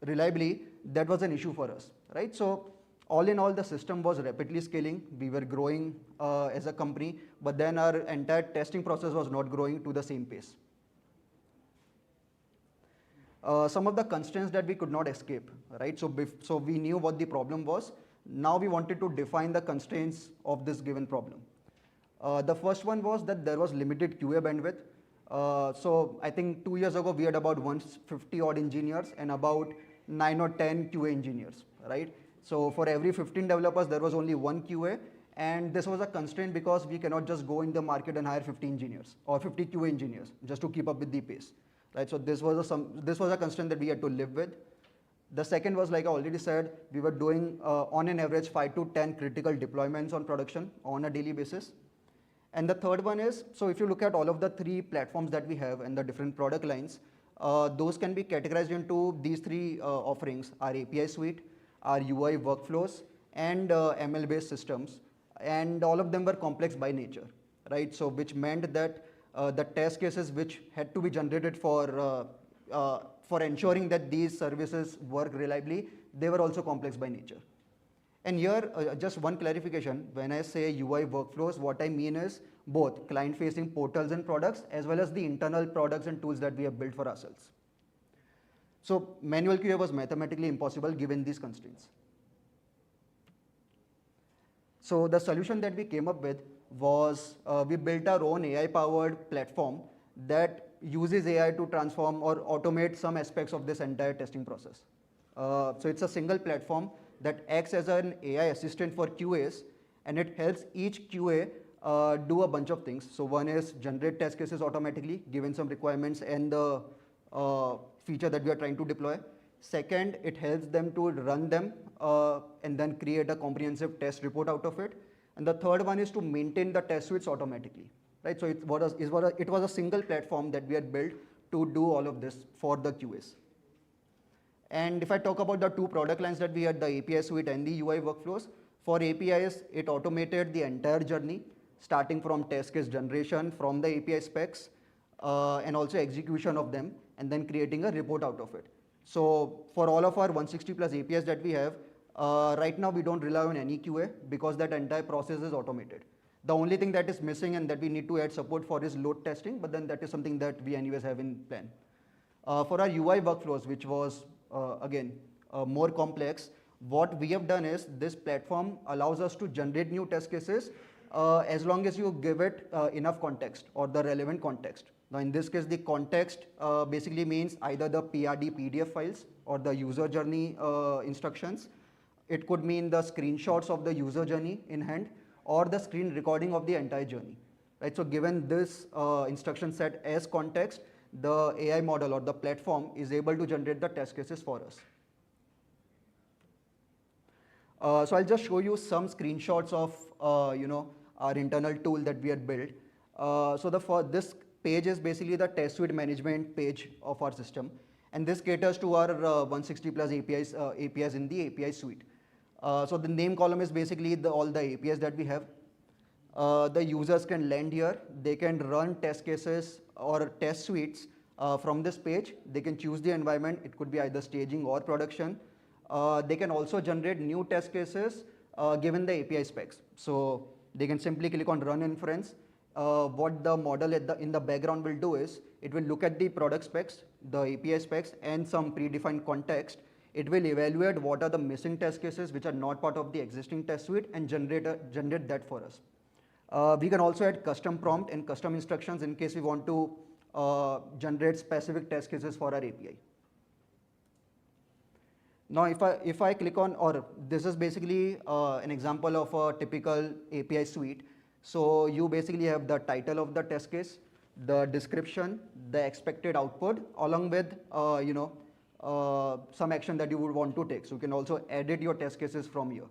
N: reliably, that was an issue for us, right? So all in all, the system was rapidly scaling. We were growing as a company, but then our entire testing process was not growing to the same pace. Some of the constraints that we could not escape, right? So we knew what the problem was. Now we wanted to define the constraints of this given problem. The first one was that there was limited QA bandwidth. So I think 2 years ago, we had about 150 odd engineers and about 9 or 10 QA engineers, right? So for every 15 developers, there was only one QA. And this was a constraint because we cannot just go in the market and hire 50 engineers or 50 QA engineers just to keep up with the pace, right? So this was a constraint that we had to live with. The second was, like I already said, we were doing on an average 5 to 10 critical deployments on production on a daily basis. And the third one is, so if you look at all of the 3 platforms that we have and the different product lines, those can be categorized into these 3 offerings: our API suite, our UI workflows, and ML-based systems. And all of them were complex by nature, right? So which meant that the test cases which had to be generated for ensuring that these services work reliably, they were also complex by nature. And here, just one clarification, when I say UI workflows, what I mean is both client-facing portals and products, as well as the internal products and tools that we have built for ourselves. So manual QA was mathematically impossible given these constraints. So the solution that we came up with was we built our own AI-powered platform that uses AI to transform or automate some aspects of this entire testing process. So it's a single platform that acts as an AI assistant for QAs, and it helps each QA do a bunch of things. So one is generate test cases automatically, given some requirements and the feature that we are trying to deploy. Second, it helps them to run them and then create a comprehensive test report out of it. And the third one is to maintain the test suites automatically, right? So it was a single platform that we had built to do all of this for the QAs. And if I talk about the 2 product lines that we had, the API suite and the UI workflows, for APIs, it automated the entire journey, starting from test case generation from the API specs and also execution of them, and then creating a report out of it. So for all of our 160 plus APIs that we have, right now we don't rely on any QA because that entire process is automated. The only thing that is missing and that we need to add support for is load testing, but then that is something that we anyways have in plan. For our UI workflows, which was again more complex, what we have done is this platform allows us to generate new test cases as long as you give it enough context or the relevant context. Now in this case, the context basically means either the PRD PDF files or the user journey instructions. It could mean the screenshots of the user journey in hand or the screen recording of the entire journey. Right? So given this instruction set as context, the AI model or the platform is able to generate the test cases for us. So I'll just show you some screenshots of our internal tool that we had built. This page is basically the test suite management page of our system, and this caters to our 160 plus APIs in the API suite. So the name column is basically all the APIs that we have. The users can land here. They can run test cases or test suites from this page. They can choose the environment. It could be either staging or production. They can also generate new test cases given the API specs. So they can simply click on run inference. What the model in the background will do is it will look at the product specs, the API specs, and some predefined context. It will evaluate what are the missing test cases which are not part of the existing test suite and generate that for us. We can also add custom prompt and custom instructions in case we want to generate specific test cases for our API. Now, if I click on, or this is basically an example of a typical API suite. So you basically have the title of the test case, the description, the expected output, along with some action that you would want to take. So you can also edit your test cases from here.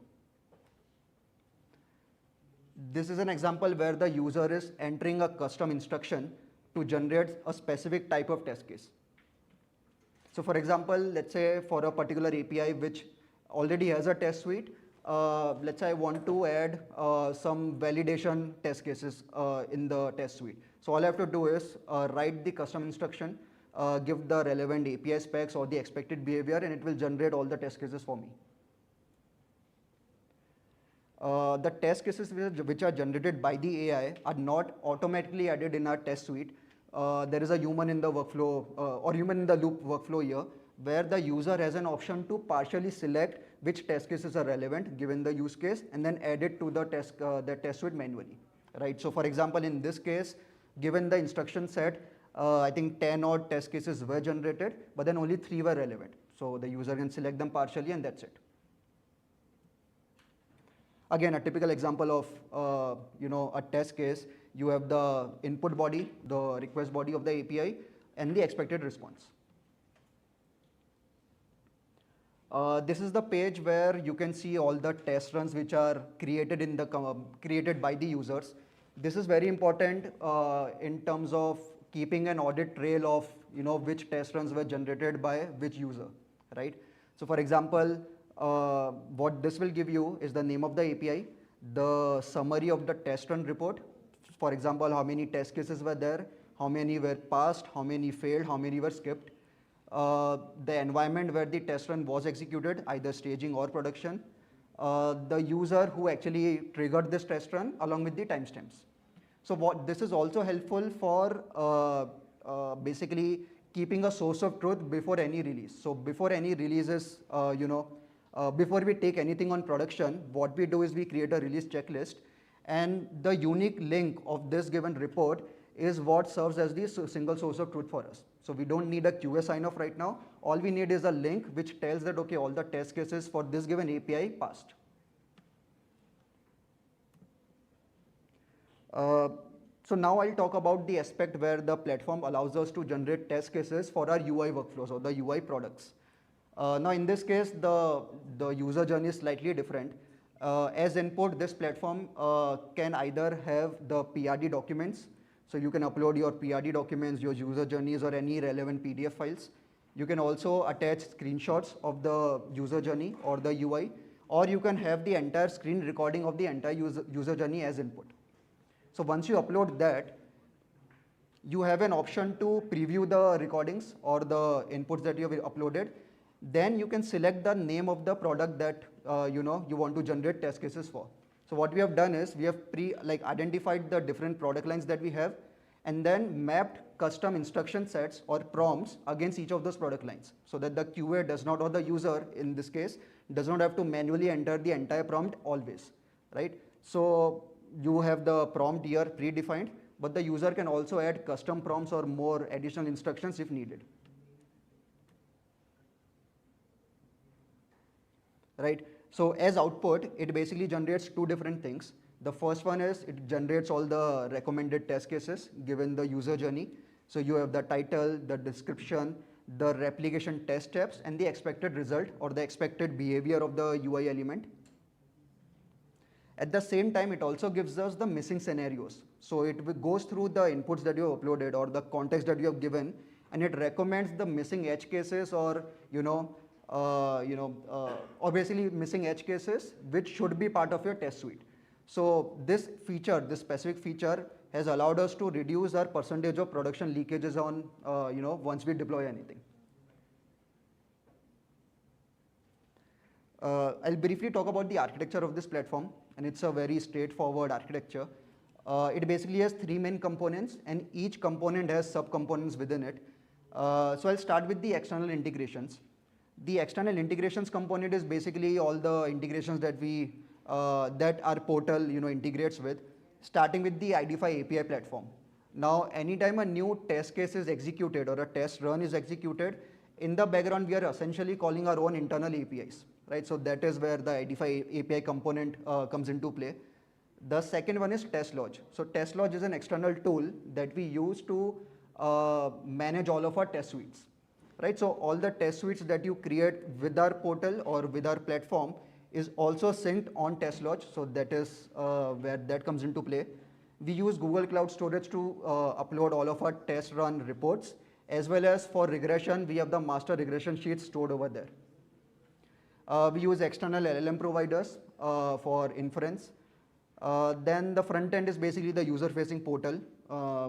N: This is an example where the user is entering a custom instruction to generate a specific type of test case. So for example, let's say for a particular API which already has a test suite, let's say I want to add some validation test cases in the test suite. So all I have to do is write the custom instruction, give the relevant API specs or the expected behavior, and it will generate all the test cases for me. The test cases which are generated by the AI are not automatically added in our test suite. There is a human in the workflow or human in the loop workflow here, where the user has an option to partially select which test cases are relevant given the use case and then add it to the test suite manually. Right? So for example, in this case, given the instruction set, I think 10 odd test cases were generated, but then only 3 were relevant. So the user can select them partially and that's it. Again, a typical example of a test case, you have the input body, the request body of the API, and the expected response. This is the page where you can see all the test runs which are created by the users. This is very important in terms of keeping an audit trail of which test runs were generated by which user, right? So for example, what this will give you is the name of the API, the summary of the test run report. For example, how many test cases were there, how many were passed, how many failed, how many were skipped, the environment where the test run was executed, either staging or production, the user who actually triggered this test run along with the timestamps. So this is also helpful for basically keeping a source of truth before any release. So before any releases, before we take anything on production, what we do is we create a release checklist, and the unique link of this given report is what serves as the single source of truth for us. So we don't need a QA sign-off right now. All we need is a link which tells that, okay, all the test cases for this given API passed. So now I'll talk about the aspect where the platform allows us to generate test cases for our UI workflows or the UI products. Now in this case, the user journey is slightly different. As input, this platform can either have the PRD documents. So you can upload your PRD documents, your user journeys, or any relevant PDF files. You can also attach screenshots of the user journey or the UI, or you can have the entire screen recording of the entire user journey as input. So once you upload that, you have an option to preview the recordings or the inputs that you have uploaded. Then you can select the name of the product that you want to generate test cases for. So what we have done is we have identified the different product lines that we have, and then mapped custom instruction sets or prompts against each of those product lines, so that the QA does not, or the user in this case, does not have to manually enter the entire prompt always, right? So you have the prompt here predefined, but the user can also add custom prompts or more additional instructions if needed. Right? So as output, it basically generates two different things. The first one is it generates all the recommended test cases given the user journey. So you have the title, the description, the replication test steps, and the expected result or the expected behavior of the UI element. At the same time, it also gives us the missing scenarios. So it goes through the inputs that you have uploaded or the context that you have given, and it recommends the missing edge cases or or basically missing edge cases which should be part of your test suite. So this feature, this specific feature, has allowed us to reduce our percentage of production leakages on once we deploy anything. I'll briefly talk about the architecture of this platform, and it's a very straightforward architecture. It basically has three main components, and each component has subcomponents within it. So I'll start with the external integrations. The external integrations component is basically all the integrations that that our portal integrates with, starting with the IDfy API platform. Now, anytime a new test case is executed or a test run is executed, in the background we are essentially calling our own internal APIs, right? So that is where the IDfy API component comes into play. The second one is test lodge. So test lodge is an external tool that we use to manage all of our test suites, right? So all the test suites that you create with our portal or with our platform is also synced on test lodge. So that is where that comes into play. We use Google Cloud Storage to upload all of our test run reports, as well as for regression, we have the master regression sheets stored over there. We use external LLM providers for inference. Then the front end is basically the user-facing portal,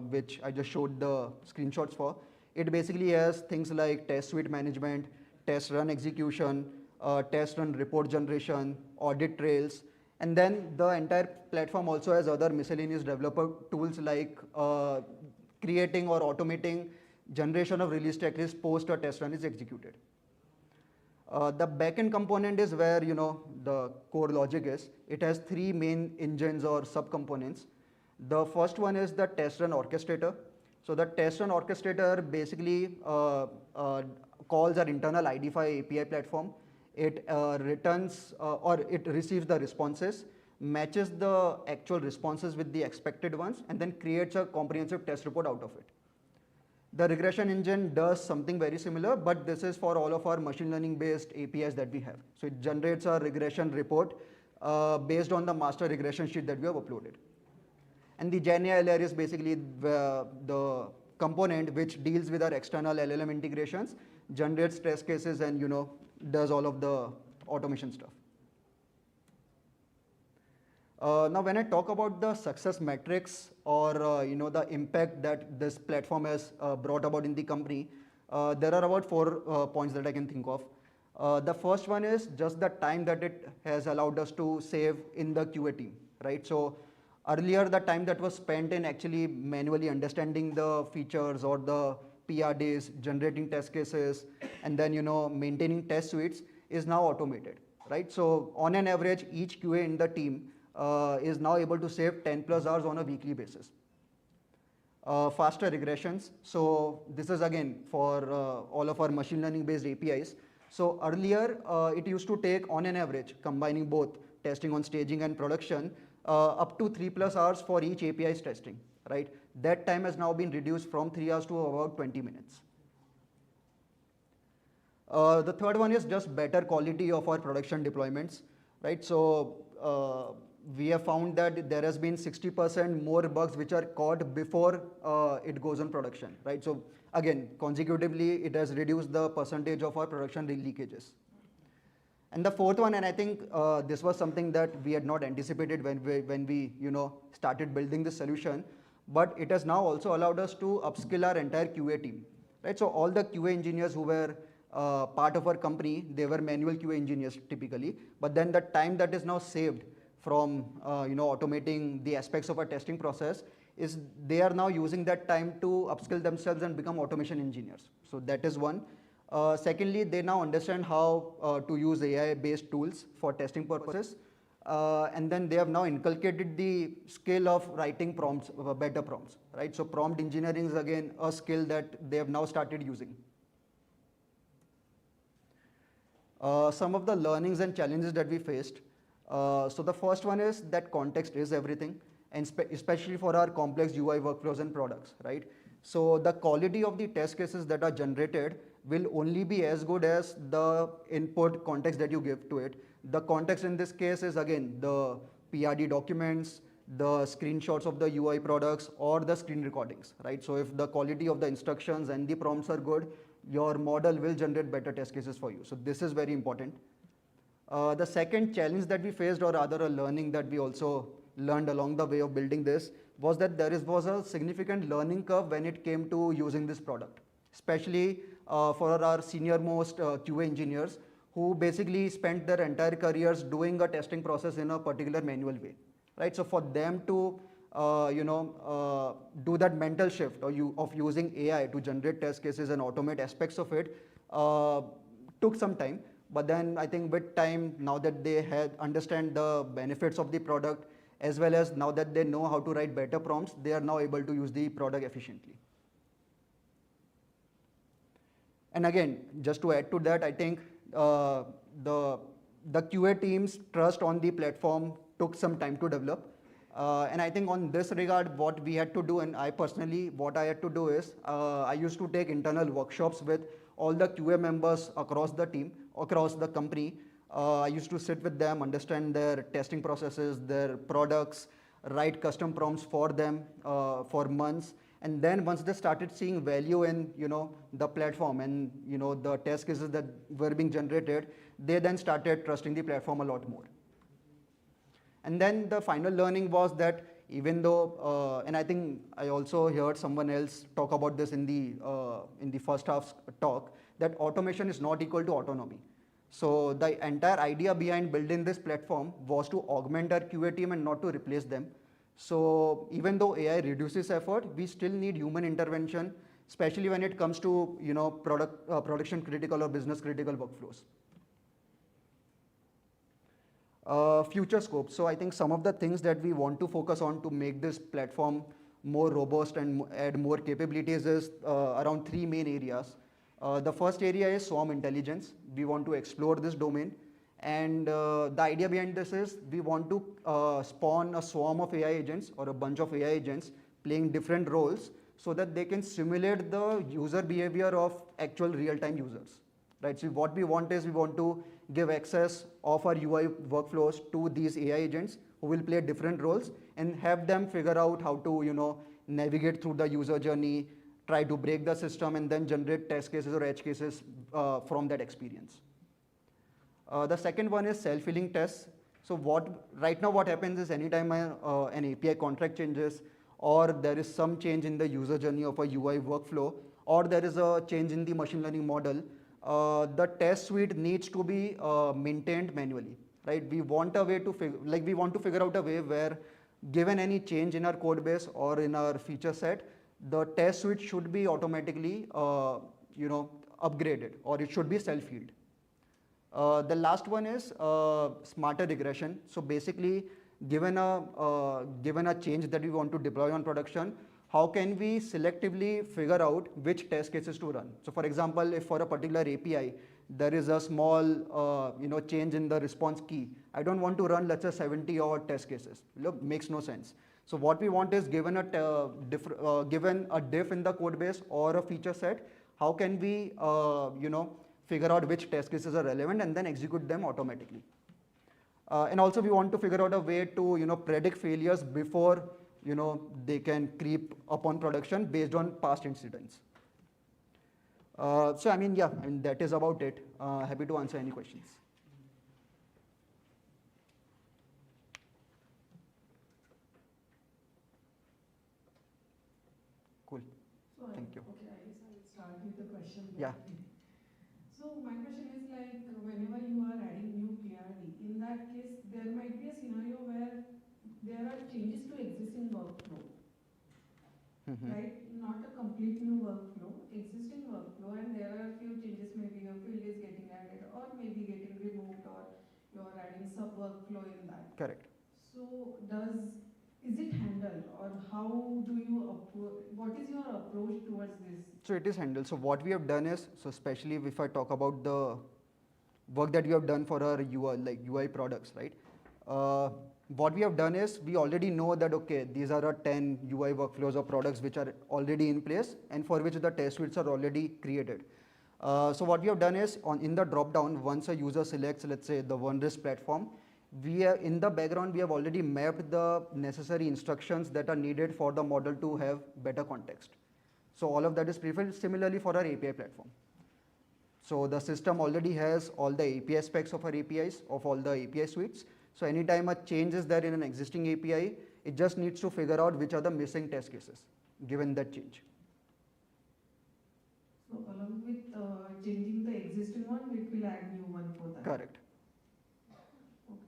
N: which I just showed the screenshots for. It basically has things like test suite management, test run execution, test run report generation, audit trails, and then the entire platform also has other miscellaneous developer tools like creating or automating generation of release checklists post a test run is executed. The backend component is where the core logic is. It has three main engines or subcomponents. The first one is the test run orchestrator. So the test run orchestrator basically calls our internal IDfy API platform. It returns or it receives the responses, matches the actual responses with the expected ones, and then creates a comprehensive test report out of it. The regression engine does something very similar, but this is for all of our machine learning based APIs that we have. So it generates a regression report based on the master regression sheet that we have uploaded. And the GenAI layer is basically the component which deals with our external LLM integrations, generates test cases, and does all of the automation stuff. Now, when I talk about the success metrics or the impact that this platform has brought about in the company, there are about 4 points that I can think of. The first one is just the time that it has allowed us to save in the QA team, right? So earlier, the time that was spent in actually manually understanding the features or the PRDs, generating test cases, and then maintaining test suites is now automated, right? So on an average, each QA in the team is now able to save 10+ hours on a weekly basis. Faster regressions. So this is again for all of our machine learning based APIs. So earlier, it used to take on an average, combining both testing on staging and production, up to 3+ hours for each API's testing, right? That time has now been reduced from 3 hours to about 20 minutes. The third one is just better quality of our production deployments, right? So we have found that there has been 60% more bugs which are caught before it goes on production, right? So again, consecutively, it has reduced the percentage of our production leakages. And the fourth one, and I think this was something that we had not anticipated when we started building this solution, but it has now also allowed us to upskill our entire QA team, right? So all the QA engineers who were part of our company, they were manual QA engineers typically, but then the time that is now saved from automating the aspects of our testing process is they are now using that time to upskill themselves and become automation engineers. So that is one. Secondly, they now understand how to use AI-based tools for testing purposes. and then they have now inculcated the skill of writing prompts, better prompts, right? So prompt engineering is again a skill that they have now started using. Some of the learnings and challenges that we faced. So the first one is that context is everything, and especially for our complex UI workflows and products, right? So the quality of the test cases that are generated will only be as good as the input context that you give to it. The context in this case is again the PRD documents, the screenshots of the UI products, or the screen recordings, right? So if the quality of the instructions and the prompts are good, your model will generate better test cases for you. So this is very important. The second challenge that we faced, or rather a learning that we also learned along the way of building this, was that there was a significant learning curve when it came to using this product, especially for our senior most QA engineers who basically spent their entire careers doing a testing process in a particular manual way, right? So for them to do that mental shift of using AI to generate test cases and automate aspects of it took some time. But then I think with time, now that they understand the benefits of the product, as well as now that they know how to write better prompts, they are now able to use the product efficiently. And again, just to add to that, I think the QA team's trust on the platform took some time to develop. And I think on this regard, what we had to do, and I personally, what I had to do is, I used to take internal workshops with all the QA members across the team, across the company. I used to sit with them, understand their testing processes, their products, write custom prompts for them for months. And then once they started seeing value in the platform and the test cases that were being generated, they then started trusting the platform a lot more. And then the final learning was that even though, and I think I also heard someone else talk about this in the first half talk, that automation is not equal to autonomy. So the entire idea behind building this platform was to augment our QA team and not to replace them. So even though AI reduces effort, we still need human intervention, especially when it comes to production critical or business critical workflows. Future scope. So I think some of the things that we want to focus on to make this platform more robust and add more capabilities is around three main areas. The first area is swarm intelligence. We want to explore this domain. And the idea behind this is we want to spawn a swarm of AI agents or a bunch of AI agents playing different roles so that they can simulate the user behavior of actual real-time users. Right? So what we want is we want to give access of our UI workflows to these AI agents who will play different roles and have them figure out how to navigate through the user journey, try to break the system, and then generate test cases or edge cases from that experience. The second one is self-healing tests. So right now what happens is anytime an API contract changes, or there is some change in the user journey of a UI workflow, or there is a change in the machine learning model, the test suite needs to be maintained manually, right? We want a way to figure out a way where, given any change in our code base or in our feature set, the test suite should be automatically, upgraded, or it should be self-healed. The last one is smarter regression. So basically, given a change that we want to deploy on production, how can we selectively figure out which test cases to run? So for example, if for a particular API, there is a small change in the response key, I don't want to run, let's say, 70 odd test cases. Look, makes no sense. So what we want is, given a diff in the code base or a feature set, how can we figure out which test cases are relevant and then execute them automatically. And also we want to figure out a way to predict failures before they can creep upon production based on past incidents. So that is about it. Happy to answer any questions. Cool.
P: So
N: Thank you.
P: Okay, I guess I'll start with the question.
N: Yeah.
P: So my question is, like, whenever you are adding new PRD, in that case, there might be a scenario where there are changes to existing workflow, right? Not a complete new workflow, existing workflow, and there are a few changes. Maybe a field is getting added, or maybe getting removed, or you're adding sub workflow in that.
N: Correct.
P: So is it handled, or how do you what is your approach towards this?
N: So it is handled. So what we have done is, so especially if I talk about the work that we have done for our UI, like UI products, right? What we have done is we already know that, okay, these are our 10 UI workflows or products which are already in place and for which the test suites are already created. So what we have done is in the drop down, once a user selects, let's say, the OneRisk platform, in the background, we have already mapped the necessary instructions that are needed for the model to have better context. So all of that is pre-filled. Similarly for our API platform. So the system already has all the API specs of our APIs, of all the API suites. So anytime a change is there in an existing API, it just needs to figure out which are the missing test cases given that change.
P: So along with changing the existing one, it will add new one for that.
N: Correct.
P: Okay.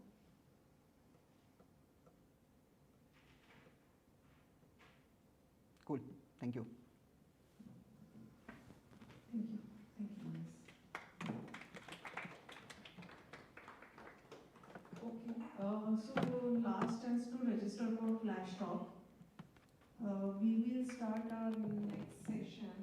N: Cool. Thank you.
P: Thank you. Thank you, Manas. Okay. So last chance to register for Flash Talk. We will start our next session.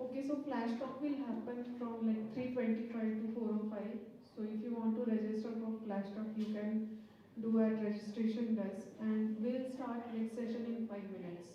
P: Okay, so Flash Talk will happen from like 3:25 to 4:05. So if you want to register for Flash Talk, you can do at registration desk, and we'll start next session in 5 minutes.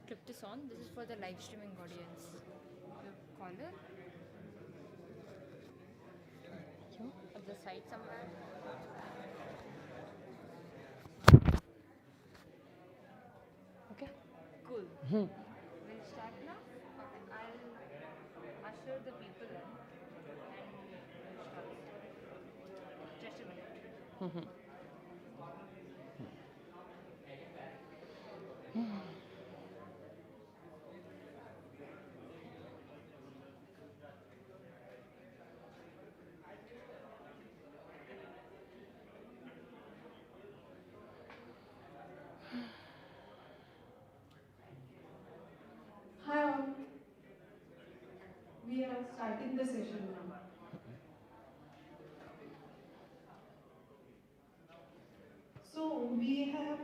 C: clip this on. This is for the live streaming audience. The caller. At the side somewhere.
E: Okay.
C: Cool. We'll start now. Okay. I'll usher the people in and we'll start. Just a minute.
P: Hi all. We are starting the session now. So we have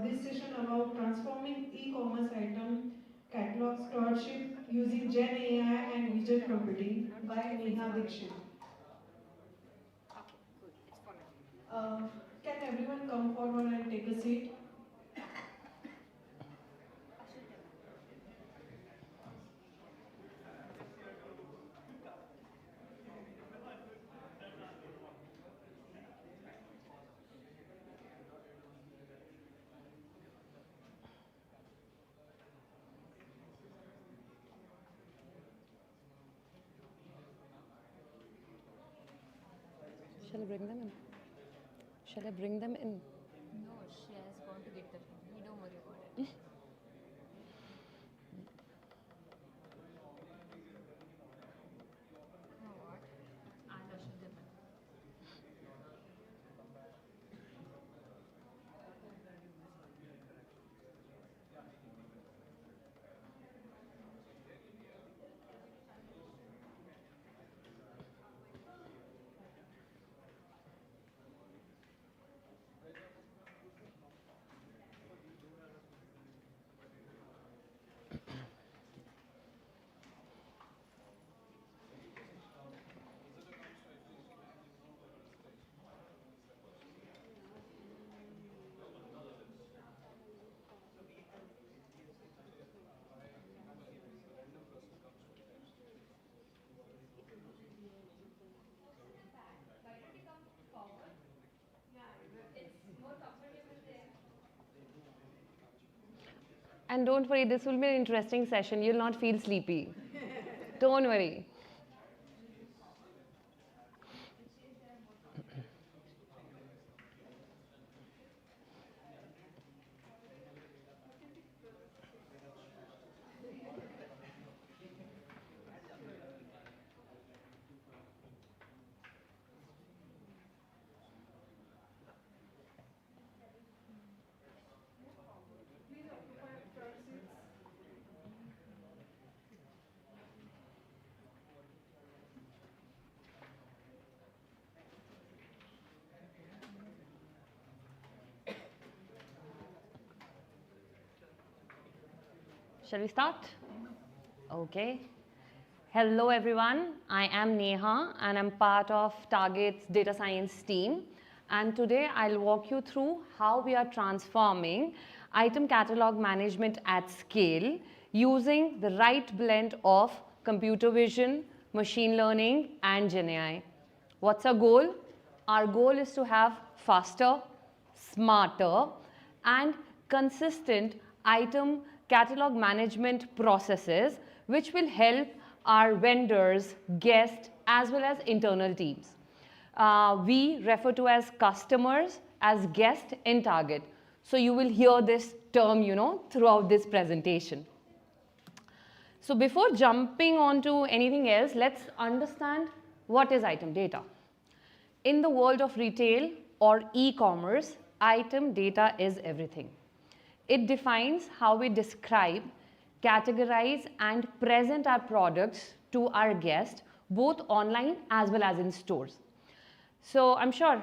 P: this session about transforming e-commerce item catalog stewardship using GenAI and vision computing by Neha Dixit.
C: Okay, cool. It's following.
P: Can everyone come forward and take a seat?
E: Shall I bring them in? Shall I bring them in?
C: No, she has gone to get the phone. You don't worry about it. You know what? I'll usher them in.
E: And don't worry, this will be an interesting session. You'll not feel sleepy. Don't worry. Shall we start? Okay. Hello everyone, I am Neha and I'm part of Target's data science team. And today I'll walk you through how we are transforming item catalog management at scale using the right blend of computer vision, machine learning and GenAI. What's our goal? Our goal is to have faster, smarter and consistent item catalog management processes which will help our vendors, guests as well as internal teams. We refer to as customers as guests in Target. So you will hear this term, throughout this presentation. So before jumping on to anything else, let's understand what is item data. In the world of retail or e-commerce, item data is everything. It defines how we describe, categorize and present our products to our guests, both online as well as in stores. So I'm sure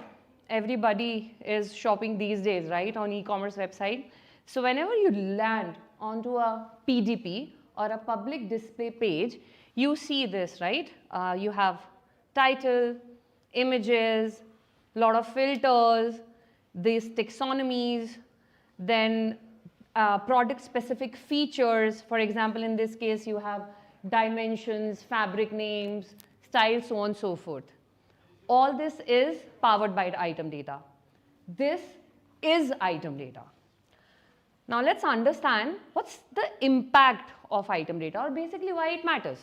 E: everybody is shopping these days, right, on e-commerce website. So whenever you land onto a PDP or a public display page, you see this, right? You have title, images, lot of filters, these taxonomies, then product specific features. For example, in this case, you have dimensions, fabric names, style, so on and so forth. All this is powered by the item data. This is item data. Now let's understand what's the impact of item data, or basically why it matters.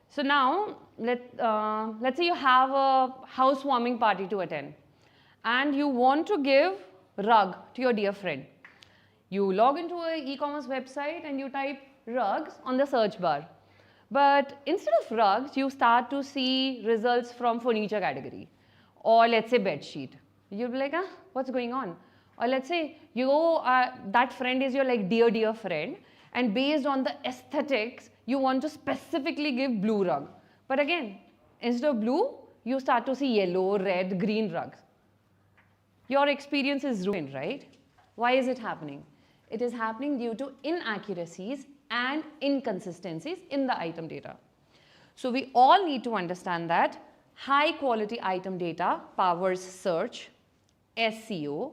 E: So now let's say you have a housewarming party to attend and you want to give rug to your dear friend. You log into an e-commerce website and you type rugs on the search bar. But instead of rugs, you start to see results from furniture category, or let's say bed sheet. You'll be like, what's going on? Or let's say you that friend is your like dear friend, and based on the aesthetics, you want to specifically give blue rug. But again, instead of blue, you start to see yellow, red, green rugs. Your experience is ruined, right? Why is it happening? It is happening due to inaccuracies and inconsistencies in the item data. So we all need to understand that high quality item data powers search, SEO,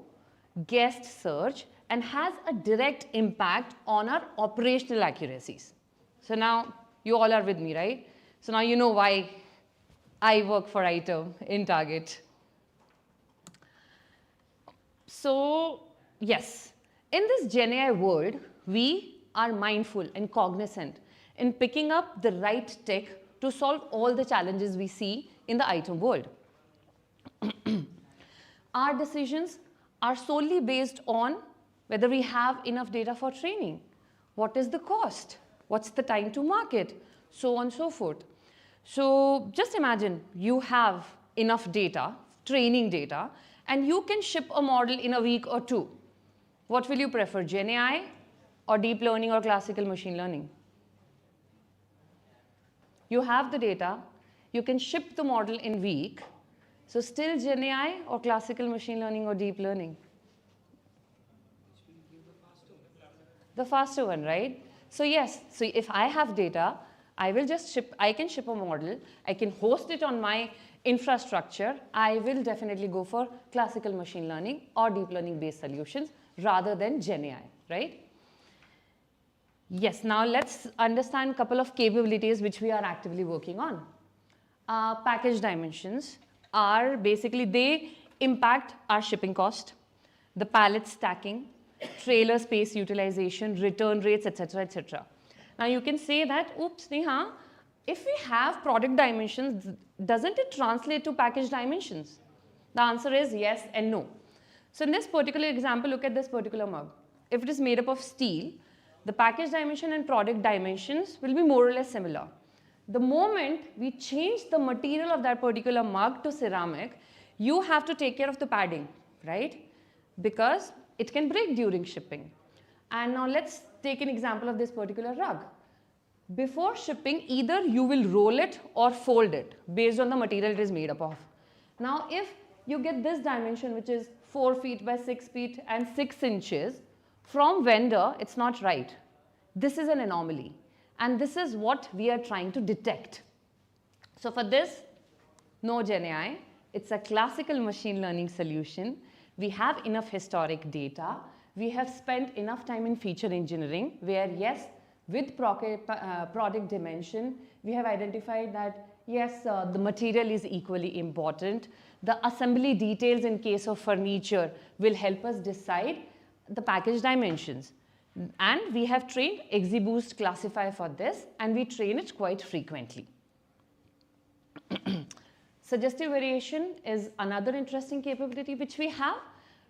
E: guest search, and has a direct impact on our operational accuracies. So now you all are with me, right? So now you know why I work for item in Target. So yes, in this GenAI world, we are mindful and cognizant in picking up the right tech to solve all the challenges we see in the item world. Our decisions are solely based on whether we have enough data for training, what is the cost, what's the time to market, so on and so forth. So just imagine you have enough data, training data, and you can ship a model in a week or two. What will you prefer, GenAI or deep learning or classical machine learning? You have the data, you can ship the model in week, so still GenAI or classical machine learning or deep learning? The faster one, right? So yes, so if I have data, I can ship a model, I can host it on my infrastructure, I will definitely go for classical machine learning or deep learning based solutions rather than GenAI, right? Yes, now let's understand a couple of capabilities which we are actively working on. Package dimensions are basically, they impact our shipping cost, the pallet stacking, trailer space utilization, return rates, etc., etc. Now you can say that, oops, Neha, if we have product dimensions, doesn't it translate to package dimensions? The answer is yes and no. So in this particular example, look at this particular mug. If it is made up of steel, the package dimension and product dimensions will be more or less similar. The moment we change the material of that particular mug to ceramic, you have to take care of the padding, right? Because it can break during shipping. And now let's take an example of this particular rug. Before shipping, either you will roll it or fold it based on the material it is made up of. Now, if you get this dimension, which is 4 feet by 6 feet and 6 inches, from vendor, it's not right. This is an anomaly. And this is what we are trying to detect. So for this, no GenAI. It's a classical machine learning solution. We have enough historic data. We have spent enough time in feature engineering where, yes, with product dimension, we have identified that, yes, the material is equally important. The assembly details in case of furniture will help us decide the package dimensions. And we have trained XGBoost classifier for this, and we train it quite frequently. Suggestive variation is another interesting capability which we have,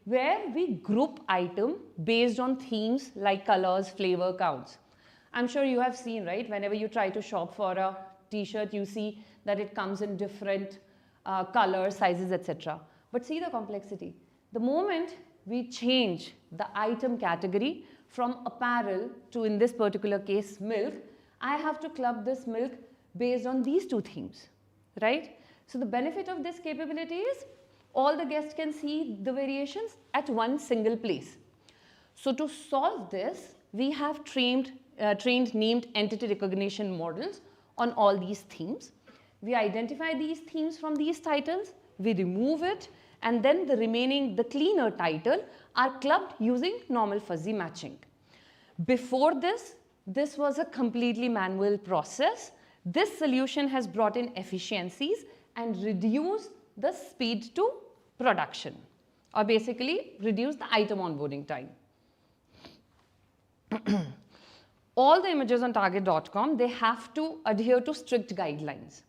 E: where we group item based on themes like colors, flavor, counts. I'm sure you have seen, right? Whenever you try to shop for a t-shirt, you see that it comes in different colors, sizes, etc. But see the complexity. The moment we change the item category from apparel to, in this particular case, milk, I have to club this milk based on these two themes, right? So the benefit of this capability is all the guests can see the variations at one single place. So to solve this, we have trained named entity recognition models on all these themes. We identify these themes from these titles, we remove it, and then the remaining, the cleaner title are clubbed using normal fuzzy matching. Before this, this was a completely manual process. This solution has brought in efficiencies and reduced the speed to production, or basically reduce the item onboarding time. All the images on target.com, they have to adhere to strict guidelines.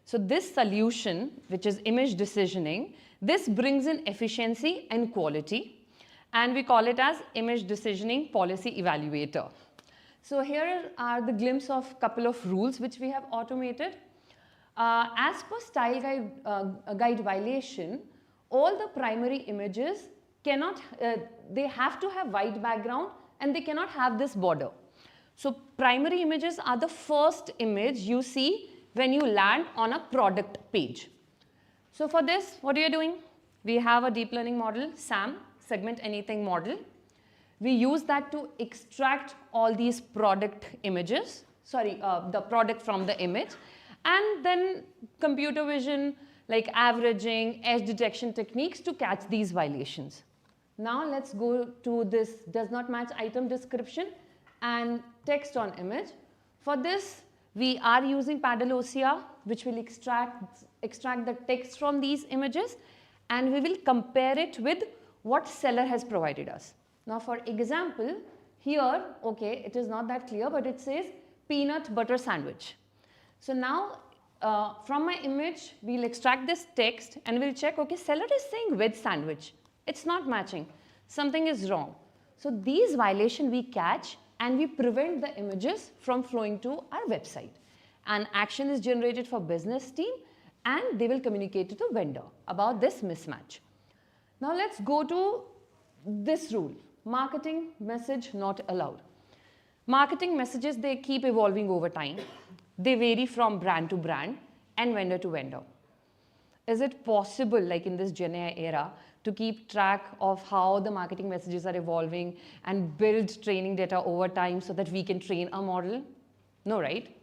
E: So this solution, which is image decisioning, this brings in efficiency and quality, and we call it as image decisioning policy evaluator. So here are the glimpse of couple of rules which we have automated. As per style guide violation, all the primary images cannot, they have to have white background and they cannot have this border. So primary images are the first image you see when you land on a product page. So for this, what are you doing? We have a deep learning model, SAM, segment anything model. We use that to extract all these product images, the product from the image, and then computer vision, like averaging, edge detection techniques to catch these violations. Now let's go to this does not match item description and text on image. For this, we are using Paddle OCR, which will extract the text from these images, and we will compare it with what seller has provided us. Now for example, here, okay, it is not that clear, but it says peanut butter sandwich. So now from my image, we'll extract this text and we'll check, okay, seller is saying veg sandwich. It's not matching. Something is wrong. So these violations we catch and we prevent the images from flowing to our website. An action is generated for business team and they will communicate to the vendor about this mismatch. Now let's go to this rule, marketing message not allowed. Marketing messages, they keep evolving over time. They vary from brand to brand and vendor to vendor. Is it possible, like in this GenAI era, to keep track of how the marketing messages are evolving and build training data over time so that we can train a model? No, right?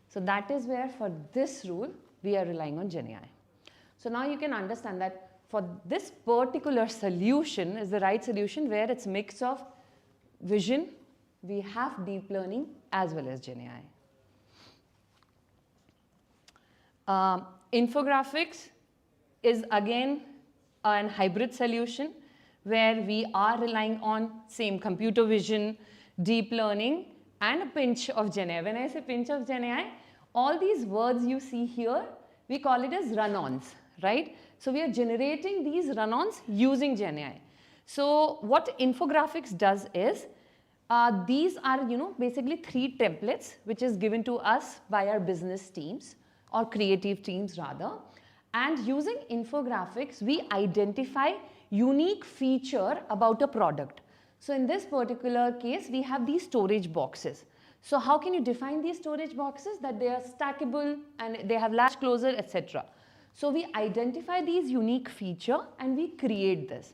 E: So that is where for this rule, we are relying on GenAI. So now you can understand that for this particular solution is the right solution where it's a mix of vision, we have deep learning as well as GenAI. Infographics is again a hybrid solution where we are relying on same computer vision, deep learning, and a pinch of GenAI. When I say pinch of GenAI, all these words you see here, we call it as run-ons, right? So we are generating these run-ons using GenAI. So what infographics does is, these are basically 3 templates which is given to us by our business teams or creative teams rather. And using infographics, we identify unique feature about a product. So in this particular case, we have these storage boxes. So how can you define these storage boxes? That they are stackable and they have latch closure, etc. So we identify these unique feature and we create this.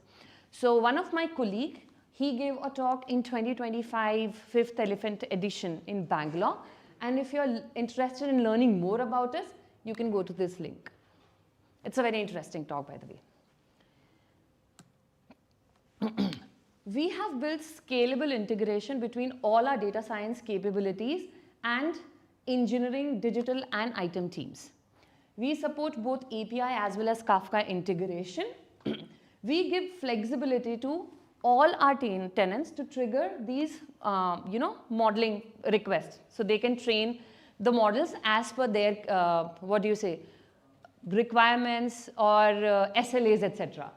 E: So one of my colleague, he gave a talk in 2025 Fifth Elephant Edition in Bangalore. And if you're interested in learning more about us, you can go to this link. It's a very interesting talk, by the way. We have built scalable integration between all our data science capabilities and engineering, digital, and item teams. We support both API as well as Kafka integration. We give flexibility to all our tenants to trigger these, modeling requests. So they can train the models as per their, requirements or SLAs, etc.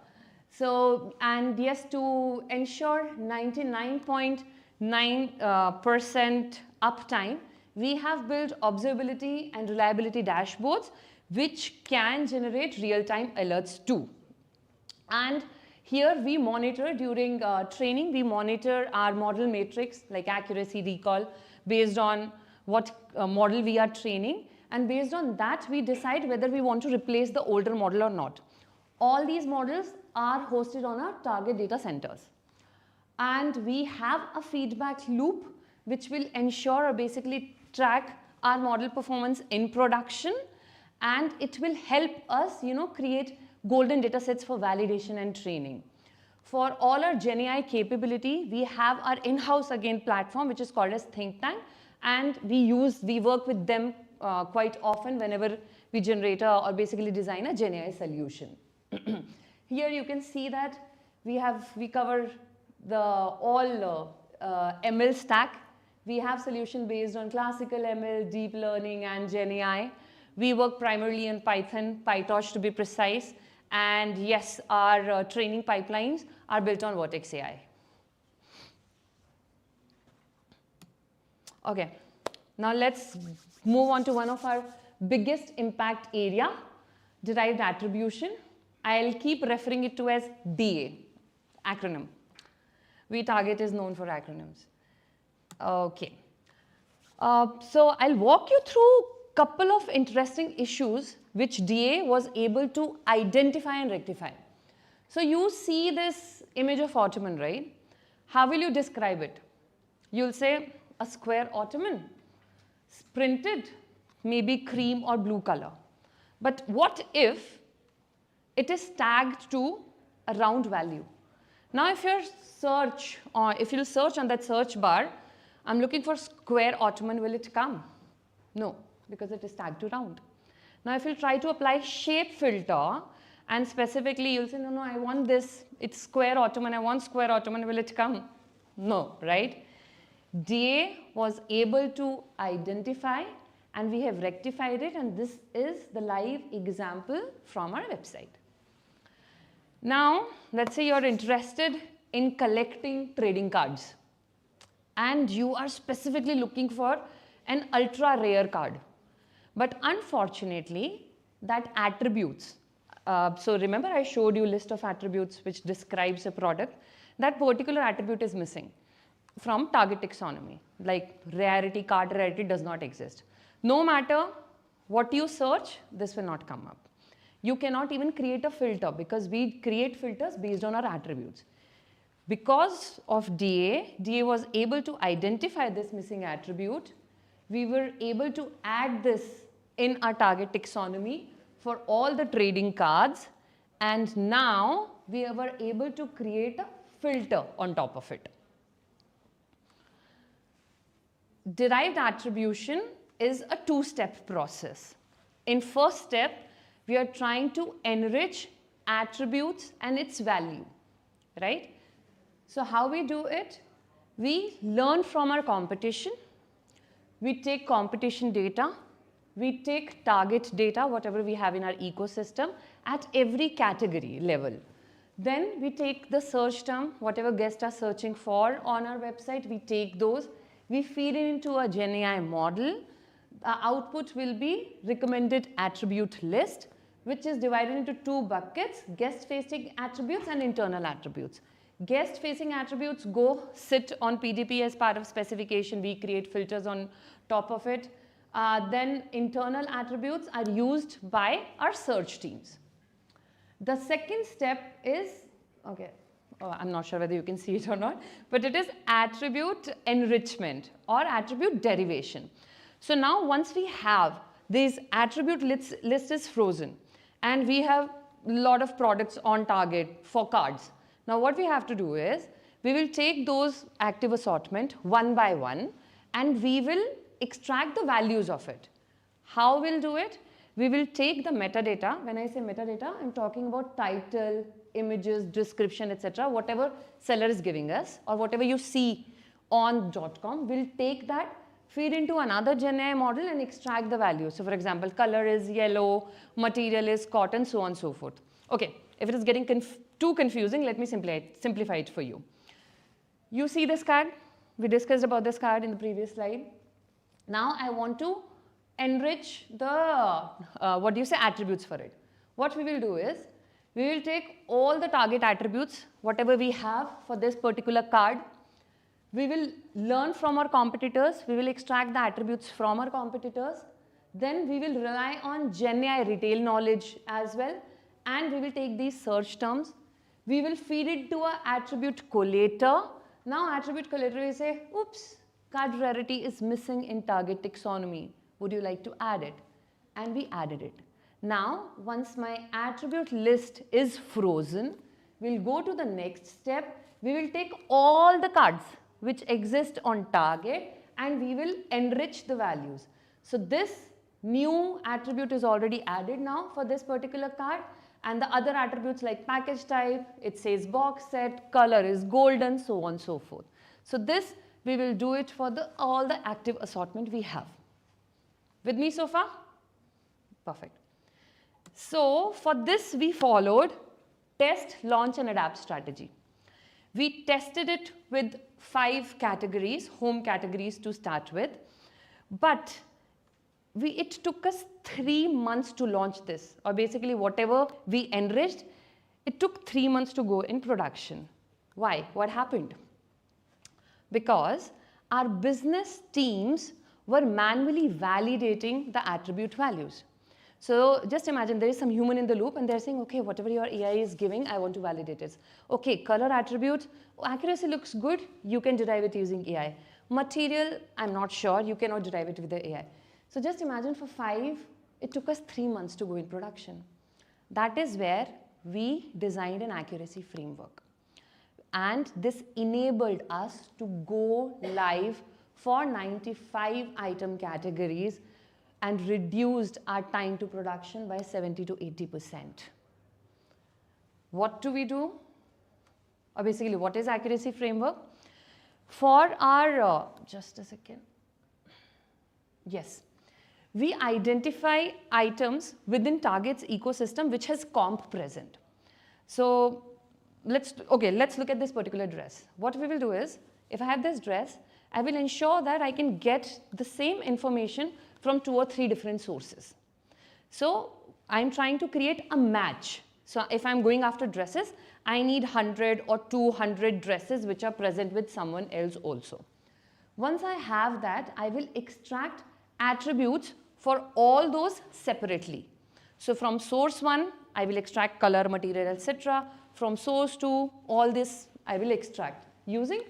E: So, and yes, to ensure 99.9% uptime, we have built observability and reliability dashboards which can generate real-time alerts too. And here we monitor during training, we monitor our model matrix like accuracy, recall based on what model we are training, and based on that we decide whether we want to replace the older model or not. All these models are hosted on our target data centers. And we have a feedback loop which will ensure or basically track our model performance in production, and it will help us create golden data sets for validation and training. For all our GenAI capability, we have our in-house again platform, which is called as Think Tank, and we work with them quite often whenever we generate or basically design a GenAI solution. Here you can see that we cover the all ML stack. We have solution based on classical ML, deep learning, and GenAI. We work primarily in Python, PyTorch to be precise. And yes, our training pipelines are built on Vertex AI. Okay, now let's move on to one of our biggest impact area, derived attribution. I'll keep referring it to as DA, acronym. Target is known for acronyms. Okay. So I'll walk you through a couple of interesting issues which DA was able to identify and rectify. So you see this image of ottoman, right? How will you describe it? You'll say a square ottoman, printed, maybe cream or blue color. But what if it is tagged to a round value? Now if you'll search on that search bar, I'm looking for square ottoman, will it come? No, because it is tagged to round. Now if you try to apply shape filter and specifically you'll say, no, I want this, it's square ottoman, I want square ottoman, will it come? No, right? DA was able to identify and we have rectified it, and this is the live example from our website. Now, let's say you're interested in collecting trading cards and you are specifically looking for an ultra rare card. But unfortunately, that attributes, so remember I showed you a list of attributes which describes a product, that particular attribute is missing from target taxonomy, like rarity, card rarity does not exist. No matter what you search, this will not come up. You cannot even create a filter because we create filters based on our attributes. Because of DA was able to identify this missing attribute. We were able to add this in our target taxonomy for all the trading cards, and now we were able to create a filter on top of it. Derived attribution is a two-step process. In first step, we are trying to enrich attributes and its value, right? So how we do it? We learn from our competition. We take competition data. We take target data, whatever we have in our ecosystem, at every category level. Then we take the search term, whatever guests are searching for on our website, we take those. We feed it into a GenAI model. The output will be recommended attribute list, which is divided into two buckets, guest-facing attributes and internal attributes. Guest-facing attributes go sit on PDP as part of specification. We create filters on top of it. Then internal attributes are used by our search teams. The second step is, okay, I'm not sure whether you can see it or not, but it is attribute enrichment or attribute derivation. So now once we have this attribute list is frozen and we have a lot of products on target for cards. Now what we have to do is we will take those active assortment one by one and we will extract the values of it. How we'll do it? We will take the metadata. When I say metadata, I'm talking about title, images, description, etc. Whatever seller is giving us or whatever you see on .com, we'll take that, feed into another GenAI model and extract the value. So for example, color is yellow, material is cotton, so on and so forth. Okay, if it is getting too confusing, let me simplify it for you. You see this card? We discussed about this card in the previous slide. Now I want to enrich the, attributes for it. What we will do is, we will take all the target attributes, whatever we have for this particular card. We will learn from our competitors. We will extract the attributes from our competitors. Then we will rely on GenAI retail knowledge as well. And we will take these search terms. We will feed it to an attribute collator. Now attribute collator will say, oops, card rarity is missing in target taxonomy. Would you like to add it? And we added it. Now, once my attribute list is frozen, we'll go to the next step. We will take all the cards which exist on target and we will enrich the values. So this new attribute is already added now for this particular card, and the other attributes like package type, it says box set, color is golden, so on and so forth. So this we will do it for all the active assortment we have. With me so far? Perfect. So for this we followed test, launch and adapt strategy. We tested it with 5 categories, home categories to start with, but it took us 3 months to launch this, or basically whatever we enriched, it took 3 months to go in production. Why? What happened? Because our business teams were manually validating the attribute values. So just imagine there is some human in the loop and they're saying, okay, whatever your AI is giving, I want to validate it. Okay, color attribute, accuracy looks good, you can derive it using AI. Material, I'm not sure, you cannot derive it with the AI. So just imagine for 5, it took us 3 months to go in production. That is where we designed an accuracy framework. And this enabled us to go live for 95 item categories and reduced our time to production by 70 to 80%. What do we do? Or basically, what is accuracy framework? For our, just a second. Yes. We identify items within target's ecosystem which has comp present. So let's look at this particular dress. What we will do is, if I have this dress, I will ensure that I can get the same information from 2 or 3 different sources. So I'm trying to create a match. So if I'm going after dresses, I need 100 or 200 dresses which are present with someone else also. Once I have that, I will extract attributes for all those separately. So from source 1, I will extract color, material, etc. From source 2, all this I will extract using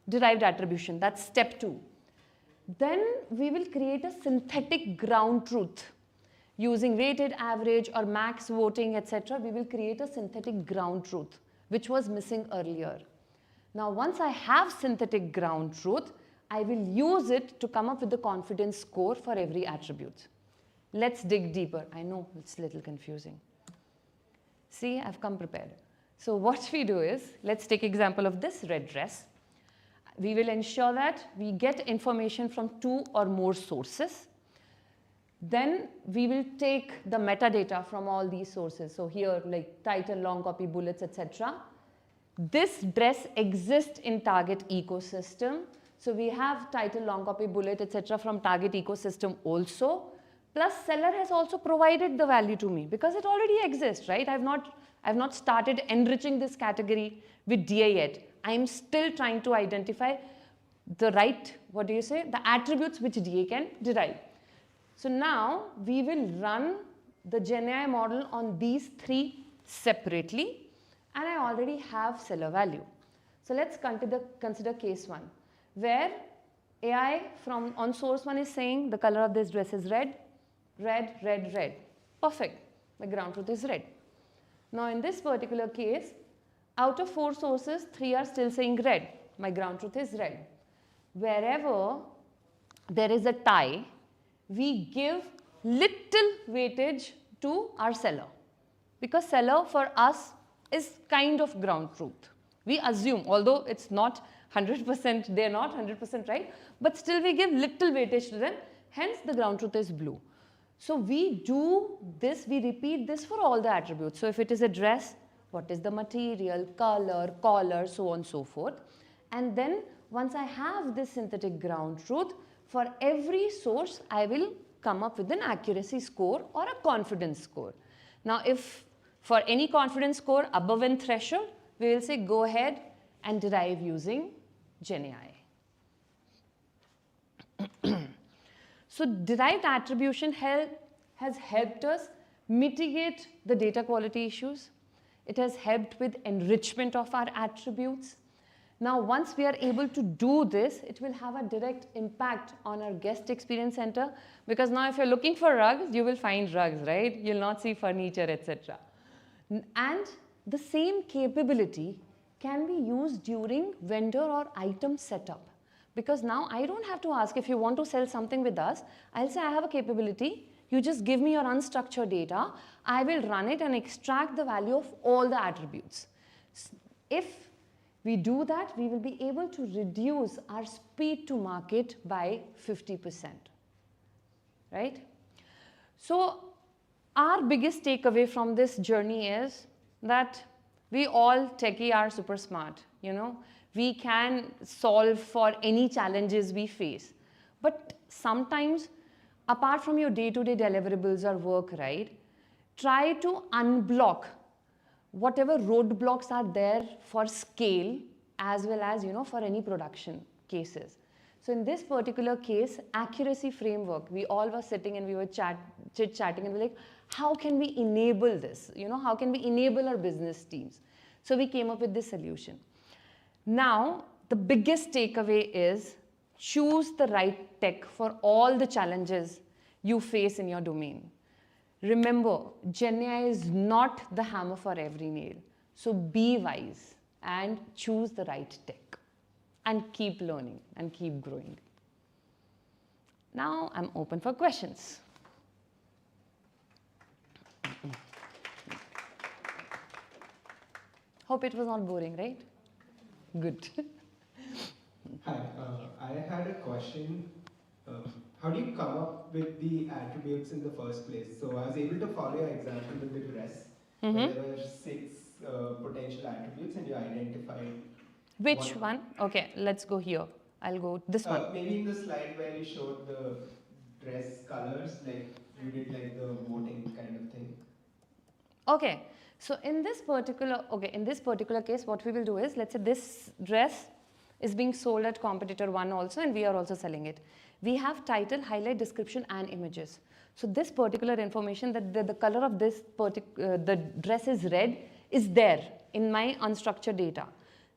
E: derived attribution. That's step 2. Then we will create a synthetic ground truth. Using weighted average or max voting, etc., we will create a synthetic ground truth, which was missing earlier. Now, once I have synthetic ground truth, I will use it to come up with the confidence score for every attribute. Let's dig deeper. I know it's a little confusing. See, I've come prepared. So what we do is, let's take example of this red dress. We will ensure that we get information from 2 or more sources. Then we will take the metadata from all these sources. So here, like title, long copy, bullets, etc. This dress exists in target ecosystem. So we have title, long copy, bullet, etc. from target ecosystem also. Plus seller has also provided the value to me because it already exists, right? I've not started enriching this category with DA yet. I'm still trying to identify the right, the attributes which DA can derive. So now we will run the GenAI model on these 3 separately, and I already have seller value. So let's consider case 1, where AI on source 1 is saying the color of this dress is red, red, red, red. Perfect. My ground truth is red. Now in this particular case, out of 4 sources, 3 are still saying red. My ground truth is red. Wherever there is a tie, we give little weightage to our seller. Because seller for us is kind of ground truth. We assume, although it's not 100%, they're not 100% right, but still we give little weightage to them, hence the ground truth is blue. So we do this, we repeat this for all the attributes. So if it is a dress, what is the material, color, collar, so on and so forth. And then once I have this synthetic ground truth, for every source I will come up with an accuracy score or a confidence score. Now if for any confidence score above an threshold, we will say go ahead and derive using GenAI. So derived attribution has helped us mitigate the data quality issues. It has helped with enrichment of our attributes. Now, once we are able to do this, it will have a direct impact on our guest experience center, because now if you're looking for rugs, you will find rugs, right? You'll not see furniture, etc. And the same capability can be used during vendor or item setup. Because now I don't have to ask if you want to sell something with us, I'll say I have a capability, you just give me your unstructured data, I will run it and extract the value of all the attributes. If we do that, we will be able to reduce our speed to market by 50%, right? So our biggest takeaway from this journey is that we all techie are super smart, you know. We can solve for any challenges we face. But sometimes, apart from your day-to-day deliverables or work, right, try to unblock whatever roadblocks are there for scale as well as, you know, for any production cases. So in this particular case, accuracy framework, we all were sitting and we were chit-chatting and we're like, how can we enable this? You know, how can we enable our business teams? So we came up with this solution. Now, the biggest takeaway is choose the right tech for all the challenges you face in your domain. Remember, GenAI is not the hammer for every nail. So be wise and choose the right tech and keep learning and keep growing. Now I'm open for questions. Hope it was not boring, right? Good.
I: Hi, I had a question. How do you come up with the attributes in the first place? So I was able to follow your example with the dress. Where there were 6 potential attributes and you identified
E: Which one? Okay, let's go here. I'll go this one.
I: Maybe in the slide where you showed the dress colors, like you did like the voting kind of thing.
E: Okay, so in this particular case, what we will do is, let's say this dress is being sold at competitor 1 also, and we are also selling it. We have title, highlight, description, and images. So this particular information that the color of this the dress is red is there in my unstructured data.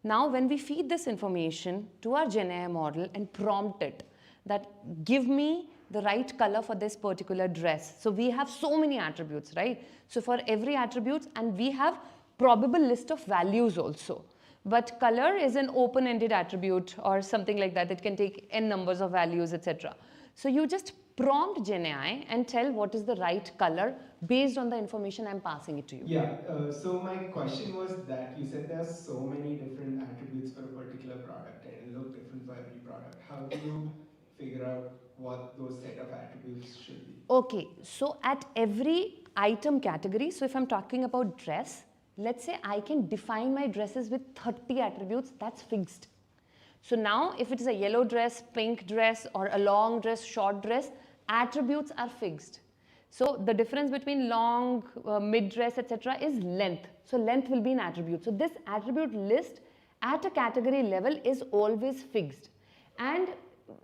E: Now, when we feed this information to our GenAI model and prompt it that give me the right color for this particular dress. So we have so many attributes, right? So for every attribute, and we have probable list of values also. But color is an open-ended attribute or something like that. It can take n numbers of values, etc. So you just prompt GenAI and tell what is the right color based on the information I'm passing it to you.
I: Yeah, so my question was that you said there are so many different attributes for a particular product and it look different for every product. How do you figure out what those set of attributes should be?
E: Okay, so at every item category, so if I'm talking about dress, let's say I can define my dresses with 30 attributes, that's fixed. So now if it is a yellow dress, pink dress, or a long dress, short dress, attributes are fixed. So the difference between long, mid dress, etc. is length. So length will be an attribute. So this attribute list at a category level is always fixed. And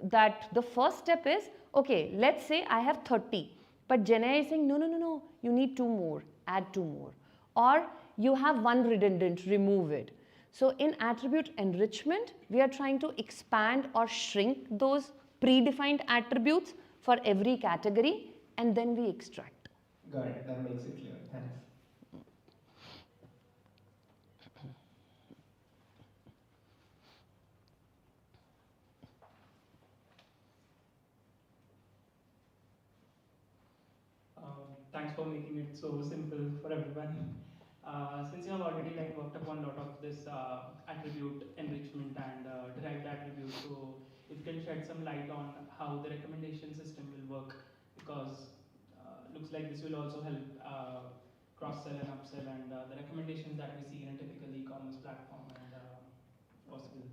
E: that the first step is, okay, let's say I have 30, but GenAI is saying, no, you need 2 more, add 2 more. Or you have 1 redundant, remove it. So in attribute enrichment, we are trying to expand or shrink those predefined attributes for every category, and then we extract.
I: Got it, that makes it clear, thanks.
V: Thanks for making it so simple for everyone. Since you have already worked upon a lot of this attribute enrichment and derived attributes, so if you can shed some light on how the recommendation system will work, because looks like this will also help cross-sell and upsell and the recommendations that we see in a typical e-commerce platform and possible.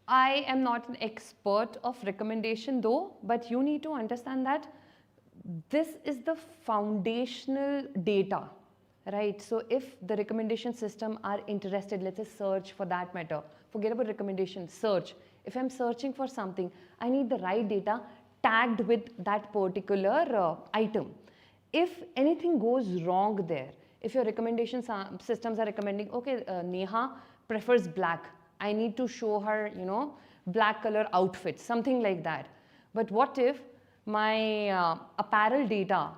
E: I am not an expert of recommendation though, but you need to understand that this is the foundational data, right? So if the recommendation system are interested, let's say search for that matter, forget about recommendation, search. If I'm searching for something, I need the right data tagged with that particular item. If anything goes wrong there, if your recommendation systems are recommending, okay, Neha prefers black, I need to show her, black color outfit, something like that. But what if my apparel data,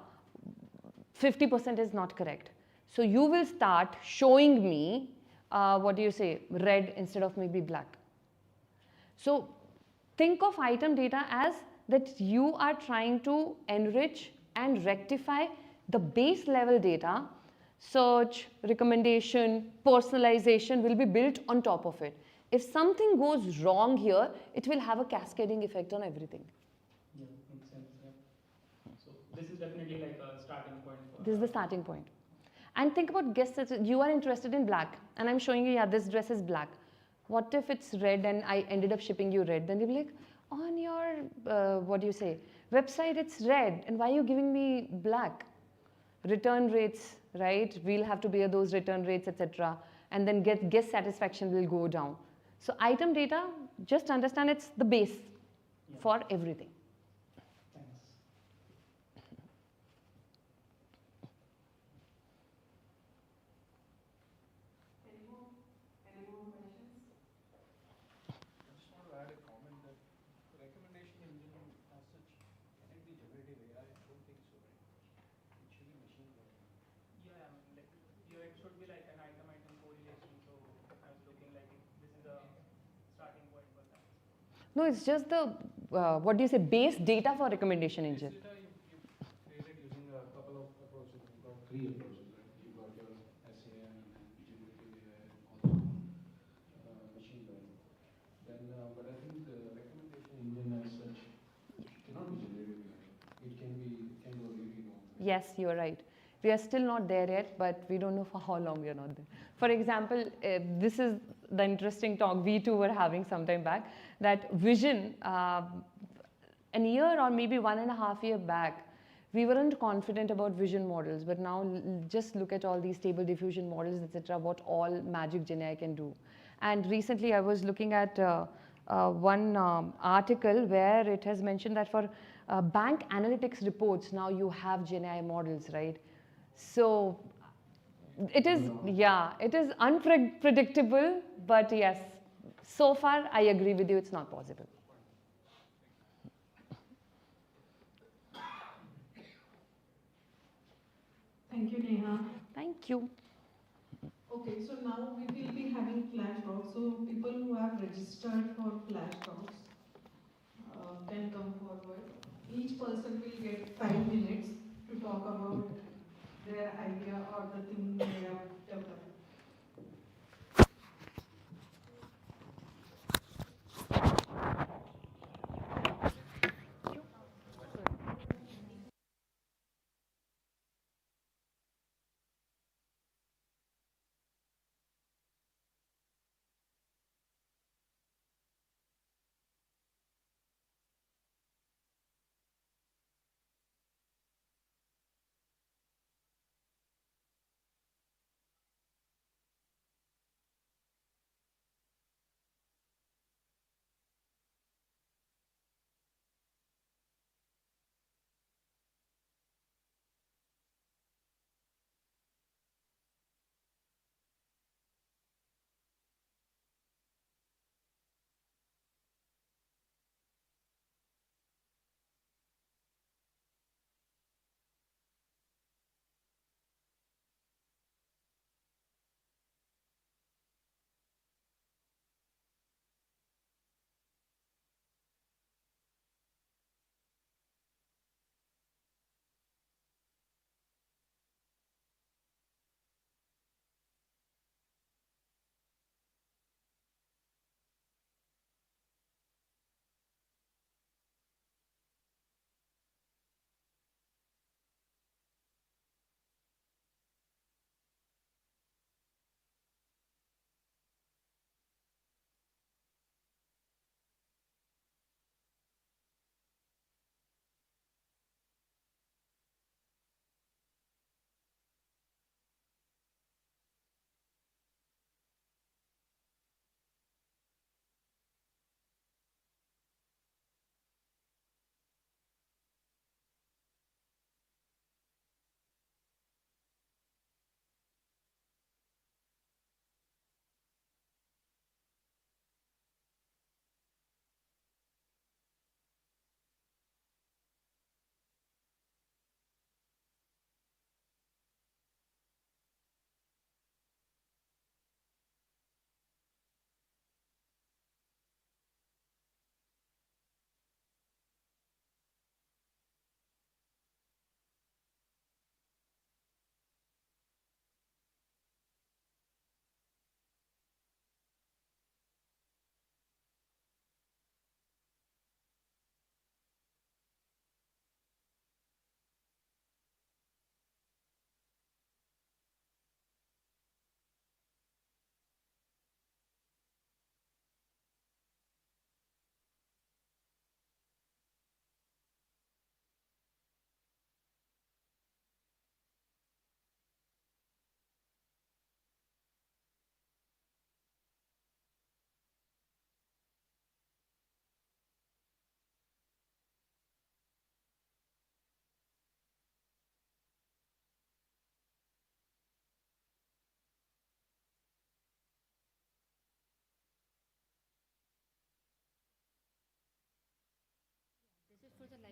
E: 50% is not correct? So you will start showing me, what do you say, red instead of maybe black. So think of item data as that you are trying to enrich and rectify the base level data. Search, recommendation, personalization will be built on top of it. If something goes wrong here, it will have a cascading effect on everything.
V: Yeah, makes sense. Yeah. So this is definitely like a starting point for.
E: This is the starting point. And think about guests that you are interested in black, and I'm showing you, yeah, this dress is black. What if it's red and I ended up shipping you red? Then you'll be like, on your, what do you say, website it's red, and why are you giving me black? Return rates, right? We'll have to bear those return rates, etc. And then guest satisfaction will go down. So item data, just understand it's the base for everything.
V: Thanks.
P: Any more questions?
H: I just want to add a comment that recommendation engine as such, can it be generative AI? I don't think so, right? It should be machine learning.
V: Yeah, I mean, like, here it should be like an item-item correlation. So I was looking like this is a starting point for that.
E: No, it's just the, what do you say, base data for recommendation engine.
H: Base data you created using a couple of approaches. You've got 3 approaches, right? You've got your SAM and then generative AI and also machine learning. Then, but I think the recommendation engine as such cannot be generative AI. It can go really wrong.
E: Yes, you are right. We are still not there yet, but we don't know for how long we are not there. For example, this is the interesting talk we two were having some time back, that vision, a year or maybe 1.5 years back, we weren't confident about vision models, but now just look at all these stable diffusion models, etc., what all magic GenAI can do. And recently I was looking at one article where it has mentioned that for bank analytics reports, now you have GenAI models, right? So it is, yeah, it is unpredictable, but yes, so far I agree with you, it's not possible.
P: Thank you, Neha.
E: Thank you.
P: Okay, so now we will be having flash talks. So people who have registered for flash talks can come forward. Each person will get 5 minutes to talk about their idea or the thing they have developed.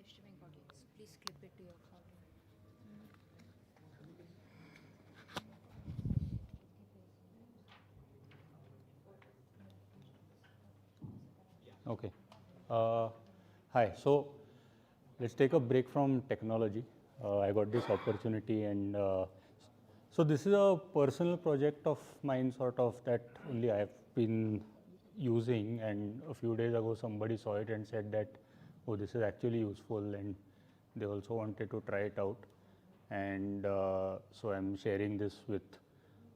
C: live streaming audience. Please clip it to your phone.
D: Okay. Hi. So let's take a break from technology. I got this opportunity, and so this is a personal project of mine, sort of, that only I have been using. And a few days ago, somebody saw it and said that, oh, this is actually useful, and they also wanted to try it out. And so I'm sharing this with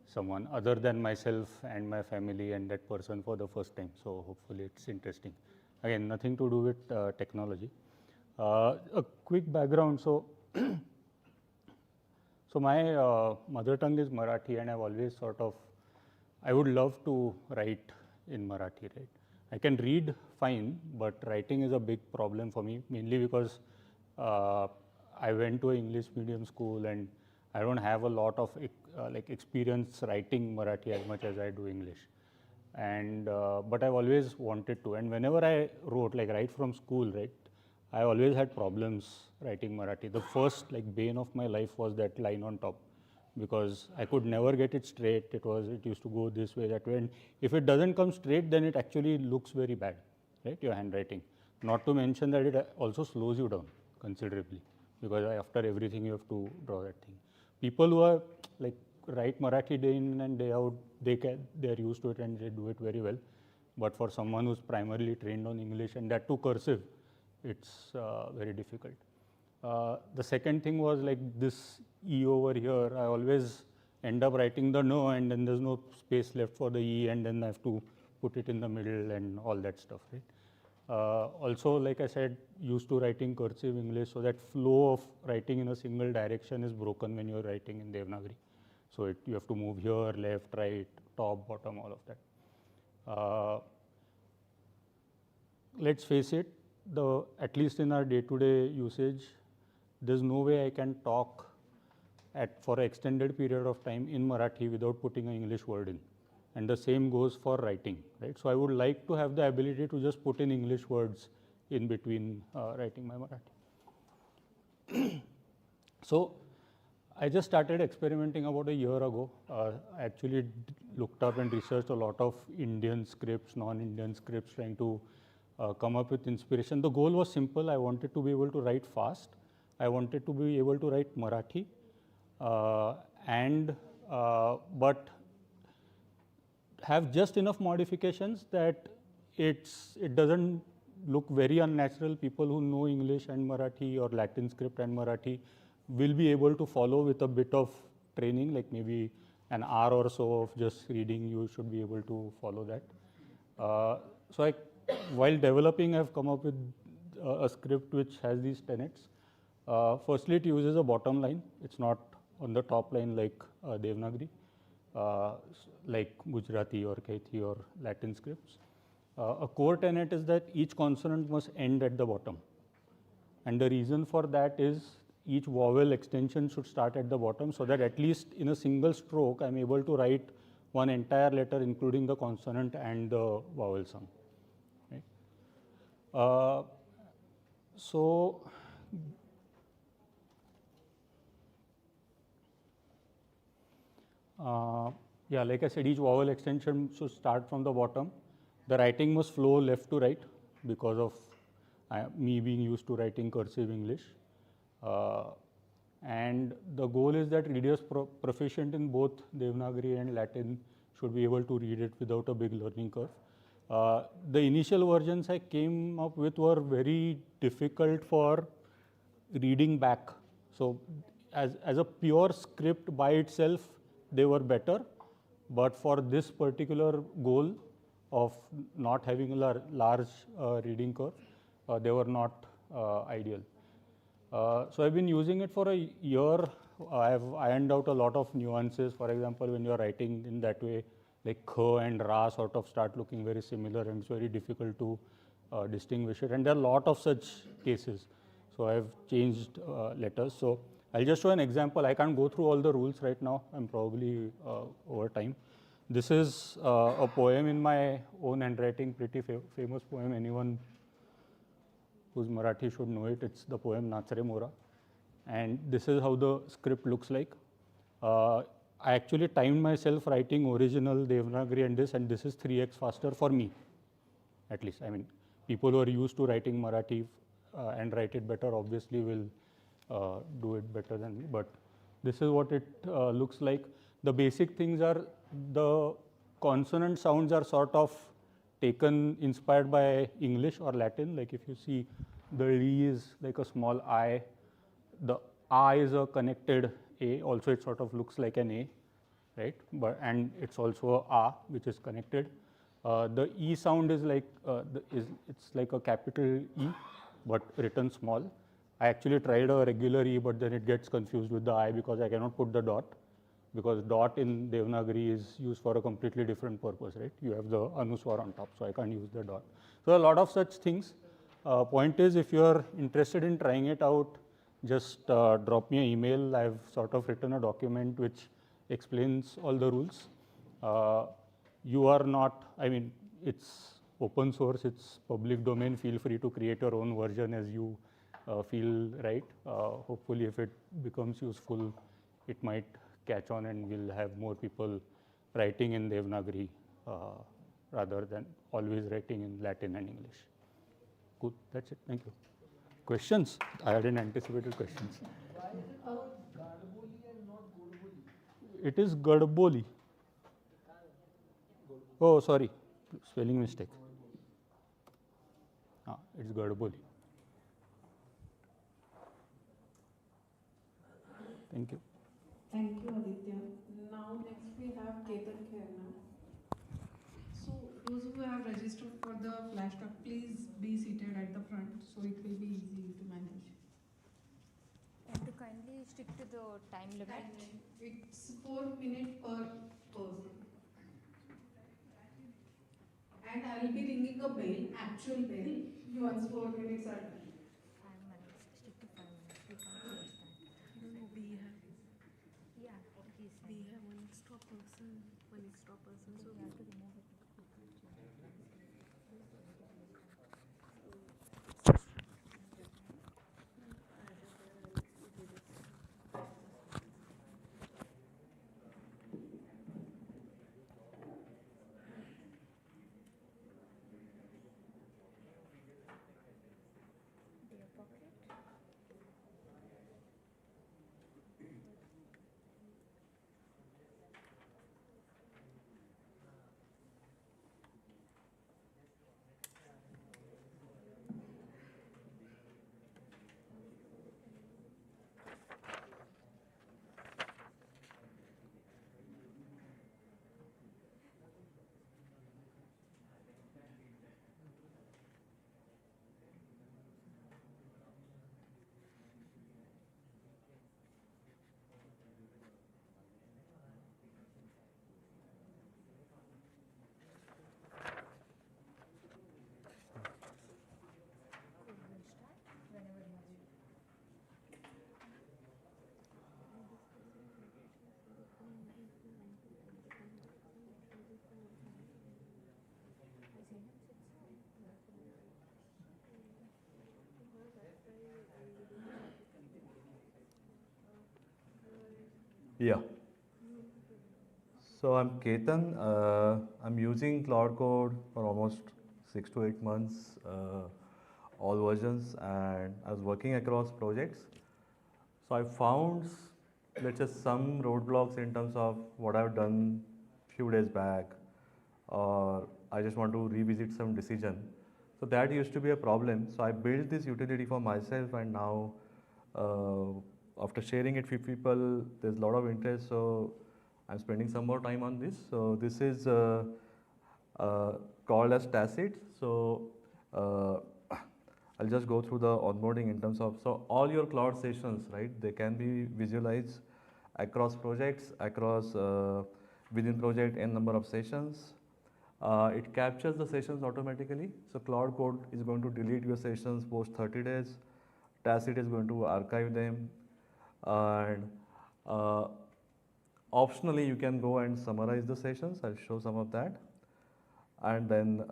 D: someone other than myself and my family and that person for the first time. So hopefully it's interesting. Again, nothing to do with technology. A quick background. So, so my mother tongue is Marathi, and I've always sort of, I would love to write in Marathi, right? I can read fine, but writing is a big problem for me, mainly because I went to an English medium school, and I don't have a lot of like experience writing Marathi as much as I do English. And but I've always wanted to, and whenever I wrote, like right from school, right, I always had problems writing Marathi. The first like bane of my life was that line on top, because I could never get it straight. It used to go this way, that way, and if it doesn't come straight, then it actually looks very bad, right, your handwriting. Not to mention that it also slows you down considerably, because after everything you have to draw that thing. People who are like write Marathi day in and day out, they're used to it and they do it very well. But for someone who's primarily trained on English, and that too cursive, it's very difficult. The second thing was like this E over here. I always end up writing the no, and then there's no space left for the E, and then I have to put it in the middle and all that stuff, right? Also, like I said, used to writing cursive English, so that flow of writing in a single direction is broken when you're writing in Devanagari. So you have to move here, left, right, top, bottom, all of that. Let's face it, at least in our day-to-day usage, there's no way I can talk for an extended period of time in Marathi without putting an English word in. And the same goes for writing, right? So I would like to have the ability to just put in English words in between writing my Marathi. So I just started experimenting about a year ago. I actually looked up and researched a lot of Indian scripts, non-Indian scripts, trying to come up with inspiration. The goal was simple. I wanted to be able to write fast. I wanted to be able to write Marathi, but have just enough modifications that it doesn't look very unnatural. People who know English and Marathi, or Latin script and Marathi, will be able to follow with a bit of training, like maybe an hour or so of just reading. You should be able to follow that. So while developing, I've come up with a script which has these tenets. Firstly, it uses a bottom line. It's not on the top line like Devanagari, like Gujarati or Kaithi or Latin scripts. A core tenet is that each consonant must end at the bottom. And the reason for that is each vowel extension should start at the bottom, so that at least in a single stroke, I'm able to write one entire letter, including the consonant and the vowel sum. Right? Yeah, like I said, each vowel extension should start from the bottom. The writing must flow left to right because of me being used to writing cursive English. And the goal is that readers proficient in both Devanagari and Latin should be able to read it without a big learning curve. The initial versions I came up with were very difficult for reading back. So as a pure script by itself, they were better. But for this particular goal of not having a large reading curve, they were not ideal. So I've been using it for a year. I've ironed out a lot of nuances. For example, when you're writing in that way, like kh and ra sort of start looking very similar, and it's very difficult to distinguish it. And there are a lot of such cases. So I've changed letters. So I'll just show an example. I can't go through all the rules right now. I'm probably over time. This is a poem in my own handwriting, pretty famous poem. Anyone who's Marathi should know it. It's the poem Nachre Mora. And this is how the script looks like. I actually timed myself writing original Devanagari and this is 3x faster for me, at least. I mean, people who are used to writing Marathi and write it better obviously will do it better than me, but this is what it looks like. The basic things are the consonant sounds are sort of taken, inspired by English or Latin. Like if you see the L is like a small I, the A is a connected A, also it sort of looks like an A, right? But and it's also a which is connected. The E sound is like it's like a capital E, but written small. I actually tried a regular E, but then it gets confused with the I because I cannot put the dot, because dot in Devanagari is used for a completely different purpose, right? You have the anuswar on top, so I can't use the dot. So a lot of such things. Point is, if you are interested in trying it out, just drop me an email. I've sort of written a document which explains all the rules. You are not, I mean, it's open source, it's public domain. Feel free to create your own version as you feel right. Hopefully, if it becomes useful, it might catch on and we'll have more people writing in Devanagari rather than always writing in Latin and English. Good, that's it, thank you. Questions? I hadn't anticipated questions.
G: Why is it called Gadboli and not Godboli?
D: It is Gadboli. Oh, sorry, spelling mistake. It's Gadboli. Thank you.
P: Thank you, Aditya. Now next we have Ketan Kherna. So those who have registered for the flash talk, please be seated at the front so it will be easy to manage.
C: And to kindly stick to the time limit.
P: It's 4 minutes per person. And I will be ringing a bell, actual bell, once 4 minutes are done.
C: 5 minutes, stick to 5 minutes. We can't change that.
B: No, we have.
C: Yeah, please.
B: We have one extra person, so
C: we have to remove it.
K: Yeah. So I'm Ketan. I'm using Cloud Code for almost 6 to 8 months, all versions, and I was working across projects. So I found, let's say, some roadblocks in terms of what I've done few days back, or I just want to revisit some decision. So that used to be a problem. So I built this utility for myself, and now after sharing it with people, there's a lot of interest. So I'm spending some more time on this. So this is called as Tacit. So I'll just go through the onboarding in terms of, so all your cloud sessions, right, they can be visualized across projects, across within project n number of sessions. It captures the sessions automatically. So Cloud Code is going to delete your sessions post 30 days. Tacit is going to archive them. And optionally, you can go and summarize the sessions. I'll show some of that. And then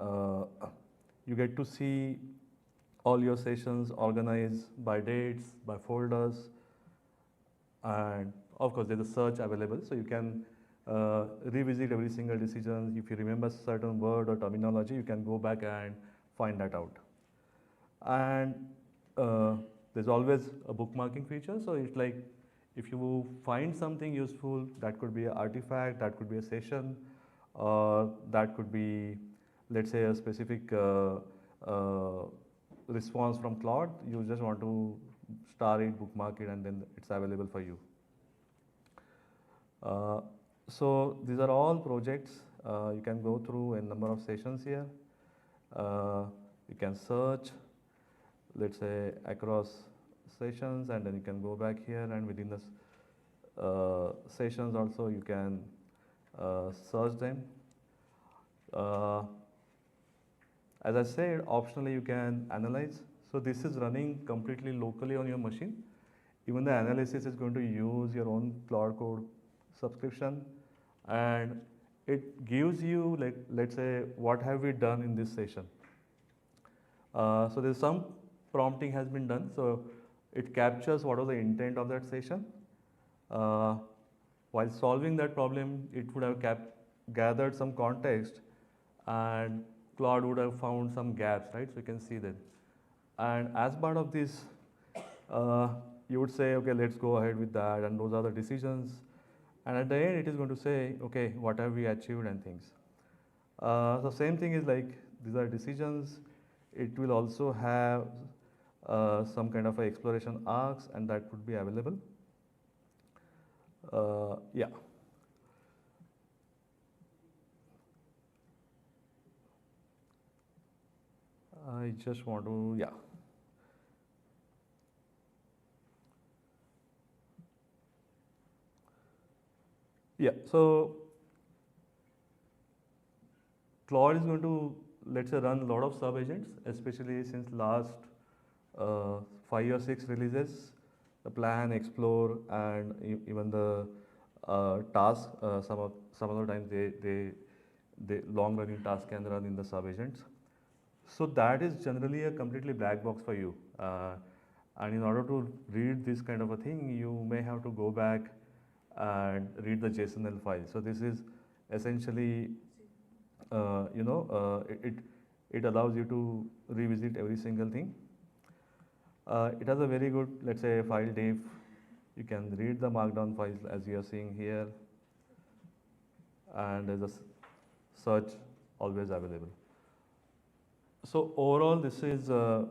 K: you get to see all your sessions organized by dates, by folders, and of course there's a search available, so you can revisit every single decision. If you remember certain word or terminology, you can go back and find that out. And there's always a bookmarking feature, so it's like if you find something useful, that could be an artifact, that could be a session, or that could be, let's say, a specific response from Claude. You just want to star it, bookmark it, and then it's available for you. So these are all projects. You can go through a number of sessions here. You can search, let's say, across sessions, and then you can go back here, and within the sessions also you can search them. As I said, optionally you can analyze. So this is running completely locally on your machine. Even the analysis is going to use your own Cloud Code subscription, and it gives you, like, let's say, what have we done in this session. So there's some prompting has been done, so it captures what was the intent of that session. While solving that problem, it would have gathered some context, and Claude would have found some gaps, right? So you can see that. And as part of this, you would say, okay, let's go ahead with that, and those are the decisions. And at the end, it is going to say, okay, what have we achieved and things. So same thing is like, these are decisions. It will also have some kind of exploration arcs, and that would be available. Yeah. I just want to, yeah. Yeah, so Claude is going to, let's say, run a lot of sub-agents, especially since last 5 or 6 releases. The plan, explore, and even the task, some of the times they long-running tasks can run in the sub-agents. So that is generally a completely black box for you. And in order to read this kind of a thing, you may have to go back and read the JSON-L file. So this is essentially, it allows you to revisit every single thing. It has a very good, let's say, file diff. You can read the markdown files as you are seeing here, and there's a search always available. So overall, this is a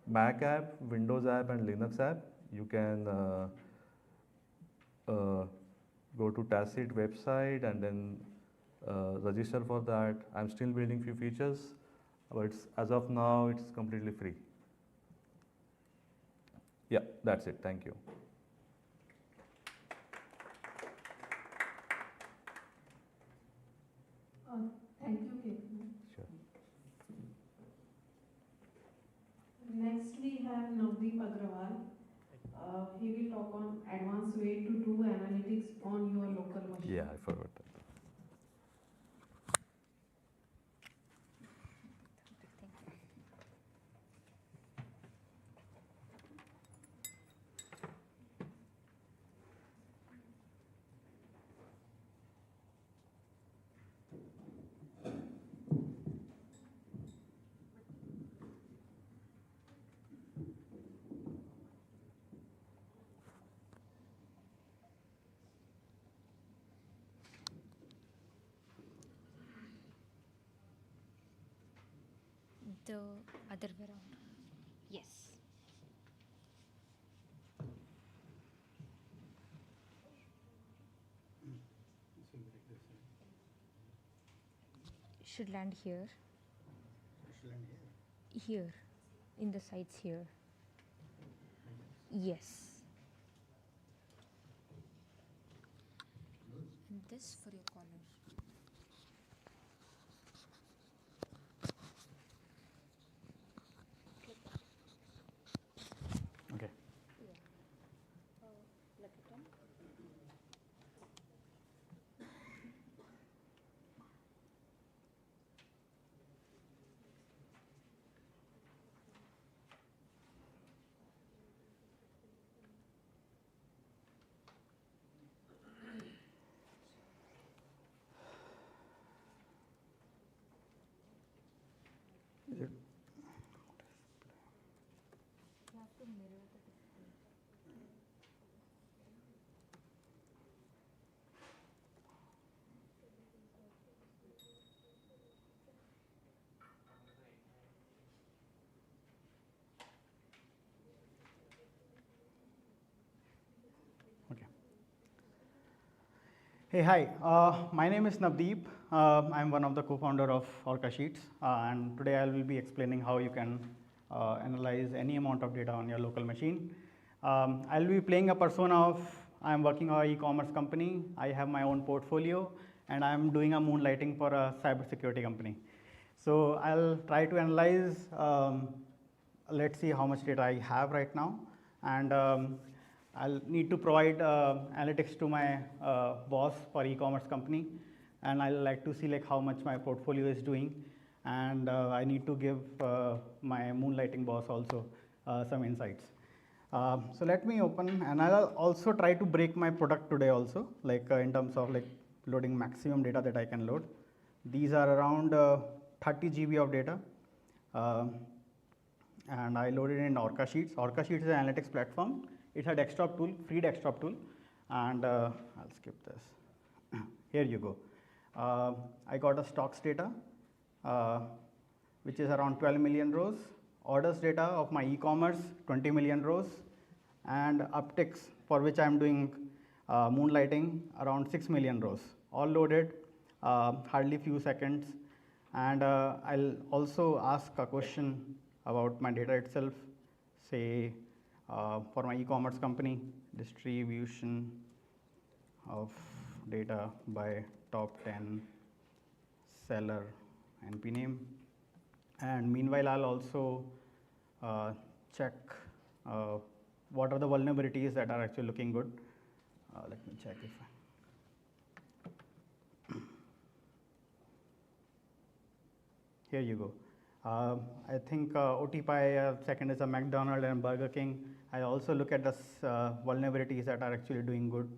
K: Mac app, Windows app, and Linux app. You can go to Tacit website and then register for that. I'm still building few features, but as of now, it's completely free. Yeah, that's it. Thank you.
P: Thank you, KP.
K: Sure.
P: Next, we have Navdeep Agrawal. He will talk on advanced way to do analytics on your local machine.
K: Yeah, I forgot that.
C: The other way around. Yes. Should land here. Here, in the sides here. Yes. And this for your column.
D: Okay.
J: Hey, hi. My name is Navdeep. I'm one of the co-founder of OrcaSheets, and today I will be explaining how you can analyze any amount of data on your local machine. I'll be playing a persona of I'm working on an e-commerce company. I have my own portfolio, and I'm doing a moonlighting for a cybersecurity company. So I'll try to analyze. Let's see how much data I have right now, and I'll need to provide analytics to my boss for e-commerce company, and I'll like to see like how much my portfolio is doing, and I need to give my moonlighting boss also some insights. So let me open, and I'll also try to break my product today also, like in terms of like loading maximum data that I can load. These are around 30 GB of data. And I loaded in OrcaSheets. OrcaSheets is an analytics platform. It's a desktop tool, free desktop tool, and I'll skip this. Here you go. I got a stocks data, which is around 12 million rows, orders data of my e-commerce, 20 million rows, and upticks for which I'm doing moonlighting, around 6 million rows, all loaded, hardly few seconds. And I'll also ask a question about my data itself, say for my e-commerce company, distribution of data by top 10 seller NP name. And meanwhile, I'll also check what are the vulnerabilities that are actually looking good. Let me check if here you go. I think OTPI, second is a McDonald's and Burger King. I also look at the vulnerabilities that are actually doing good.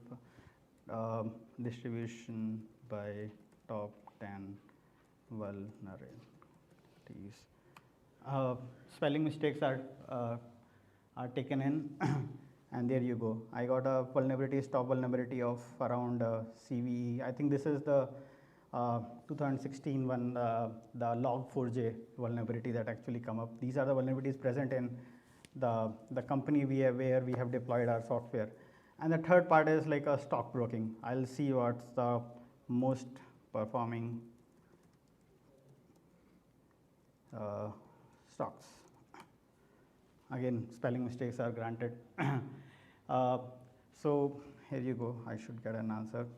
J: Distribution by top 10 vulnerabilities. Spelling mistakes are taken in, and there you go. I got a vulnerability, top vulnerability of around CVE. I think this is the 2016 one, the log4j vulnerability that actually come up. These are the vulnerabilities present in the company where we have deployed our software. And the third part is like a stockbroking. I'll see what's the most performing stocks. Again, spelling mistakes are granted. So here you go. I should get an answer.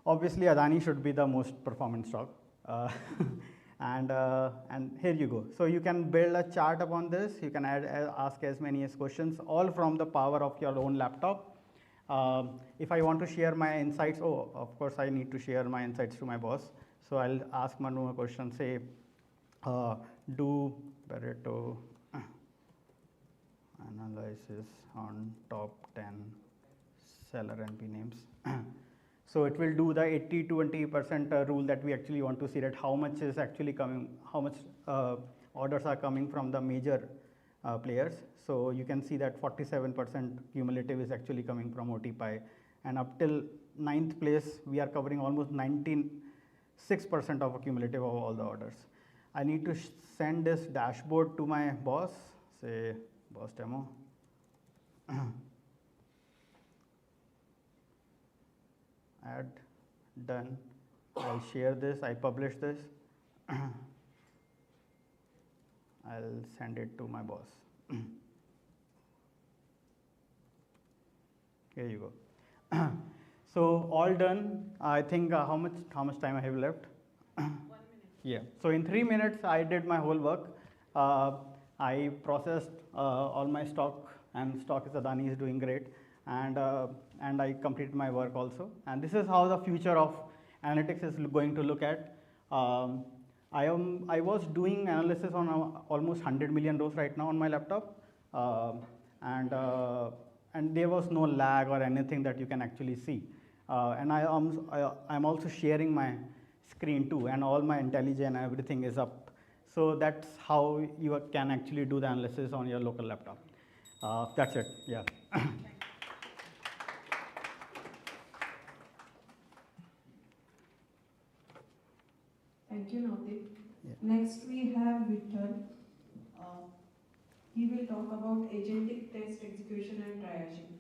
J: Obviously, Adani should be the most performant stock. And here you go. So you can build a chart upon this. You can ask as many as questions, all from the power of your own laptop. If I want to share my insights, of course, I need to share my insights to my boss. So I'll ask one more question, say, do Pareto analysis on top 10 seller NP names. So it will do the 80-20% rule that we actually want to see, that how much is actually coming, how much orders are coming from the major players. So you can see that 47% cumulative is actually coming from OTPI, and up till 9th place we are covering almost 6% of a cumulative of all the orders. I need to send this dashboard to my boss, say boss demo. Add, done. I'll share this, I publish this. I'll send it to my boss. Here you go. So all done. I think how much time I have left?
B: 1 minute.
J: Yeah. So in 3 minutes, I did my whole work. I processed all my stock, and stock is Adani is doing great, and I completed my work also. And this is how the future of analytics is going to look at. I was doing analysis on almost 100 million rows right now on my laptop, and there was no lag or anything that you can actually see. And I'm also sharing my screen too, and all my IntelliJ and everything is up. So that's how you can actually do the analysis on your local laptop. That's it. Yeah.
P: Thank you, Navdeep. Next, we have Vittal. He will talk about agentic test execution and triaging.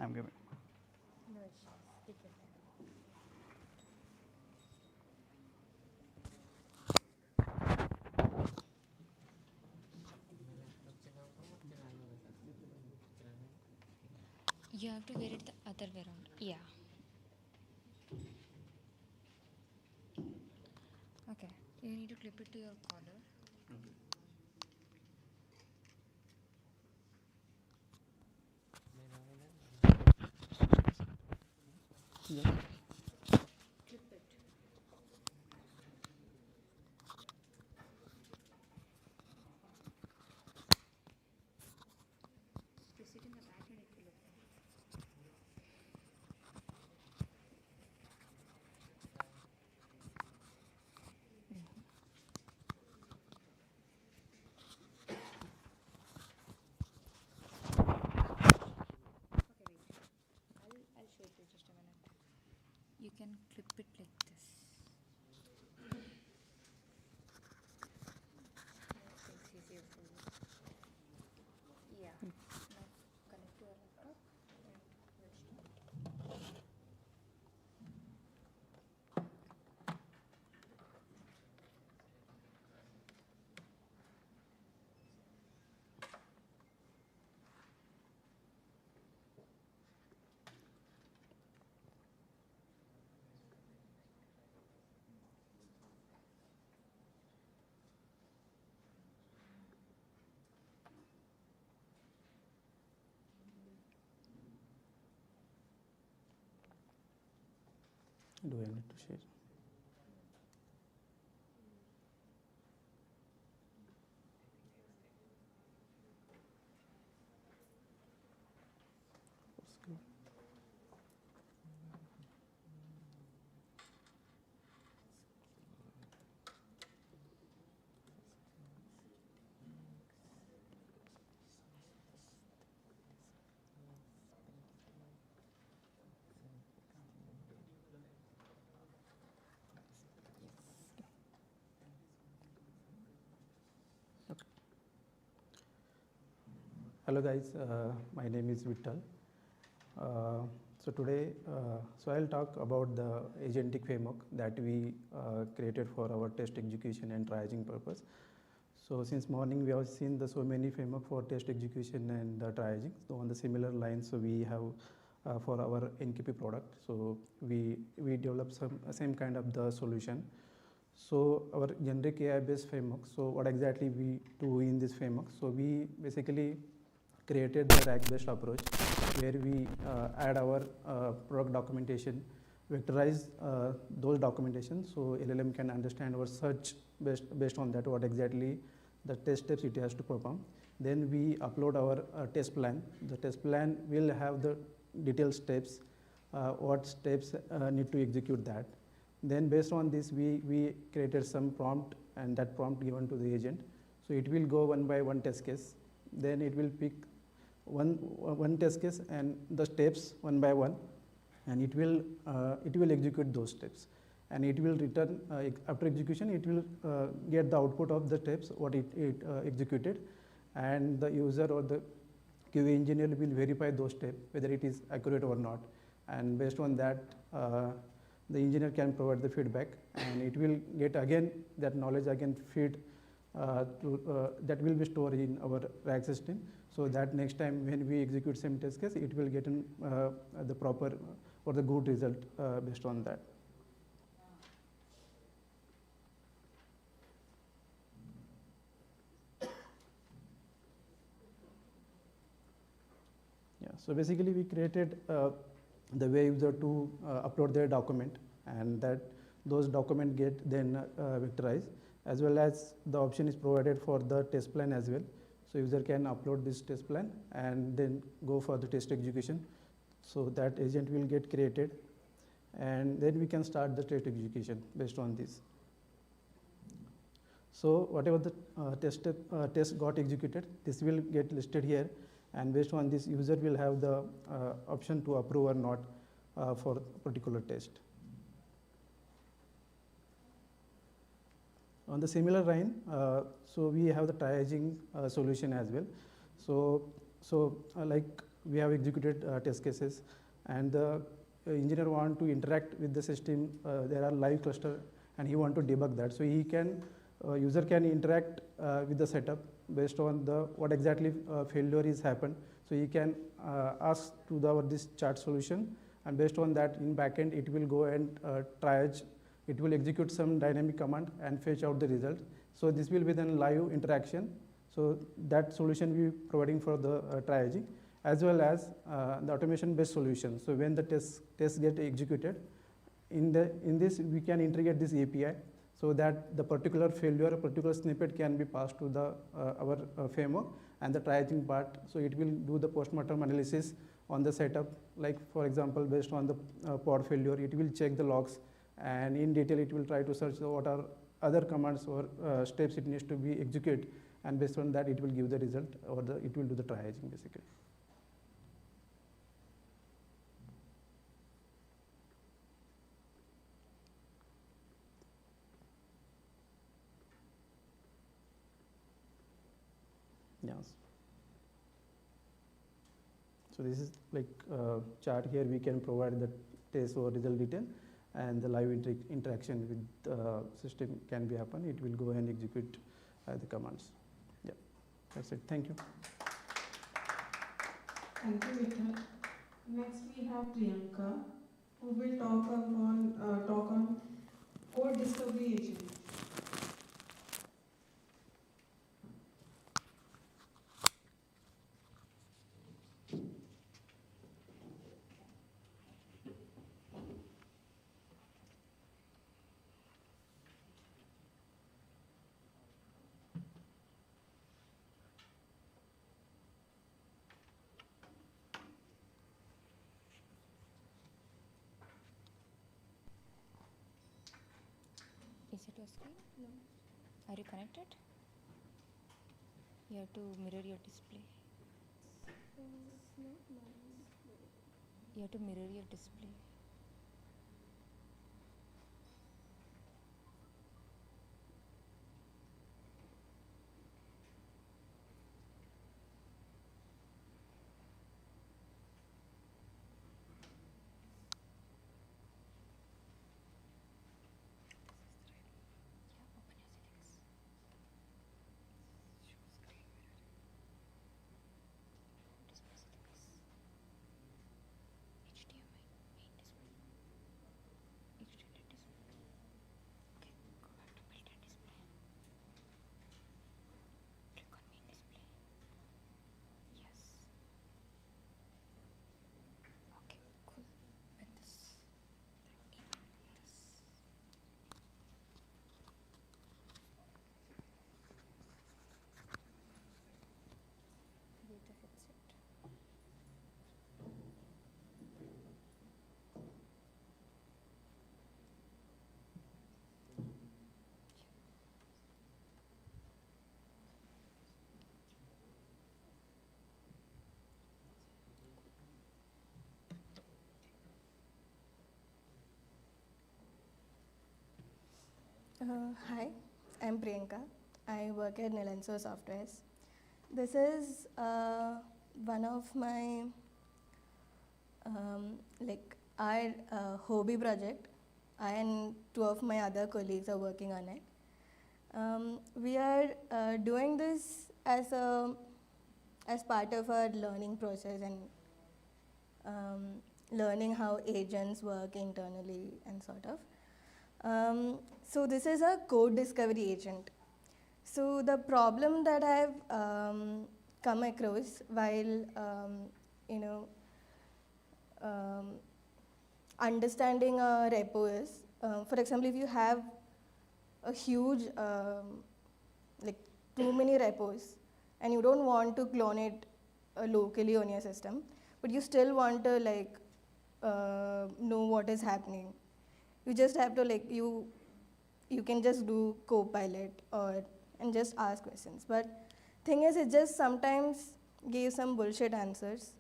J: I'm giving.
C: No issues. Take your time. You have to wear it the other way around. Yeah. Okay. You need to clip it to your collar.
J: Yeah.
C: Clip it. Press it in the back and it will open. Okay, wait. I'll show it to you just a minute. You can clip it like this. Makes things easier for you. Yeah. Now connect to your laptop and we'll start.
J: Do I need to share? Hello guys, my name is Vittal. So I'll talk about the agentic framework that we created for our test execution and triaging purpose. So since morning we have seen so many framework for test execution and triaging. So on the similar lines, so we have for our NKP product. So we developed same kind of the solution. So our generic AI based framework. So what exactly we do in this framework? So we basically created the RAG-based approach where we add our product documentation, vectorize those documentation so LLM can understand our search based on that what exactly the test steps it has to perform. Then we upload our test plan. The test plan will have the detailed steps, what steps need to execute that. Then based on this we created some prompt and that prompt given to the agent. So it will go one by one test case. Then it will pick one test case and the steps one by one, and it will execute those steps, and it will return after execution. It will get the output of the steps what it executed, and the user or the QA engineer will verify those steps whether it is accurate or not, and based on that the engineer can provide the feedback, and it will get again that knowledge again feed that will be stored in our RAG system, so that next time when we execute same test case, it will get the proper or the good result based on that. Yeah, so basically we created the way user to upload their document, and that those document get then vectorized, as well as the option is provided for the test plan as well. So user can upload this test plan and then go for the test execution. So that agent will get created, and then we can start the test execution based on this. So whatever the test got executed, this will get listed here, and based on this user will have the option to approve or not for particular test. On the similar line, so we have the triaging solution as well. So like
M: we have executed test cases, and the engineer want to interact with the system. There are live cluster, and he want to debug that. So he can, user can interact with the setup based on the what exactly failure is happened. So he can ask to this chat solution, and based on that in backend it will go and triage. It will execute some dynamic command and fetch out the result. So this will be then live interaction. So that solution we providing for the triaging, as well as the automation based solution. So when the tests get executed, in this we can integrate this API, so that the particular failure, a particular snippet can be passed to the our framework and the triaging part. So it will do the postmortem analysis on the setup. Like for example, based on the pod failure, it will check the logs, and in detail it will try to search what are other commands or steps it needs to be executed, and based on that it will give the result, or it will do the triaging basically. Yes. So this is like chart here. We can provide the test or result detail, and the live interaction with the system can be happen. It will go and execute the commands. Yeah, that's it. Thank you.
P: Thank you, Vikram. Next we have Priyanka, who will talk on code discovery agent.
C: Is it your screen? No. Are you connected? You have to mirror your display. You have to mirror your display.
O: Hi, I'm Priyanka. I work at Nilenso Software. This is one of my our hobby project. I and two of my other colleagues are working on it. We are doing this as part of our learning process and learning how agents work internally and sort of. So this is a code discovery agent. So the problem that I've come across while understanding a repo is, for example, if you have a huge too many repos and you don't want to clone it locally on your system, but you still want to know what is happening. You just have to you can just do Copilot and just ask questions. But thing is, it just sometimes gives some bullshit answers,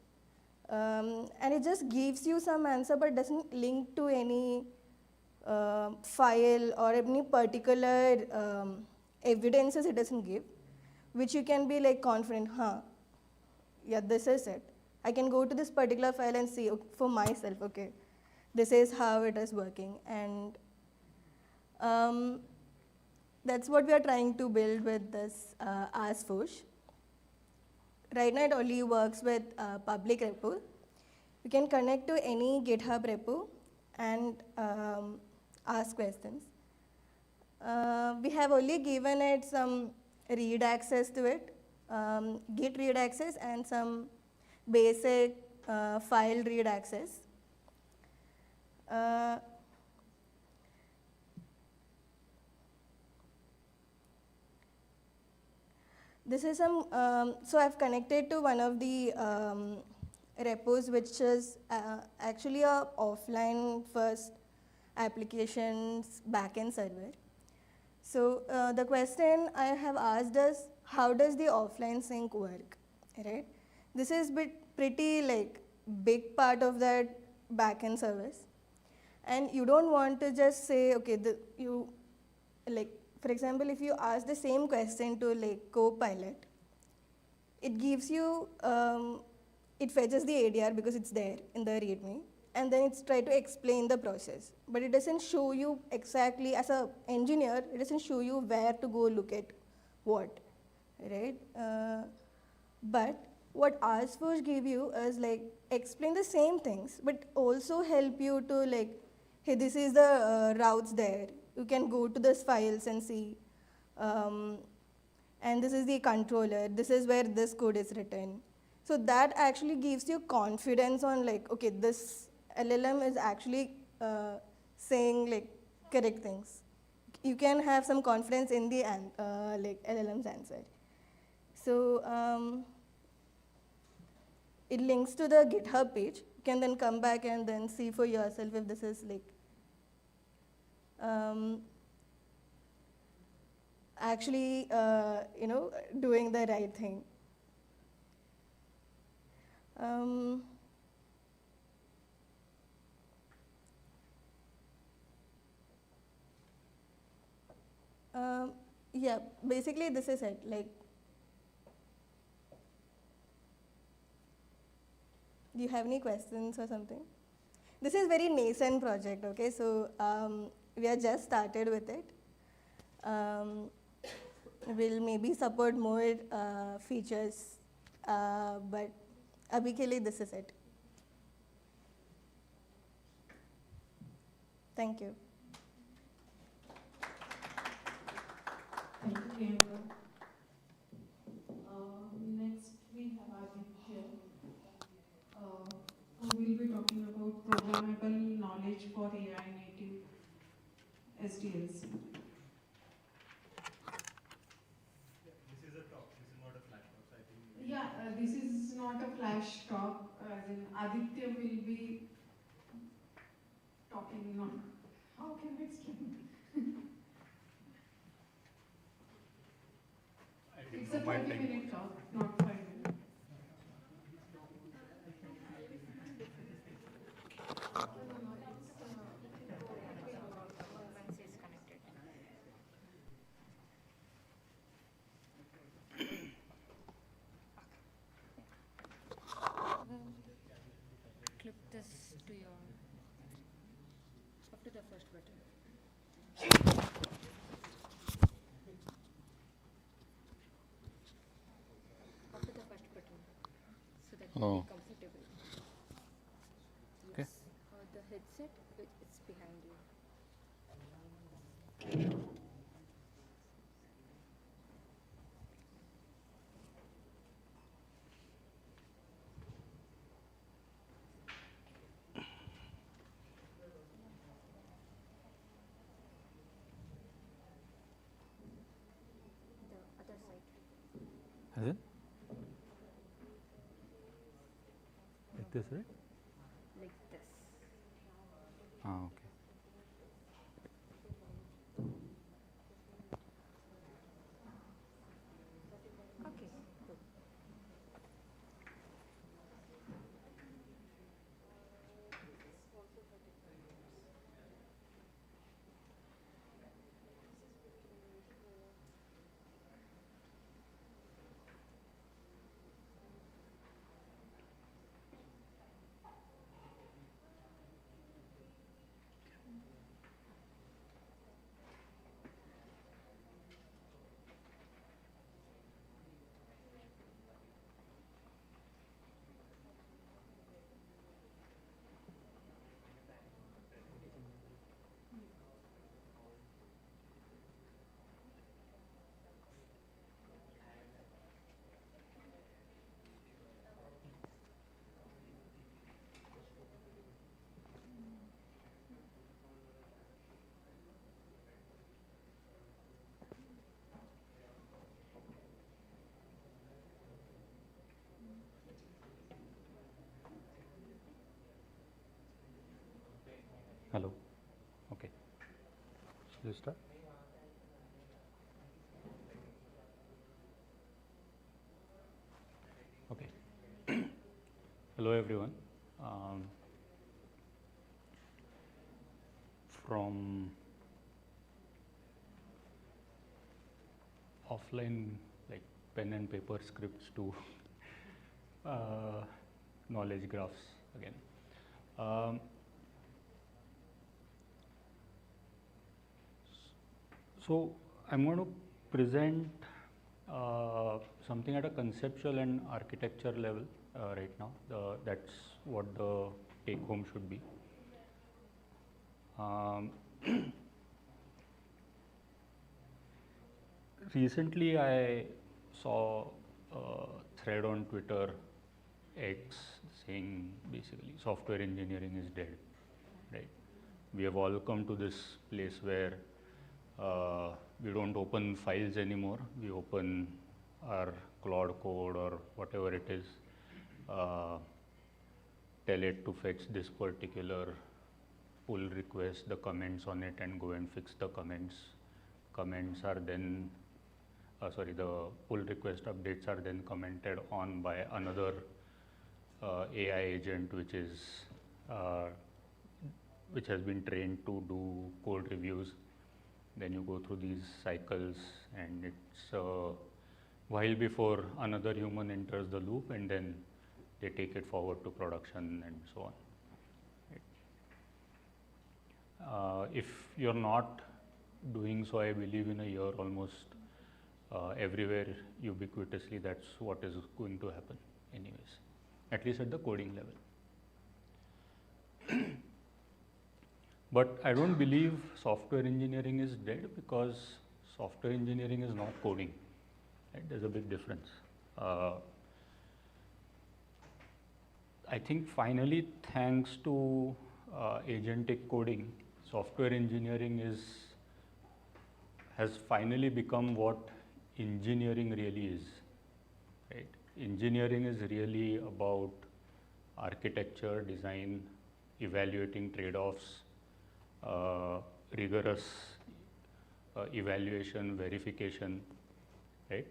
O: and it just gives you some answer, but doesn't link to any file or any particular evidences. It doesn't give, which you can be confident, yeah, this is it. I can go to this particular file and see for myself, okay, this is how it is working. And that's what we are trying to build with this AskFush. Right now, it only works with public repo. You can connect to any GitHub repo and ask questions. We have only given it some read access to it, Git read access, and some basic file read access. This is some, so I've connected to one of the repos, which is actually a offline first applications backend server. So the question I have asked is, how does the offline sync work, right? This is pretty like big part of that backend service. And you don't want to just say, okay, for example, if you ask the same question to like Copilot, it gives you, it fetches the ADR because it's there in the README, and then it's try to explain the process. But it doesn't show you exactly, as an engineer, it doesn't show you where to go look at what, right? But what AskFush give you is like, explain the same things, but also help you to like, hey, this is the routes there. You can go to those files and see. And this is the controller. This is where this code is written. So that actually gives you confidence on like, okay, this LLM is actually saying like correct things. You can have some confidence in the like LLM's answer. So it links to the GitHub page. You can then come back and then see for yourself if this is like actually, doing the right thing. Yeah, basically this is it. Like, do you have any questions or something? This is very nascent project, okay? So we are just started with it. We'll maybe support more features, but abhi ke liye this is it. Thank you.
P: Thank you, Priyanka. Next, we have Aditya, who will be talking about programmable knowledge for AI native SDLC.
A: This is a talk, this is not a flash talk, so I think.
P: Yeah, this is not a flash talk, as in Aditya will be talking on. How can I explain? It's a 20-minute talk, not 5 minutes.
C: Clip this to your, up to the first button. Up to the first button, so that you'll be comfortable.
D: Okay.
C: Yes. The headset, it's behind you. The other side.
D: Is it? Like this, right?
C: Like this.
D: Okay.
C: Okay, good.
D: Hello. Okay. Shall we start? Okay. Hello, everyone. From offline, like pen and paper scripts to knowledge graphs again. So I'm going to present something at a conceptual and architecture level right now. That's what the take home should be. Recently, I saw a thread on Twitter X saying basically software engineering is dead, right? We have all come to this place where we don't open files anymore. We open our Claude code or whatever it is, tell it to fetch this particular pull request, the comments on it, and go and fix the comments. Comments are then, the pull request updates are then commented on by another AI agent, which has been trained to do code reviews. Then you go through these cycles, and it's a while before another human enters the loop, and then they take it forward to production and so on. If you're not doing so, I believe in a year almost everywhere ubiquitously, that's what is going to happen anyways, at least at the coding level. But I don't believe software engineering is dead, because software engineering is not coding. Right? There's a big difference. I think finally, thanks to agentic coding, software engineering has finally become what engineering really is. Right? Engineering is really about architecture, design, evaluating trade-offs, rigorous evaluation, verification, right?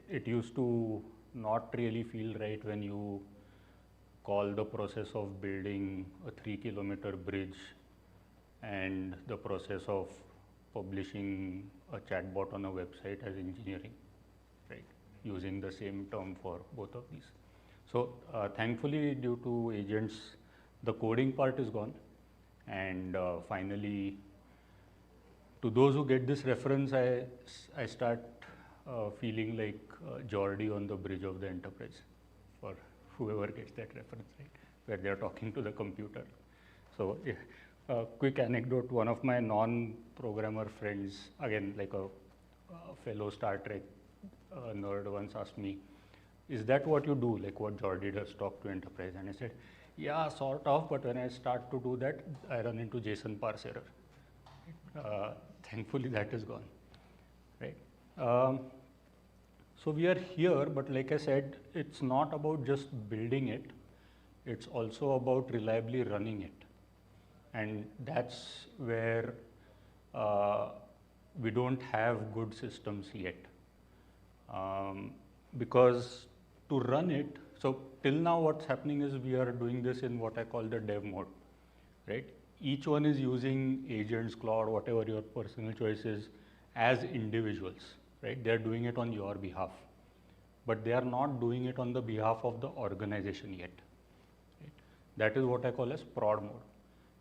D: It used to not really feel right when you call the process of building a 3-kilometer bridge and the process of publishing a chatbot on a website as engineering, right? Using the same term for both of these. So thankfully, due to agents, the coding part is gone. And finally, to those who get this reference, I start feeling like Geordie on the bridge of the Enterprise, for whoever gets that reference, right? Where they are talking to the computer. So a quick anecdote, one of my non-programmer friends, again like a fellow Star Trek nerd, once asked me, is that what you do, like what Geordie does, talk to Enterprise? And I said, yeah, sort of, but when I start to do that, I run into JSON parse error. Thankfully, that is gone, right? So we are here, but like I said, it's not about just building it. It's also about reliably running it. And that's where we don't have good systems yet. Because to run it, so till now what's happening is we are doing this in what I call the dev mode, right? Each one is using agents, Claude, whatever your personal choice is, as individuals, right? They're doing it on your behalf, but they are not doing it on the behalf of the organization yet. Right? That is what I call as prod mode.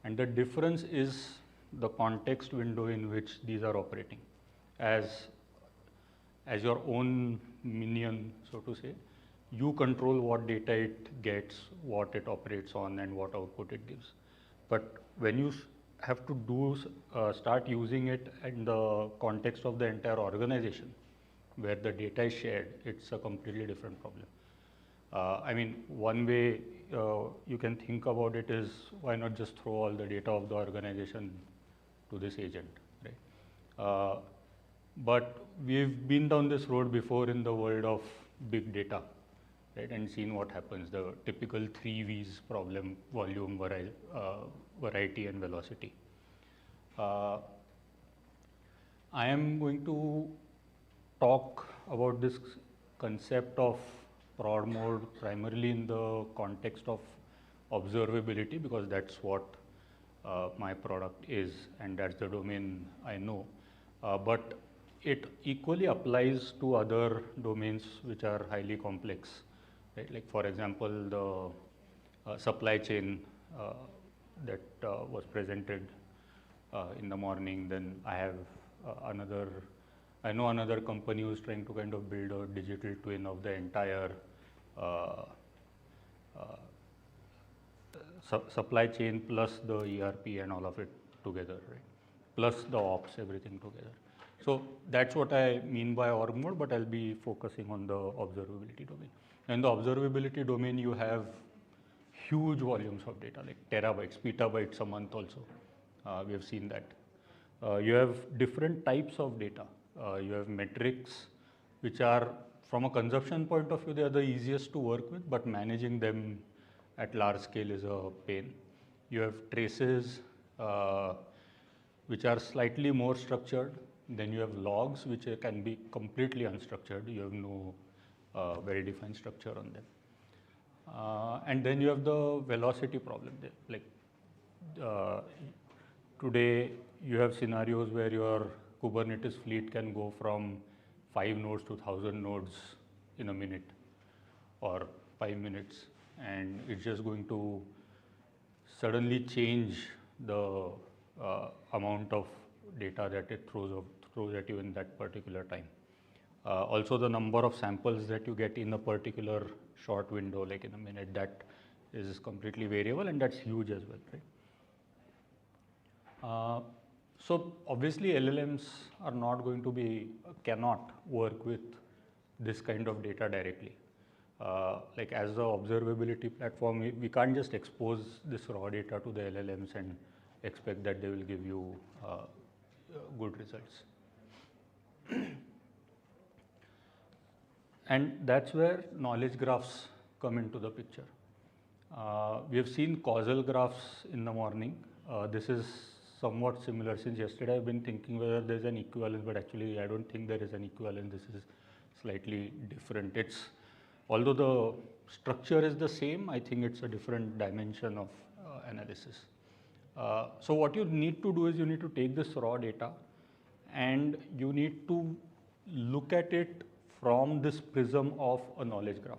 D: And the difference is the context window in which these are operating. As your own minion, so to say, you control what data it gets, what it operates on, and what output it gives. But when you have to start using it in the context of the entire organization, where the data is shared, it's a completely different problem. I mean, one way you can think about it is, why not just throw all the data of the organization to this agent, right? But we've been down this road before in the world of big data, right? And seen what happens, the typical 3 V's problem: volume, variety and velocity. I am going to talk about this concept of prod mode primarily in the context of observability, because that's what my product is and that's the domain I know. But it equally applies to other domains which are highly complex, right? Like for example, the supply chain that was presented in the morning. Then I have I know another company who's trying to kind of build a digital twin of the entire supply chain plus the ERP and all of it together, right? Plus the ops, everything together. So that's what I mean by org mode, but I'll be focusing on the observability domain. In the observability domain, you have huge volumes of data, like terabytes, petabytes a month also. We have seen that. You have different types of data. You have metrics, which are, from a consumption point of view, they are the easiest to work with, but managing them at large scale is a pain. You have traces, which are slightly more structured. Then you have logs, which can be completely unstructured. You have no well-defined structure on them. And then you have the velocity problem. Like today, you have scenarios where your Kubernetes fleet can go from 5 nodes to 1,000 nodes in a minute or 5 minutes, and it's just going to suddenly change the amount of data that it throws at you in that particular time. Also, the number of samples that you get in a particular short window, like in a minute, that is completely variable, and that's huge as well, right? So obviously LLMs are not going to cannot work with this kind of data directly. Like as the observability platform, we can't just expose this raw data to the LLMs and expect that they will give you good results. And that's where knowledge graphs come into the picture. We have seen causal graphs in the morning. This is somewhat similar. Since yesterday I've been thinking whether there's an equivalence, but actually I don't think there is an equivalence. This is slightly different. Although the structure is the same, I think it's a different dimension of analysis. So what you need to do is you need to take this raw data and you need to look at it from this prism of a knowledge graph,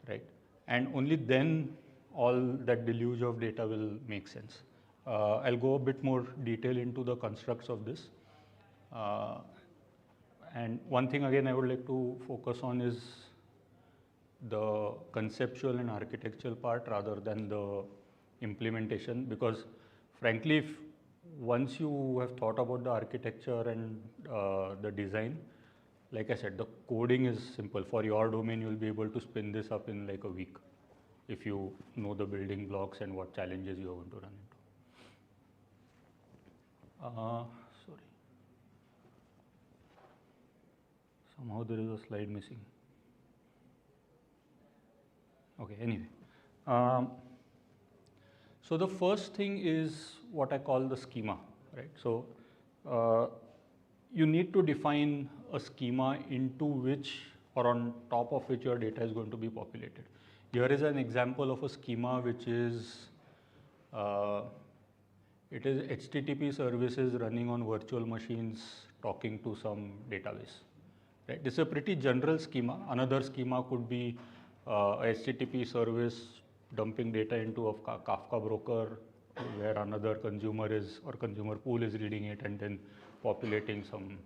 D: right? And only then all that deluge of data will make sense. I'll go a bit more detail into the constructs of this. And one thing again I would like to focus on is the conceptual and architectural part rather than the implementation, because frankly, once you have thought about the architecture and the design, like I said, the coding is simple. For your domain, you'll be able to spin this up in like a week if you know the building blocks and what challenges you are going to run into. Sorry. Somehow there is a slide missing. Okay, anyway. So the first thing is what I call the schema, right? So you need to define a schema into which or on top of which your data is going to be populated. Here is an example of a schema which is it is HTTP services running on virtual machines talking to some database. Right? This is a pretty general schema. Another schema could be a HTTP service dumping data into a Kafka broker where another consumer or consumer pool is reading it and then populating some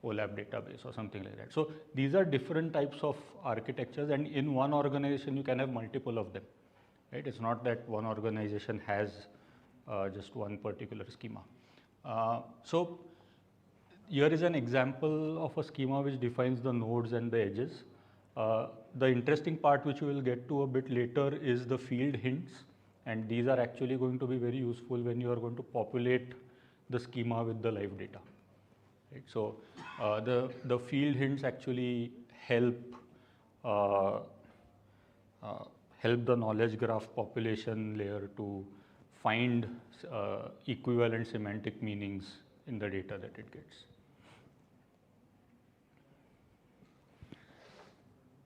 D: OLAP database or something like that. So these are different types of architectures, and in one organization you can have multiple of them. Right? It's not that one organization has just one particular schema. So here is an example of a schema which defines the nodes and the edges. The interesting part which we will get to a bit later is the field hints, and these are actually going to be very useful when you are going to populate the schema with the live data. Right? So the field hints actually help the knowledge graph population layer to find equivalent semantic meanings in the data that it gets.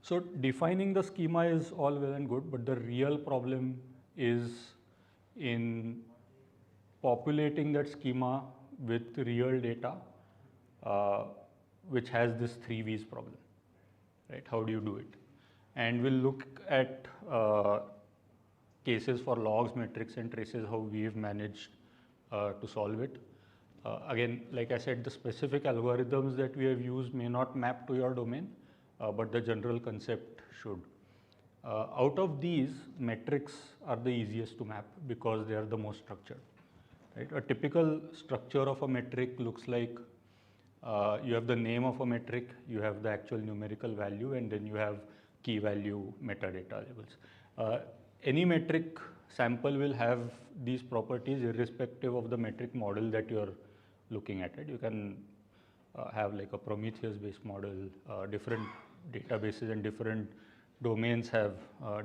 D: So defining the schema is all well and good, but the real problem is in populating that schema with real data, which has this 3 V's problem, right? How do you do it? And we'll look at cases for logs, metrics, and traces, how we've managed to solve it. Again, like I said, the specific algorithms that we have used may not map to your domain, but the general concept should. Out of these, metrics are the easiest to map because they are the most structured. Right? A typical structure of a metric looks like you have the name of a metric, you have the actual numerical value, and then you have key value metadata labels. Any metric sample will have these properties irrespective of the metric model that you are looking at. Right? You can have like a Prometheus-based model, different databases and different domains have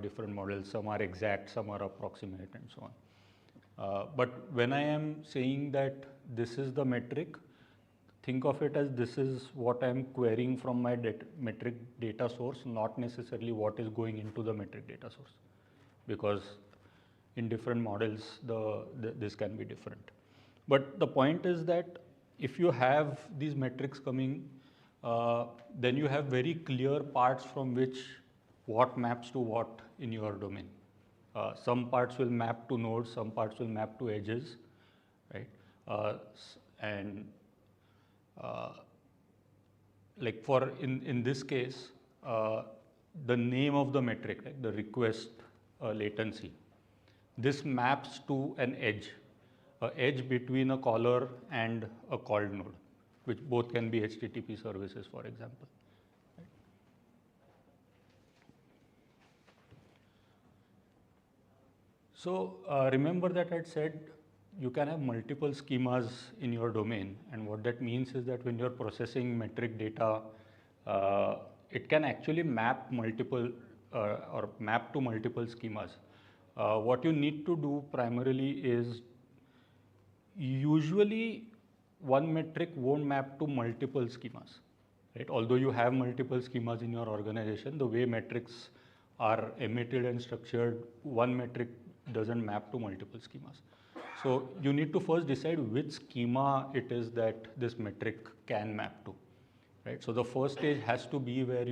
D: different models. Some are exact, some are approximate, and so on. But when I am saying that this is the metric, think of it as this is what I am querying from my metric data source, not necessarily what is going into the metric data source, because in different models this can be different. But the point is that if you have these metrics coming, then you have very clear parts from which what maps to what in your domain. Some parts will map to nodes, some parts will map to edges, right? Like for in this case, the name of the metric, right, the request latency, this maps to an edge between a caller and a called node, which both can be HTTP services, for example. Right? So remember that I had said you can have multiple schemas in your domain, and what that means is that when you're processing metric data, it can actually map multiple or map to multiple schemas. What you need to do primarily is usually one metric won't map to multiple schemas, right? Although you have multiple schemas in your organization, the way metrics are emitted and structured, one metric doesn't map to multiple schemas. So you need to first decide which schema it is that this metric can map to, right? So the first stage has to be where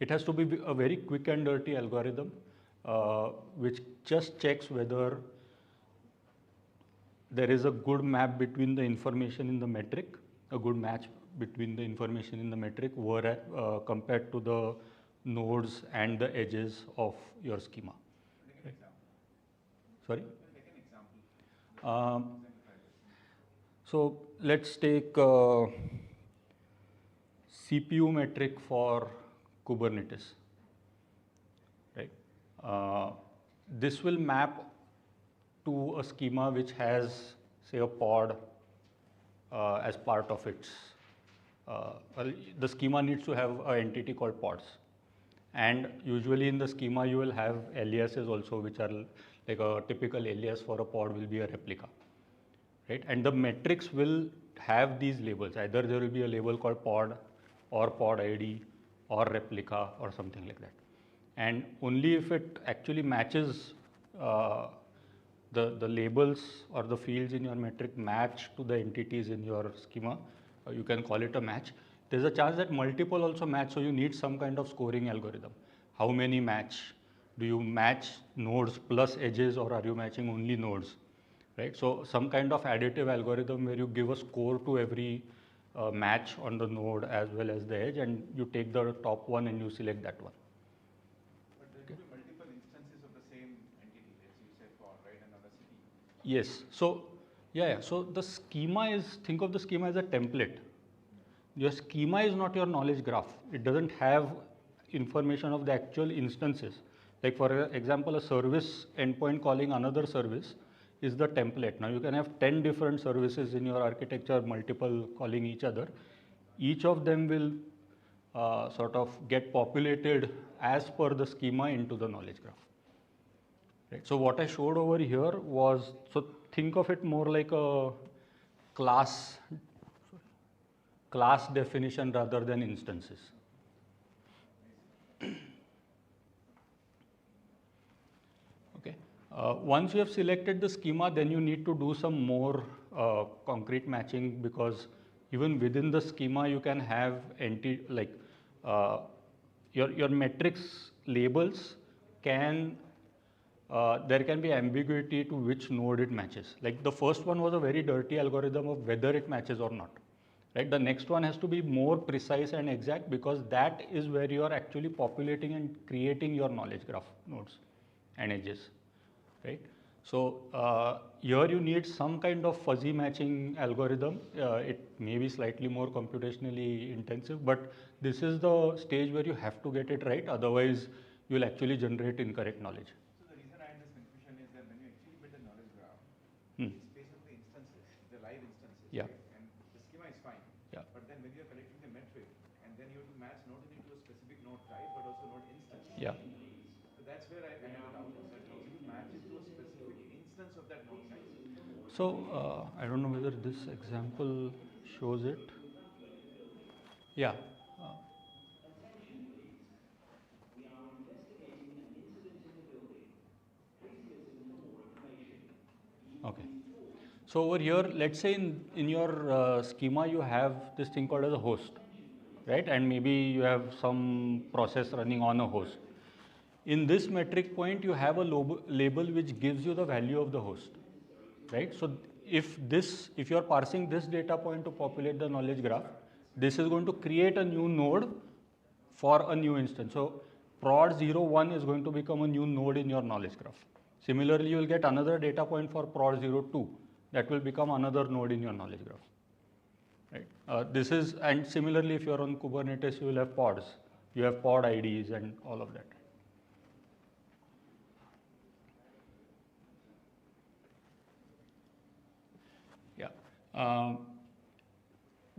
D: it has to be a very quick and dirty algorithm, which just checks whether there is a good map between the information in the metric, a good match between the information in the metric compared to the nodes and the edges of your schema. Right? Sorry? So let's take CPU metric for Kubernetes. Right? This will map to a schema which has, say, a pod as part of its. Well, the schema needs to have an entity called pods. And usually in the schema you will have aliases also, which are like a typical alias for a pod will be a replica, right? And the metrics will have these labels. Either there will be a label called pod or pod ID or replica or something like that. And only if it actually matches the labels or the fields in your metric match to the entities in your schema, you can call it a match. There's a chance that multiple also match, so you need some kind of scoring algorithm. How many match? Do you match nodes plus edges, or are you matching only nodes? Right? So some kind of additive algorithm where you give a score to every match on the node as well as the edge, and you take the top one and you select that one.
U: But there could be multiple instances of the same entity, as you said, for right another city.
D: Yes. So yeah. So the schema is, think of the schema as a template. Your schema is not your knowledge graph. It doesn't have information of the actual instances. Like for example, a service endpoint calling another service is the template. Now you can have 10 different services in your architecture, multiple calling each other. Each of them will sort of get populated as per the schema into the knowledge graph. Right. So what I showed over here was, so think of it more like a class definition rather than instances. Okay. Once you have selected the schema, then you need to do some more concrete matching, because even within the schema you can have your metrics labels can there can be ambiguity to which node it matches. Like the first one was a very dirty algorithm of whether it matches or not. Right? The next one has to be more precise and exact, because that is where you are actually populating and creating your knowledge graph nodes and edges. Right? So here you need some kind of fuzzy matching algorithm. It may be slightly more computationally intensive, but this is the stage where you have to get it right. Otherwise, you will actually generate incorrect knowledge.
F: So the reason I had this confusion is that when you actually build a knowledge graph, it's based on the instances, the live instances.
D: Yeah.
F: Right? And the schema is fine.
D: Yeah.
F: But then when you're collecting the metric, and then you have to match not only to a specific node type, but also node instance.
D: Yeah.
F: So that's where I had a doubt. That how do you match it to a specific instance of that node type?
D: So I don't know whether this example shows it. Yeah. Okay. So over here, let's say in your schema you have this thing called as a host, right? And maybe you have some process running on a host. In this metric point, you have a label which gives you the value of the host, right? So if you are parsing this data point to populate the knowledge graph, this is going to create a new node for a new instance. So prod 01 is going to become a new node in your knowledge graph. Similarly, you will get another data point for prod 02 that will become another node in your knowledge graph. Right? And similarly, if you are on Kubernetes, you will have pods. You have pod IDs and all of that. Yeah.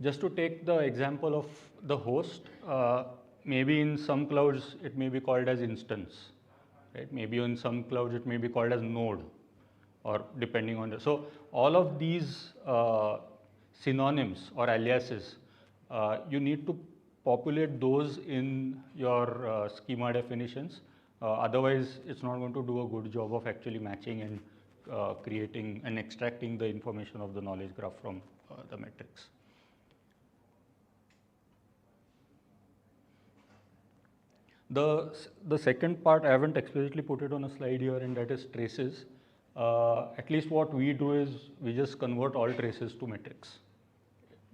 D: Just to take the example of the host, maybe in some clouds it may be called as instance. Right? Maybe in some clouds it may be called as node, or depending on the. So all of these synonyms or aliases, you need to populate those in your schema definitions. Otherwise, it's not going to do a good job of actually matching and creating and extracting the information of the knowledge graph from the metrics. The second part, I haven't explicitly put it on a slide here, and that is traces. At least what we do is we just convert all traces to metrics,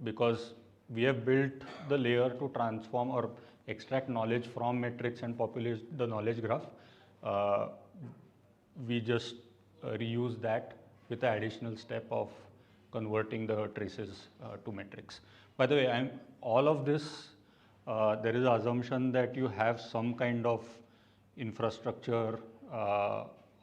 D: because we have built the layer to transform or extract knowledge from metrics and populate the knowledge graph. We just reuse that with the additional step of converting the traces to metrics. By the way, all of this, there is an assumption that you have some kind of infrastructure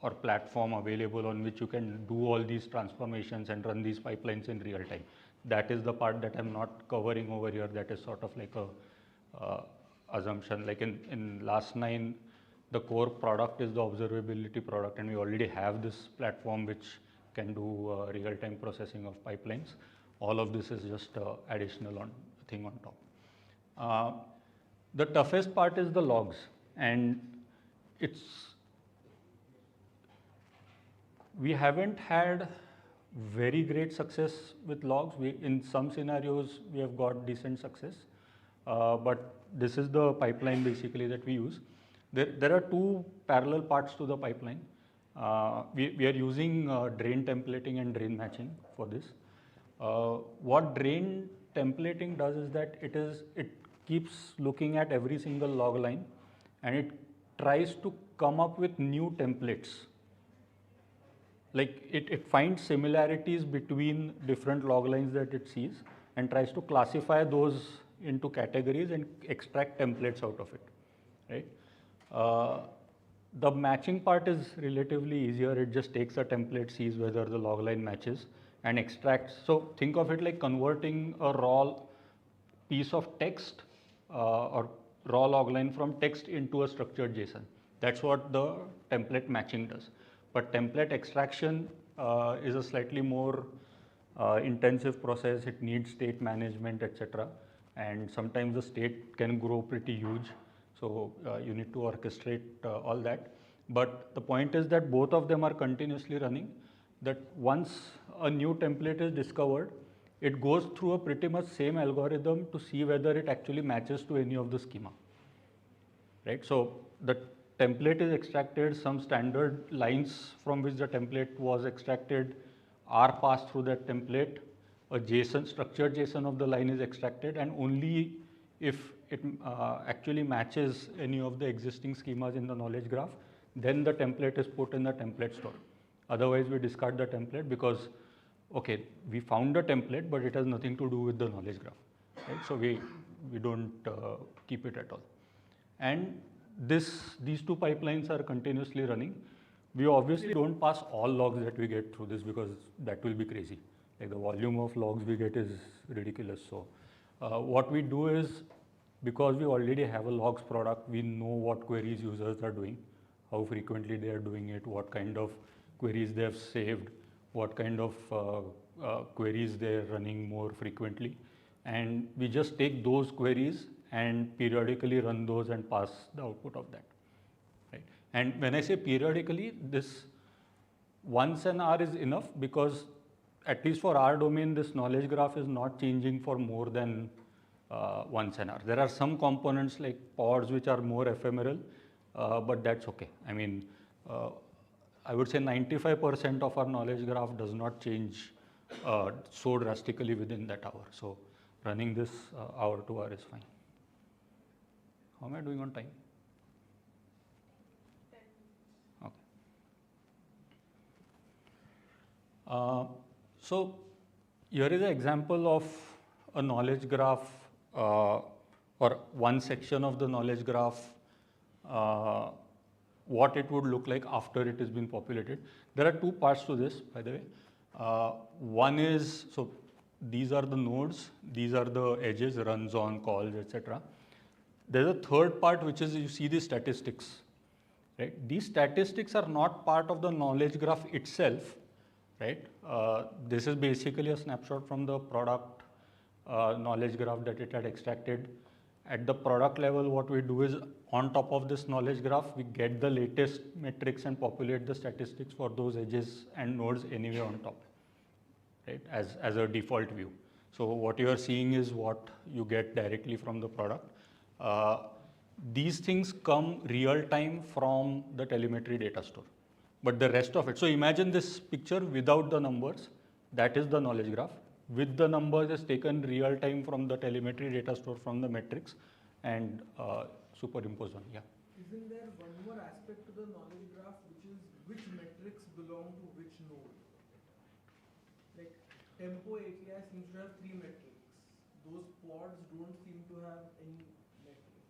D: or platform available on which you can do all these transformations and run these pipelines in real time. That is the part that I'm not covering over here. That is sort of like a assumption. Like in last 9, the core product is the observability product, and we already have this platform which can do real-time processing of pipelines. All of this is just additional thing on top. The toughest part is the logs, and we haven't had very great success with logs. In some scenarios we have got decent success, but this is the pipeline basically that we use. There are 2 parallel parts to the pipeline. We are using drain templating and drain matching for this. What drain templating does is that it keeps looking at every single log line, and it tries to come up with new templates. Like it finds similarities between different log lines that it sees and tries to classify those into categories and extract templates out of it, right? The matching part is relatively easier. It just takes a template, sees whether the log line matches, and extracts. So think of it like converting a raw piece of text or raw log line from text into a structured JSON. That's what the template matching does. But template extraction is a slightly more intensive process. It needs state management, etc. And sometimes the state can grow pretty huge. So you need to orchestrate all that. But the point is that both of them are continuously running, that once a new template is discovered, it goes through a pretty much same algorithm to see whether it actually matches to any of the schema. Right? So the template is extracted, some standard lines from which the template was extracted are passed through that template, a JSON, structured JSON of the line is extracted, and only if it actually matches any of the existing schemas in the knowledge graph, then the template is put in the template store. Otherwise, we discard the template because, okay, we found a template, but it has nothing to do with the knowledge graph, right? So we don't keep it at all. And these two pipelines are continuously running. We obviously don't pass all logs that we get through this because that will be crazy. Like the volume of logs we get is ridiculous. So what we do is, because we already have a logs product, we know what queries users are doing, how frequently they are doing it, what kind of queries they have saved, what kind of queries they are running more frequently. And we just take those queries and periodically run those and pass the output of that. Right? And when I say periodically, this once an hour is enough because at least for our domain, this knowledge graph is not changing for more than once an hour. There are some components like pods which are more ephemeral, but that's okay. I mean, I would say 95% of our knowledge graph does not change so drastically within that hour. So running this hour to hour is fine. How am I doing on time? Okay. So here is an example of a knowledge graph or one section of the knowledge graph, what it would look like after it has been populated. There are two parts to this, by the way. One is, so these are the nodes, these are the edges, runs on, calls, etc. There's a third part which is you see the statistics. Right? These statistics are not part of the knowledge graph itself. Right? This is basically a snapshot from the product knowledge graph that it had extracted. At the product level, what we do is on top of this knowledge graph, we get the latest metrics and populate the statistics for those edges and nodes anyway on top, right? As a default view. So what you are seeing is what you get directly from the product. These things come real time from the telemetry data store. But the rest of it, so imagine this picture without the numbers, that is the knowledge graph. With the numbers is taken real time from the telemetry data store from the metrics and superimposed on. Yeah.
G: Isn't there one more aspect to the knowledge graph, which is which metrics belong to which node? Like Tempo API seems to have 3 metrics. Those pods don't seem to have any metrics.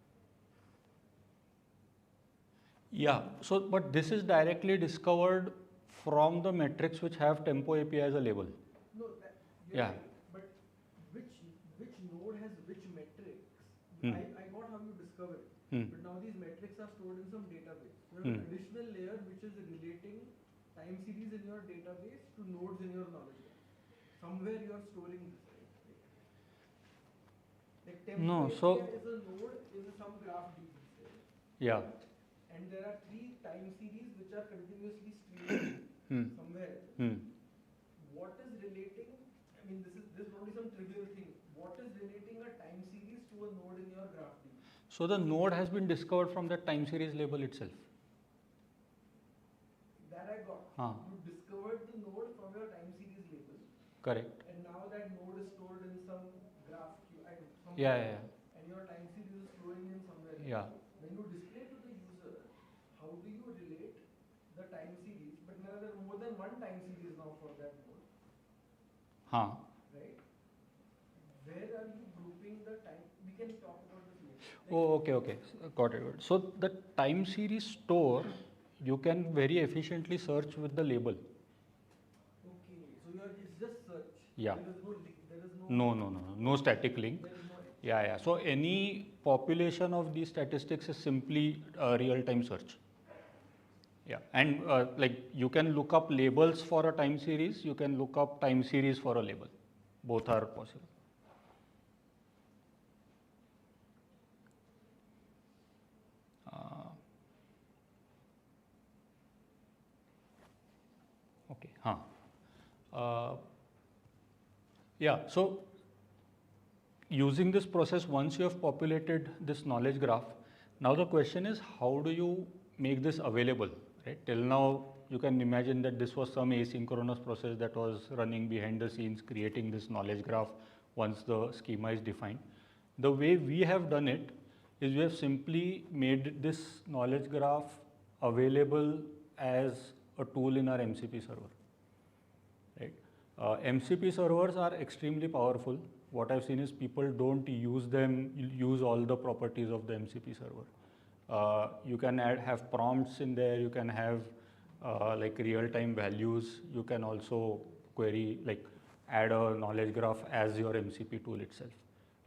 D: Yeah. So, but this is directly discovered from the metrics which have Tempo API as a label.
G: No,
D: yeah.
G: Right. But which node has which metrics? I got how you discover it. But now these metrics are stored in some database. You have an additional layer which is relating time series in your database to nodes in your knowledge graph. Somewhere you are storing this, right? Like Tempo API is a node in some graph DB. Right?
D: Yeah.
G: And there are 3 time series which are continuously streaming somewhere. What is relating? I mean, this is probably some trivial thing. What is relating a time series to a node in your graph DB?
D: So the node has been discovered from the time series label itself.
G: That I got. You discovered the node from your time series label.
D: Correct.
G: And now that node is stored in some graph queue.
D: Yeah.
G: And your time series is flowing in somewhere.
D: Yeah.
G: When you display to the user, how do you relate the time series? But there are more than one time series now for that node. Right? Where are you grouping the time? We can talk about this later.
D: Okay. Got it. So the time series store, you can very efficiently search with the label.
G: Okay. So it's just search.
D: Yeah.
G: There is no link. There is
D: No static link. Yeah. So any population of these statistics is simply a real-time search. Yeah, and like you can look up labels for a time series, you can look up time series for a label. Both are possible. Okay, yeah, so using this process, once you have populated this knowledge graph, now the question is how do you make this available, right? Till now, you can imagine that this was some asynchronous process that was running behind the scenes, creating this knowledge graph once the schema is defined. The way we have done it is we have simply made this knowledge graph available as a tool in our MCP server, right? MCP servers are extremely powerful. What I've seen is people don't use them, use all the properties of the MCP server. You can have prompts in there, you can have like real-time values, you can also query, like add a knowledge graph as your MCP tool itself,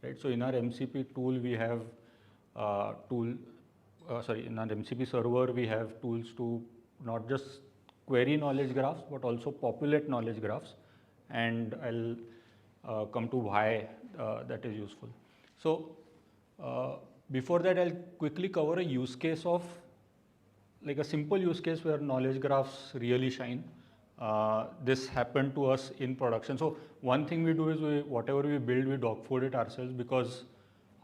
D: right? So in our MCP tool, we have in our MCP server, we have tools to not just query knowledge graphs, but also populate knowledge graphs. And I'll come to why that is useful. So before that, I'll quickly cover a use case of, like a simple use case where knowledge graphs really shine. This happened to us in production. So one thing we do is whatever we build, we dog food it ourselves, because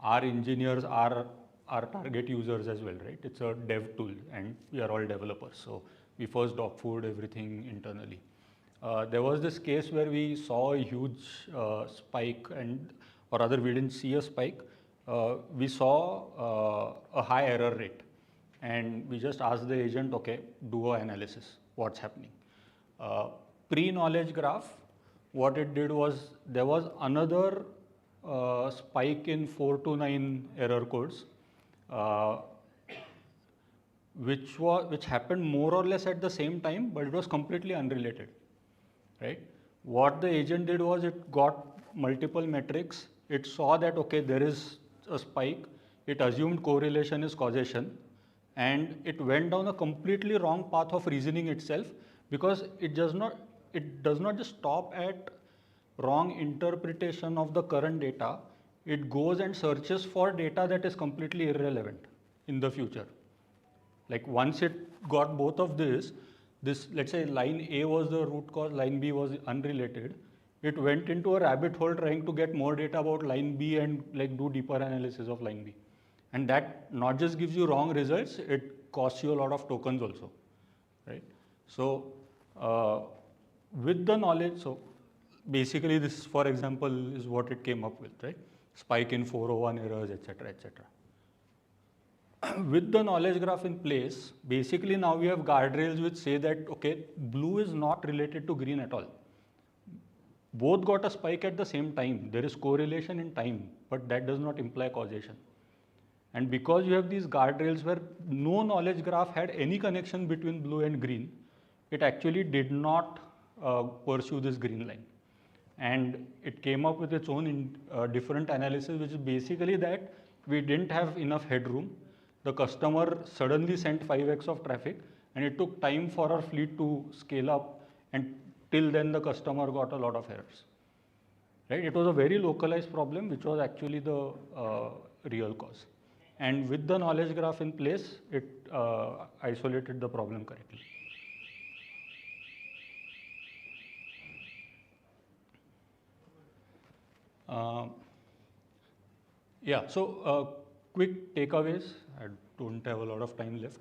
D: our engineers are our target users as well, right? It's a dev tool and we are all developers. So we first dog food everything internally. There was this case where we saw a huge spike, or rather we didn't see a spike. We saw a high error rate, and we just asked the agent, okay, do an analysis, what's happening. Pre-knowledge graph, what it did was there was another spike in 4 to 9 error codes, which happened more or less at the same time, but it was completely unrelated, right? What the agent did was it got multiple metrics. It saw that, okay, there is a spike. It assumed correlation is causation, and it went down a completely wrong path of reasoning itself, because it does not just stop at wrong interpretation of the current data. It goes and searches for data that is completely irrelevant in the future. Like once it got both of this, let's say line A was the root cause, line B was unrelated. It went into a rabbit hole trying to get more data about line B and like do deeper analysis of line B. And that not just gives you wrong results, it costs you a lot of tokens also, right? So with the knowledge, so basically this, for example, is what it came up with, right? Spike in 401 errors, etc., etc. With the knowledge graph in place, basically now we have guardrails which say that, okay, blue is not related to green at all. Both got a spike at the same time. There is correlation in time, but that does not imply causation. And because you have these guardrails where no knowledge graph had any connection between blue and green, it actually did not pursue this green line. And it came up with its own different analysis, which is basically that we didn't have enough headroom. The customer suddenly sent 5x of traffic, and it took time for our fleet to scale up, and till then the customer got a lot of errors. Right? It was a very localized problem, which was actually the real cause. And with the knowledge graph in place, it isolated the problem correctly. Yeah, so quick takeaways. I don't have a lot of time left.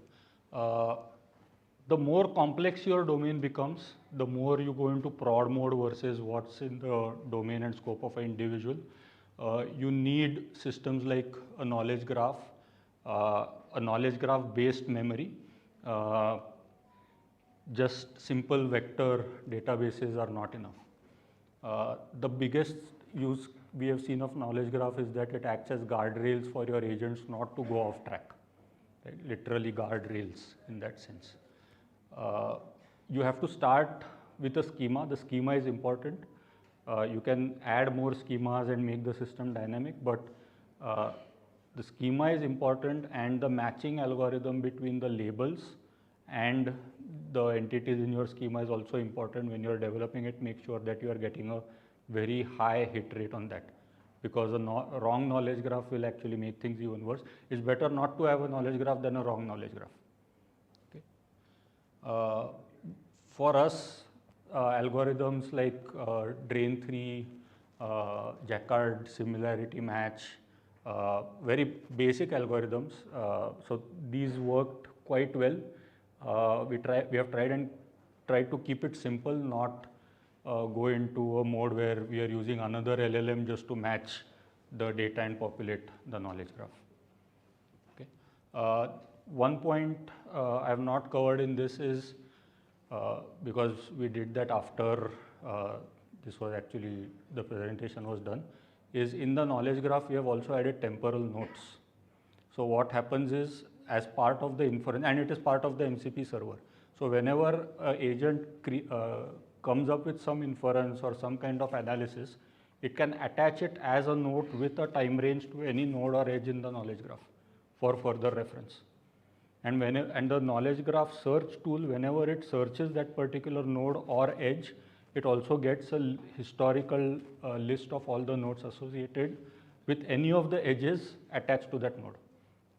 D: The more complex your domain becomes, the more you go into prod mode versus what's in the domain and scope of an individual. You need systems like a knowledge graph based memory. Just simple vector databases are not enough. The biggest use we have seen of knowledge graph is that it acts as guardrails for your agents not to go off track, right? Literally guardrails in that sense. You have to start with a schema. The schema is important. You can add more schemas and make the system dynamic, but the schema is important, and the matching algorithm between the labels and the entities in your schema is also important. When you are developing it, make sure that you are getting a very high hit rate on that, because a wrong knowledge graph will actually make things even worse. It's better not to have a knowledge graph than a wrong knowledge graph. Okay. For us, algorithms like drain3, Jacquard similarity match, very basic algorithms. So these worked quite well. We have tried to keep it simple, not go into a mode where we are using another LLM just to match the data and populate the knowledge graph. Okay. One point I have not covered in this is, because we did that after this was actually, the presentation was done, is in the knowledge graph we have also added temporal nodes. So what happens is, as part of the inference, and it is part of the MCP server. So whenever an agent comes up with some inference or some kind of analysis, it can attach it as a node with a time range to any node or edge in the knowledge graph for further reference. And the knowledge graph search tool, whenever it searches that particular node or edge, it also gets a historical list of all the nodes associated with any of the edges attached to that node.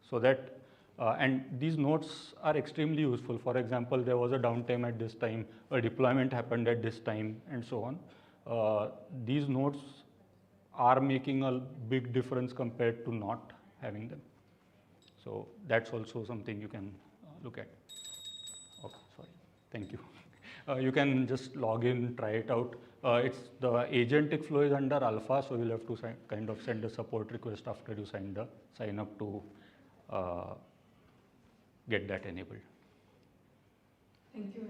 D: So that, and these nodes are extremely useful. For example, there was a downtime at this time, a deployment happened at this time, and so on. These nodes are making a big difference compared to not having them. So that's also something you can look at. Okay, sorry, thank you. You can just log in, try it out. It's the agentic flow is under alpha, so you'll have to kind of send a support request after you sign up to get that enabled.
P: Thank you.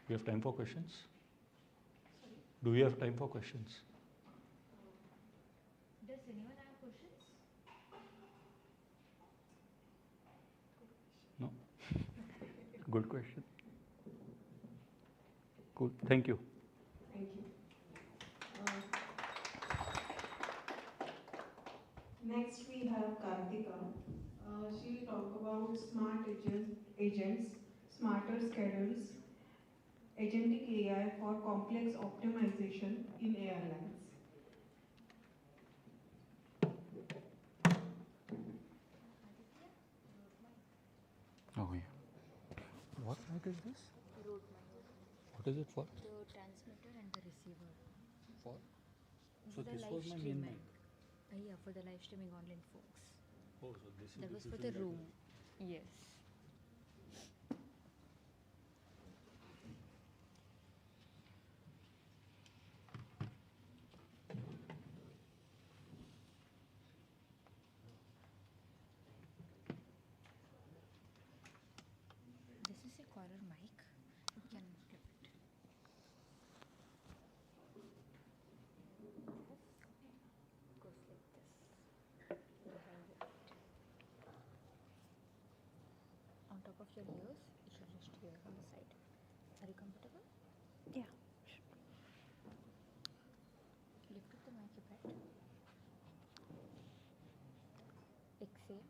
D: We have time for questions? Do we have time for questions?
C: Does anyone have questions?
D: No? Good question. Cool. Thank you.
P: Thank you. Next we have Kartika. She'll talk about smart agents, smarter schedules, agentic AI for complex optimization in airlines.
D: Oh yeah. What mic is this? What is it for?
C: The transmitter and the receiver.
D: For?
C: So
D: this
C: live
D: was my main
C: streaming.
D: mic.
C: Yeah, for the live streaming online folks.
D: Oh, so this is
C: That was
D: this
C: for
D: is
C: the
D: in that
C: room.
D: one.
C: Yes. This is a collar mic. You can flip it. Goes like this. Behind your feet. On top of your ears, it should just here on the side. Are you comfortable?
E: Yeah.
C: Lift up the mic a bit. Exhale.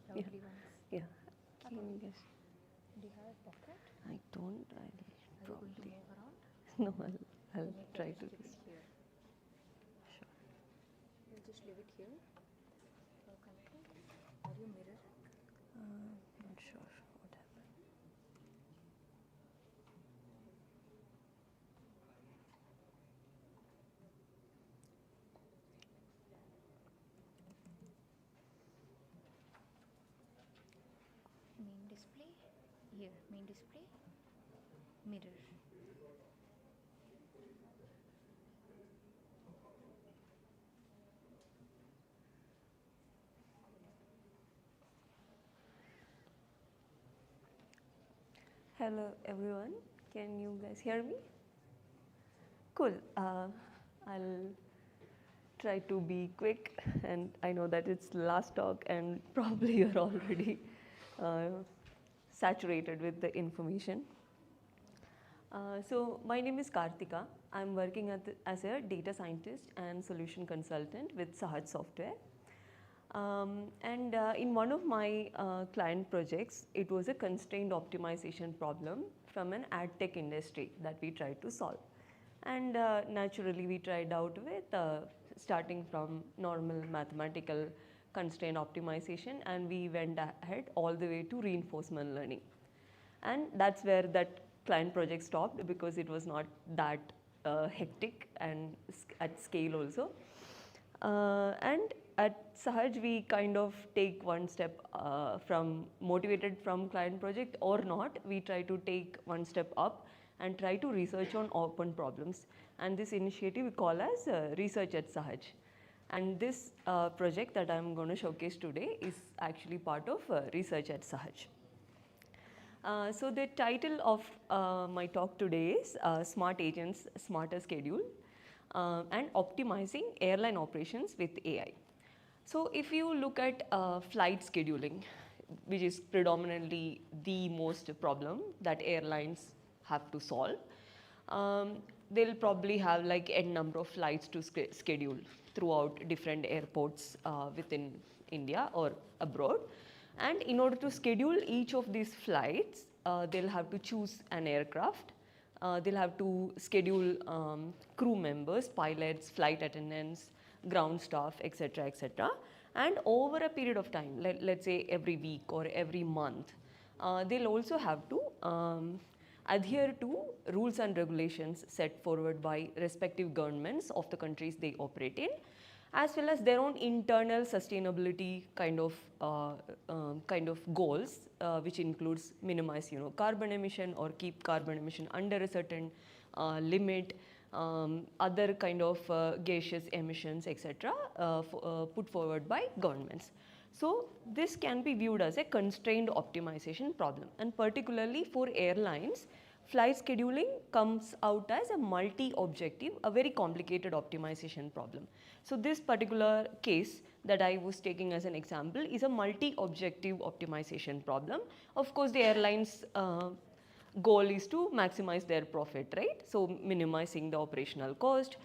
C: Loudly once.
E: Yeah. Can you guess?
C: Do you have a pocket?
E: I don't.
C: Are you going to move around?
E: No, I'll try to.
C: Leave it here.
E: Sure.
C: You'll just leave it here. Connected. Are you mirroring?
E: Not sure what happened.
C: Main display. Here, main display. Mirror.
E: Hello everyone, can you guys hear me? Cool. I'll try to be quick, and I know that it's last talk and probably you're already saturated with the information. So my name is Kartika. I'm working as a data scientist and solution consultant with Sahaj Software.
L: In one of my client projects, it was a constrained optimization problem from an ad tech industry that we tried to solve. And naturally, we tried out with starting from normal mathematical constraint optimization, and we went ahead all the way to reinforcement learning. And that's where that client project stopped because it was not that hectic and at scale also. And at Sahaj, we kind of take one step from motivated from client project or not, we try to take one step up and try to research on open problems. And this initiative we call as Research at Sahaj. And this project that I'm going to showcase today is actually part of Research at Sahaj. So the title of my talk today is Smart Agents, Smarter Schedule and Optimizing Airline Operations with AI. So if you look at flight scheduling, which is predominantly the most problem that airlines have to solve, they'll probably have like n number of flights to schedule throughout different airports within India or abroad. And in order to schedule each of these flights, they'll have to choose an aircraft. They'll have to schedule crew members, pilots, flight attendants, ground staff, etc., etc. And over a period of time, let's say every week or every month, they'll also have to adhere to rules and regulations set forward by respective governments of the countries they operate in, as well as their own internal sustainability kind of goals, which includes minimize carbon emission or keep carbon emission under a certain limit, other kind of gaseous emissions, etc., put forward by governments. So this can be viewed as a constrained optimization problem, and particularly for airlines, flight scheduling comes out as a multi-objective, a very complicated optimization problem. So this particular case that I was taking as an example is a multi-objective optimization problem. Of course, the airlines goal is to maximize their profit, right? So minimizing the operational cost.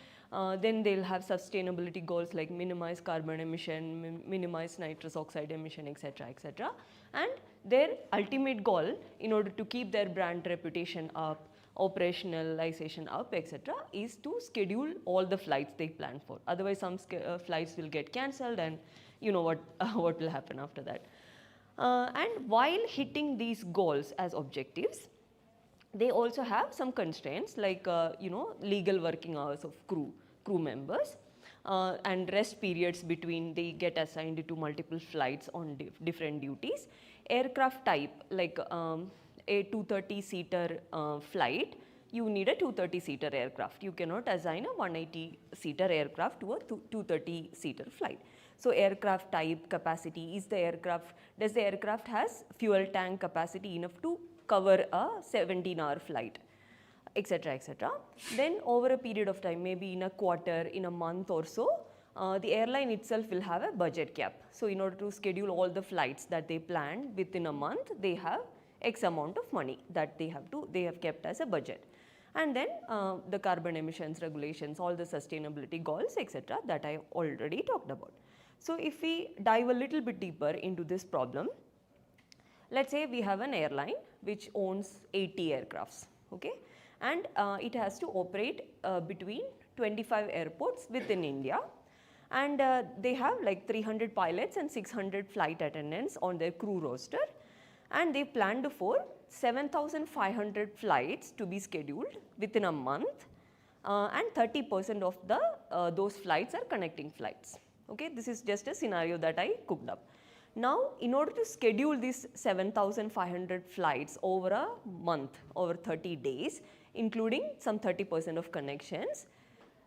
L: Then they'll have sustainability goals like minimize carbon emission, minimize nitrous oxide emission, etc., etc. And their ultimate goal, in order to keep their brand reputation up, operationalization up, etc., is to schedule all the flights they plan for. Otherwise, some flights will get cancelled, and you know what will happen after that. And while hitting these goals as objectives, they also have some constraints like legal working hours of crew members and rest periods between they get assigned to multiple flights on different duties. Aircraft type, like a 230-seater flight, you need a 230-seater aircraft. You cannot assign a 180-seater aircraft to a 230-seater flight. So aircraft type, capacity, does the aircraft has fuel tank capacity enough to cover a 17-hour flight, etc., etc. Then over a period of time, maybe in a quarter, in a month or so, the airline itself will have a budget cap. So in order to schedule all the flights that they planned within a month, they have X amount of money that they have kept as a budget. And then the carbon emissions regulations, all the sustainability goals, etc., that I already talked about. So if we dive a little bit deeper into this problem, let's say we have an airline which owns 80 aircrafts, okay? And it has to operate between 25 airports within India. And they have like 300 pilots and 600 flight attendants on their crew roster. And they planned for 7,500 flights to be scheduled within a month, and 30% of those flights are connecting flights. Okay, this is just a scenario that I cooked up. Now, in order to schedule these 7,500 flights over a month, over 30 days, including some 30% of connections,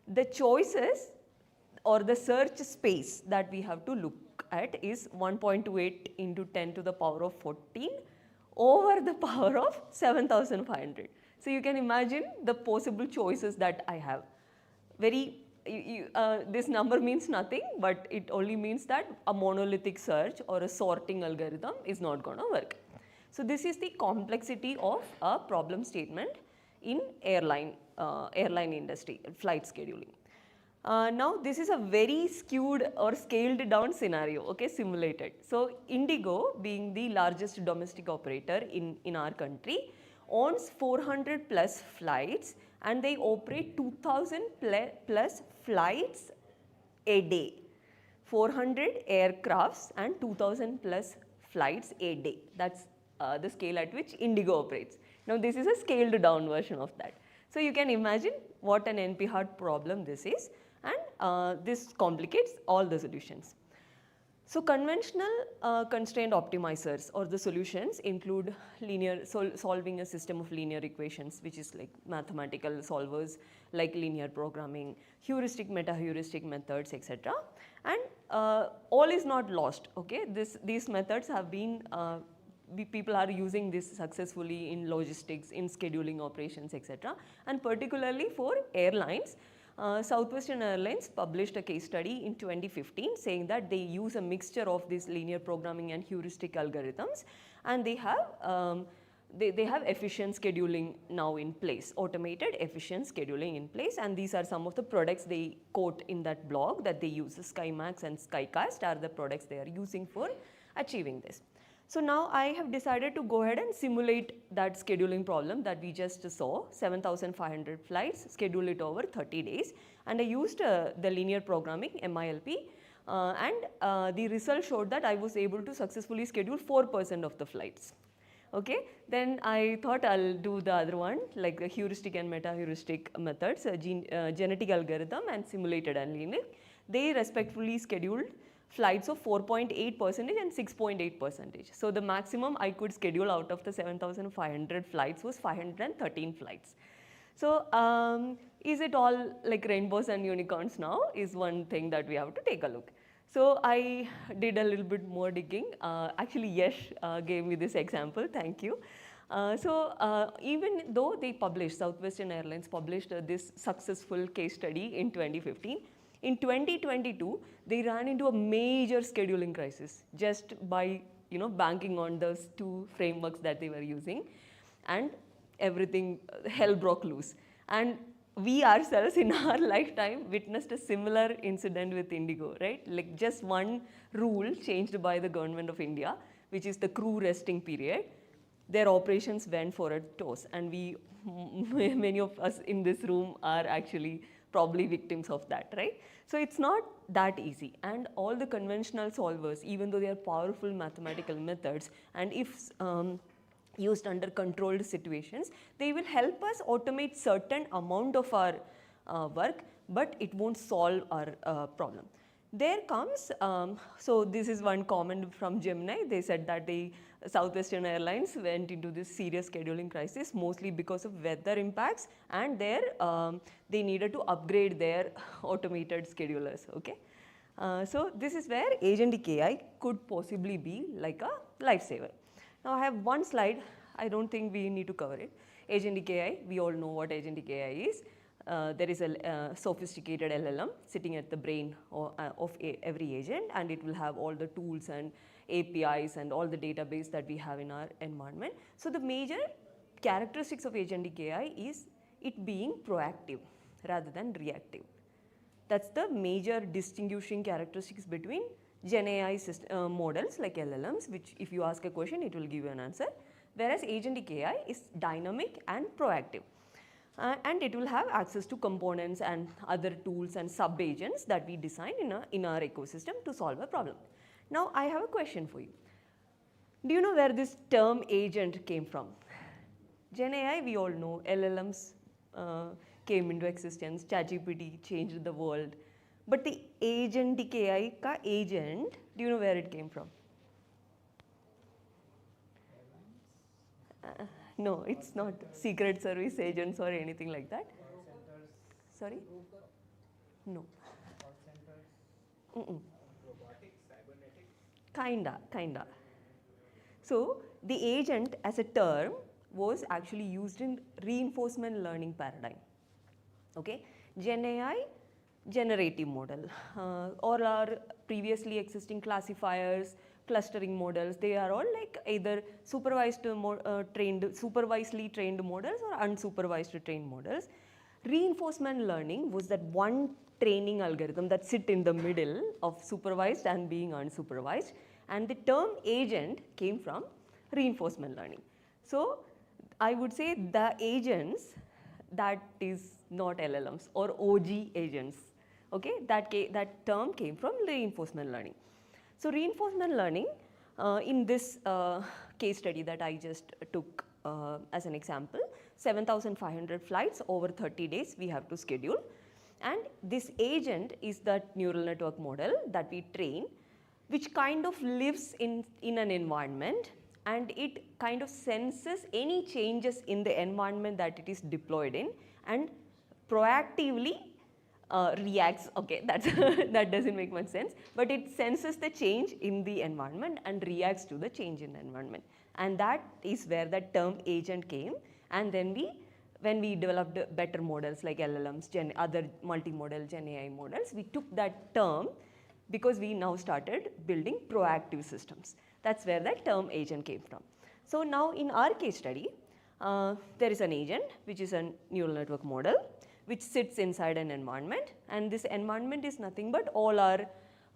L: the choices or the search space that we have to look at is 1.28 into 10 to the power of 14 over the power of 7,500. So you can imagine the possible choices that I have. This number means nothing, but it only means that a monolithic search or a sorting algorithm is not going to work. So this is the complexity of a problem statement in airline industry, flight scheduling. Now this is a very skewed or scaled down scenario, okay, simulated. So Indigo, being the largest domestic operator in our country, owns 400 plus flights and they operate 2000 plus flights a day. 400 aircrafts and 2000 plus flights a day. That's the scale at which Indigo operates. Now this is a scaled down version of that. So you can imagine what an NP hard problem this is, and this complicates all the solutions. So conventional constraint optimizers or the solutions include solving a system of linear equations, which is like mathematical solvers like linear programming, heuristic, meta-heuristic methods, etc. And all is not lost, okay. These methods have been, people are using this successfully in logistics, in scheduling operations, etc. And particularly for airlines, Southwestern Airlines published a case study in 2015 saying that they use a mixture of this linear programming and heuristic algorithms, and they have efficient scheduling now in place, automated efficient scheduling in place, and these are some of the products they quote in that blog that they use. SkyMax and SkyCast are the products they are using for achieving this. So now I have decided to go ahead and simulate that scheduling problem that we just saw, 7,500 flights, schedule it over 30 days, and I used the linear programming MILP, and the result showed that I was able to successfully schedule 4% of the flights. Okay, then I thought I'll do the other one, like the heuristic and meta-heuristic methods, genetic algorithm and simulated and linear. They respectively scheduled flights of 4.8% and 6.8%. So the maximum I could schedule out of the 7,500 flights was 513 flights. So is it all like rainbows and unicorns now is one thing that we have to take a look. So I did a little bit more digging. Actually, Yash gave me this example, thank you. Even though they published, Southwestern Airlines published this successful case study in 2015, in 2022, they ran into a major scheduling crisis just by banking on those two frameworks that they were using, and everything, hell broke loose. And we ourselves in our lifetime witnessed a similar incident with Indigo, right? Like just one rule changed by the government of India, which is the crew resting period. Their operations went for a toss, and many of us in this room are actually probably victims of that, right? So it's not that easy, and all the conventional solvers, even though they are powerful mathematical methods, and if used under controlled situations, they will help us automate certain amount of our work, but it won't solve our problem. There comes, so this is one comment from Gemini. They said that Southwestern Airlines went into this serious scheduling crisis mostly because of weather impacts, and they needed to upgrade their automated schedulers, okay. So this is where Agentic AI could possibly be like a lifesaver. Now I have one slide, I don't think we need to cover it. Agentic AI, we all know what Agentic AI is. There is a sophisticated LLM sitting at the brain of every agent, and it will have all the tools and APIs and all the database that we have in our environment. So the major characteristics of Agentic AI is it being proactive rather than reactive. That's the major distinguishing characteristics between GenAI models like LLMs, which if you ask a question, it will give you an answer, whereas Agentic AI is dynamic and proactive. And it will have access to components and other tools and sub-agents that we design in our ecosystem to solve a problem. Now, I have a question for you. Do you know where this term agent came from? GenAI, we all know, LLMs came into existence, ChatGPT changed the world. But the Agentic AI ka agent, do you know where it came from? No, it's not secret service agents or anything like that. Sorry? No.
F: Robotics, cybernetics?
L: Kinda. So the agent as a term was actually used in reinforcement learning paradigm. Okay, GenAI, generative model, or our previously existing classifiers, clustering models, they are all like either supervisedly trained models or unsupervised trained models. Reinforcement learning was that one training algorithm that sit in the middle of supervised and being unsupervised, and the term agent came from reinforcement learning. So I would say the agents, that is not LLMs or OG agents, okay, that term came from reinforcement learning. So reinforcement learning, in this case study that I just took as an example, 7,500 flights over 30 days we have to schedule, and this agent is that neural network model that we train, which kind of lives in an environment, and it kind of senses any changes in the environment that it is deployed in and proactively reacts. Okay, that's that doesn't make much sense, but it senses the change in the environment and reacts to the change in the environment, and that is where the term agent came. And then when we developed better models like LLMs, other multimodal GenAI models, we took that term because we now started building proactive systems. That's where that term agent came from. So now in our case study, there is an agent which is a neural network model which sits inside an environment, and this environment is nothing but all our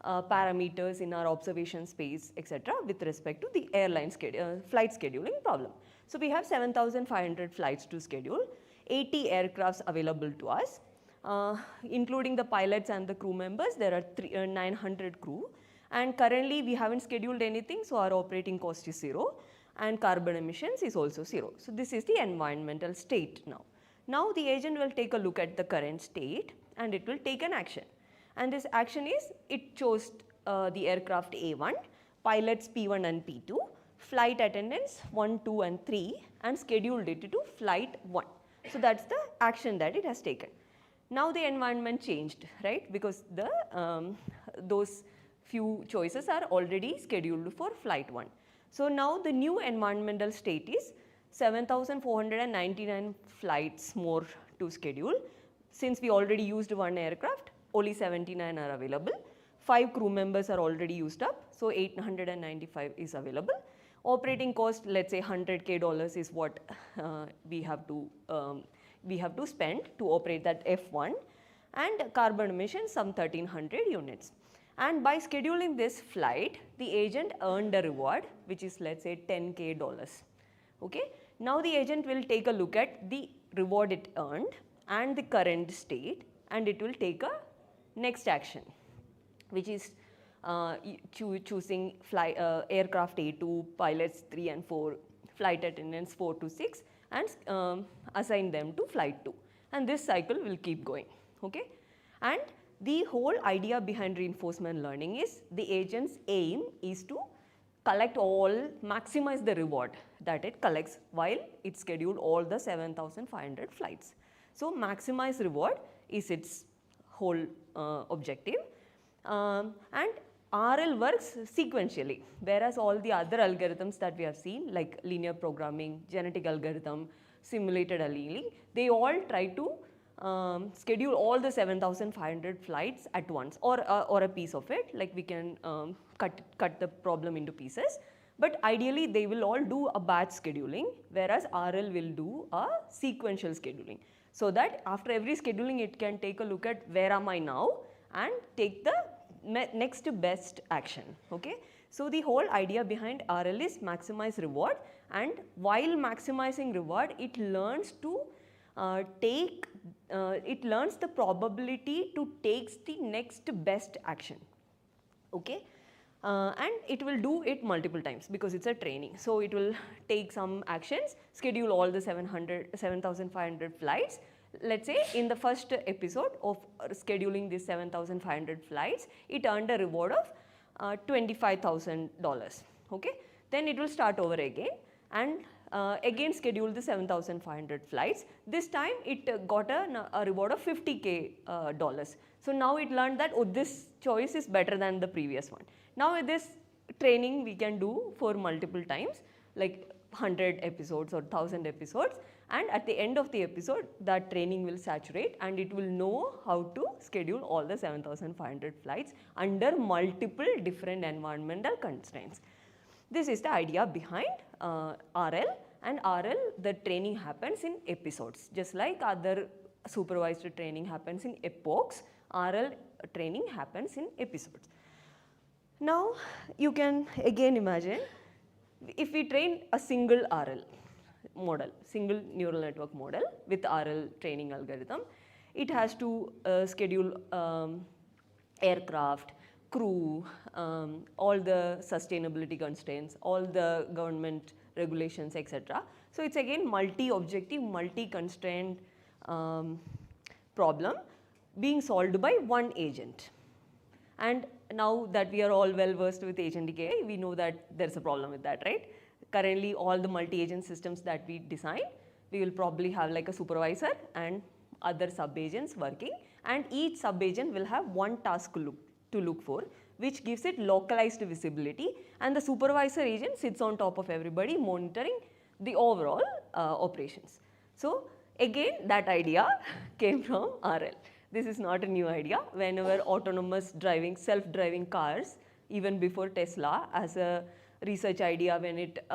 L: parameters in our observation space, etc., with respect to the airline flight scheduling problem. So we have 7,500 flights to schedule, 80 aircrafts available to us, including the pilots and the crew members. There are 900 crew, and currently we haven't scheduled anything, so our operating cost is 0 and carbon emissions is also 0. So this is the environmental state now. Now the agent will take a look at the current state and it will take an action, and this action is it chose the aircraft A1, pilots P1 and P2, flight attendants 1, 2 and 3, and scheduled it to flight 1. So that's the action that it has taken. Now the environment changed, right, because those few choices are already scheduled for flight 1. So now the new environmental state is 7,499 flights more to schedule. Since we already used one aircraft, only 79 are available. 5 crew members are already used up, so 895 is available. Operating cost, let's say $100K is what we have to spend to operate that F1, and carbon emissions some 1,300 units. And by scheduling this flight, the agent earned a reward which is, let's say, $10K. Okay. Now the agent will take a look at the reward it earned and the current state, and it will take a next action, which is choosing aircraft A2, pilots 3 and 4, flight attendants 4 to 6, and assign them to flight 2. And this cycle will keep going. Okay. And the whole idea behind reinforcement learning is the agent's aim is to maximize the reward that it collects while it schedules all the 7,500 flights. So maximize reward is its whole objective, and RL works sequentially, whereas all the other algorithms that we have seen like linear programming, genetic algorithm, simulated annealing, they all try to schedule all the 7,500 flights at once, or a piece of it, like we can cut the problem into pieces. But ideally they will all do a batch scheduling, whereas RL will do a sequential scheduling, so that after every scheduling it can take a look at where am I now and take the next best action. Okay. So the whole idea behind RL is maximize reward, and while maximizing reward it learns to it learns the probability to take the next best action. Okay. And it will do it multiple times because it's a training. So it will take some actions, schedule all the 7,500 flights. Let's say in the first episode of scheduling these 7,500 flights, it earned a reward of $25,000. Okay. Then it will start over again and again schedule the 7,500 flights. This time it got a reward of $50K. So now it learned that, oh, this choice is better than the previous one. Now with this training we can do for multiple times, like 100 episodes or 1,000 episodes, and at the end of the episode that training will saturate and it will know how to schedule all the 7,500 flights under multiple different environmental constraints. This is the idea behind RL, and RL, the training happens in episodes, just like other supervised training happens in epochs, RL training happens in episodes. Now you can again imagine if we train a single RL model, single neural network model with RL training algorithm, it has to schedule aircraft, crew, all the sustainability constraints, all the government regulations, etc. So it's again multi-objective, multi-constraint problem being solved by one agent. And now that we are all well versed with Agentic AI, we know that there's a problem with that, right? Currently, all the multi-agent systems that we design, we will probably have like a supervisor and other sub-agents working, and each sub-agent will have one task to look for, which gives it localized visibility, and the supervisor agent sits on top of everybody monitoring the overall operations. So again, that idea came from RL. This is not a new idea. Whenever autonomous driving, self-driving cars, even before Tesla, as a research idea when it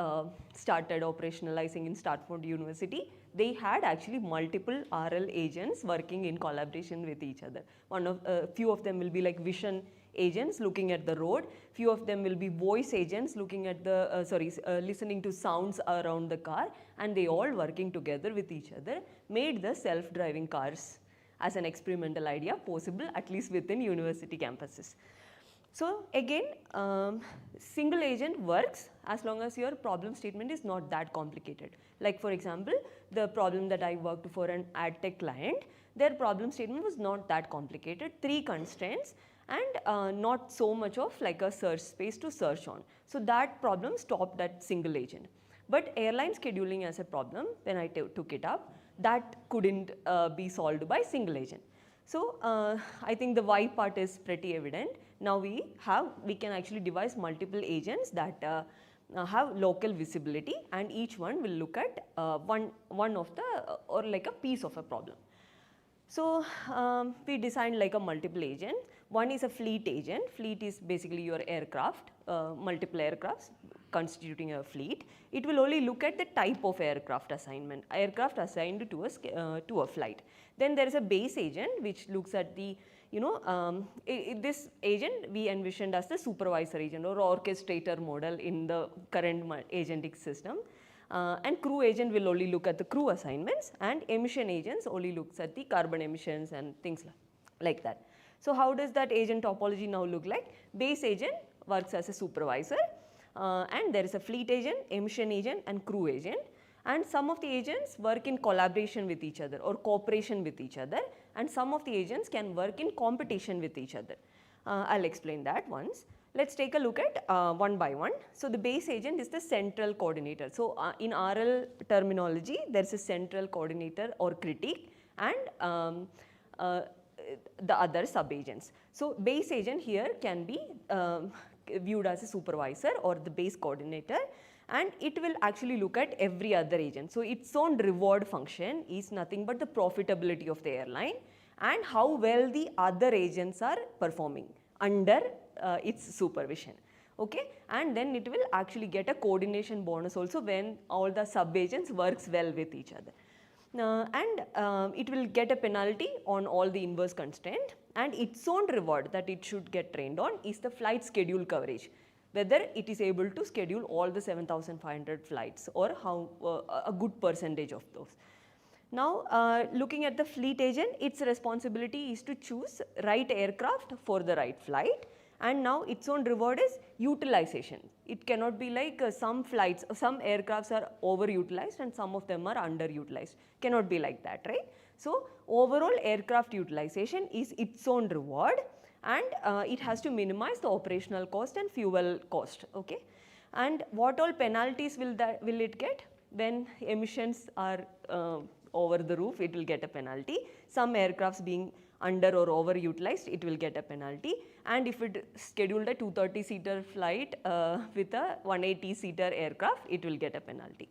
L: started operationalizing in Stanford University, they had actually multiple RL agents working in collaboration with each other. Few of them will be like vision agents looking at the road. Few of them will be voice agents looking at the, listening to sounds around the car, and they all working together with each other made the self-driving cars as an experimental idea possible, at least within university campuses. So again, single agent works as long as your problem statement is not that complicated. Like for example, the problem that I worked for an ad tech client, their problem statement was not that complicated, 3 constraints and not so much of like a search space to search on. So that problem stopped at single agent. But airline scheduling as a problem, when I took it up, that couldn't be solved by single agent. So I think the why part is pretty evident. Now we can actually devise multiple agents that have local visibility, and each one will look at one of the or like a piece of a problem. So we designed like a multiple agent. One is a fleet agent. Fleet is basically your aircraft, multiple aircrafts constituting a fleet. It will only look at the type of aircraft assignment, aircraft assigned to a flight. Then there is a base agent which looks at the, this agent we envisioned as the supervisor agent or orchestrator model in the current agentic system. And crew agent will only look at the crew assignments, and emission agents only looks at the carbon emissions and things like that. So how does that agent topology now look like? Base agent works as a supervisor, and there is a fleet agent, emission agent and crew agent, and some of the agents work in collaboration with each other or cooperation with each other, and some of the agents can work in competition with each other. I'll explain that once. Let's take a look at one by one. So the base agent is the central coordinator. So in RL terminology, there's a central coordinator or critique and the other sub-agents. So base agent here can be viewed as a supervisor or the base coordinator, and it will actually look at every other agent. So its own reward function is nothing but the profitability of the airline and how well the other agents are performing under its supervision. Okay, and then it will actually get a coordination bonus also when all the sub-agents works well with each other. It will get a penalty on all the inverse constraint, and its own reward that it should get trained on is the flight schedule coverage, whether it is able to schedule all the 7,500 flights or how a good percentage of those. Now looking at the fleet agent, its responsibility is to choose right aircraft for the right flight, and now its own reward is utilization. It cannot be like some flights, some aircrafts are overutilized and some of them are underutilized. Cannot be like that, right? So overall aircraft utilization is its own reward, and it has to minimize the operational cost and fuel cost. Okay, and what all penalties will it get? When emissions are over the roof, it will get a penalty. Some aircrafts being under or overutilized, it will get a penalty. And if it scheduled a 230-seater flight with a 180-seater aircraft, it will get a penalty.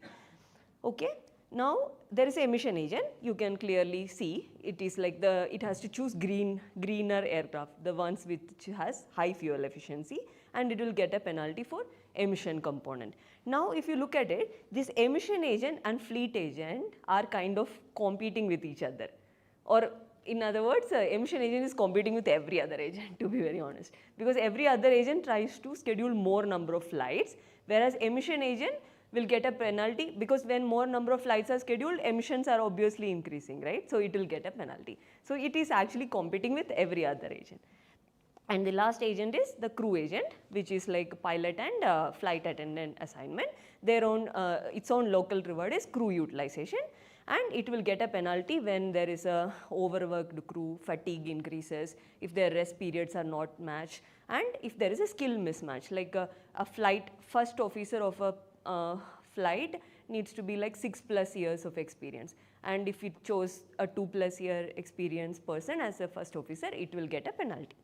L: Okay. Now there is an emission agent. You can clearly see it is like it has to choose greener aircraft, the ones which has high fuel efficiency, and it will get a penalty for emission component. Now if you look at it, this emission agent and fleet agent are kind of competing with each other. Or in other words, emission agent is competing with every other agent, to be very honest, because every other agent tries to schedule more number of flights, whereas emission agent will get a penalty because when more number of flights are scheduled, emissions are obviously increasing, right? So it will get a penalty. So it is actually competing with every other agent. And the last agent is the crew agent, which is like pilot and flight attendant assignment. Their own, its own local reward is crew utilization, and it will get a penalty when there is a overworked crew, fatigue increases, if their rest periods are not matched, and if there is a skill mismatch, like a flight first officer of a flight needs to be like 6+ years of experience, and if it chose a 2+ year experienced person as a first officer, it will get a penalty.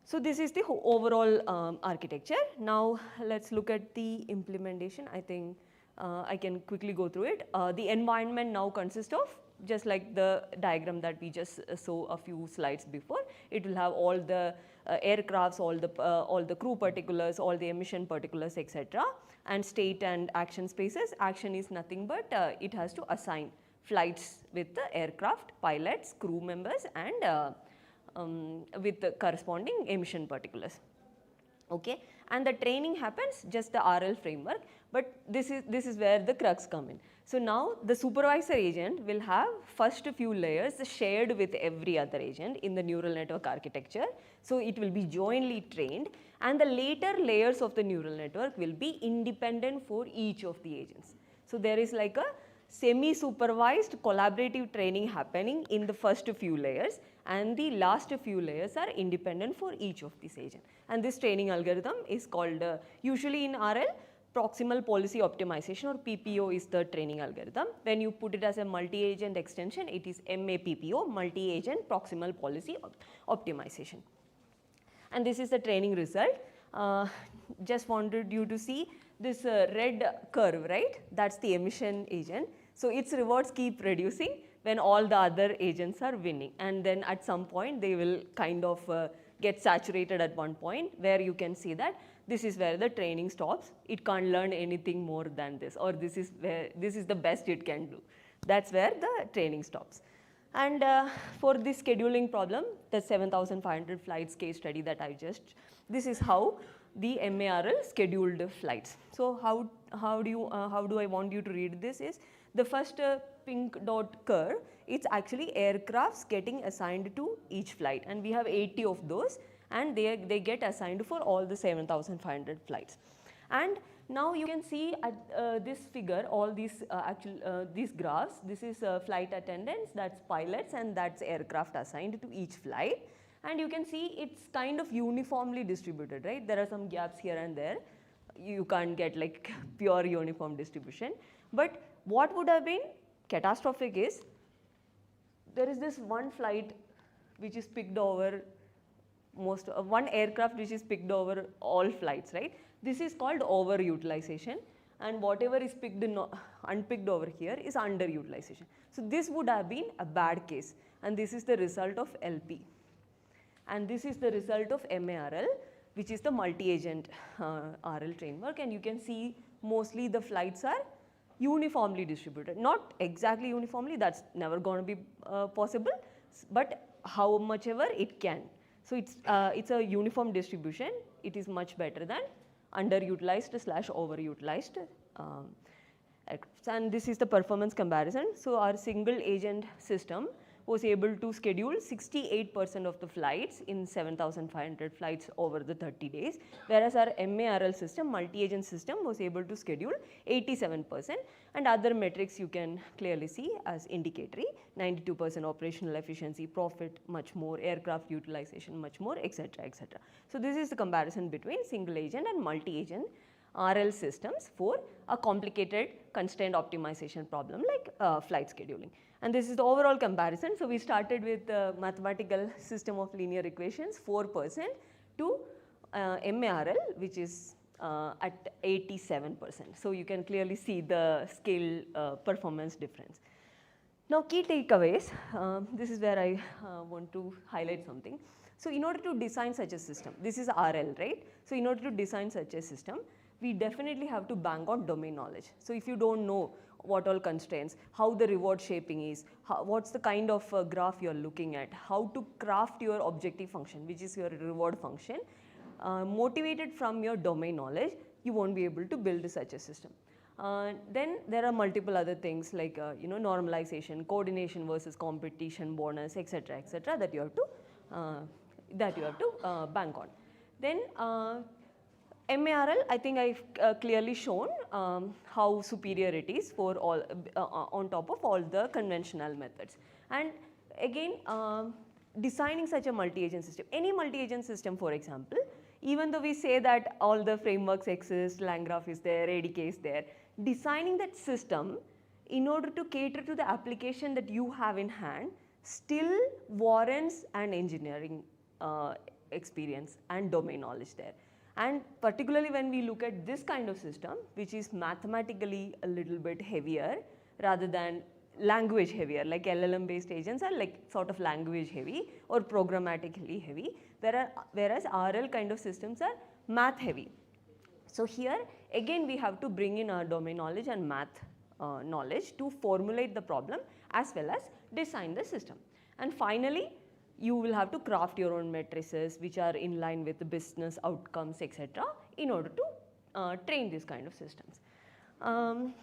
L: So this is the overall architecture. Now let's look at the implementation. I think I can quickly go through it. The environment now consists of, just like the diagram that we just saw a few slides before, it will have all the aircrafts, all the crew particulars, all the emission particulars, etc., and state and action spaces. Action is nothing but it has to assign flights with the aircraft, pilots, crew members, and with the corresponding emission particulars. Okay, and the training happens just the RL framework, but this is where the crux come in. So now the supervisor agent will have first few layers shared with every other agent in the neural network architecture. So it will be jointly trained, and the later layers of the neural network will be independent for each of the agents. So there is like a semi-supervised collaborative training happening in the first few layers, and the last few layers are independent for each of these agents. And this training algorithm is called, usually in RL, proximal policy optimization, or PPO is the training algorithm. When you put it as a multi-agent extension, it is MAPPO, multi-agent proximal policy optimization. And this is the training result. Just wanted you to see this red curve, right? That's the emission agent. So its rewards keep reducing when all the other agents are winning, and then at some point they will kind of get saturated at one point where you can see that this is where the training stops. It can't learn anything more than this, or this is the best it can do. That's where the training stops. And for this scheduling problem, the 7,500 flights case study that I just, this is how the MARL scheduled flights. So how do I want you to read this is, the first pink dot curve, it's actually aircrafts getting assigned to each flight, and we have 80 of those, and they get assigned for all the 7,500 flights. And now you can see at this figure all these these graphs. This is flight attendants, that's pilots, and that's aircraft assigned to each flight. And you can see it's kind of uniformly distributed, right? There are some gaps here and there. You can't get like pure uniform distribution. But what would have been catastrophic is, there is this one flight which is picked over one aircraft which is picked over all flights, right? This is called overutilization, and whatever is picked unpicked over here is underutilization. So this would have been a bad case, and this is the result of LP. And this is the result of MARL, which is the multi-agent RL framework, and you can see mostly the flights are uniformly distributed. Not exactly uniformly, that's never going to be possible, but how much ever it can. So it's a uniform distribution. It is much better than underutilized / overutilized aircraft. And this is the performance comparison. So our single agent system was able to schedule 68% of the flights in 7,500 flights over the 30 days, whereas our MARL system, multi-agent system, was able to schedule 87%, and other metrics you can clearly see as indicatory, 92% operational efficiency, profit much more, aircraft utilization much more, etc., etc. So this is the comparison between single agent and multi-agent RL systems for a complicated constraint optimization problem like flight scheduling. And this is the overall comparison. So we started with the mathematical system of linear equations 4% to MARL, which is at 87%. So you can clearly see the scale performance difference. Now key takeaways, this is where I want to highlight something. So in order to design such a system, this is RL, right? So in order to design such a system, we definitely have to bank on domain knowledge. So if you don't know what all constraints, how the reward shaping is, what's the kind of graph you're looking at, how to craft your objective function, which is your reward function, motivated from your domain knowledge, you won't be able to build such a system. Then there are multiple other things like normalization, coordination versus competition bonus, etc., etc., that you have to bank on. Then MARL, I think I've clearly shown how superior it is for all on top of all the conventional methods. And again, designing such a multi-agent system, any multi-agent system, for example, even though we say that all the frameworks exist, LangGraph is there, ADK is there, designing that system in order to cater to the application that you have in hand still warrants an engineering experience and domain knowledge there. And particularly when we look at this kind of system, which is mathematically a little bit heavier rather than language heavier, like LLM based agents are like sort of language heavy or programmatically heavy, whereas RL kind of systems are math heavy. So here again we have to bring in our domain knowledge and math knowledge to formulate the problem as well as design the system. And finally, you will have to craft your own matrices which are in line with the business outcomes, etc., in order to train these kind of systems. And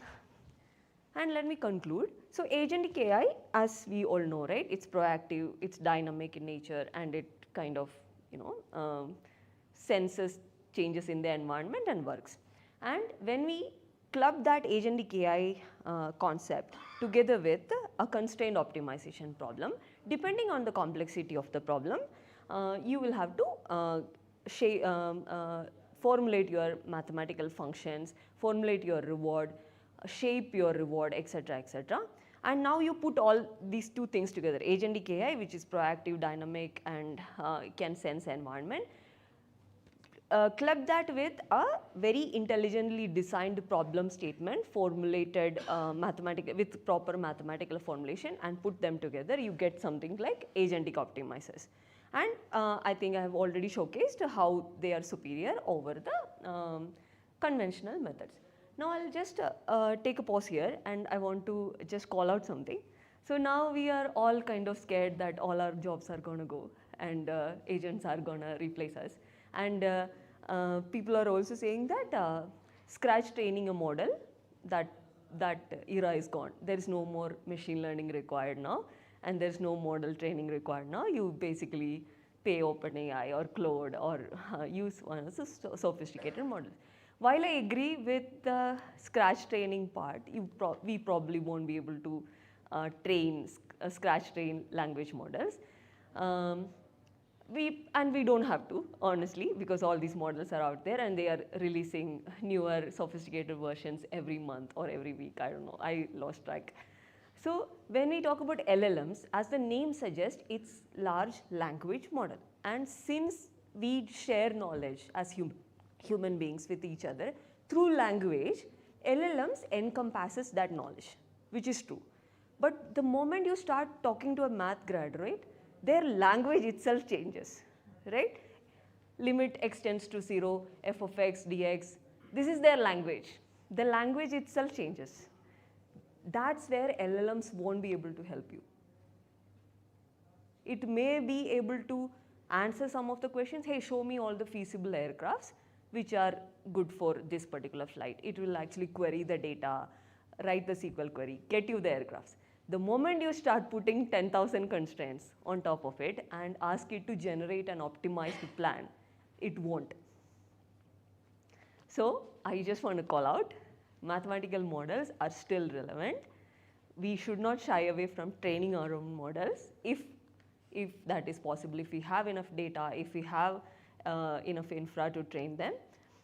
L: let me conclude. So Agentic AI, as we all know, right, it's proactive, it's dynamic in nature, and it kind of senses changes in the environment and works. And when we club that Agentic AI concept together with a constrained optimization problem, depending on the complexity of the problem, you will have to formulate your mathematical functions, formulate your reward, shape your reward, etc., etc. And now you put all these two things together, Agentic AI, which is proactive, dynamic, and can sense environment. Club that with a very intelligently designed problem statement formulated with proper mathematical formulation, and put them together, you get something like Agentic optimizers. And I think I have already showcased how they are superior over the conventional methods. Now I'll just take a pause here, and I want to just call out something. So now we are all kind of scared that all our jobs are going to go and agents are going to replace us. And people are also saying that scratch training a model, that era is gone. There is no more machine learning required now, and there is no model training required now. You basically pay OpenAI or Claude or use one of the sophisticated models. While I agree with the scratch training part, we probably won't be able to scratch train language models. We don't have to, honestly, because all these models are out there and they are releasing newer sophisticated versions every month or every week. I don't know, I lost track. So when we talk about LLMs, as the name suggests, it's large language model. And since we share knowledge as human beings with each other through language, LLMs encompasses that knowledge, which is true. But the moment you start talking to a math graduate, their language itself changes, right? Limit x tends to 0, f of x dx, this is their language. The language itself changes. That's where LLMs won't be able to help you. It may be able to answer some of the questions, hey, show me all the feasible aircrafts which are good for this particular flight. It will actually query the data, write the SQL query, get you the aircrafts. The moment you start putting 10,000 constraints on top of it and ask it to generate an optimized plan, it won't. So I just want to call out, mathematical models are still relevant. We should not shy away from training our own models if that is possible, if we have enough data, if we have enough infra to train them.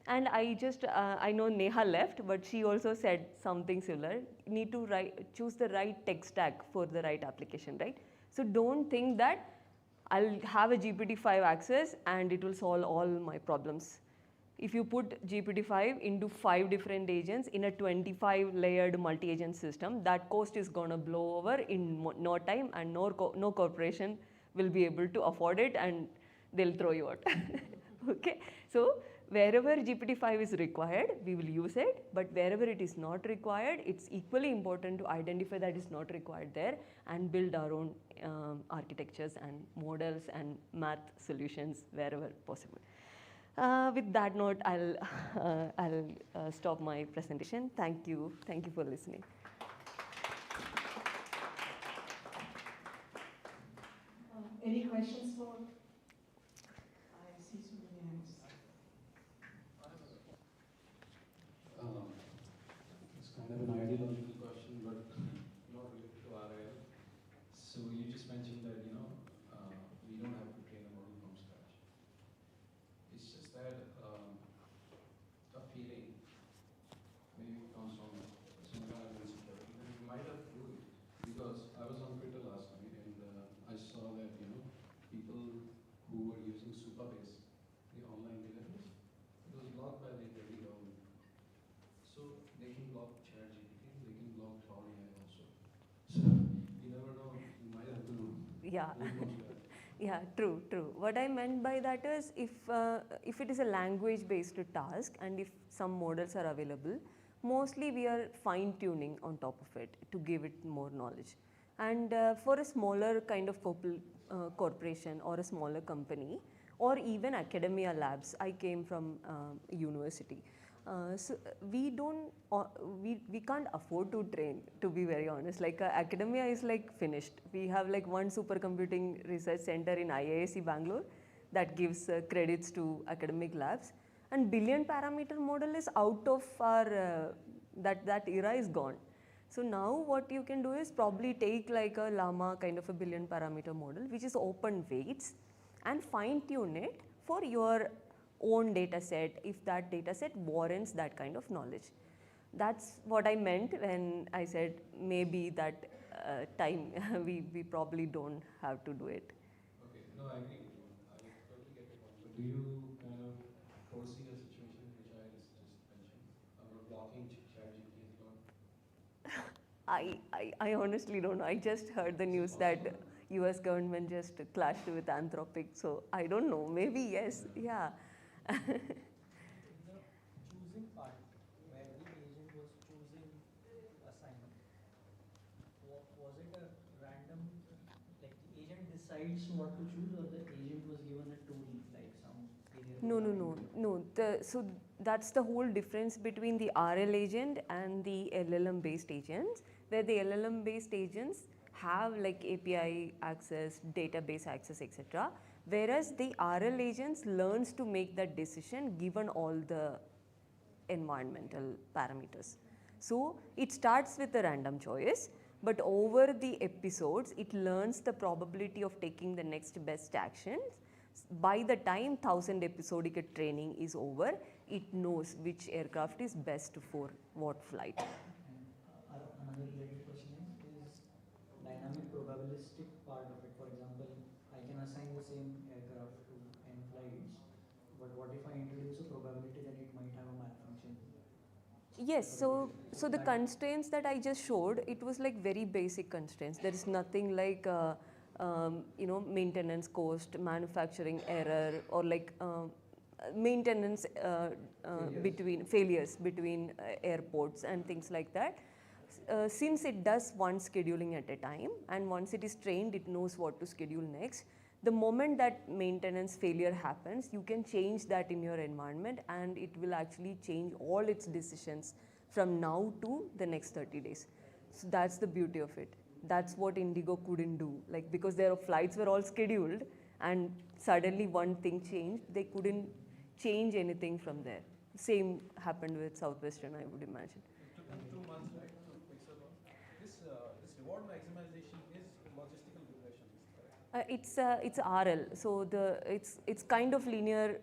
L: And I know Neha left, but she also said something similar. You need to choose the right tech stack for the right application, right? So don't think that I'll have a GPT-5 access and it will solve all my problems. If you put GPT-5 into 5 different agents in a 25 layered multi-agent system, that cost is going to blow over in no time, and no corporation will be able to afford it, and they'll throw you out. Okay, so wherever GPT-5 is required, we will use it, but wherever it is not required, it's equally important to identify that it's not required there and build our own architectures and models and math solutions wherever possible. With that note, I'll stop my presentation. Thank you for listening.
P: Any questions for? I see so many hands.
H: It's kind of an ideological question, but not related to RL. So you just mentioned that, we don't have to train a model from scratch. It's just that a feeling maybe comes from some kind of insecurity. And you might have to do it, because I was on Twitter last night and I saw that, people who were using Supabase, the online database, it was blocked by the Delhi government. So they can block ChatGPT, they can block AI also. So you never know, you might have to.
L: Yeah. Yeah, true. What I meant by that is if it is a language-based task and if some models are available, mostly we are fine-tuning on top of it to give it more knowledge. And for a smaller kind of corporation or a smaller company or even academia labs, I came from university. So we can't afford to train, to be very honest. Like academia is like finished. We have like one supercomputing research center in IISc Bangalore that gives credits to academic labs, and billion parameter model is out of our that era is gone. So now what you can do is probably take like a llama kind of a billion parameter model which is open weights and fine tune it for your own data set if that data set warrants that kind of knowledge. That's what I meant when I said maybe that time we probably don't have to do it.
H: Okay, no, I agree with you. I totally get your point. But do you kind of foresee a situation which I just mentioned about blocking ChatGPT and Claude?
L: I honestly don't know. I just heard the news that US government just clashed with Anthropic, so I don't know. Maybe yes, yeah.
G: The choosing part, where the agent was choosing assignment, was it a random, like the agent decides what to choose, or the agent was given a tool, like some
L: No. So that's the whole difference between the RL agent and the LLM based agents, where the LLM based agents have like API access, database access, etc. Whereas the RL agents learns to make that decision given all the environmental parameters. So it starts with a random choice, but over the episodes, it learns the probability of taking the next best actions. By the time 1000 episodic training is over, it knows which aircraft is best for what flight.
G: Another related question is dynamic probabilistic part of it. For example, I can assign the same aircraft to n flights, but what if I introduce a probability that it might have a malfunction?
L: Yes, so the constraints that I just showed, it was like very basic constraints. There is nothing like maintenance cost, manufacturing error, or like maintenance failures between airports and things like that. Since it does one scheduling at a time, and once it is trained, it knows what to schedule next. The moment that maintenance failure happens, you can change that in your environment and it will actually change all its decisions from now to the next 30 days. So that's the beauty of it. That's what Indigo couldn't do. Like, because their flights were all scheduled and suddenly one thing changed, they couldn't change anything from there. Same happened with Southwestern, I would imagine.
F: It took them 2 months, right, to fix it all? This reward maximization is logistical regression, correct?
L: It's RL, so it's kind of linear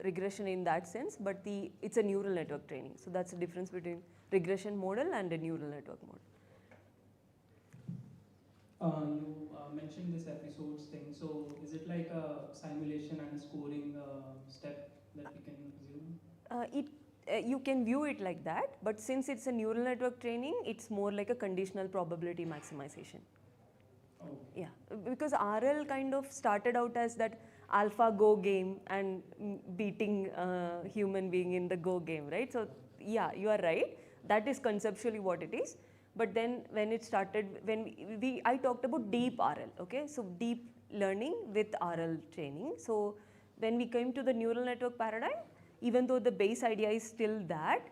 L: regression in that sense, but it's a neural network training. So that's the difference between regression model and a neural network model.
V: You mentioned this episodes thing. So is it like a simulation and a scoring step that we can assume?
L: You can view it like that, but since it's a neural network training, it's more like a conditional probability maximization. Yeah, because RL kind of started out as that AlphaGo game and beating human being in the Go game, right? So yeah, you are right. That is conceptually what it is. But then when it started, when I talked about deep RL, okay? So deep learning with RL training. So when we came to the neural network paradigm, even though the base idea is still that,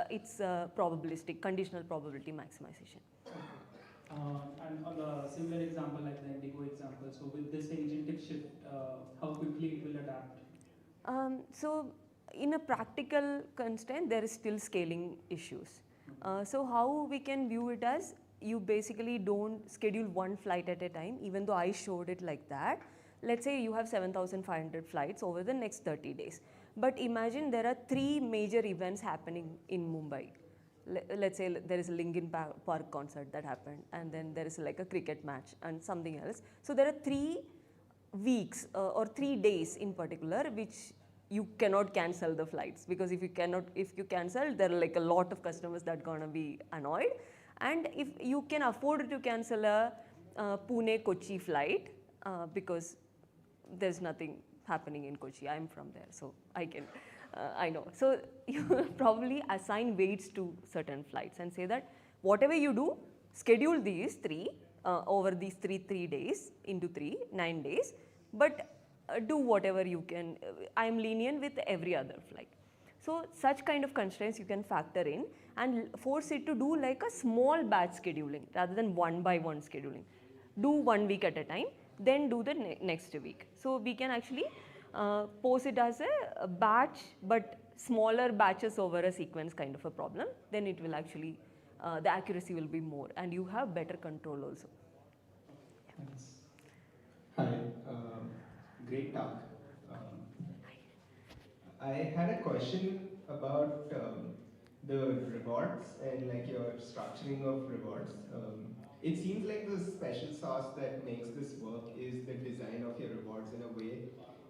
L: it's probabilistic, conditional probability maximization.
V: And on the similar example like the Indigo example, so with this agentic shift, how quickly it will adapt?
L: So in a practical constraint, there is still scaling issues. So how we can view it as, you basically don't schedule one flight at a time, even though I showed it like that. Let's say you have 7,500 flights over the next 30 days. But imagine there are 3 major events happening in Mumbai. Let's say there is a Linkin Park concert that happened, and then there is like a cricket match and something else. So there are 3 weeks or 3 days in particular which you cannot cancel the flights, because if you cancel, there are like a lot of customers that gonna be annoyed. And if you can afford to cancel a Pune Kochi flight because there's nothing happening in Kochi. I'm from there, so I can. I know. So you probably assign weights to certain flights and say that whatever you do, schedule these 3 over these 3 days into 9 days, but do whatever you can. I am lenient with every other flight. So such kind of constraints you can factor in and force it to do like a small batch scheduling rather than one by one scheduling. Do 1 week at a time, then do the next week. So we can actually pose it as a batch, but smaller batches over a sequence kind of a problem. Then it will actually, the accuracy will be more and you have better control also.
I: Hi, great talk. I had a question about the rewards and like your structuring of rewards. It seems like the special sauce that makes this work is the design of your rewards in a way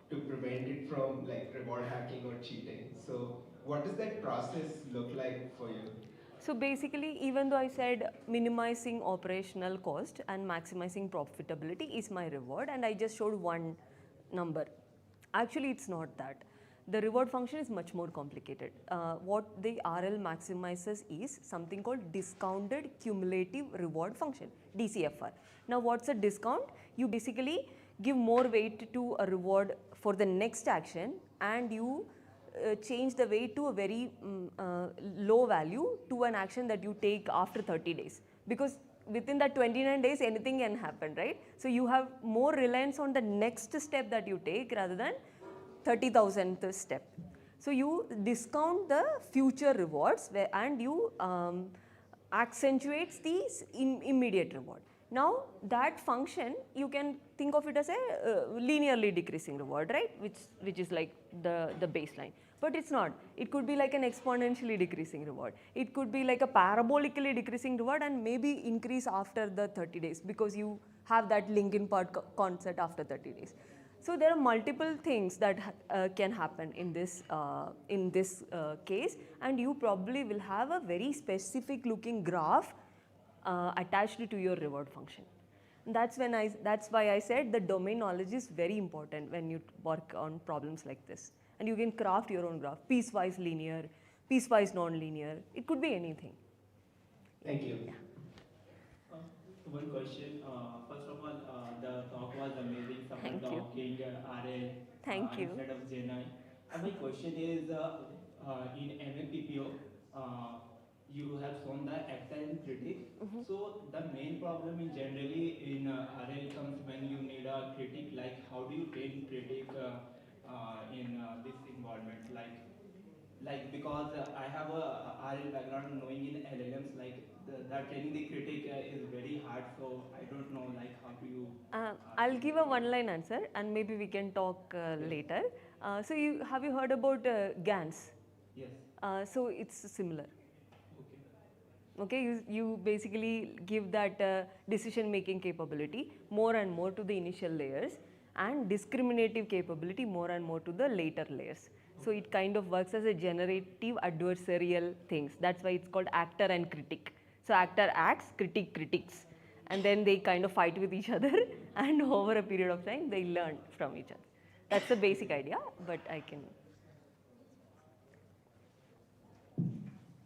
I: to prevent it from like reward hacking or cheating. So what does that process look like for you?
L: So basically, even though I said minimizing operational cost and maximizing profitability is my reward, and I just showed one number. Actually, it's not that. The reward function is much more complicated. What the RL maximizes is something called discounted cumulative reward function, DCFR. Now, what's a discount? You basically give more weight to a reward for the next action, and you change the weight to a very low value to an action that you take after 30 days. Because within that 29 days, anything can happen, right? So you have more reliance on the next step that you take rather than 30,000th step. So you discount the future rewards and you accentuates the immediate reward. Now that function, you can think of it as a linearly decreasing reward, right? Which is like the baseline. But it's not. It could be like an exponentially decreasing reward. It could be like a parabolically decreasing reward and maybe increase after the 30 days because you have that Linkin Park concept after 30 days. So there are multiple things that can happen in this case, and you probably will have a very specific looking graph attached to your reward function. And that's why I said the domain knowledge is very important when you work on problems like this. And you can craft your own graph, piecewise linear, piecewise non-linear. It could be anything.
I: Thank you.
V: Yeah. One question. First of all, the talk was amazing. Someone talking RL instead of GenAI. My question is, in MMPPO, you have shown the actor and critic. So the main problem in generally in RL comes when you need a critic. Like how do you train critic in this environment? Like because I have a RL background, knowing in LLMs, like that training the critic is very hard. So I don't know like how do you.
L: I'll give a one-line answer, and maybe we can talk later. So have you heard about GANs?
V: Yes.
L: So it's similar. Okay, you basically give that decision-making capability more and more to the initial layers and discriminative capability more and more to the later layers. So it kind of works as a generative adversarial things. That's why it's called actor and critic. So actor acts, critic critiques. And then they kind of fight with each other and over a period of time they learn from each other. That's the basic idea, but I can.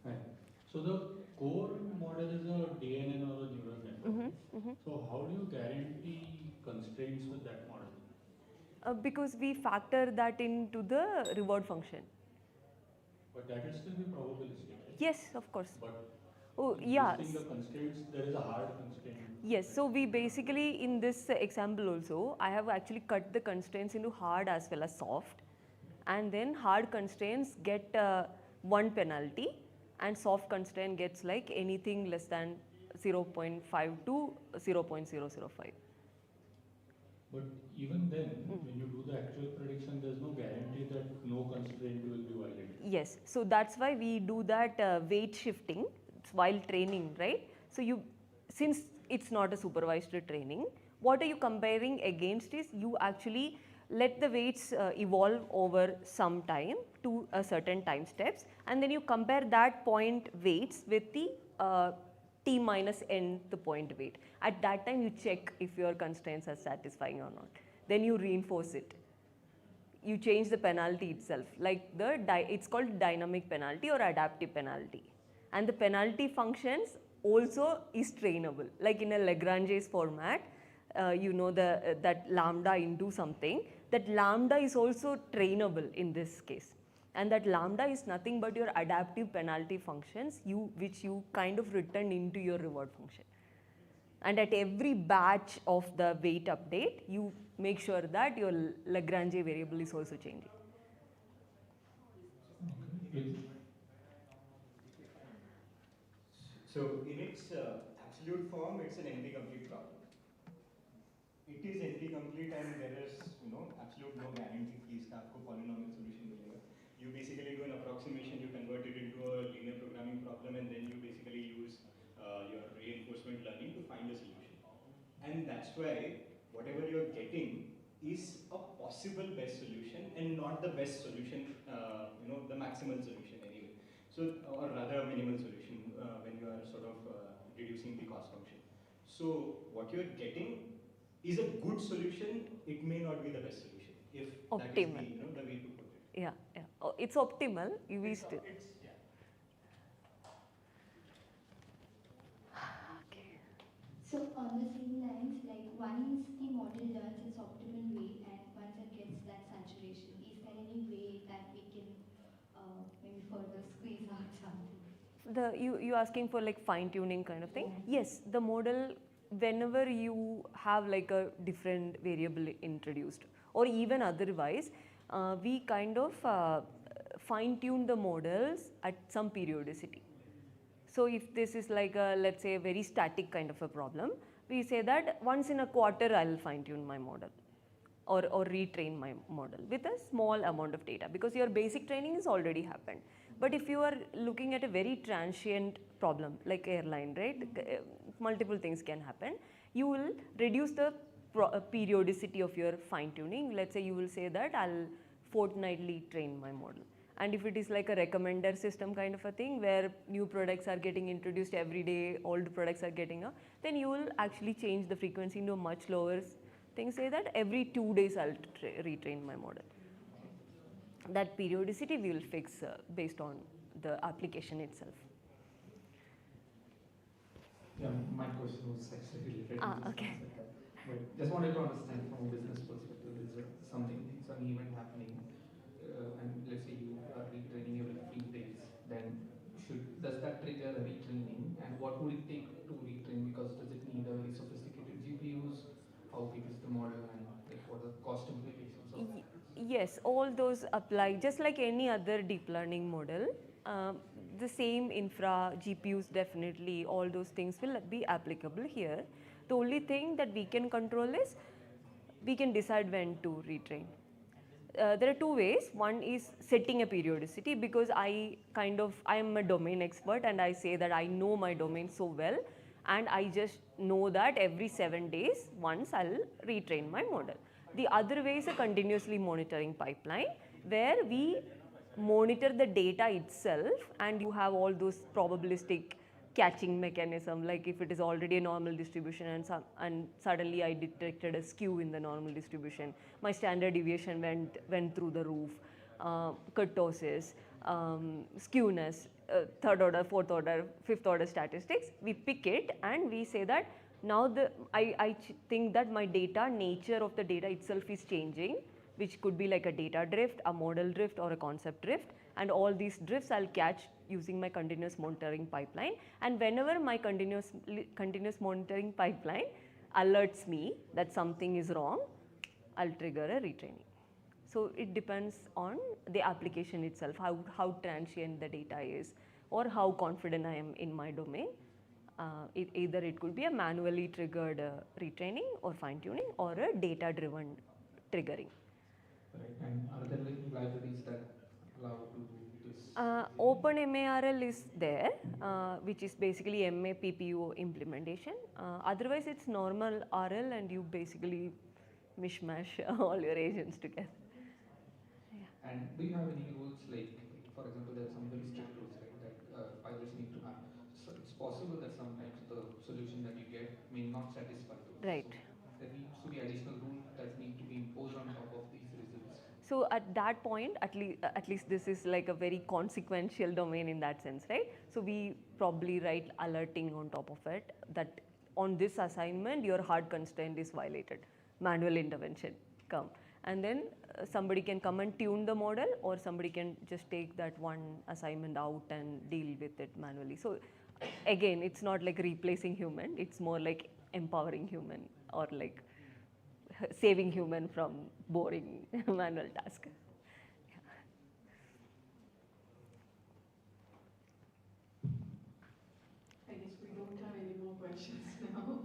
Q: Hi. So the core model is a DNN or a neural network. So how do you guarantee constraints with that model?
L: Because we factor that into the reward function.
Q: But that will still be probabilistic, right?
L: Yes, of course.
Q: But
L: yes.
Q: The constraints, there is a hard constraint.
L: Yes, so we basically, in this example also, I have actually cut the constraints into hard as well as soft. And then hard constraints get 1 penalty and soft constraint gets like anything less than 0.5 to 0.005.
Q: But even then, when you do the actual prediction, there's no guarantee that no constraint will be violated.
L: Yes, so that's why we do that weight shifting while training, right? So since it's not a supervised training, what are you comparing against is you actually let the weights evolve over some time to a certain time steps, and then you compare that point weights with the t minus n the point weight. At that time you check if your constraints are satisfying or not. Then you reinforce it. You change the penalty itself, like it's called dynamic penalty or adaptive penalty. And the penalty functions also is trainable, like in a Lagrange's format, you know that lambda into something, that lambda is also trainable in this case. And that lambda is nothing but your adaptive penalty functions which you kind of return into your reward function. And at every batch of the weight update, you make sure that your Lagrange variable is also changing.
A: So in its absolute form, it's an NP-complete problem. It is NP-complete and there is absolute no guarantee कि इसका आपको polynomial solution मिलेगा. You basically do an approximation, you convert it into a linear programming problem, and then you basically use your reinforcement learning to find a solution. And that's why whatever you're getting is a possible best solution and not the best solution, the maximal solution anyway. So, or rather a minimal solution when you are sort of reducing the cost function. So what you're getting is a good solution. It may not be the best solution if
L: optimal.
A: That is the way to put it.
L: Yeah, yeah. Oh, it's optimal. We still.
R: Okay. So on the same lines, like once the model learns its optimal way and once it gets that saturation, is there any way that we can maybe further squeeze out something?
L: You asking for like fine tuning kind of thing? Yes, the model, whenever you have like a different variable introduced or even otherwise, we kind of fine tune the models at some periodicity. So if this is like a, let's say, a very static kind of a problem, we say that once in a quarter I'll fine tune my model or retrain my model with a small amount of data, because your basic training has already happened. But if you are looking at a very transient problem like airline, right, multiple things can happen, you will reduce the periodicity of your fine tuning. Let's say you will say that I'll fortnightly train my model. And if it is like a recommender system kind of a thing where new products are getting introduced every day, old products are getting up, then you will actually change the frequency into a much lower thing. Say that every 2 days I'll retrain my model. That periodicity we will fix based on the application itself.
W: Yeah, my question was actually related to this
L: okay.
W: concept. But just wanted to understand from a business perspective, is something, it's an event happening, and let's say you are retraining every 3 days, then does that trigger a retraining, and what would it take to retrain? Because does it need a very sophisticated GPUs? How big is the model, and like, what are the cost implications of that?
L: Yes, all those apply just like any other deep learning model. The same infra, GPUs definitely, all those things will be applicable here. The only thing that we can control is we can decide when to retrain. There are 2 ways. One is setting a periodicity, because I am a domain expert and I say that I know my domain so well, and I just know that every 7 days once I'll retrain my model. The other way is a continuously monitoring pipeline where we monitor the data itself, and you have all those probabilistic catching mechanism, like if it is already a normal distribution and suddenly I detected a skew in the normal distribution, my standard deviation went through the roof, kurtosis, skewness, third order, fourth order, fifth order statistics, we pick it and we say that now I think that my data, nature of the data itself is changing, which could be like a data drift, a model drift or a concept drift, and all these drifts I'll catch using my continuous monitoring pipeline, and whenever my continuous monitoring pipeline alerts me that something is wrong, I'll trigger a retraining. So it depends on the application itself, how transient the data is or how confident I am in my domain. Either it could be a manually triggered retraining or fine tuning or a data driven triggering.
W: Right, and are there any libraries that allow to do this?
L: OpenMARL is there, which is basically MA PPU implementation. Otherwise, it's normal RL and you basically mishmash all your agents together. Yeah.
W: And do you have any rules, like, for example, there are some very strict rules, right, that pilots need to have. So it's possible that sometimes the solution that you get may not satisfy those.
L: Right.
W: So there needs to be additional rule that need to be imposed on top of these results.
L: So at that point, at least this is like a very consequential domain in that sense, right? So we probably write alerting on top of it that on this assignment, your hard constraint is violated. Manual intervention come. And then somebody can come and tune the model, or somebody can just take that one assignment out and deal with it manually. So again, it's not like replacing human, it's more like empowering human or like saving human from boring manual task.
P: I guess we don't have any more questions now.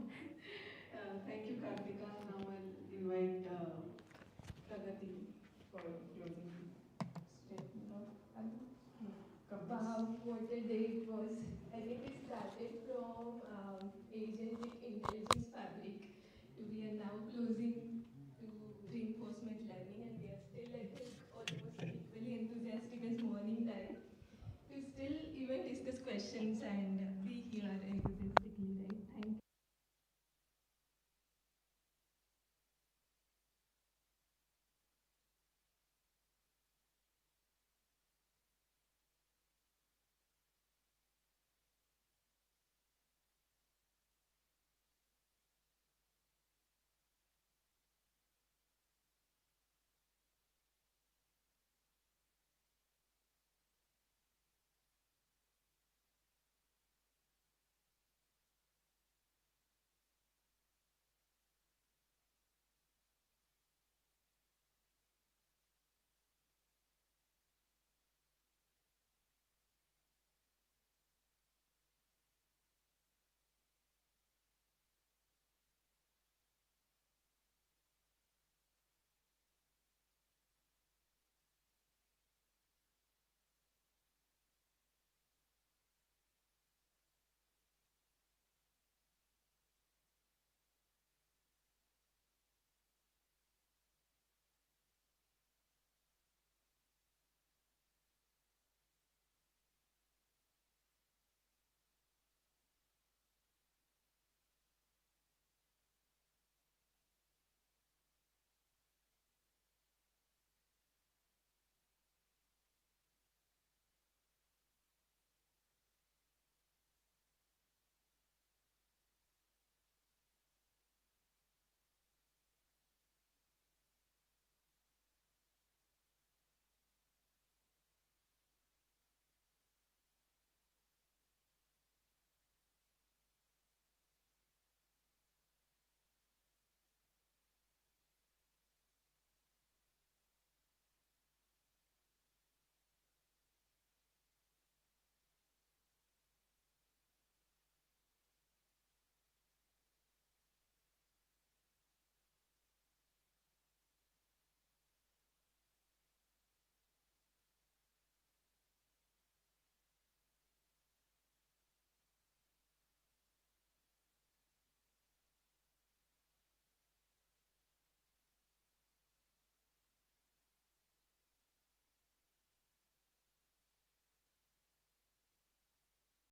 P: Thank you, Karthika. Now I'll invite Pragati for closing statement.
N: Wow, what a day it was. I think it started from